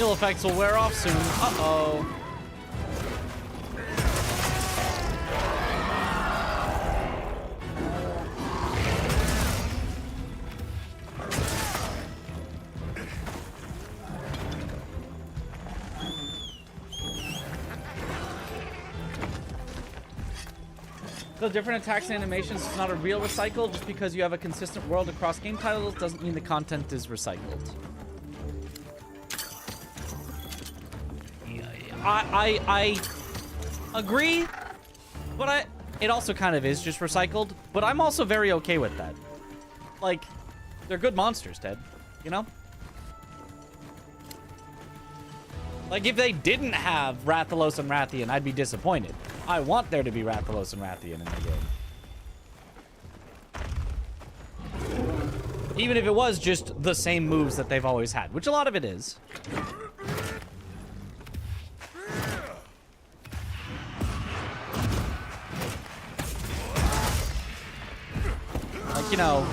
Heal effects will wear off soon. Uh-oh. So different attacks and animations is not a real recycle. Just because you have a consistent world across game titles doesn't mean the content is recycled. I agree, but it also kind of is just recycled. But I'm also very okay with that. Like, they're good monsters, Ted. You know? Like, if they didn't have Rathalos and Rathian, I'd be disappointed. I want there to be Rathalos and Rathian in the game. Even if it was just the same moves that they've always had, which a lot of it is. Like, you know,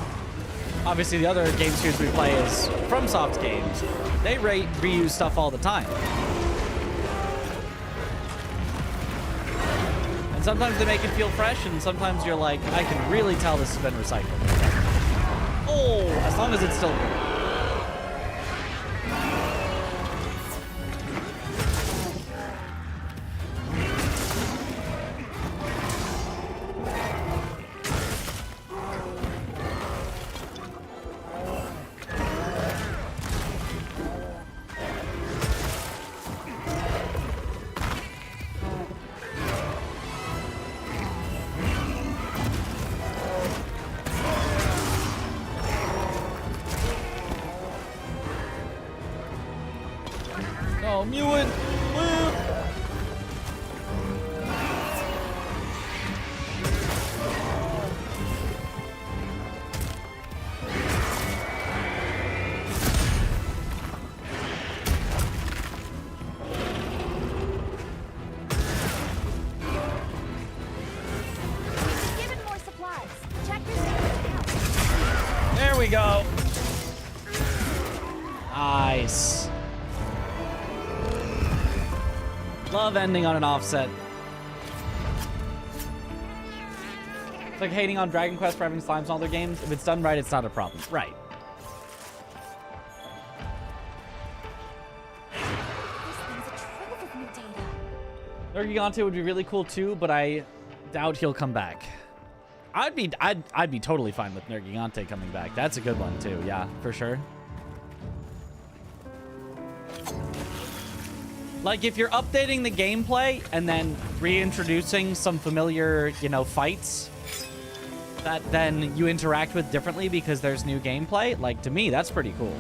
obviously the other game series we play is FromSoft games. They reuse stuff all the time. And sometimes they make it feel fresh, and sometimes you're like, I can really tell this has been recycled. Oh, as long as it's still good. Oh, Mewin! Woo! Given more supplies. Check your stash. There we go. Nice. Love ending on an offset. It's like hating on Dragon Quest for having slimes in all their games. If it's done right, it's not a problem. Right. This thing's a trove of new data. Nergigante would be really cool too, but I doubt he'll come back. I'd be totally fine with Nergigante coming back. That's a good one too. Yeah, for sure. Like, if you're updating the gameplay and then reintroducing some familiar, you know, fights that then you interact with differently because there's new gameplay, like, to me, that's pretty cool.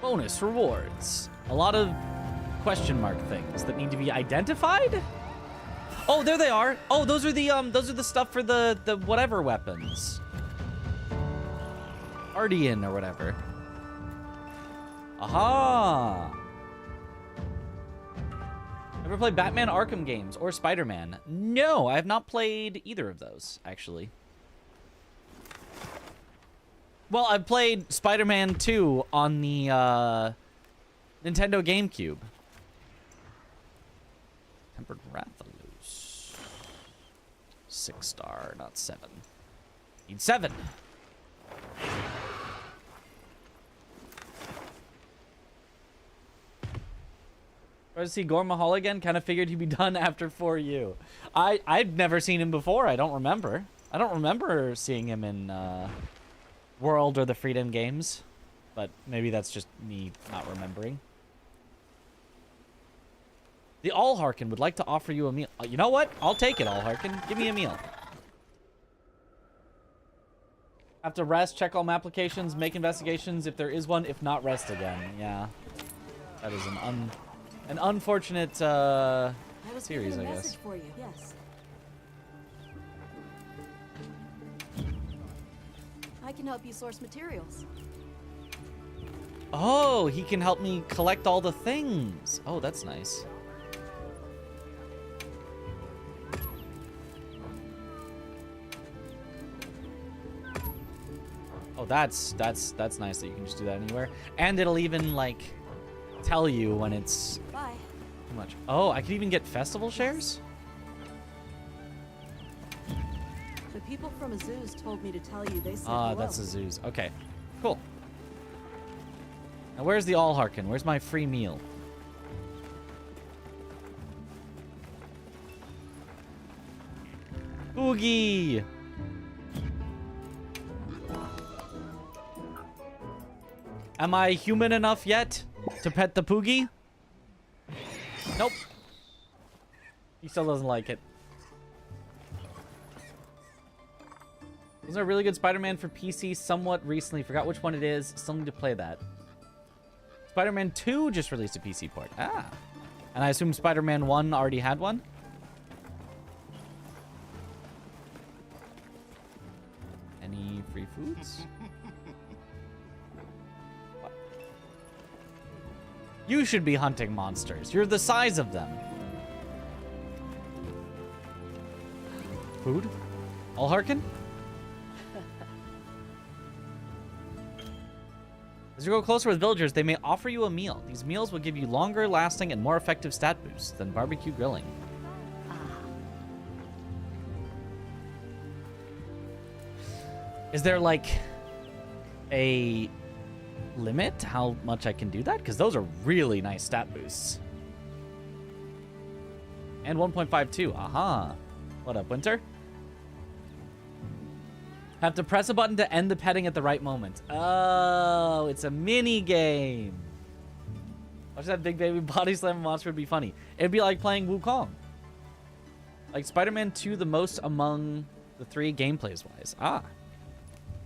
Bonus rewards. A lot of question mark things that need to be identified. Oh, there they are. Oh, those are the stuff for the whatever weapons. Ardian or whatever. Aha. Ever played Batman Arkham games or Spider-Man? No, I have not played either of those, actually. Well, I've played Spider-Man 2 on the Nintendo GameCube. Tempered Rathalos. 6-star, not 7. Need 7. Try to see Gore Mahal again. Kind of figured he'd be done after 4U. I'd never seen him before. I don't remember. I don't remember seeing him in World or the Freedom games, but maybe that's just me not remembering. The All Harkin would like to offer you a meal. You know what? I'll take it, All Harkin. Give me a meal. Have to rest, check all applications, make investigations if there is one. If not, rest again. Yeah, that is an unfortunate series, I guess. For you. Yes. I can help you source materials. Oh, he can help me collect all the things. Oh, that's nice. Oh, that's nice that you can just do that anywhere. And it'll even, like, tell you when it's Bye. too much. Oh, I could even get festival shares? The people from Azuz told me to tell you they said Ah, hello. that's Azuz. Okay, cool. Now, where's the All Harkin? Where's my free meal? Oogie! Am I human enough yet to pet the Poogie? Nope. He still doesn't like it. Was there a really good Spider-Man for PC somewhat recently? Forgot which one it is. Still need to play that. Spider-Man 2 just released a PC port. Ah. And I assume Spider-Man 1 already had one? Any free foods? What? You should be hunting monsters. You're the size of them. Food? All Harkin? As you go closer with villagers, they may offer you a meal. These meals will give you longer lasting and more effective stat boosts than barbecue grilling. Is there, like, a limit to how much I can do that? Because those are really nice stat boosts. And 1.52. Aha. What up, Winter? Have to press a button to end the petting at the right moment. Oh, it's a mini game. Watch that big baby body slam monster would be funny. It'd be like playing Wukong. Like Spider-Man 2 the most among the three gameplays wise. Ah.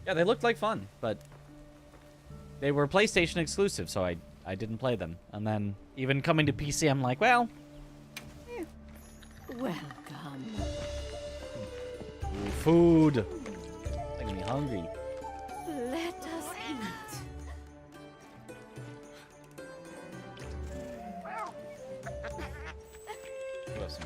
Yeah, they looked like fun, but they were PlayStation exclusive, so I didn't play them. And then even coming to PC, I'm like, well. Welcome. Ooh, food. Making me hungry. Let us eat. Listen.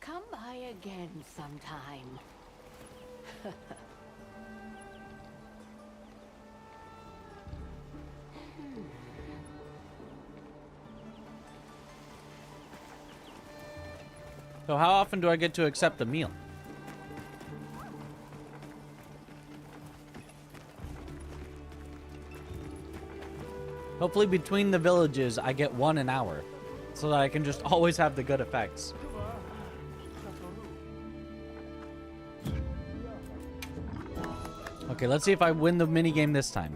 Come by again sometime. So how often do I get to accept a meal? Hopefully between the villages, I get one an hour. So that I can just always have the good effects. Okay, let's see if I win the minigame this time.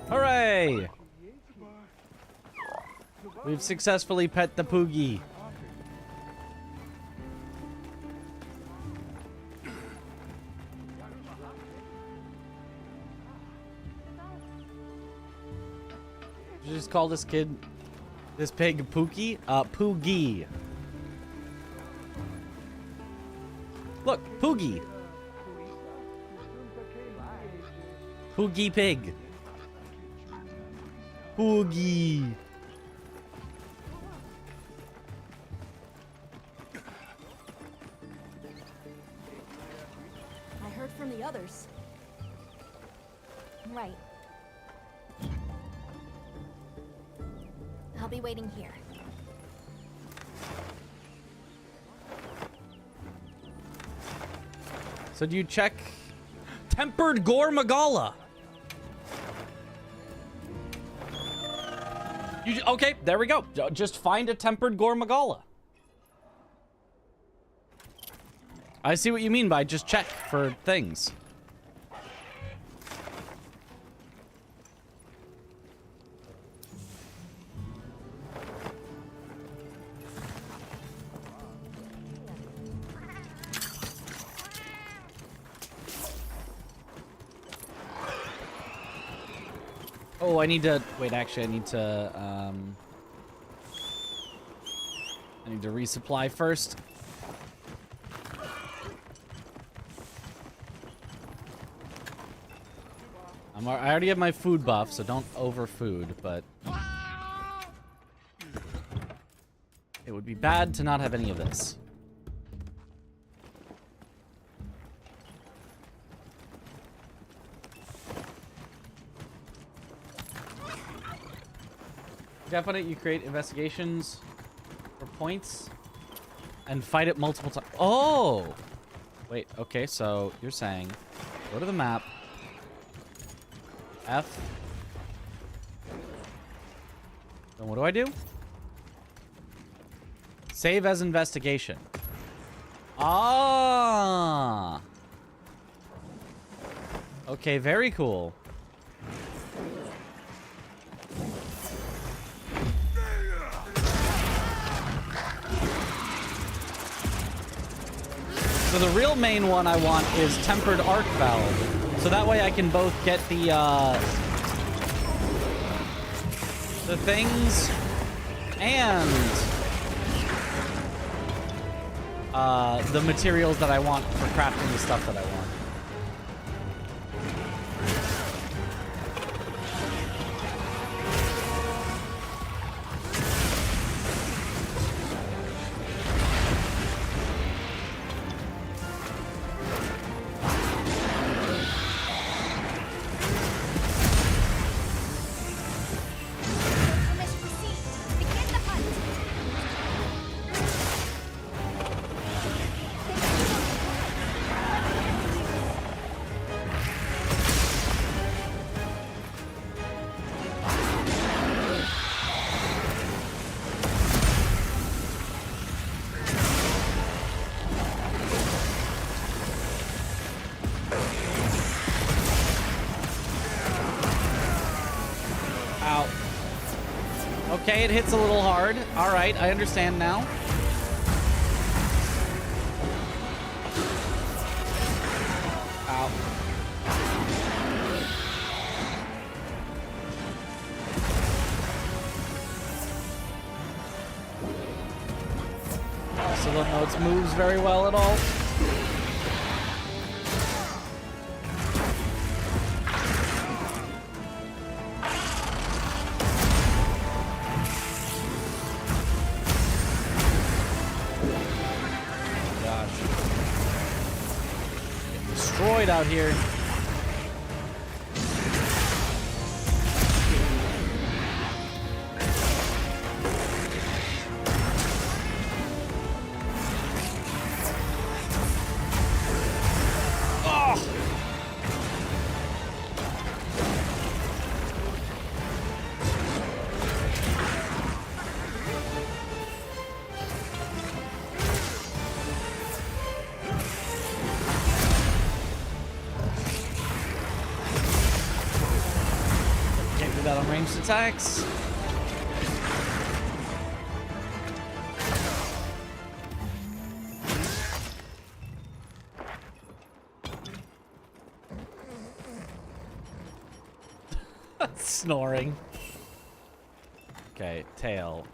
Hooray! We've successfully pet the Poogie. Did you just call this pig Pookie? Poogie. Look, Poogie. Poogie pig. Poogie. I heard from the others. Right. I'll be waiting here. So do you check tempered gore Magala? Okay, there we go. Just find a tempered gore Magala. I see what you mean by just check for things. Oh, I need to wait. Actually, I need to resupply first. I already have my food buff, so don't overfood, but it would be bad to not have any of this. Definitely, you create investigations for points and fight it multiple times. Oh! Wait, okay, so you're saying go to the map, F, then what do I do? Save as investigation. Ah! Okay, very cool. So the real main one I want is Tempered Arc Valve. So that way I can both get the things and the materials that I want for crafting the stuff that I want. Okay, it hits a little hard. All right, I understand now. Ow. Also don't know its moves very well at all. Out here. Ranged attacks. Snoring. Okay, tail.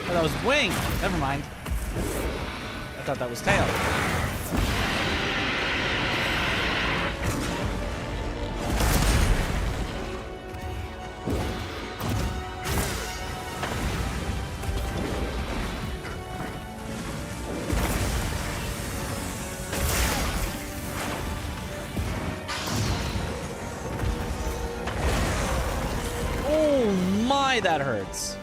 Oh, that was wing. Never mind. I thought that was tail. Oh my, that hurts.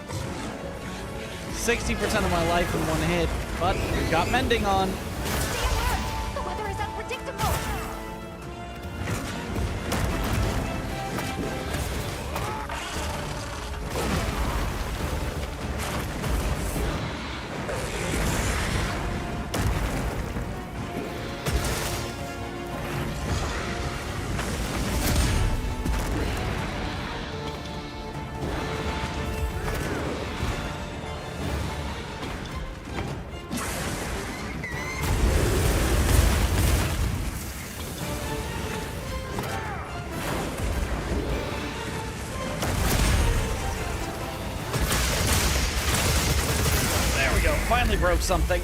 60% of my life in one hit, but we've got mending on. The weather is unpredictable. Finally broke something.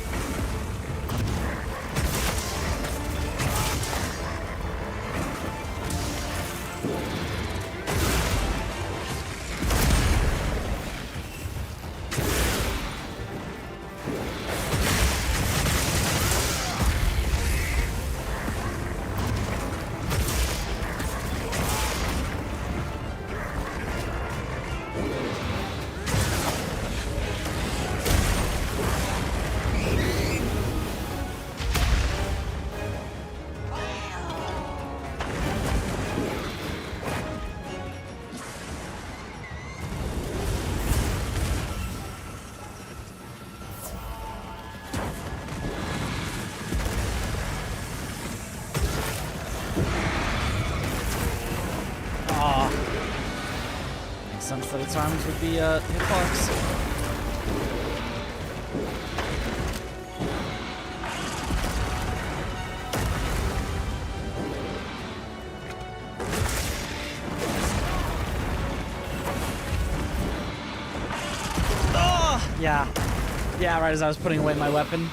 Sense that its arms would be hitbox. Oh! Yeah, right as I was putting away my weapon.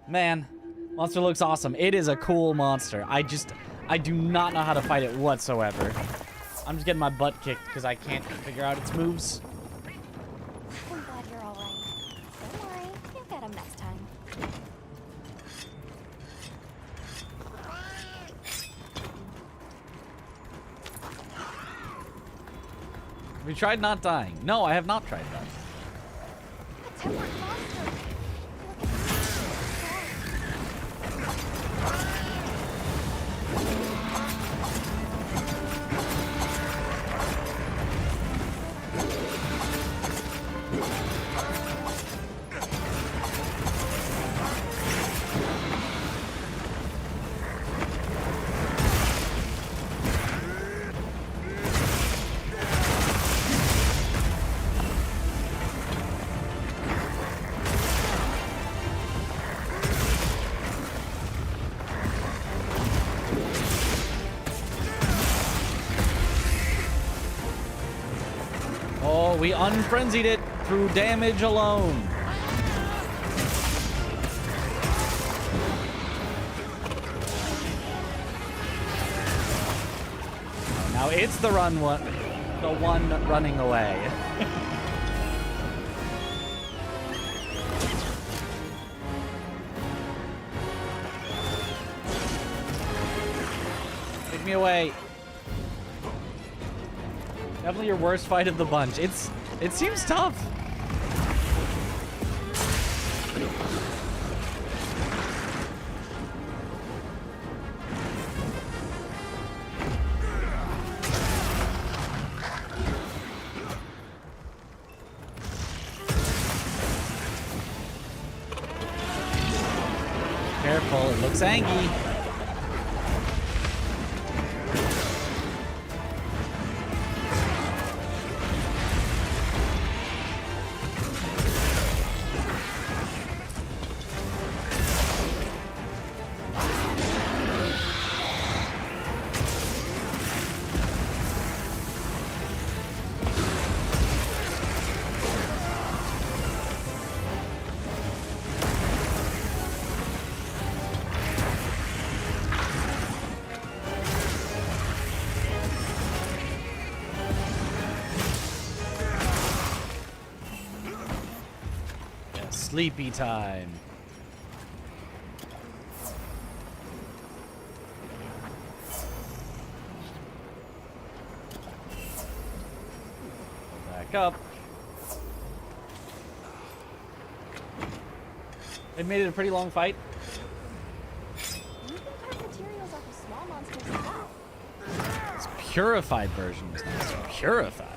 Man, monster looks awesome. It is a cool monster. I do not know how to fight it whatsoever. I'm just getting my butt kicked because I can't figure out its moves. I'm glad you're all right. Don't worry, you'll get him next time. Have you tried not dying? No, I have not tried that. A tempered monster. We unfrenzied it through damage alone. Now it's the one running away. Take me away. Definitely your worst fight of the bunch. It seems tough. Careful, it looks angry. Sleepy time. Back up. It made it a pretty long fight. You can carve materials off of small monsters as well. This purified version was nice. Purified.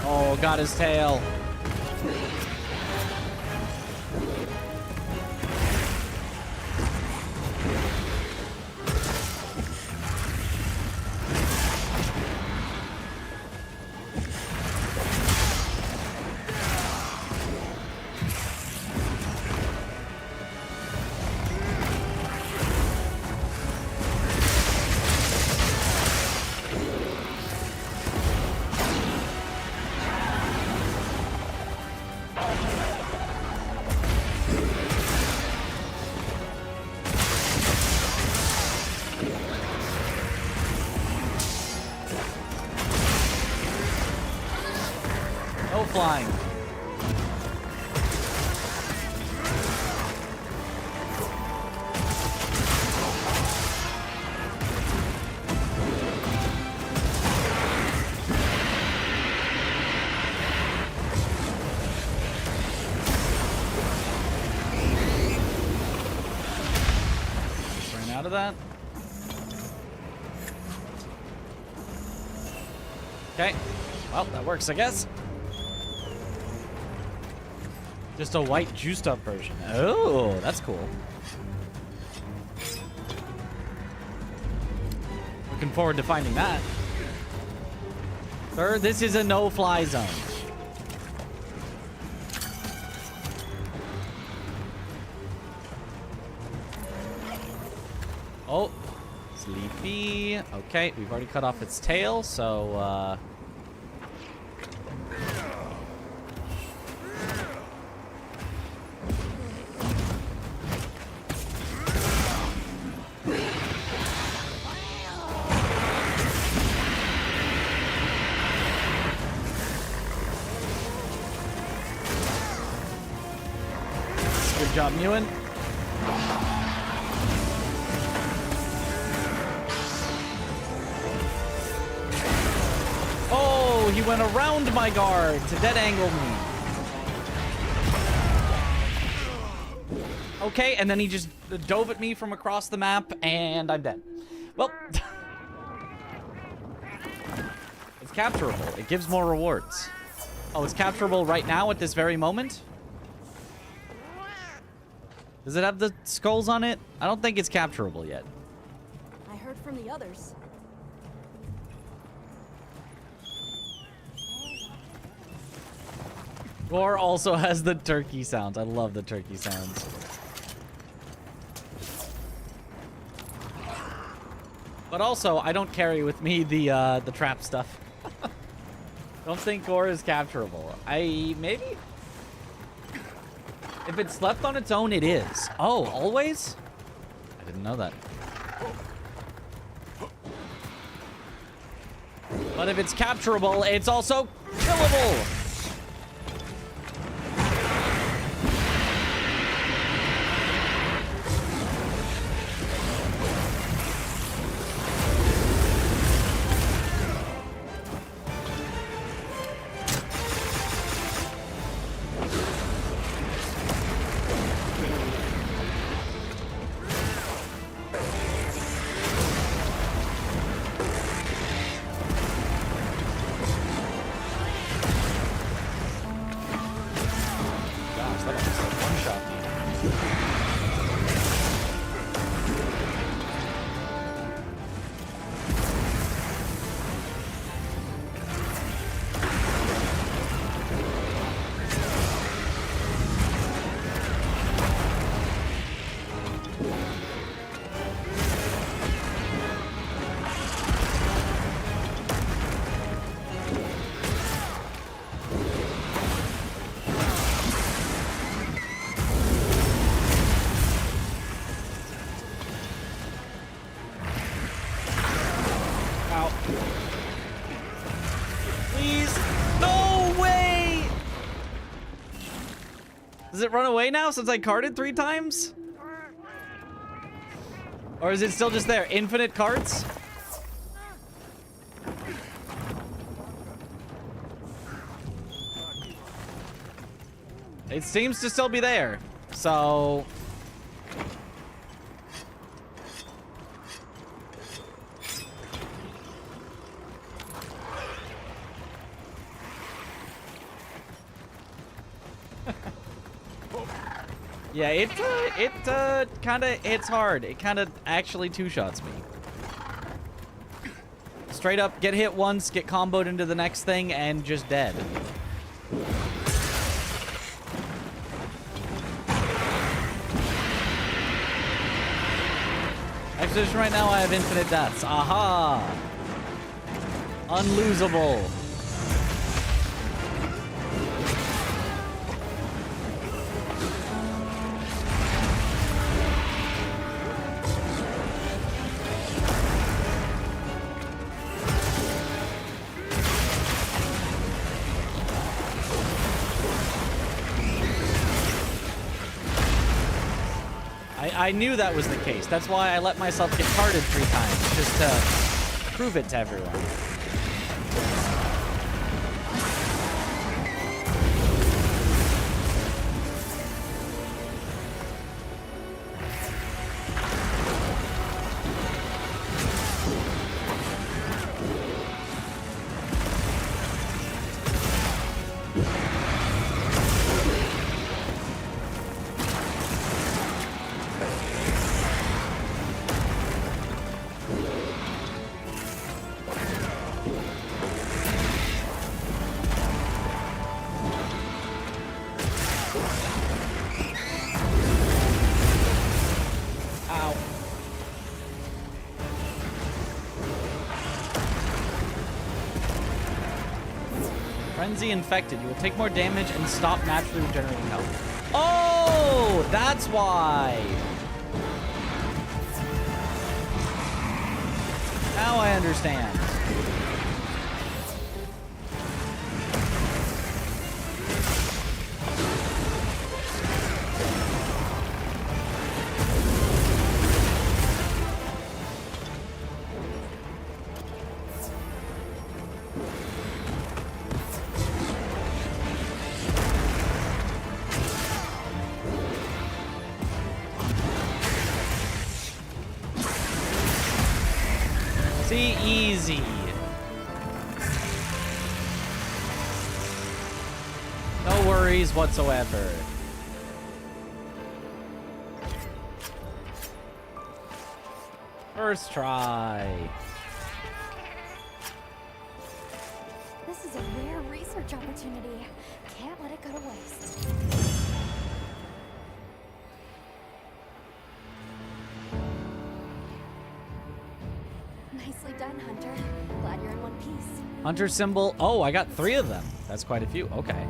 Oh, got his tail. flying. Ran out of that. Okay. Well, that works, I guess. Just a white juiced up version. Oh, that's cool. Looking forward to finding that. Sir, this is a no-fly zone. Oh, sleepy. Okay, we've already cut off its tail, so, good job, Ewan. Oh, he went around my guard to dead angle me. Okay, and then he just dove at me from across the map, and I'm dead. Well, it's capturable. It gives more rewards. Oh, it's capturable right now at this very moment? Does it have the skulls on it? I don't think it's capturable yet. I heard from the others. Gore also has the turkey sounds. I love the turkey sounds. But also, I don't carry with me the trap stuff. Don't think Gore is capturable. Maybe? If it's left on its own, it is. Oh, always? I didn't know that. But if it's capturable, it's also killable. Does it run away now since I carded 3 times? Or is it still just there? Infinite cards? It seems to still be there. So... yeah, it kind of hits hard. It kind of actually two-shots me. Straight up, get hit once, get comboed into the next thing, and just dead. Exposition right now, I have infinite deaths. Aha! Unlosable. I knew that was the case. That's why I let myself get carded 3 times, just to prove it to everyone. Frenzy infected. You will take more damage and stop naturally regenerating health. Oh, that's why. Now I understand. See, easy. No worries whatsoever. First try. This is a rare research opportunity. Can't let it go to waste. Nicely done, Hunter. Glad you're in one piece. Hunter symbol. Oh, I got 3 of them. That's quite a few. Okay.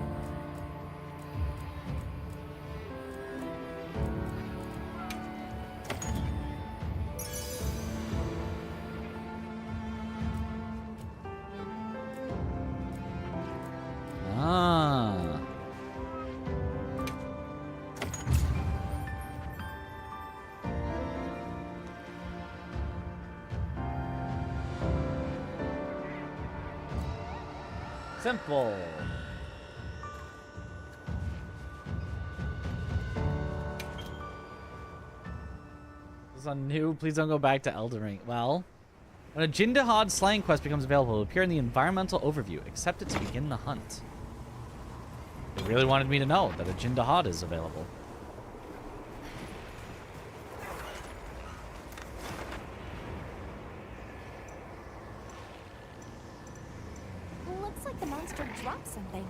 Ah. Simple. This is on new. Please don't go back to Elden Ring. Well, when a Jindahad slaying quest becomes available, it will appear in the environmental overview. Accept it to begin the hunt. They really wanted me to know that a Jindahad is available. Looks like the monster dropped something.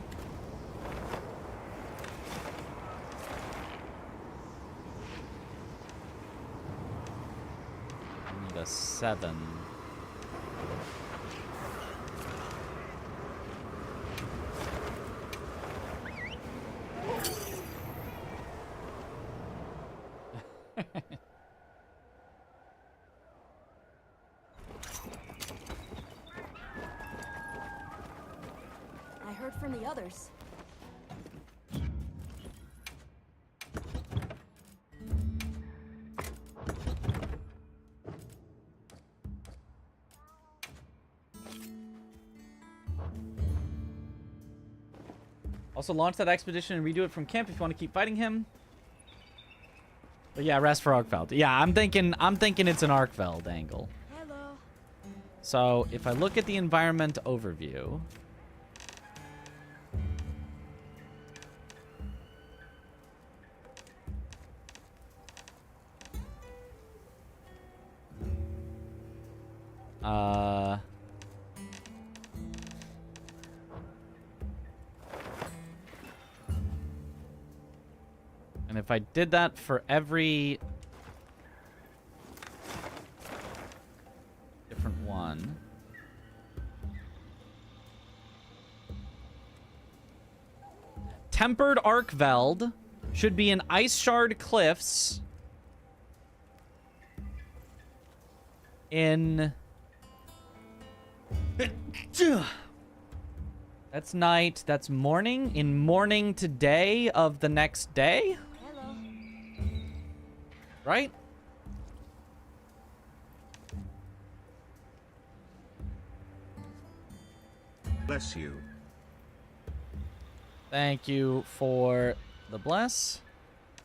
I need a 7. I heard from the others. Also, launch that expedition and redo it from camp if you want to keep fighting him. But yeah, rest for Arkfeld. Yeah, I'm thinking it's an Arkfeld angle. Hello. So if I look at the environment overview. And if I did that for every different one. Tempered Arkveld should be in Ice Shard Cliffs in... That's night. That's morning. In morning today of the next day? Right? Bless you. Thank you for the bless.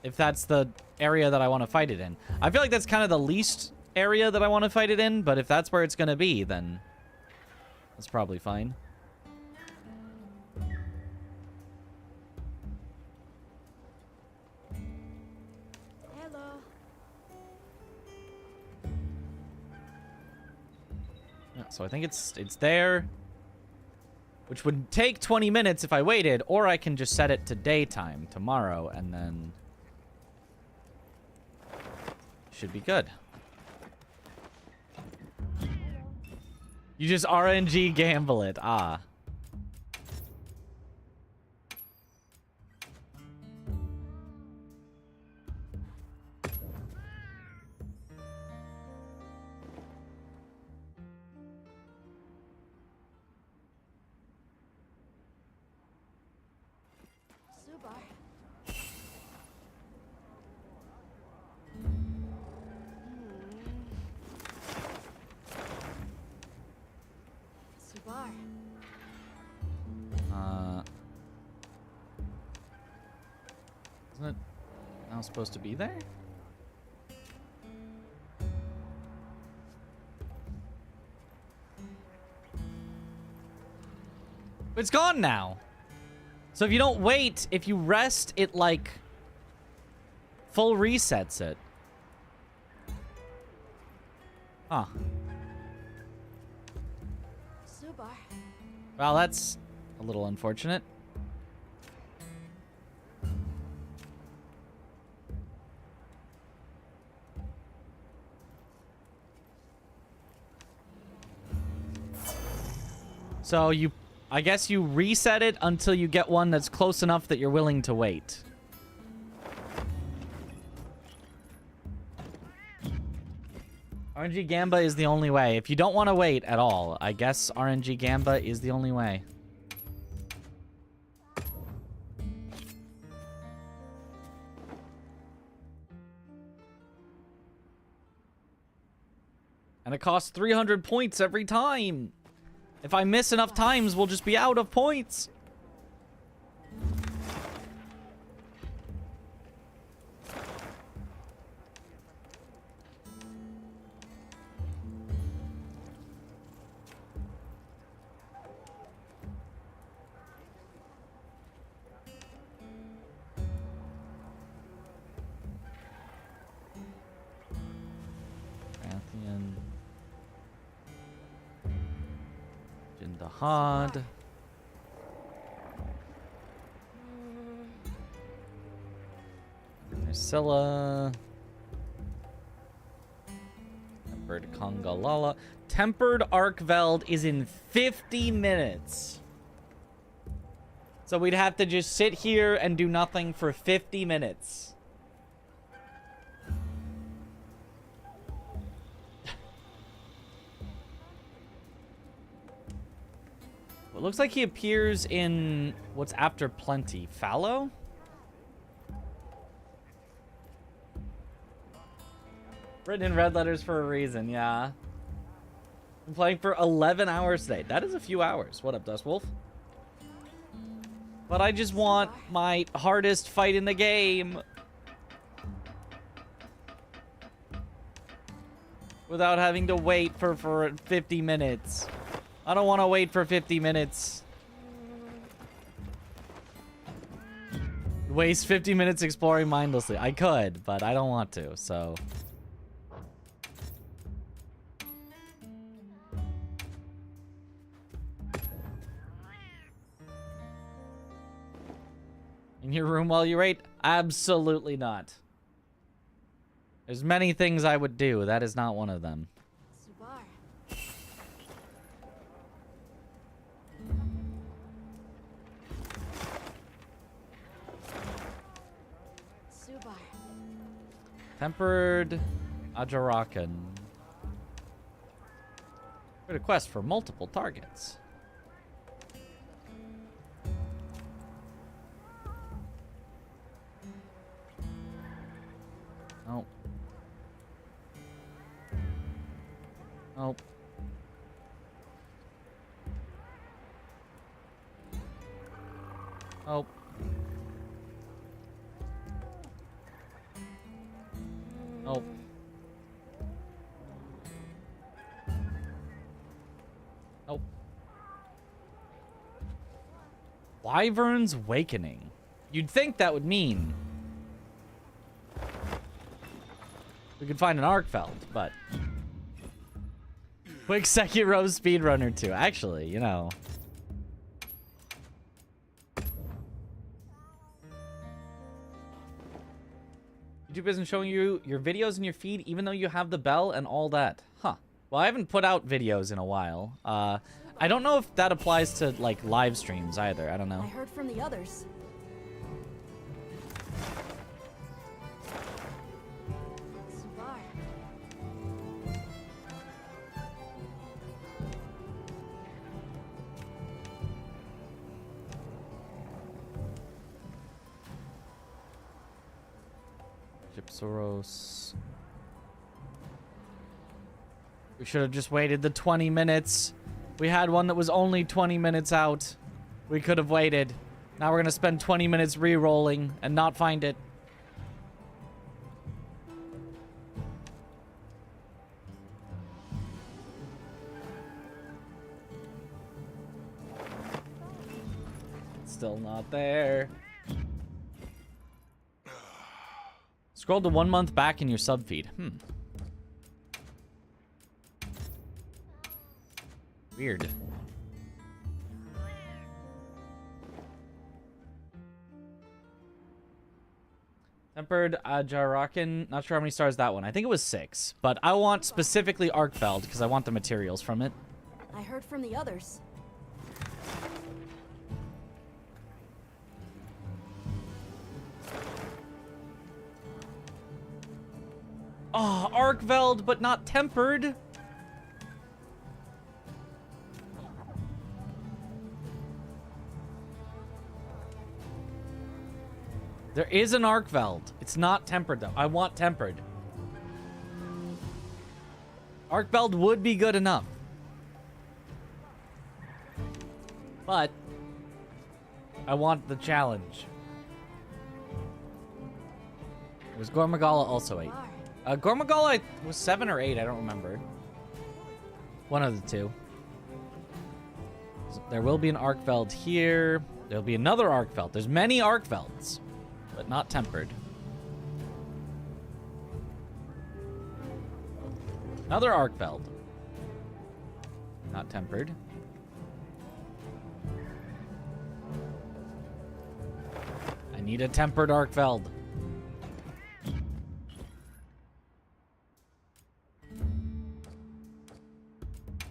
If that's the area that I want to fight it in. I feel like that's kind of the least area that I want to fight it in, but if that's where it's going to be, then that's probably fine. Hello. Yeah, so I think it's there, which would take 20 minutes if I waited, or I can just set it to daytime tomorrow, and then should be good. You just RNG gamble it. Ah. Subar. Subar. Isn't it now supposed to be there? It's gone now. So if you don't wait, if you rest, it like full resets it. Huh. Subar. Well, that's a little unfortunate. So I guess you reset it until you get one that's close enough that you're willing to wait. RNG Gamba is the only way. If you don't want to wait at all, I guess RNG Gamba is the only way. And it costs 300 points every time. If I miss enough times, we'll just be out of points. Pantheon. Jindahad. Priscilla. Tempered Kongalala. Tempered Arkveld is in 50 minutes. So we'd have to just sit here and do nothing for 50 minutes. It looks like he appears in what's after Plenty. Fallow? Written in red letters for a reason, yeah. I'm playing for 11 hours today. That is a few hours. What up, Dustwolf? But I just want my hardest fight in the game. Without having to wait for 50 minutes. I don't want to wait for 50 minutes. Waste 50 minutes exploring mindlessly. I could, but I don't want to, so... In your room while you rate? Absolutely not. There's many things I would do. That is not one of them. Subar. Subar. Tempered Ajarakan. A quest for multiple targets. Oh. Oh. Oh. Oh. Wyvern's Awakening. You'd think that would mean we could find an Arkfeld, but quick Sekiro speedrunner too. Actually, you know. YouTube isn't showing you your videos in your feed even though you have the bell and all that. Huh. Well, I haven't put out videos in a while. I don't know if that applies to, like, live streams either. I don't know. I heard from the others. Subar. Gypsoros. We should have just waited the 20 minutes. We had one that was only 20 minutes out. We could have waited. Now we're going to spend 20 minutes re-rolling and not find it. Still not there. Scroll to 1 month back in your sub feed. Weird. Tempered Jarakin. Not sure how many stars that one. I think it was 6. But I want specifically Arkfeld because I want the materials from it. I heard from the others. Oh, Arkveld, but not tempered. There is an Arkveld. It's not tempered, though. I want tempered. Arkveld would be good enough. But I want the challenge. Was Gormagala also 8? Gormagala was 7 or 8. I don't remember. One of the two. So there will be an Arkveld here. There'll be another Arkveld. There's many Arkvelds, but not tempered. Another Arkveld. Not tempered. I need a tempered Arkveld.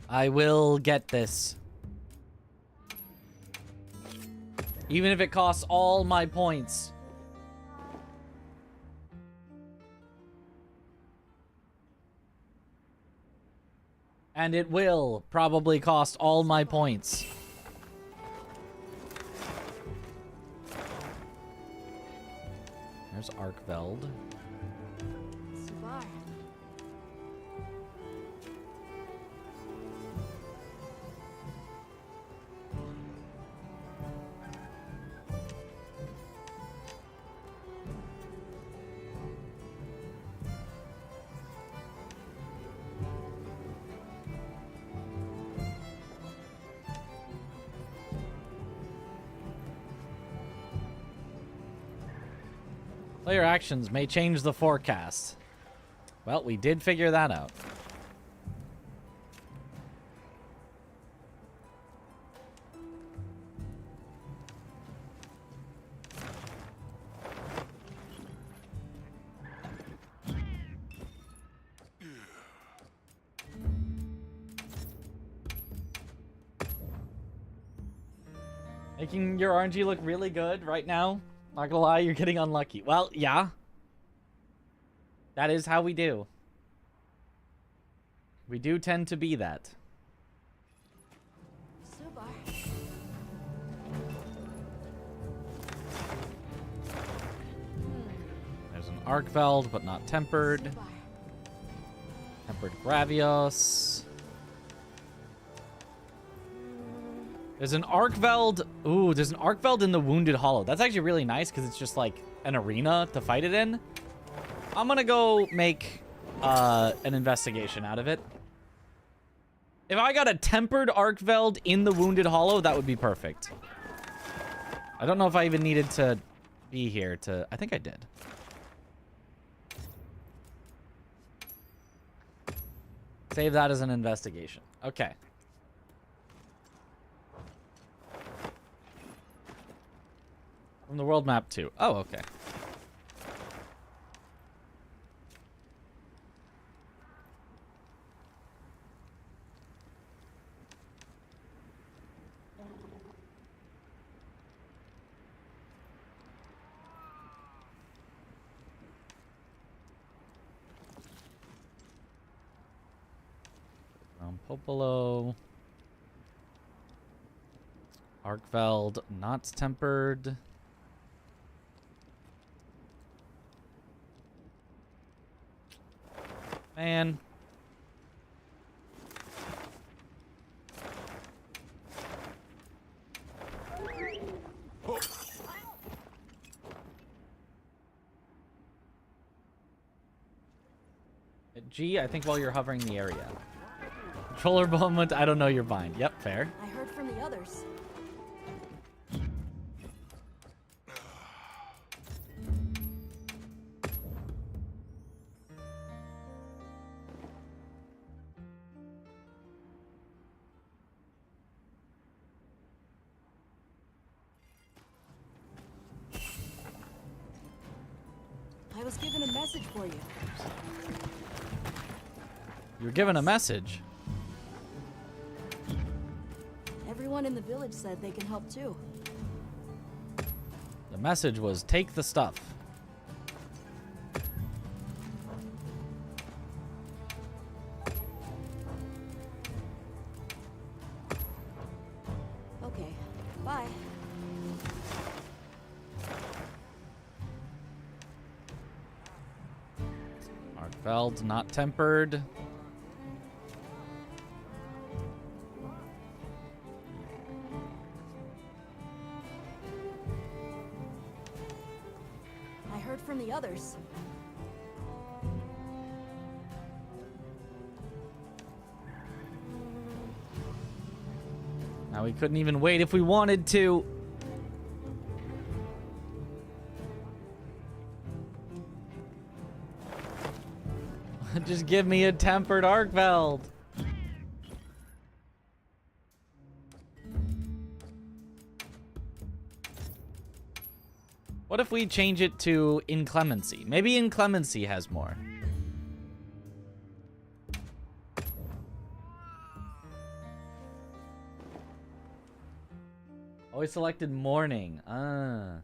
I will get this. Even if it costs all my points. And it will probably cost all my points. There's Arkveld. Subar. Player actions may change the forecast. Well, we did figure that out. Making your RNG look really good right now. Not gonna lie, you're getting unlucky. Well, yeah. That is how we do. We do tend to be that. Subar. There's an Arkveld, but not tempered. Subar. Tempered Gravios. There's an Arkveld. Ooh, there's an Arkveld in the Wounded Hollow. That's actually really nice because it's just like an arena to fight it in. I'm gonna go make an investigation out of it. If I got a tempered Arkveld in the Wounded Hollow, that would be perfect. I don't know if I even needed to be here to... I think I did. Save that as an investigation. Okay. From the world map too. Oh, okay. Popolo. Arkveld, not tempered. Man. G, I think while you're hovering the area. Controller moment, I don't know your bind. Yep, fair. I heard from the others. I was given a message for you. You were given a message. Everyone in the village said they can help too. The message was take the stuff. Okay, bye. Arkveld, not tempered. I heard from the others. Now we couldn't even wait if we wanted to. Just give me a tempered Arkveld. What if we change it to Inclemency? Maybe Inclemency has more. Always selected morning. I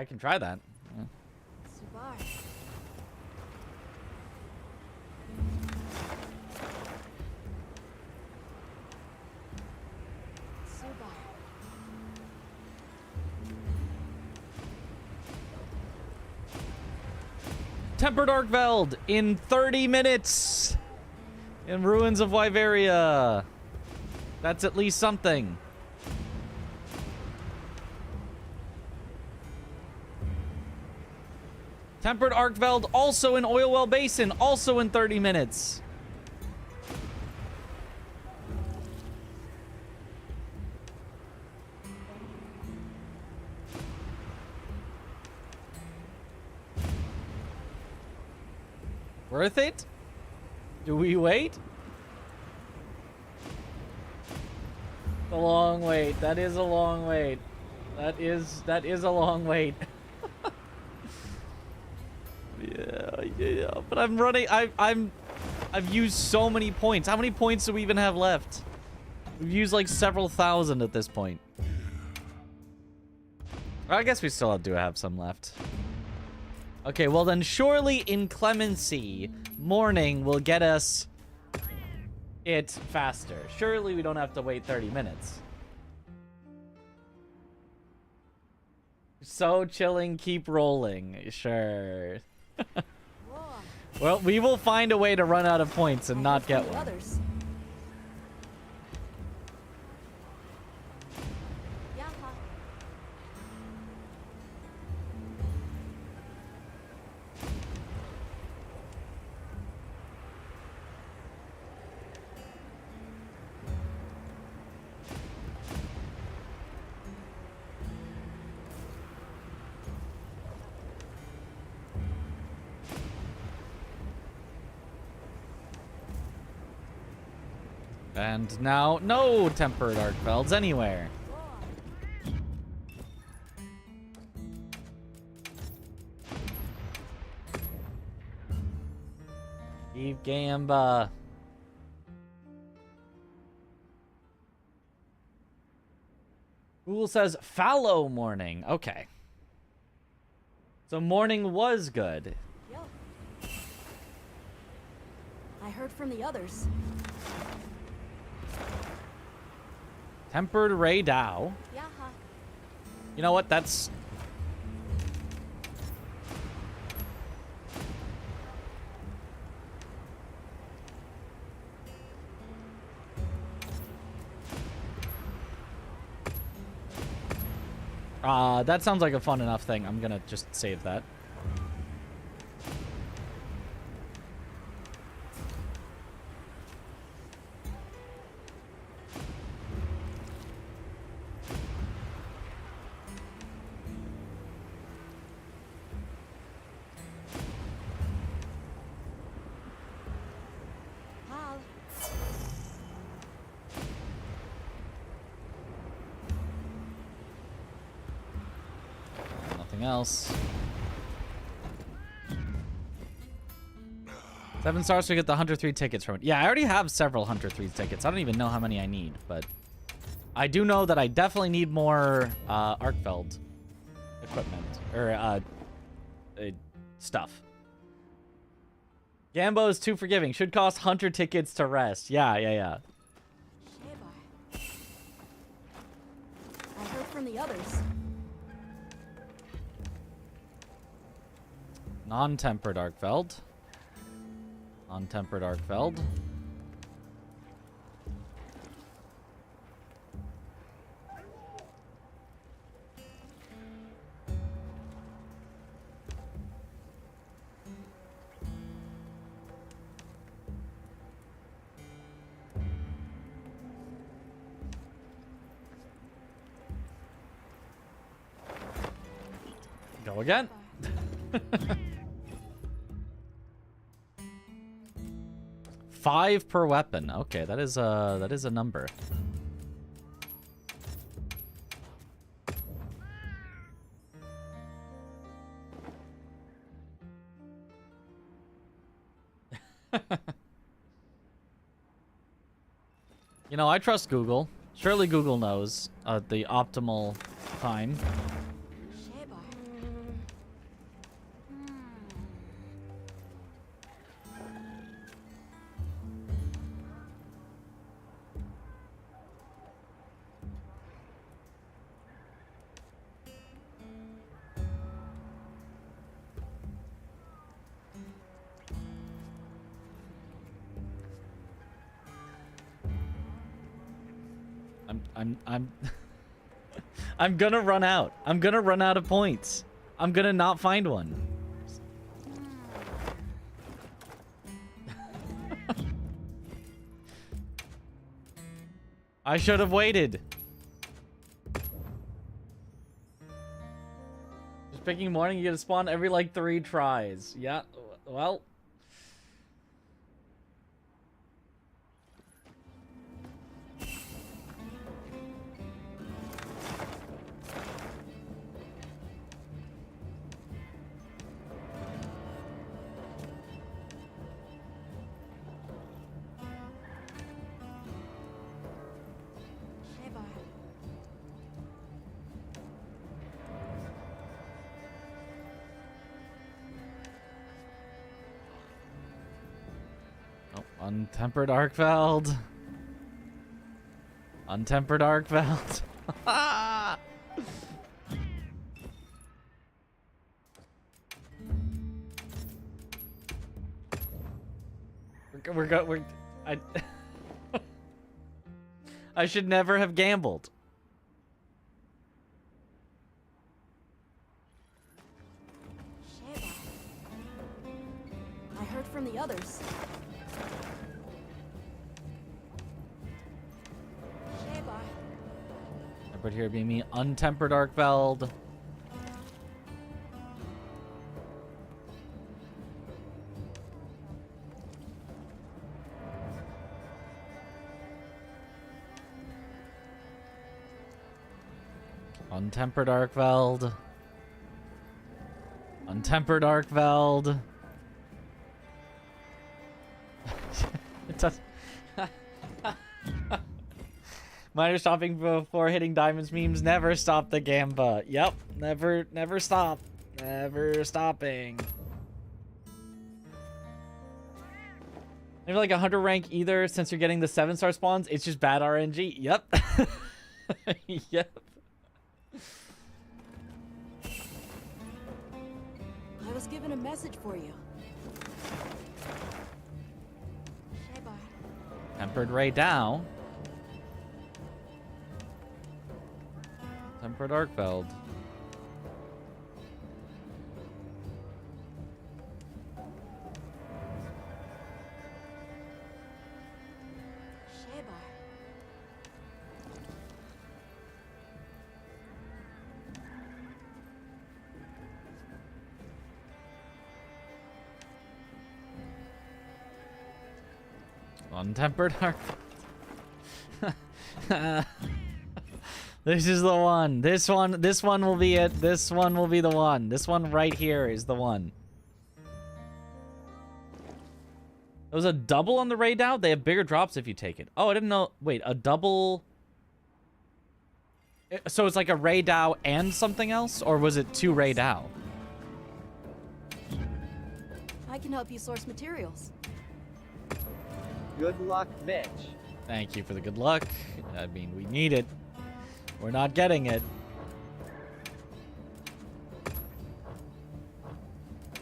can try that. Yeah. Subar. Tempered Arkveld in 30 minutes in Ruins of Wyveria. That's at least something. Tempered Arkveld also in Oilwell Basin, also in 30 minutes. Worth it? Do we wait? A long wait. That is a long wait. That is a long wait. Yeah. But I'm running. I've used so many points. How many points do we even have left? We've used like several thousand at this point. I guess we still do have some left. Okay, well then surely Inclemency morning will get us it faster. Surely we don't have to wait 30 minutes. So chilling, keep rolling. Sure. Well, we will find a way to run out of points and not get one. And now, no tempered Arkfelds anywhere. Eve Gamba. Google says fallow morning. Okay. So morning was good. Yep. I heard from the others. Tempered Ray Dow. Yeah. You know what? That's... that sounds like a fun enough thing. I'm gonna just save that. Hal. Nothing else. 7 stars to get the Hunter 3 tickets from it. Yeah, I already have several Hunter 3 tickets. I don't even know how many I need, but I do know that I definitely need more Arkfeld equipment or stuff. Gambo is too forgiving. Should cost Hunter tickets to rest. Yeah. I heard from the others. Non-tempered Arkfeld. Non-tempered Arkfeld. Go again. Five per weapon. Okay, that is a number. You know, I trust Google. Surely Google knows the optimal time. I'm gonna run out. I'm gonna run out of points. I'm gonna not find one. I should have waited. Just picking morning, you get to spawn every like 3 tries. Yeah, well. Untempered Arkfeld. Untempered Arkfeld. I should never have gambled. I heard from the others. But here be me, untempered Arkfeld. Untempered Arkveld. Untempered Arkveld. It does. Minor stopping before hitting diamonds memes. Never stop the Gamba. Yep. Never stop. Never stopping. Maybe like a 100 rank either, since you're getting the 7-star spawns. It's just bad RNG. Yep. Yep. I was given a message for you. Tempered Ray Dow. Tempered Arkveld. Untempered Arkveld. This is the one. This one will be it. This one will be the one. This one right here is the one. There was a double on the raid out. They have bigger drops if you take it. Oh, I didn't know. Wait, a double. So it's like a Ray Dow and something else? Or was it 2 Ray Dow? I can help you source materials. Good luck, bitch. Thank you for the good luck. I mean, we need it. We're not getting it.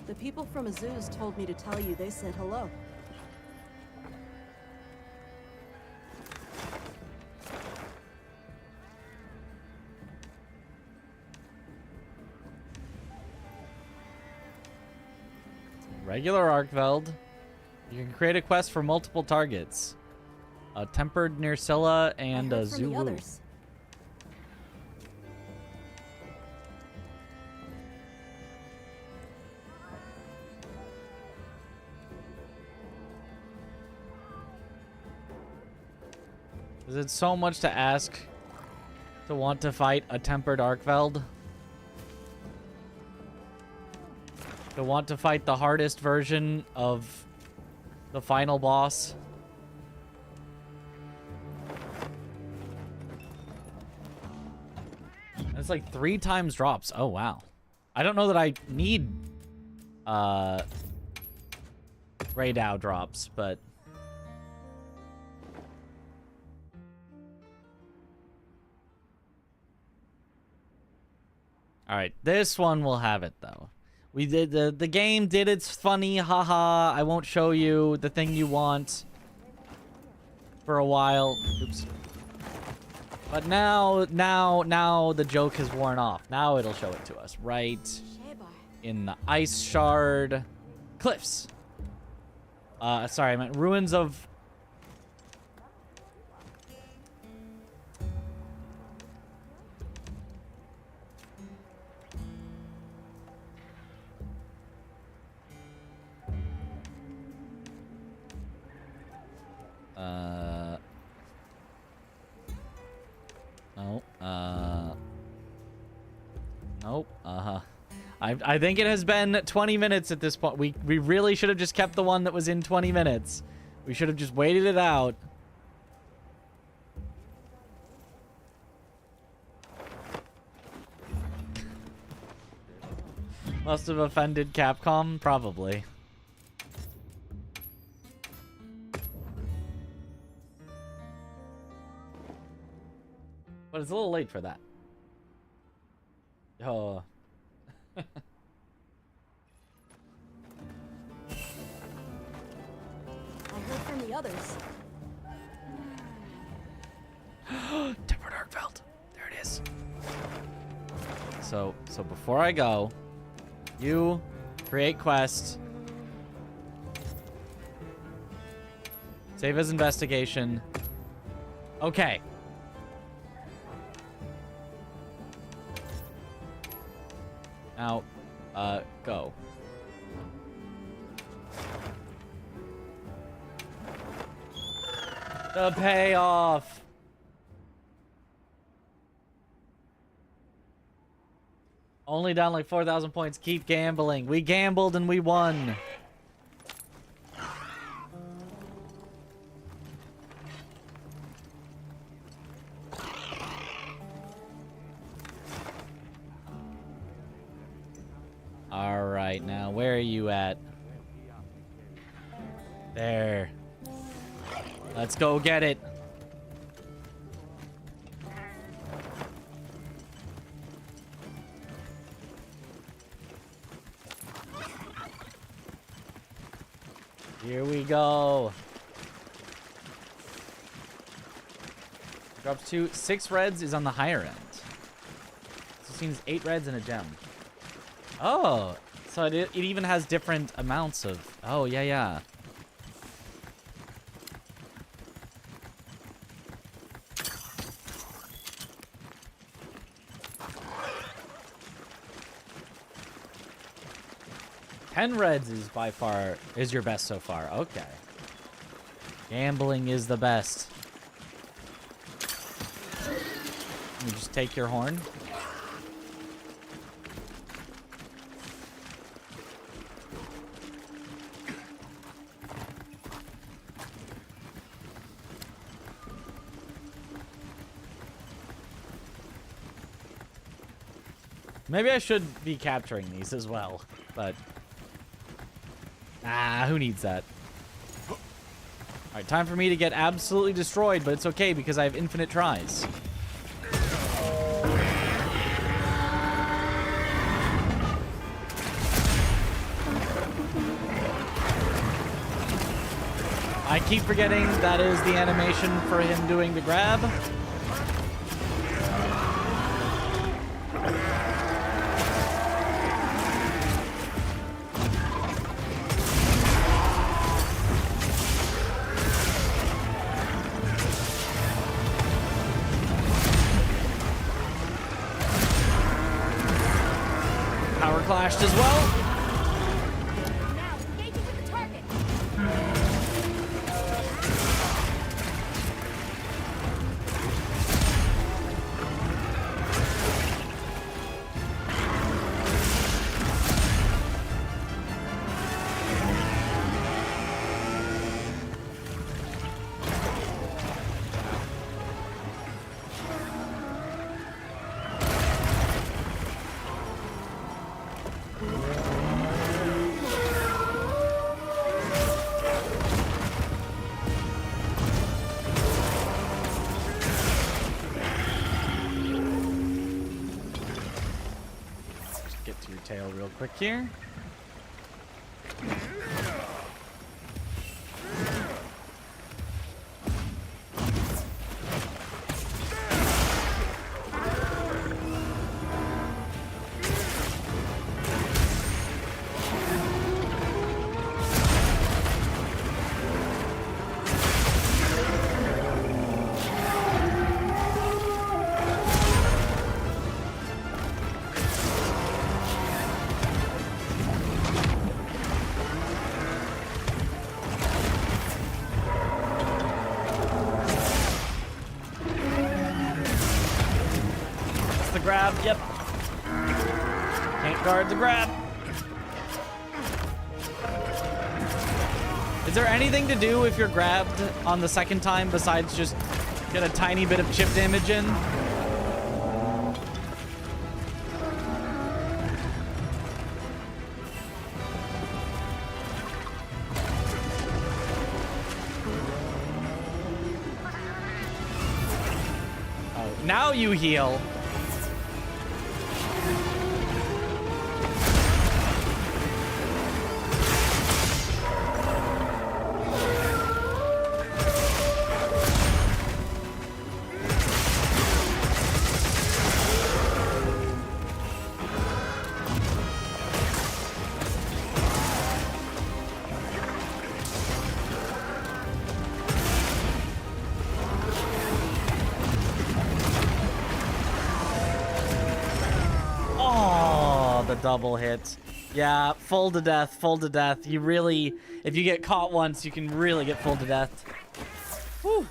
The people from Azuz told me to tell you they said hello. Regular Arkveld. You can create a quest for multiple targets. A tempered Nersilla and a Zulu. Is it so much to ask to want to fight a tempered Arkveld? To want to fight the hardest version of the final boss? It's like 3 times drops. Oh, wow. I don't know that I need Ray Dow drops, but all right, this one will have it though. We did the game did its funny haha. I won't show you the thing you want for a while. Oops. But now the joke has worn off. Now it'll show it to us right in the ice shard cliffs. Sorry, I meant ruins of. Nope. I think it has been 20 minutes at this point. We really should have just kept the one that was in 20 minutes. We should have just waited it out. Must have offended Capcom, probably. But it's a little late for that. Oh. I heard from the others. Tempered Arkveld. There it is. So before I go, you create quest. Save as investigation. Okay. Now, go. The payoff. Only down like 4,000 points. Keep gambling. We gambled and we won. All right, now where are you at? There. Let's go get it. Here we go. Drops 2. 6 reds is on the higher end. So it seems 8 reds and a gem. Oh, so it even has different amounts of... Oh, yeah, yeah. $10 reds is by far is your best so far. Okay. Gambling is the best. You just take your horn. Maybe I should be capturing these as well, but... who needs that? Alright, time for me to get absolutely destroyed, but it's okay because I have infinite tries. I keep forgetting that is the animation for him doing the grab. Power clashed as well. Now, engaging with the target. Just get to your tail real quick here. That's the grab, yep. Can't guard the grab. Is there anything to do if you're grabbed on the second time besides just get a tiny bit of chip damage in? Oh, now you heal. The double hit. Yeah, full to death, full to death. You really, if you get caught once, you can really get full to death. Whew.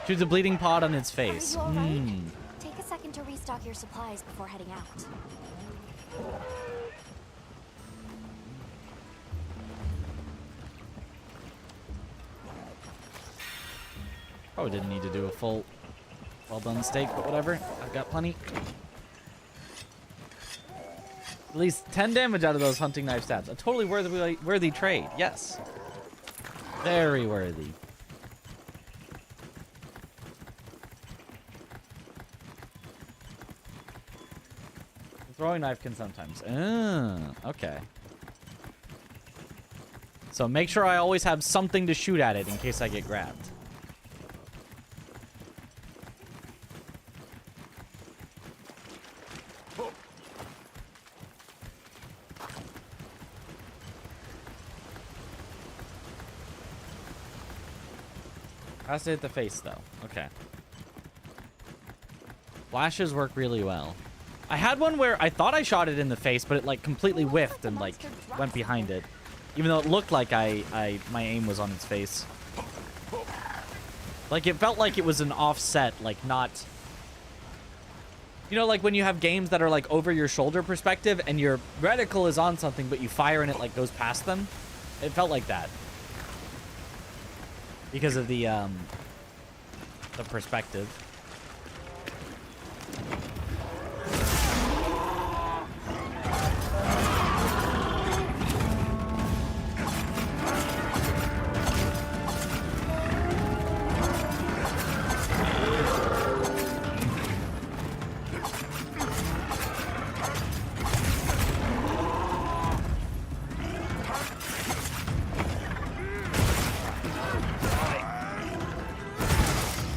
Shoots a bleeding pot on its face. Are you all right? Take a second to reset. restock your supplies before heading out. Probably didn't need to do a full well done steak, but whatever. I've got plenty. At least 10 damage out of those hunting knife stats. A totally worthy trade. Yes. Very worthy. The throwing knife can sometimes. Okay. So make sure I always have something to shoot at it in case I get grabbed. Has to hit the face, though. Okay. Flashes work really well. I had one where I thought I shot it in the face, but it, like, completely whiffed and, like, went behind it. Even though it looked like my aim was on its face. Like, it felt like it was an offset, like, not... You know, like, when you have games that are, like, over your shoulder perspective, and your reticle is on something, but you fire and it, like, goes past them? It felt like that. Because of the perspective.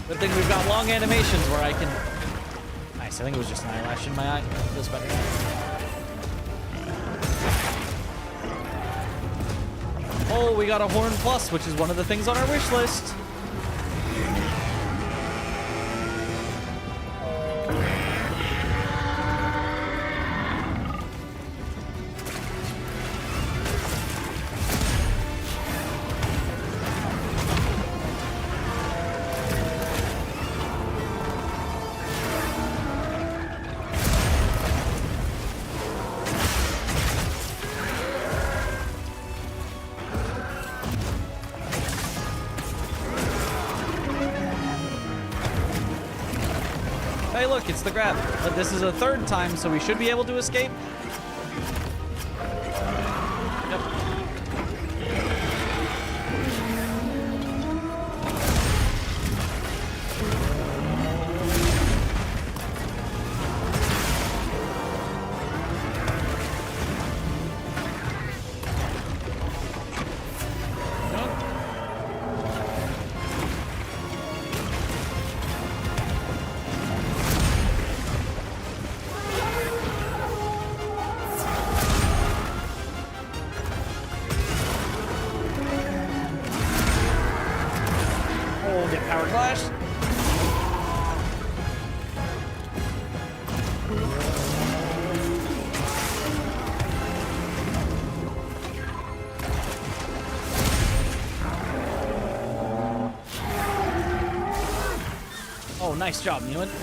Good thing we've got long animations where I can... Nice, I think it was just an eyelash in my eye. Feels better now. Oh, we got a Horn Plus, which is one of the things on our wish list. Hey, look, it's the grab. But this is a third time, so we should be able to escape. Yep. Oh, nice job, Ewan. It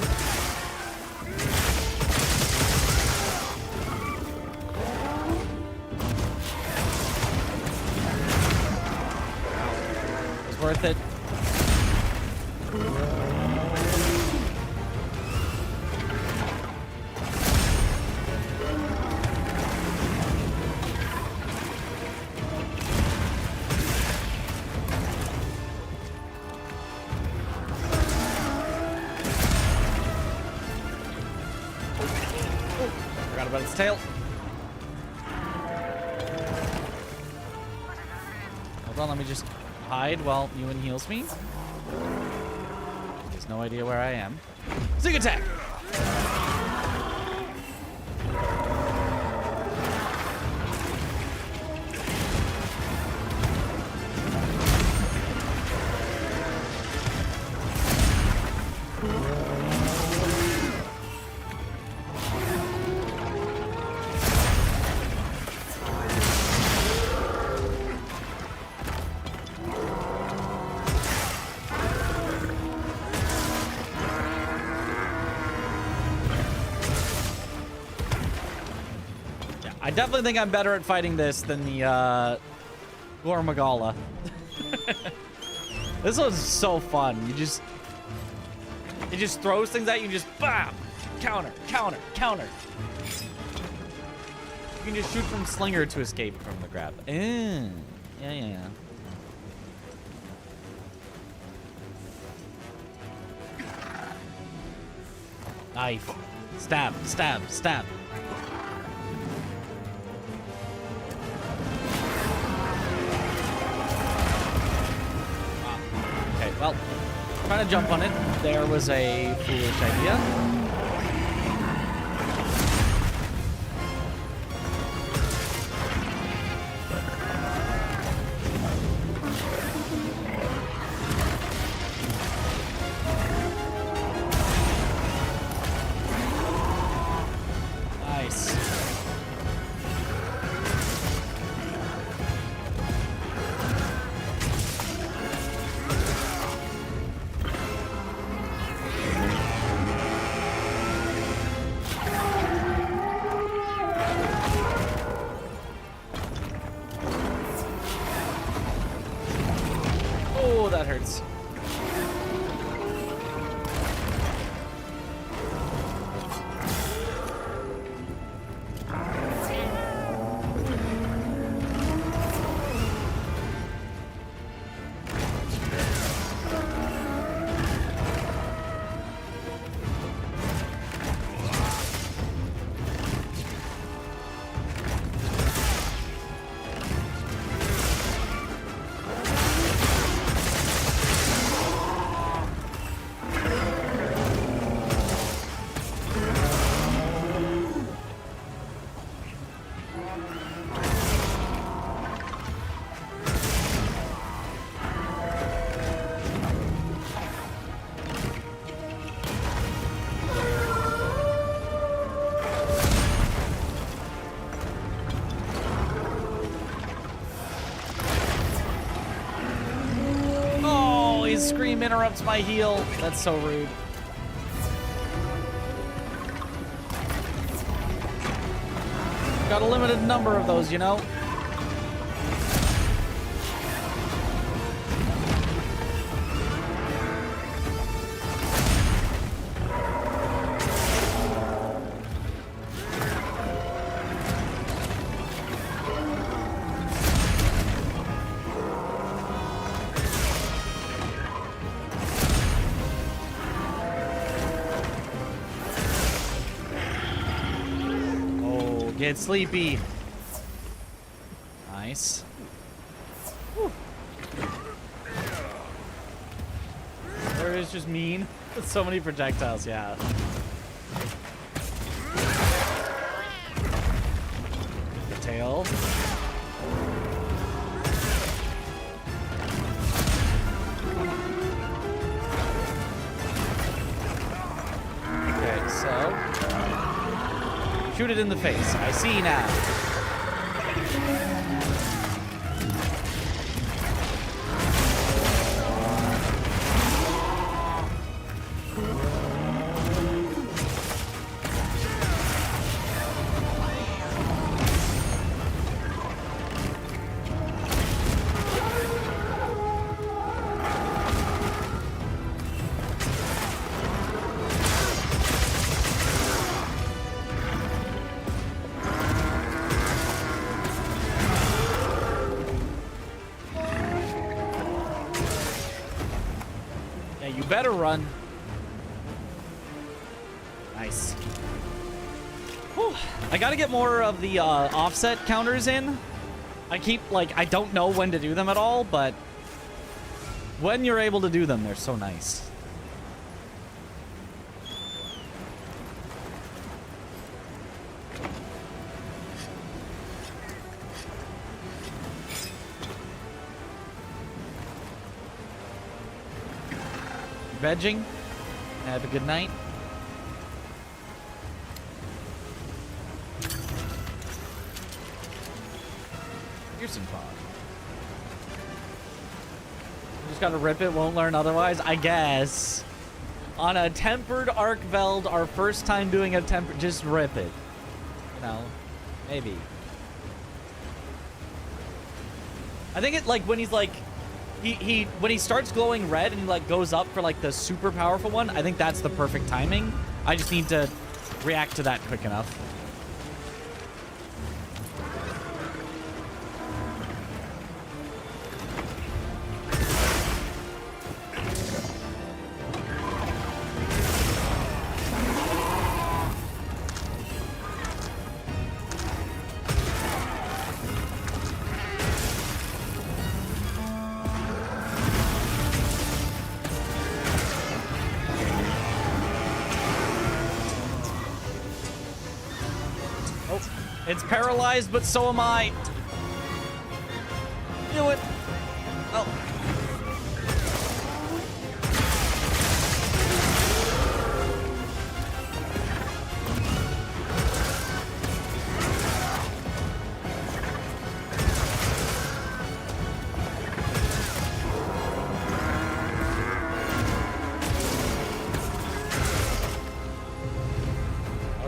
was worth it. Forgot about its tail. Hold on, let me just hide while Ewan heals me. He has no idea where I am. Zig attack! I definitely think I'm better at fighting this than the Gormagala. This one's so fun. It just throws things at you, just bam! Counter, counter, counter. You can just shoot from Slinger to escape from the grab. Yeah. Knife. Stab, stab, stab. Okay, well, trying to jump on it. There was a foolish idea. Nice. Oh, that hurts. Oh, his scream interrupts my heal. That's so rude. Got a limited number of those, you know? Get sleepy. Nice. Whew. There is just mean. With so many projectiles, yeah. The tail. Okay, so shoot it in the face. I see now. Better run. Nice. Whew. I gotta get more of the offset counters in. I keep, like, I don't know when to do them at all, but when you're able to do them, they're so nice. Vegging. Have a good night. Pearson pod. Just gotta rip it, won't learn otherwise, I guess. On a tempered Arc Veld, our first time doing a tempered, just rip it. You know, maybe. I think it, like, when he's, like, when he starts glowing red and he, like, goes up for, like, the super powerful one, I think that's the perfect timing. I just need to react to that quick enough. It's paralyzed, but so am I. Do it. Oh.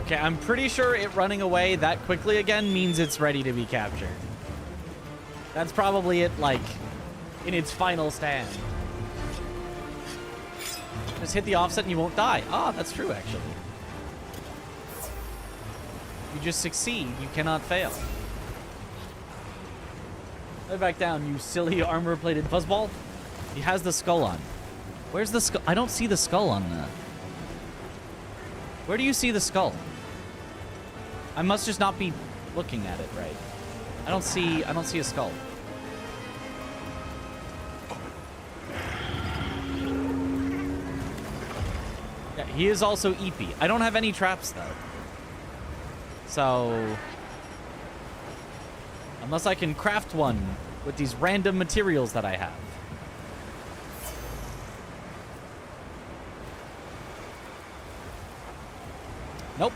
Okay, I'm pretty sure it running away that quickly again means it's ready to be captured. That's probably it, like, in its final stand. Just hit the offset and you won't die. Ah, that's true, actually. You just succeed. You cannot fail. Lay back down, you silly armor-plated fuzzball. He has the skull on. Where's the skull? I don't see the skull on that. Where do you see the skull? I must just not be looking at it right. I don't see a skull. Yeah, he is also EP. I don't have any traps though. So unless I can craft one with these random materials that I have. Nope.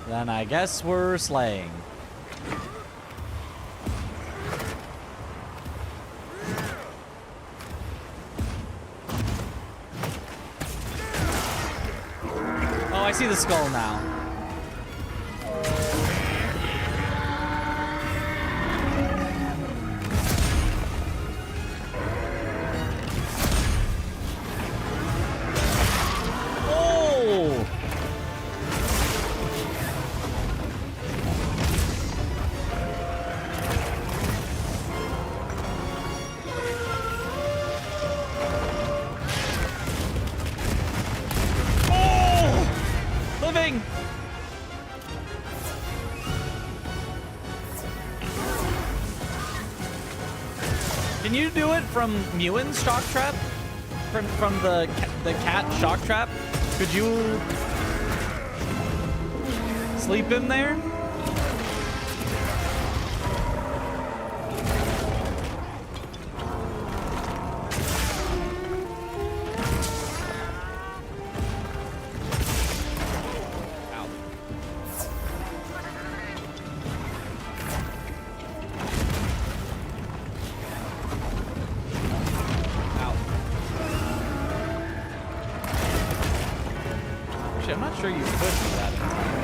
Then I guess we're slaying. Oh, I see the skull now. Can you do it from Mewin's shock trap? From the cat shock trap? Could you sleep in there? I'm not sure you could do that in time.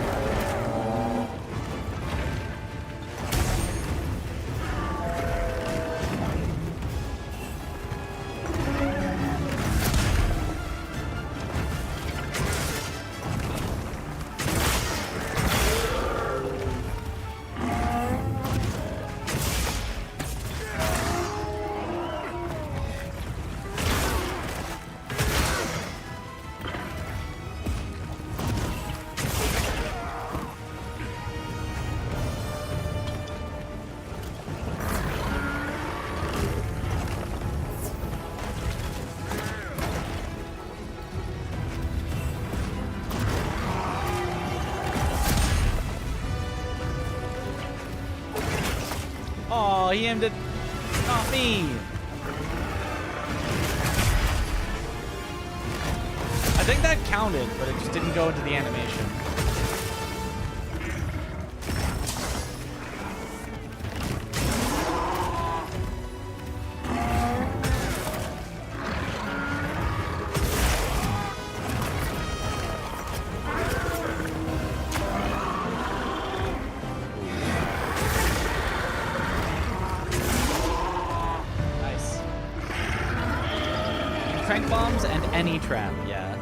Oh, he aimed it, not me. I think that counted, but it just didn't go into the animation. trank bombs and any trap, yeah.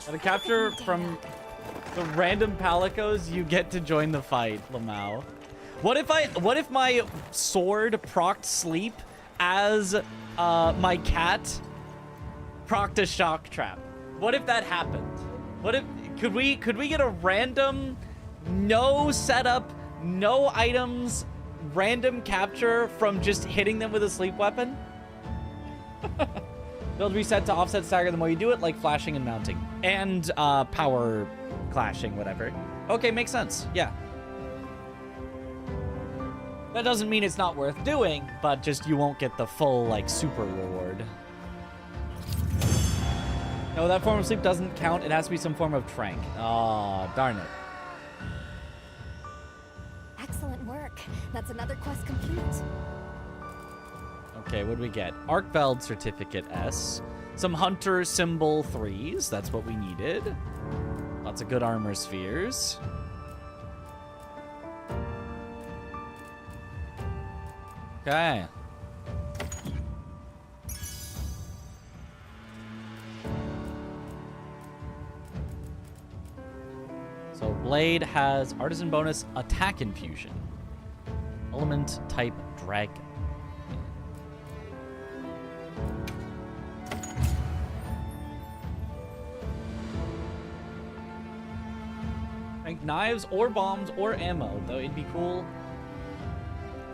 Gotta capture from the random palicos, you get to join the fight, Lamau. What if my sword procced sleep as my cat procced a shock trap? What if that happened? What if could we get a random, no setup, no items, random capture from just hitting them with a sleep weapon? Build reset to offset stagger the more you do it, like flashing and mounting. And power clashing, whatever. Okay, makes sense. Yeah. That doesn't mean it's not worth doing, but just you won't get the full, like, super reward. No, that form of sleep doesn't count. It has to be some form of trank. Oh, darn it. Excellent work. That's another quest complete. Okay, what do we get? Arkveld Certificate S. Some Hunter Symbol 3s. That's what we needed. Lots of good armor spheres. Okay. So Blade has Artisan bonus attack infusion. Element type dragon. Like knives or bombs or ammo, though it'd be cool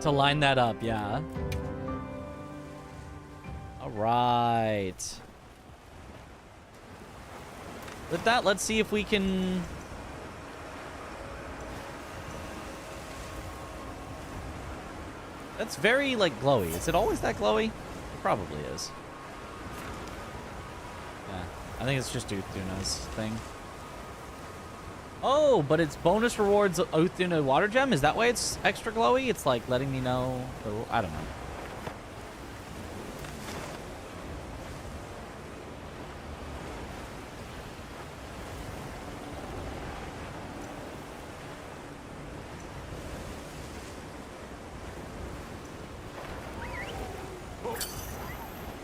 to line that up, yeah. All right. With that, let's see if we can... That's very, like, glowy. Is it always that glowy? It probably is. Yeah, I think it's just Uthuna's thing. Oh, but it's bonus rewards Uthuna water gem? Is that why it's extra glowy? It's like letting me know. I don't know.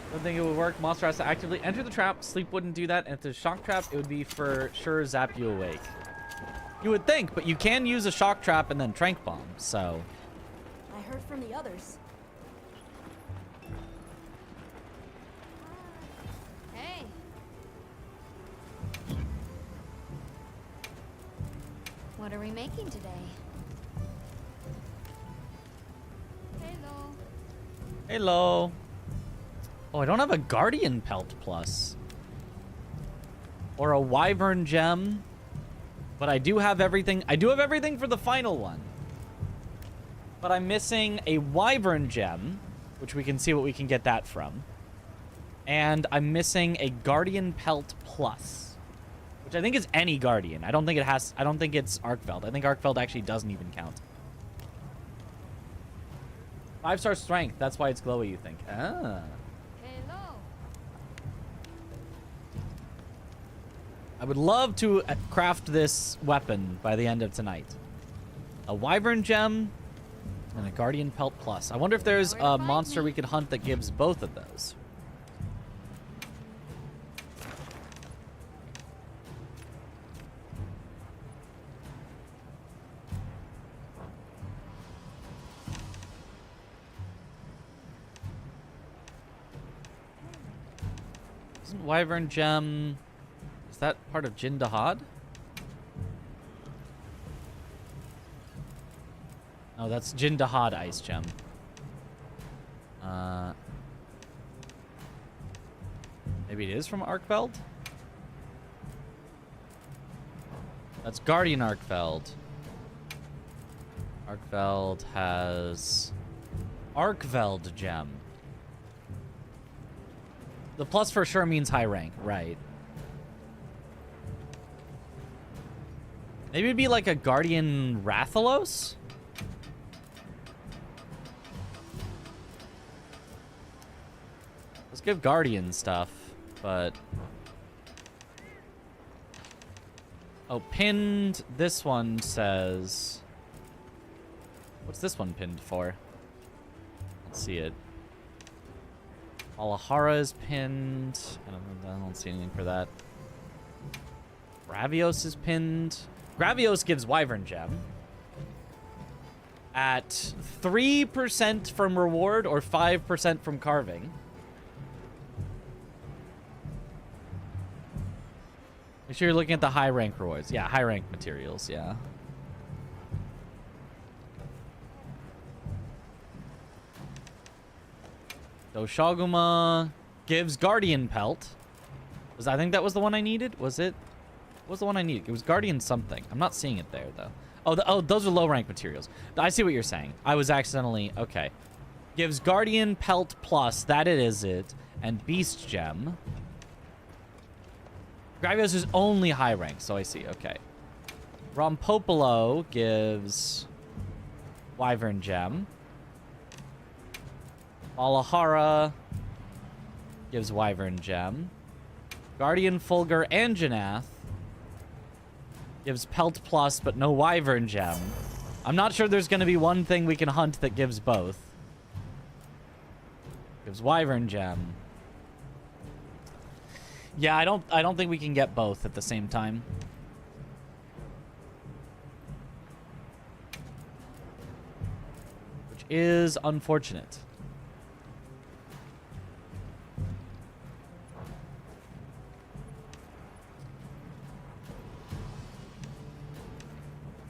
I don't think it would work. Monster has to actively enter the trap. Sleep wouldn't do that. And if there's a shock trap, it would be for sure zap you awake. You would think, but you can use a shock trap and then trank bomb, so... I heard from the others. Hey. What are we making today? Hello. Hello. Oh, I don't have a Guardian Pelt Plus. Or a Wyvern Gem. But I do have everything. I do have everything for the final one. But I'm missing a Wyvern Gem, which we can see what we can get that from. And I'm missing a Guardian Pelt Plus, which I think is any Guardian. I don't think it has. I don't think it's Arkveld. I think Arkveld actually doesn't even count. 5-star strength. That's why it's glowy, you think? Ah. I would love to craft this weapon by the end of tonight. A Wyvern Gem and a Guardian Pelt Plus. I wonder if there's a monster we could hunt that gives both of those. Isn't Wyvern Gem... Is that part of Jindahad? Oh, that's Jindahad Ice Gem. Maybe it is from Arkveld? That's Guardian Arkveld. Arkveld has Arkveld Gem. The plus for sure means high rank, right? Maybe it'd be like a Guardian Rathalos? Let's give Guardian stuff, but... Oh, pinned. This one says... What's this one pinned for? Let's see it. Alahara is pinned. I don't see anything for that. Gravios is pinned. Gravios gives Wyvern Gem. At 3% from reward or 5% from carving. Make sure you're looking at the high rank rewards. Yeah, high rank materials, yeah. Doshaguma gives Guardian Pelt. I think that was the one I needed? Was it? What was the one I needed? It was Guardian something. I'm not seeing it there, though. Oh, those are low rank materials. I see what you're saying. I was accidentally... Okay. Gives Guardian Pelt Plus. That it is it. And Beast Gem. Gravios is only high rank, so I see. Okay. Rompopolo gives Wyvern Gem. Malahara gives Wyvern Gem. Guardian Fulgur and Janath gives Pelt Plus, but no Wyvern Gem. I'm not sure there's going to be one thing we can hunt that gives both. Gives Wyvern Gem. Yeah, I don't think we can get both at the same time. Which is unfortunate.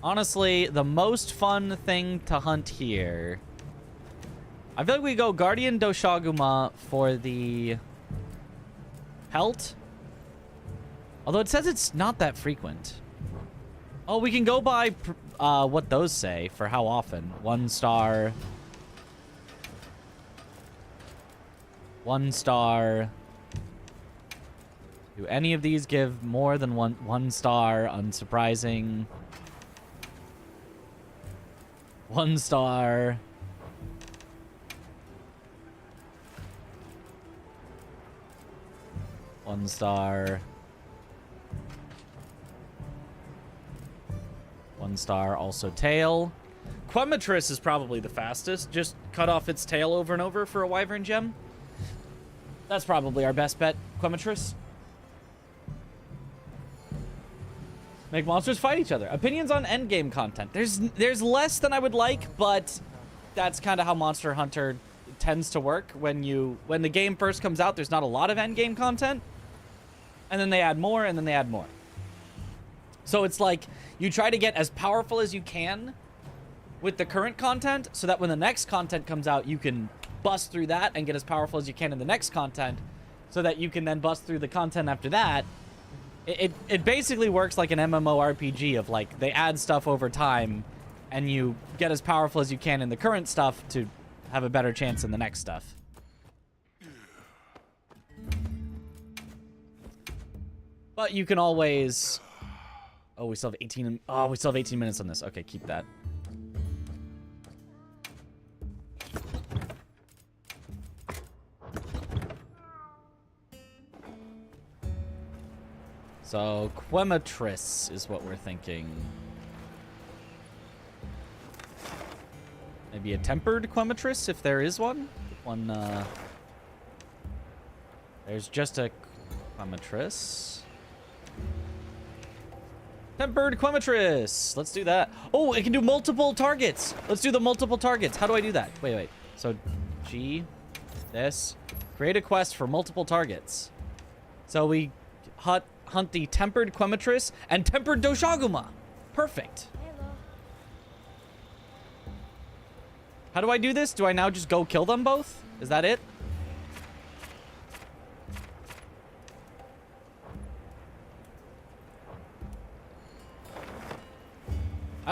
Honestly, the most fun thing to hunt here... I feel like we go Guardian Doshaguma for the... Pelt? Although it says it's not that frequent. Oh, we can go by what those say for how often. 1 star. 1 star. Do any of these give more than one star? Unsurprising. 1 star. One star. 1 star, also tail. Quematris is probably the fastest. Just cut off its tail over and over for a Wyvern Gem. That's probably our best bet, Quematris. Make monsters fight each other. Opinions on endgame content. There's less than I would like, but that's kind of how Monster Hunter tends to work. When the game first comes out, there's not a lot of endgame content. And then they add more, and then they add more. So it's like, you try to get as powerful as you can with the current content, so that when the next content comes out, you can bust through that and get as powerful as you can in the next content, so that you can then bust through the content after that. It basically works like an MMORPG of, like, they add stuff over time, and you get as powerful as you can in the current stuff to have a better chance in the next stuff. But you can always... Oh, we still have 18... Oh, we still have 18 minutes on this. Okay, keep that. So, Quematris is what we're thinking. Maybe a tempered Quematris, if there is one. There's just a Quematris. Tempered Quematris. Let's do that. Oh, it can do multiple targets. Let's do the multiple targets. How do I do that? Wait. So, G, this. Create a quest for multiple targets. So we hunt the Tempered Quematris and Tempered Doshaguma. Perfect. How do I do this? Do I now just go kill them both? Is that it?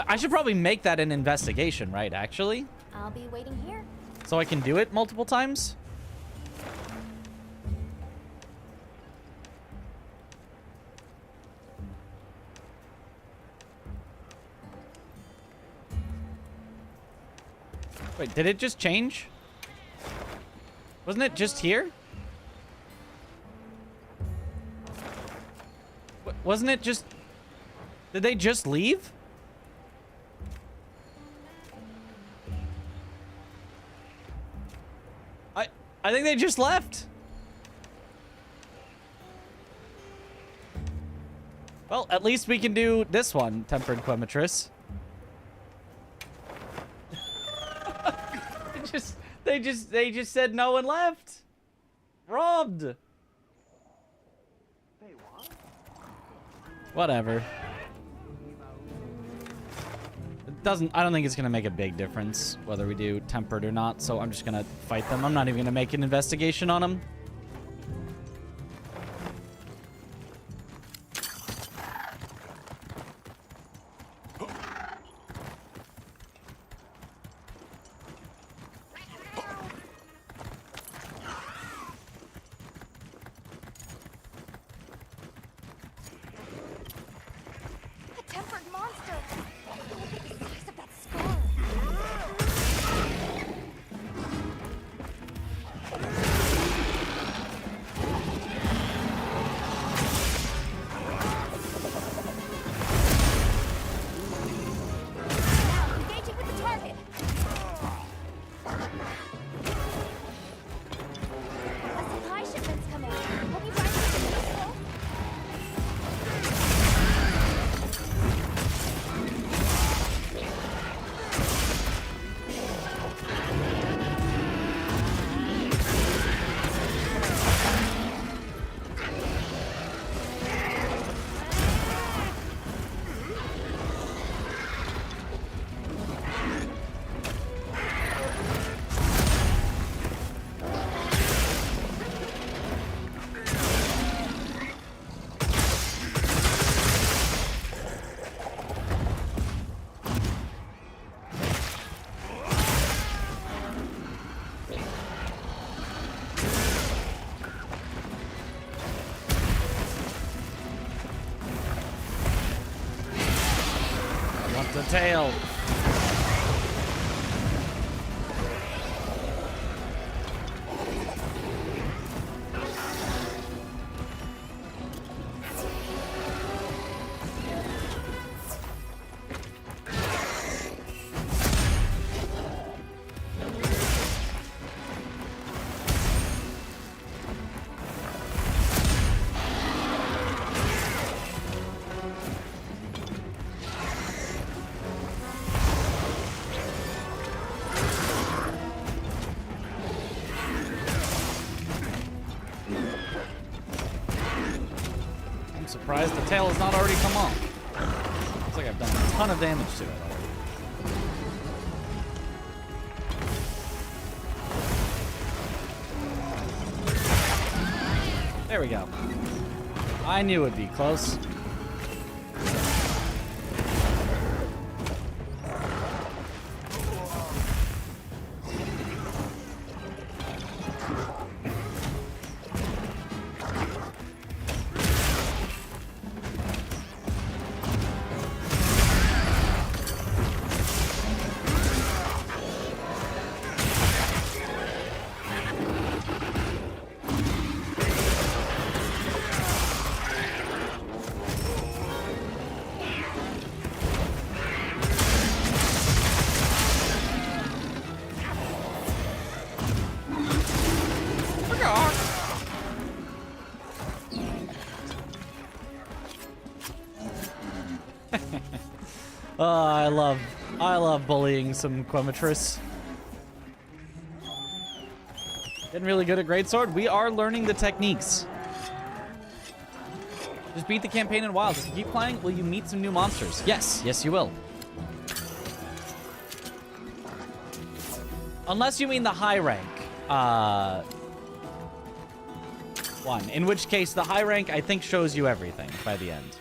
I should probably make that an investigation, right, actually? I'll be waiting here. So I can do it multiple times? Wait, did it just change? Wasn't it just here? Wasn't it just... Did they just leave? I think they just left. Well, at least we can do this one, Tempered Quematress. They just said no and left. Robbed. Whatever. I don't think it's gonna make a big difference whether we do tempered or not, so I'm just gonna fight them. I'm not even gonna make an investigation on them. A tempered monster! Look at the size of that scar! Now, engaging with the target! A supply shipment's coming. We'll be right with the pistol. The tail. Surprised the tail has not already come off. Looks like I've done a ton of damage to it already. There we go. I knew it'd be close. I love bullying some Quematress. Getting really good at Greatsword. We are learning the techniques. Just beat the campaign in Wilds. If you keep playing, will you meet some new monsters? Yes. Yes, you will. Unless you mean the high rank one. In which case, the high rank, I think, shows you everything by the end.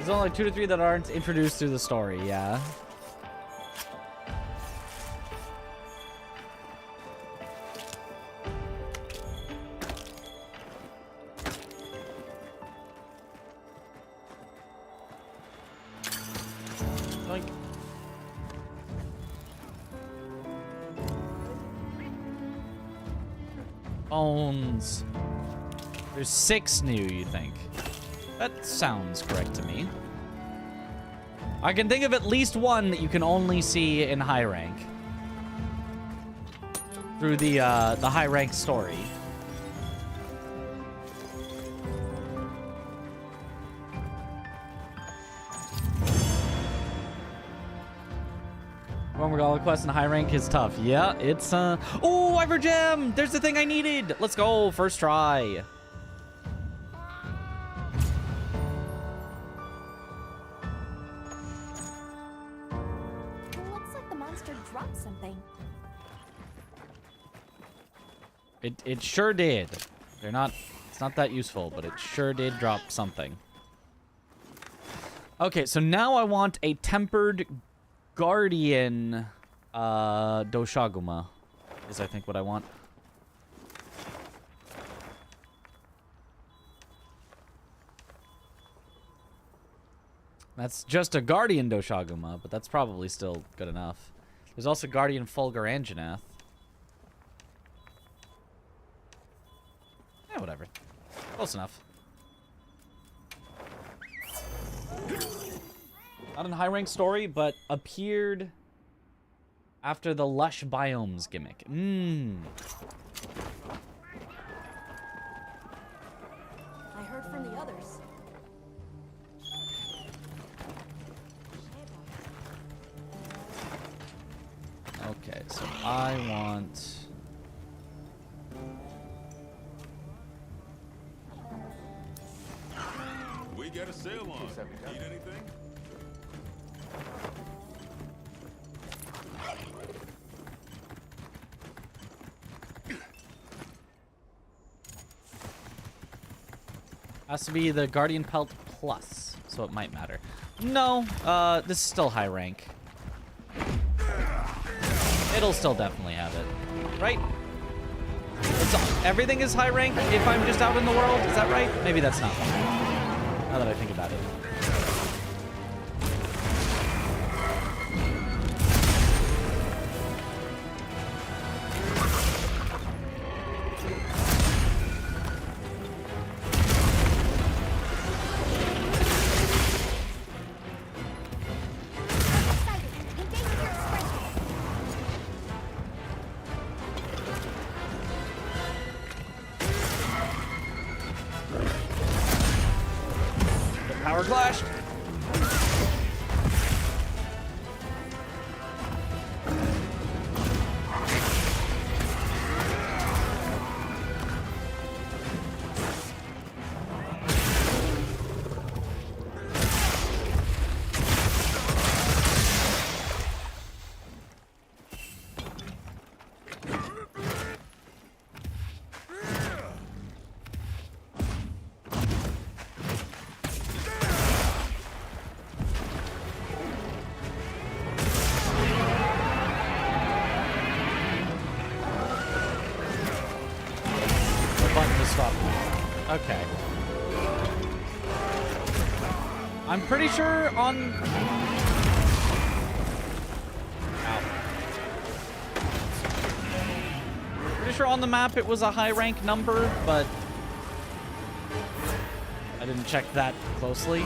There's only like 2 to 3 that aren't introduced through the story, yeah. Like, bones. There's 6 new, you think? That sounds correct to me. I can think of at least one that you can only see in high rank. Through the high rank story. One Regala quest in high rank is tough. Yeah, it's oh, Iver Gem! There's the thing I needed! Let's go, first try. Looks like the monster dropped something. It sure did. It's not that useful, but it sure did drop something. Okay, so now I want a tempered Guardian Doshaguma is I think what I want. That's just a Guardian Doshaguma, but that's probably still good enough. There's also Guardian Fulgur-Anjanath. Yeah, whatever. Close enough. Not in high rank story, but appeared after the lush biomes gimmick. I heard from the others. Okay, so I want... We got a sale on. Need anything? Has to be the Guardian Pelt Plus, so it might matter. No, this is still high rank. It'll still definitely have it, right? Everything is high rank if I'm just out in the world, is that right? Maybe that's not. Now that I think about it. Power Clash. Okay. I'm pretty sure on... Pretty sure on the map it was a high rank number, but I didn't check that closely.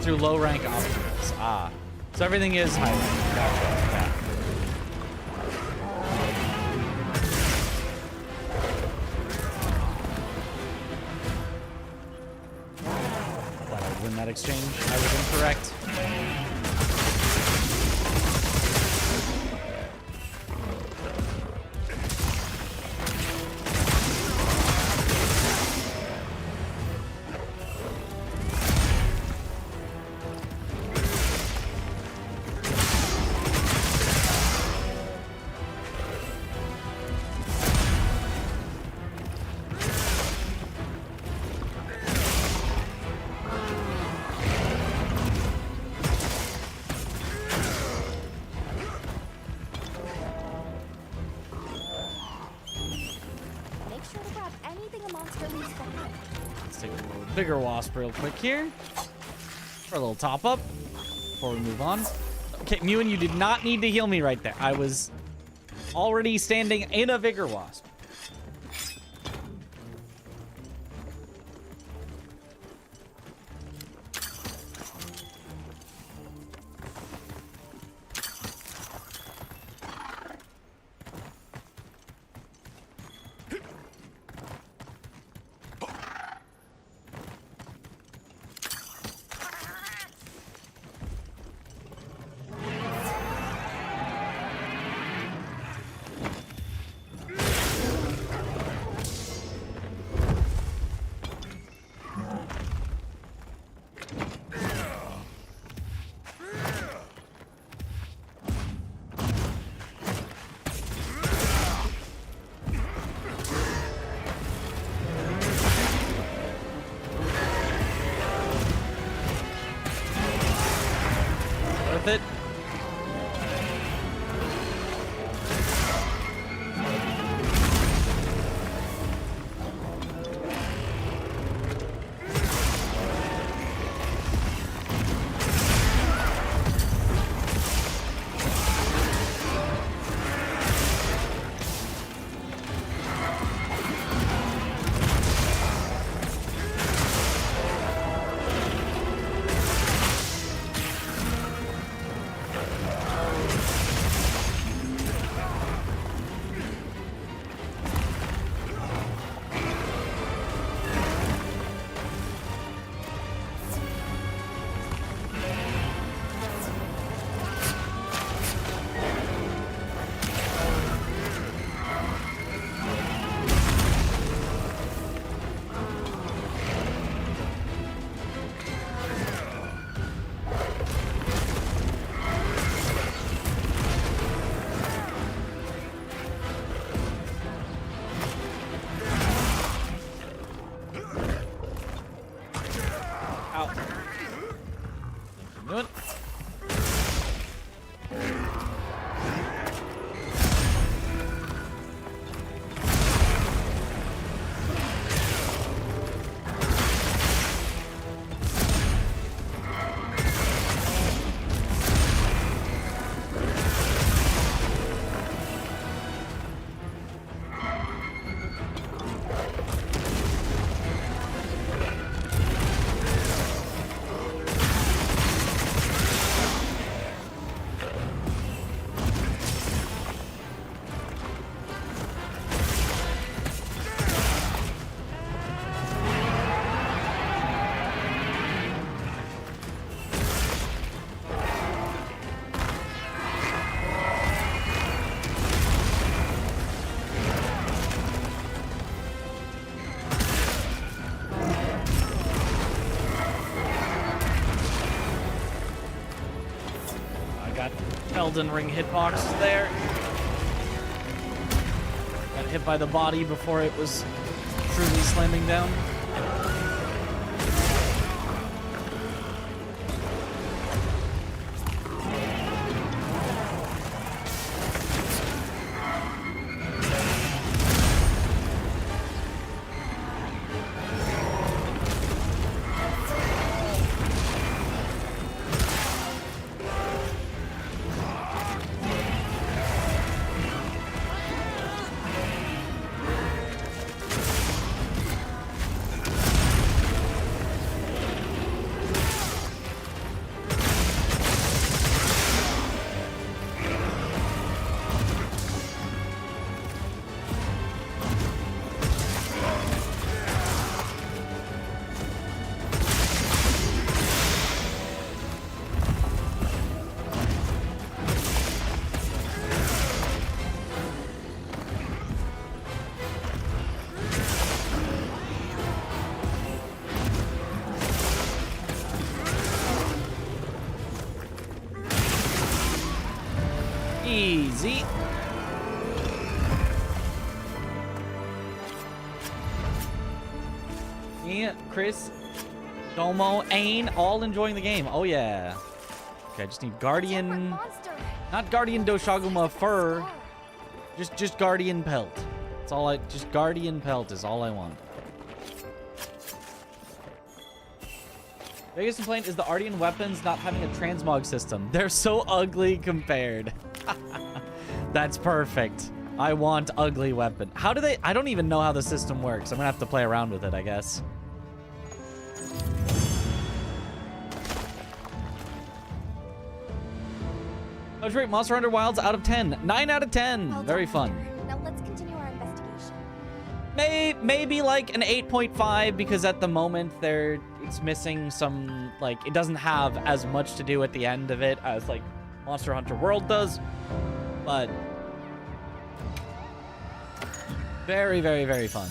Through low rank obstacles. Ah. So everything is high rank. Gotcha. Yeah. that exchange. I was incorrect. Make sure to grab anything a monster leaves behind. Let's take a little bigger wasp real quick here for a little top up before we move on. Okay, Mewan, you did not need to heal me right there. I was already standing in a vigor wasp. Worth it. Do it. Elden Ring hitbox there. Got hit by the body before it was truly slamming down. Z. Me, Chris, Domo, Ain, all enjoying the game. Oh yeah. Okay, I just need Guardian, not Guardian Doshaguma fur, just Guardian pelt. That's all just Guardian pelt is all I want. Biggest complaint is the Ardian weapons not having a transmog system. They're so ugly compared. That's perfect. I want ugly weapon. How do they? I don't even know how the system works. I'm gonna have to play around with it, I guess. Let's rate Monster Hunter Wilds out of 10. 9 out of 10. Well Very done, fun. Hunter. Now let's continue our investigation. Maybe like an 8.5 because at the moment it's missing some, like, it doesn't have as much to do at the end of it as like Monster Hunter World does, but very, very, very fun.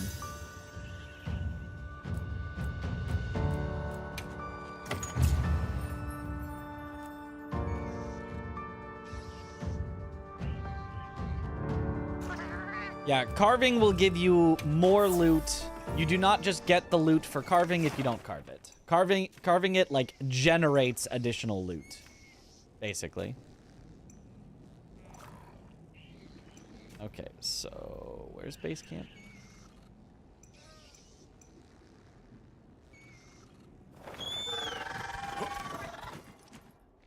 Yeah, carving will give you more loot. You do not just get the loot for carving if you don't carve it. Carving it, like, generates additional loot, basically. Okay, so where's base camp?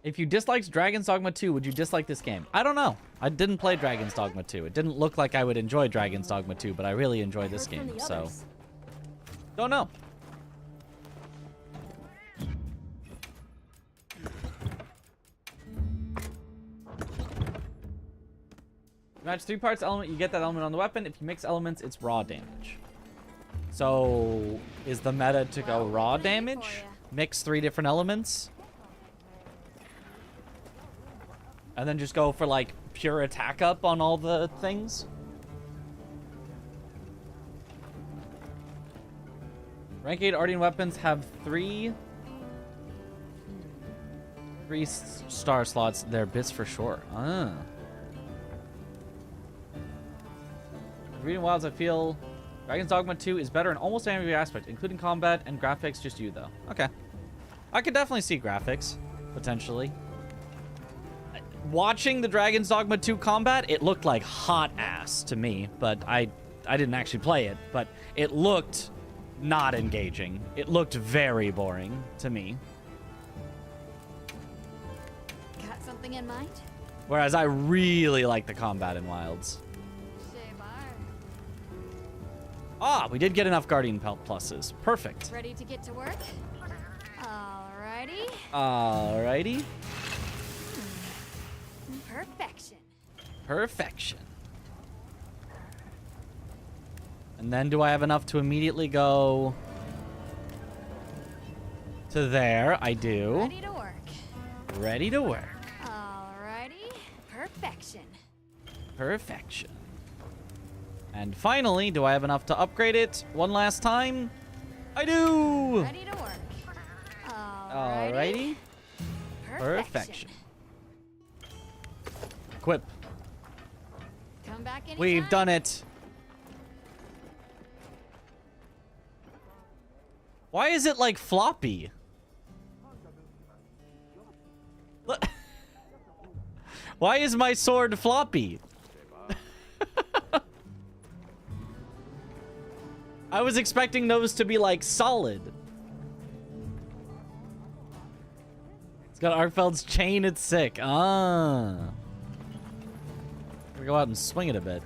If you disliked Dragon's Dogma 2, would you dislike this game? I don't know. I didn't play Dragon's Dogma 2. It didn't look like I would enjoy Dragon's Dogma 2, but I really enjoy this game, so... Don't know. Match 3 parts element, you get that element on the weapon. If you mix elements, it's raw damage. So, is the meta to go raw damage? Mix 3 different elements? And then just go for, like, pure attack up on all the things? Rank 8 Ardian weapons have 3 star slots. They're bits for sure. Ah. Reading Wilds, I feel Dragon's Dogma 2 is better in almost every aspect, including combat and graphics. Just you, though. Okay. I could definitely see graphics, potentially. Watching the Dragon's Dogma 2 combat, it looked like hot ass to me, but I didn't actually play it, but it looked not engaging. It looked very boring to me. Got something in mind? Whereas I really like the combat in Wilds. Ah, we did get enough Guardian Pelt pluses. Perfect. Ready to get to work? Alrighty. Alrighty. Perfection. Perfection. And then do I have enough to immediately go to there? I do. Ready to work. Ready to work. Alrighty. Perfection. Perfection. And finally, do I have enough to upgrade it one last time? I do! Ready to work. Alrighty. Perfection. Equip. Come back anytime. We've done it. Why is it like floppy? Why is my sword floppy? I was expecting those to be like solid. It's got Arkfeld's chain, it's sick. Ah. We're gonna go out and swing it a bit.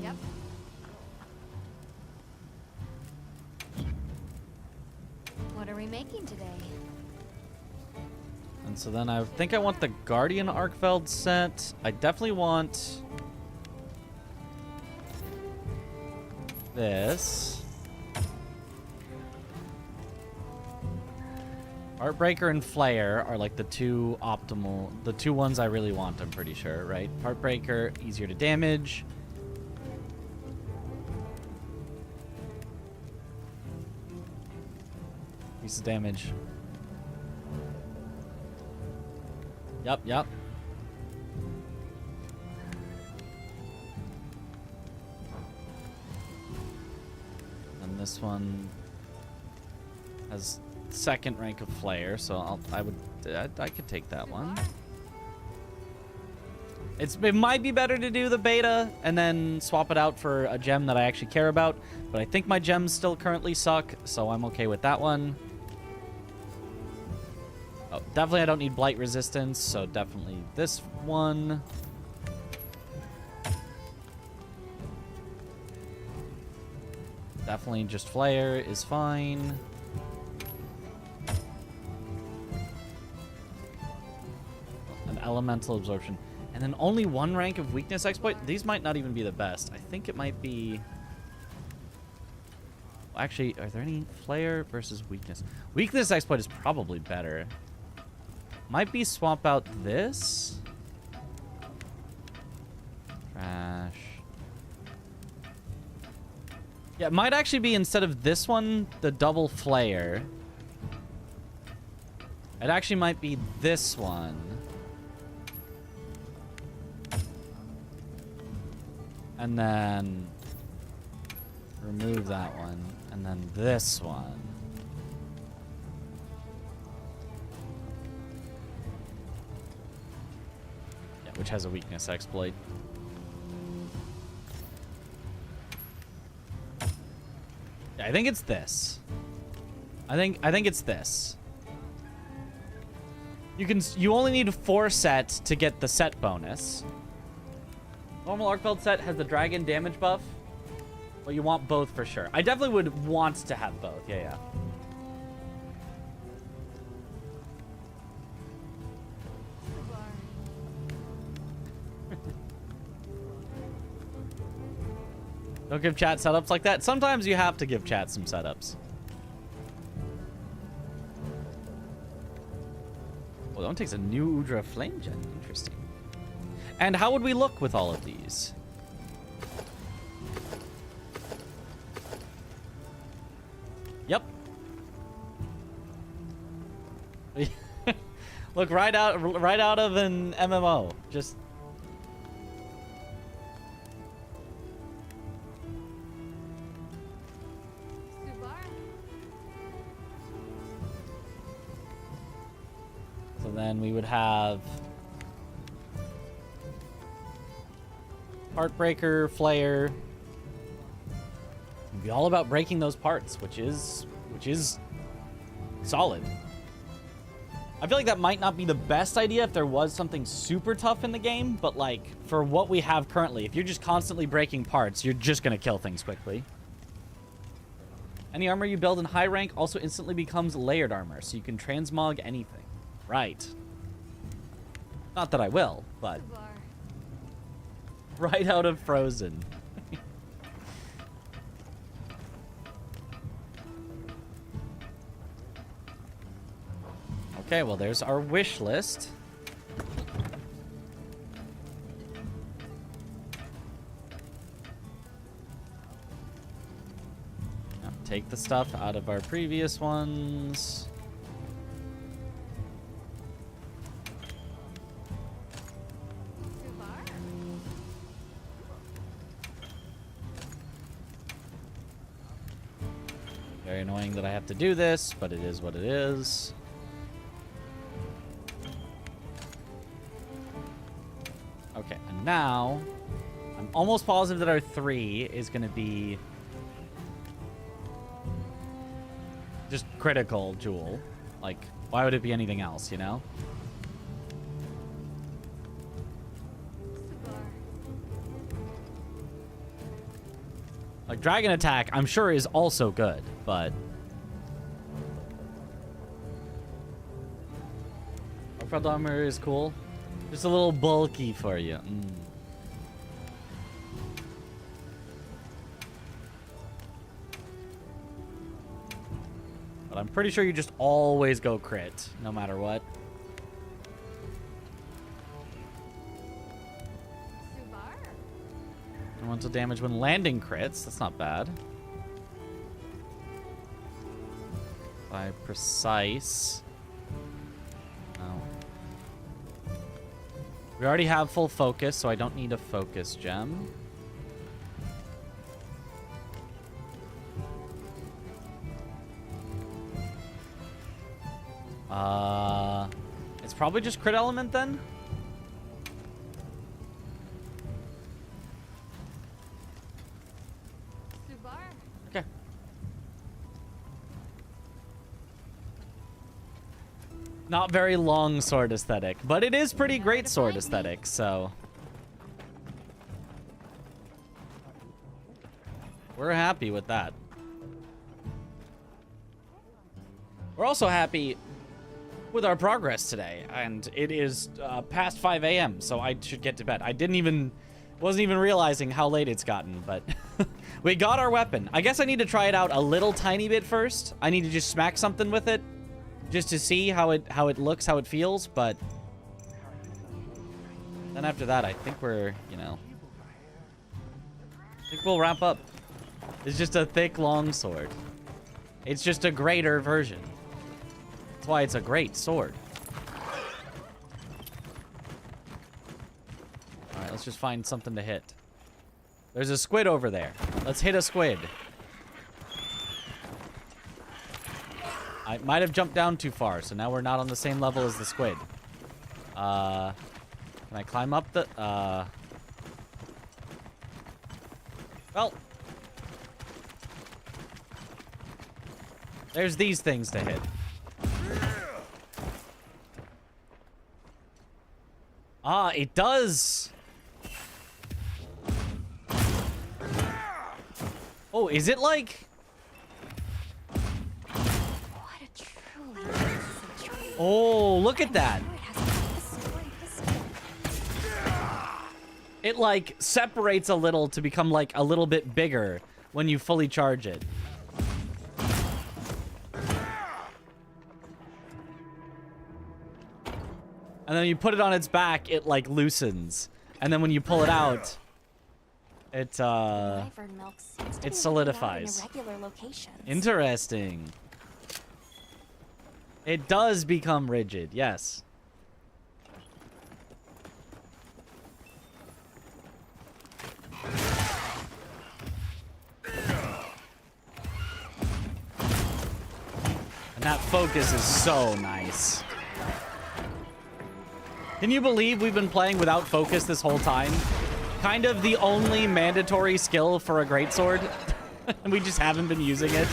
Yep. What are we making today? And so then I think I want the Guardian Arkfeld set. I definitely want this. Heartbreaker and Flare are like the two optimal, the two ones I really want, I'm pretty sure, right? Heartbreaker, easier to damage. Piece of damage. Yep. And this one has second rank of flare, so I could take that one. It might be better to do the beta and then swap it out for a gem that I actually care about, but I think my gems still currently suck, so I'm okay with that one. Oh, definitely I don't need blight resistance, so definitely this one. Definitely just flare is fine. An elemental absorption. And then only one rank of weakness exploit. These might not even be the best. I think it might be... Well, actually, are there any flare versus weakness? Weakness exploit is probably better. Might be swap out this. Trash. Yeah, it might actually be, instead of this one, the double flare. It actually might be this one. And then remove that one. And then this one. Yeah, which has a weakness exploit. Yeah, I think it's this. I think it's this. You only need 4 sets to get the set bonus. Normal Arcbelt set has the dragon damage buff. Well, you want both for sure. I definitely would want to have both. Yeah. Don't give chat setups like that. Sometimes you have to give chat some setups. Well, that one takes a new Udra Flame Gen. Interesting. And how would we look with all of these? Yep. Look right out of an MMO. Just so then we would have Heartbreaker, Flare. It'd be all about breaking those parts, which is solid. I feel like that might not be the best idea if there was something super tough in the game, but like for what we have currently, if you're just constantly breaking parts, you're just gonna kill things quickly. Any armor you build in high rank also instantly becomes layered armor, so you can transmog anything. Right. Not that I will, but right out of Frozen. Okay, well, there's our wish list. Now, take the stuff out of our previous ones. Very annoying that I have to do this, but it is what it is. Okay, and now I'm almost positive that our 3 is going to be just critical jewel. Like, why would it be anything else, you know? Like, Dragon Attack, I'm sure is also good, but... Upfront armor is cool. Just a little bulky for you. But I'm pretty sure you just always go crit, no matter what. Elemental damage when landing crits. That's not bad. By precise. No. We already have full focus, so I don't need a focus gem. It's probably just crit element then? Okay. Not very long sword aesthetic, but it is pretty great sword aesthetic, so. We're happy with that. We're also happy with our progress today, and it is past 5 a.m., so I should get to bed. I wasn't even realizing how late it's gotten, but we got our weapon. I guess I need to try it out a little tiny bit first. I need to just smack something with it, just to see how it looks, how it feels, but then after that, I think we're, you know, I think we'll wrap up. It's just a thick, long sword. It's just a greater version. That's why it's a great sword. All right, let's just find something to hit. There's a squid over there. Let's hit a squid. I might have jumped down too far, so now we're not on the same level as the squid. Can I climb up the... Well... There's these things to hit. Ah, it does. Oh, is it like... Oh, look at that. It like separates a little to become like a little bit bigger when you fully charge it. And then you put it on its back, it like loosens. And then when you pull it out, it solidifies. Interesting. It does become rigid, yes. And that focus is so nice. Can you believe we've been playing without focus this whole time? Kind of the only mandatory skill for a greatsword. And we just haven't been using it.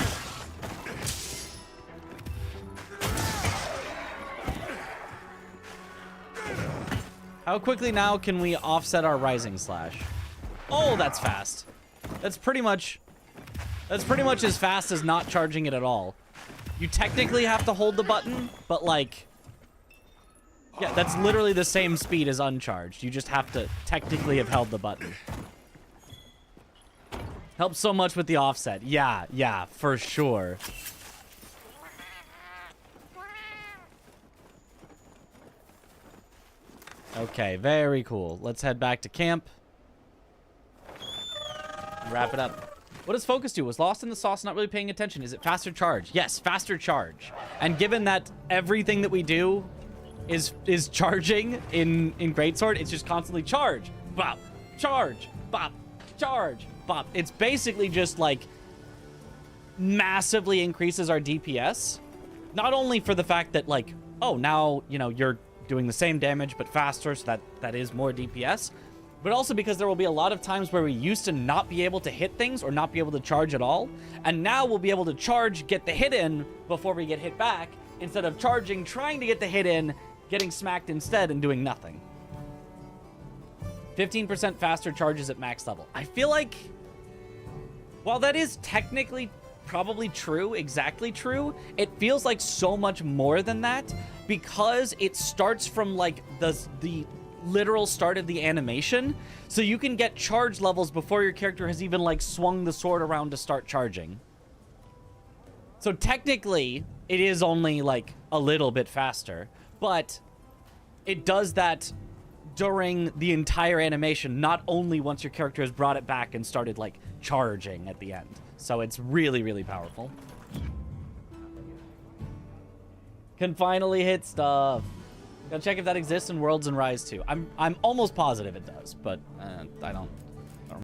How quickly now can we offset our rising slash? Oh, that's fast. That's pretty much as fast as not charging it at all. You technically have to hold the button, but like... Yeah, that's literally the same speed as uncharged. You just have to technically have held the button. Helps so much with the offset. Yeah, for sure. Okay, very cool. Let's head back to camp. Wrap it up. What does focus do? Was lost in the sauce, not really paying attention. Is it faster charge? Yes, faster charge. And given that everything that we do is charging in greatsword, it's just constantly charge, bop, charge, bop, charge, bop. It's basically just like massively increases our DPS. Not only for the fact that like, oh, now, you know, you're doing the same damage but faster, so that is more DPS, but also because there will be a lot of times where we used to not be able to hit things or not be able to charge at all, and now we'll be able to charge, get the hit in before we get hit back, instead of charging, trying to get the hit in, getting smacked instead and doing nothing. 15% faster charges at max level. I feel like, while that is technically probably true, exactly true, it feels like so much more than that, because it starts from like the literal start of the animation, so you can get charge levels before your character has even like swung the sword around to start charging. So technically it is only like a little bit faster, but it does that during the entire animation, not only once your character has brought it back and started like charging at the end. So it's really, really powerful. Can finally hit stuff. Gotta check if that exists in Worlds and Rise too. I'm almost positive it does, but I don't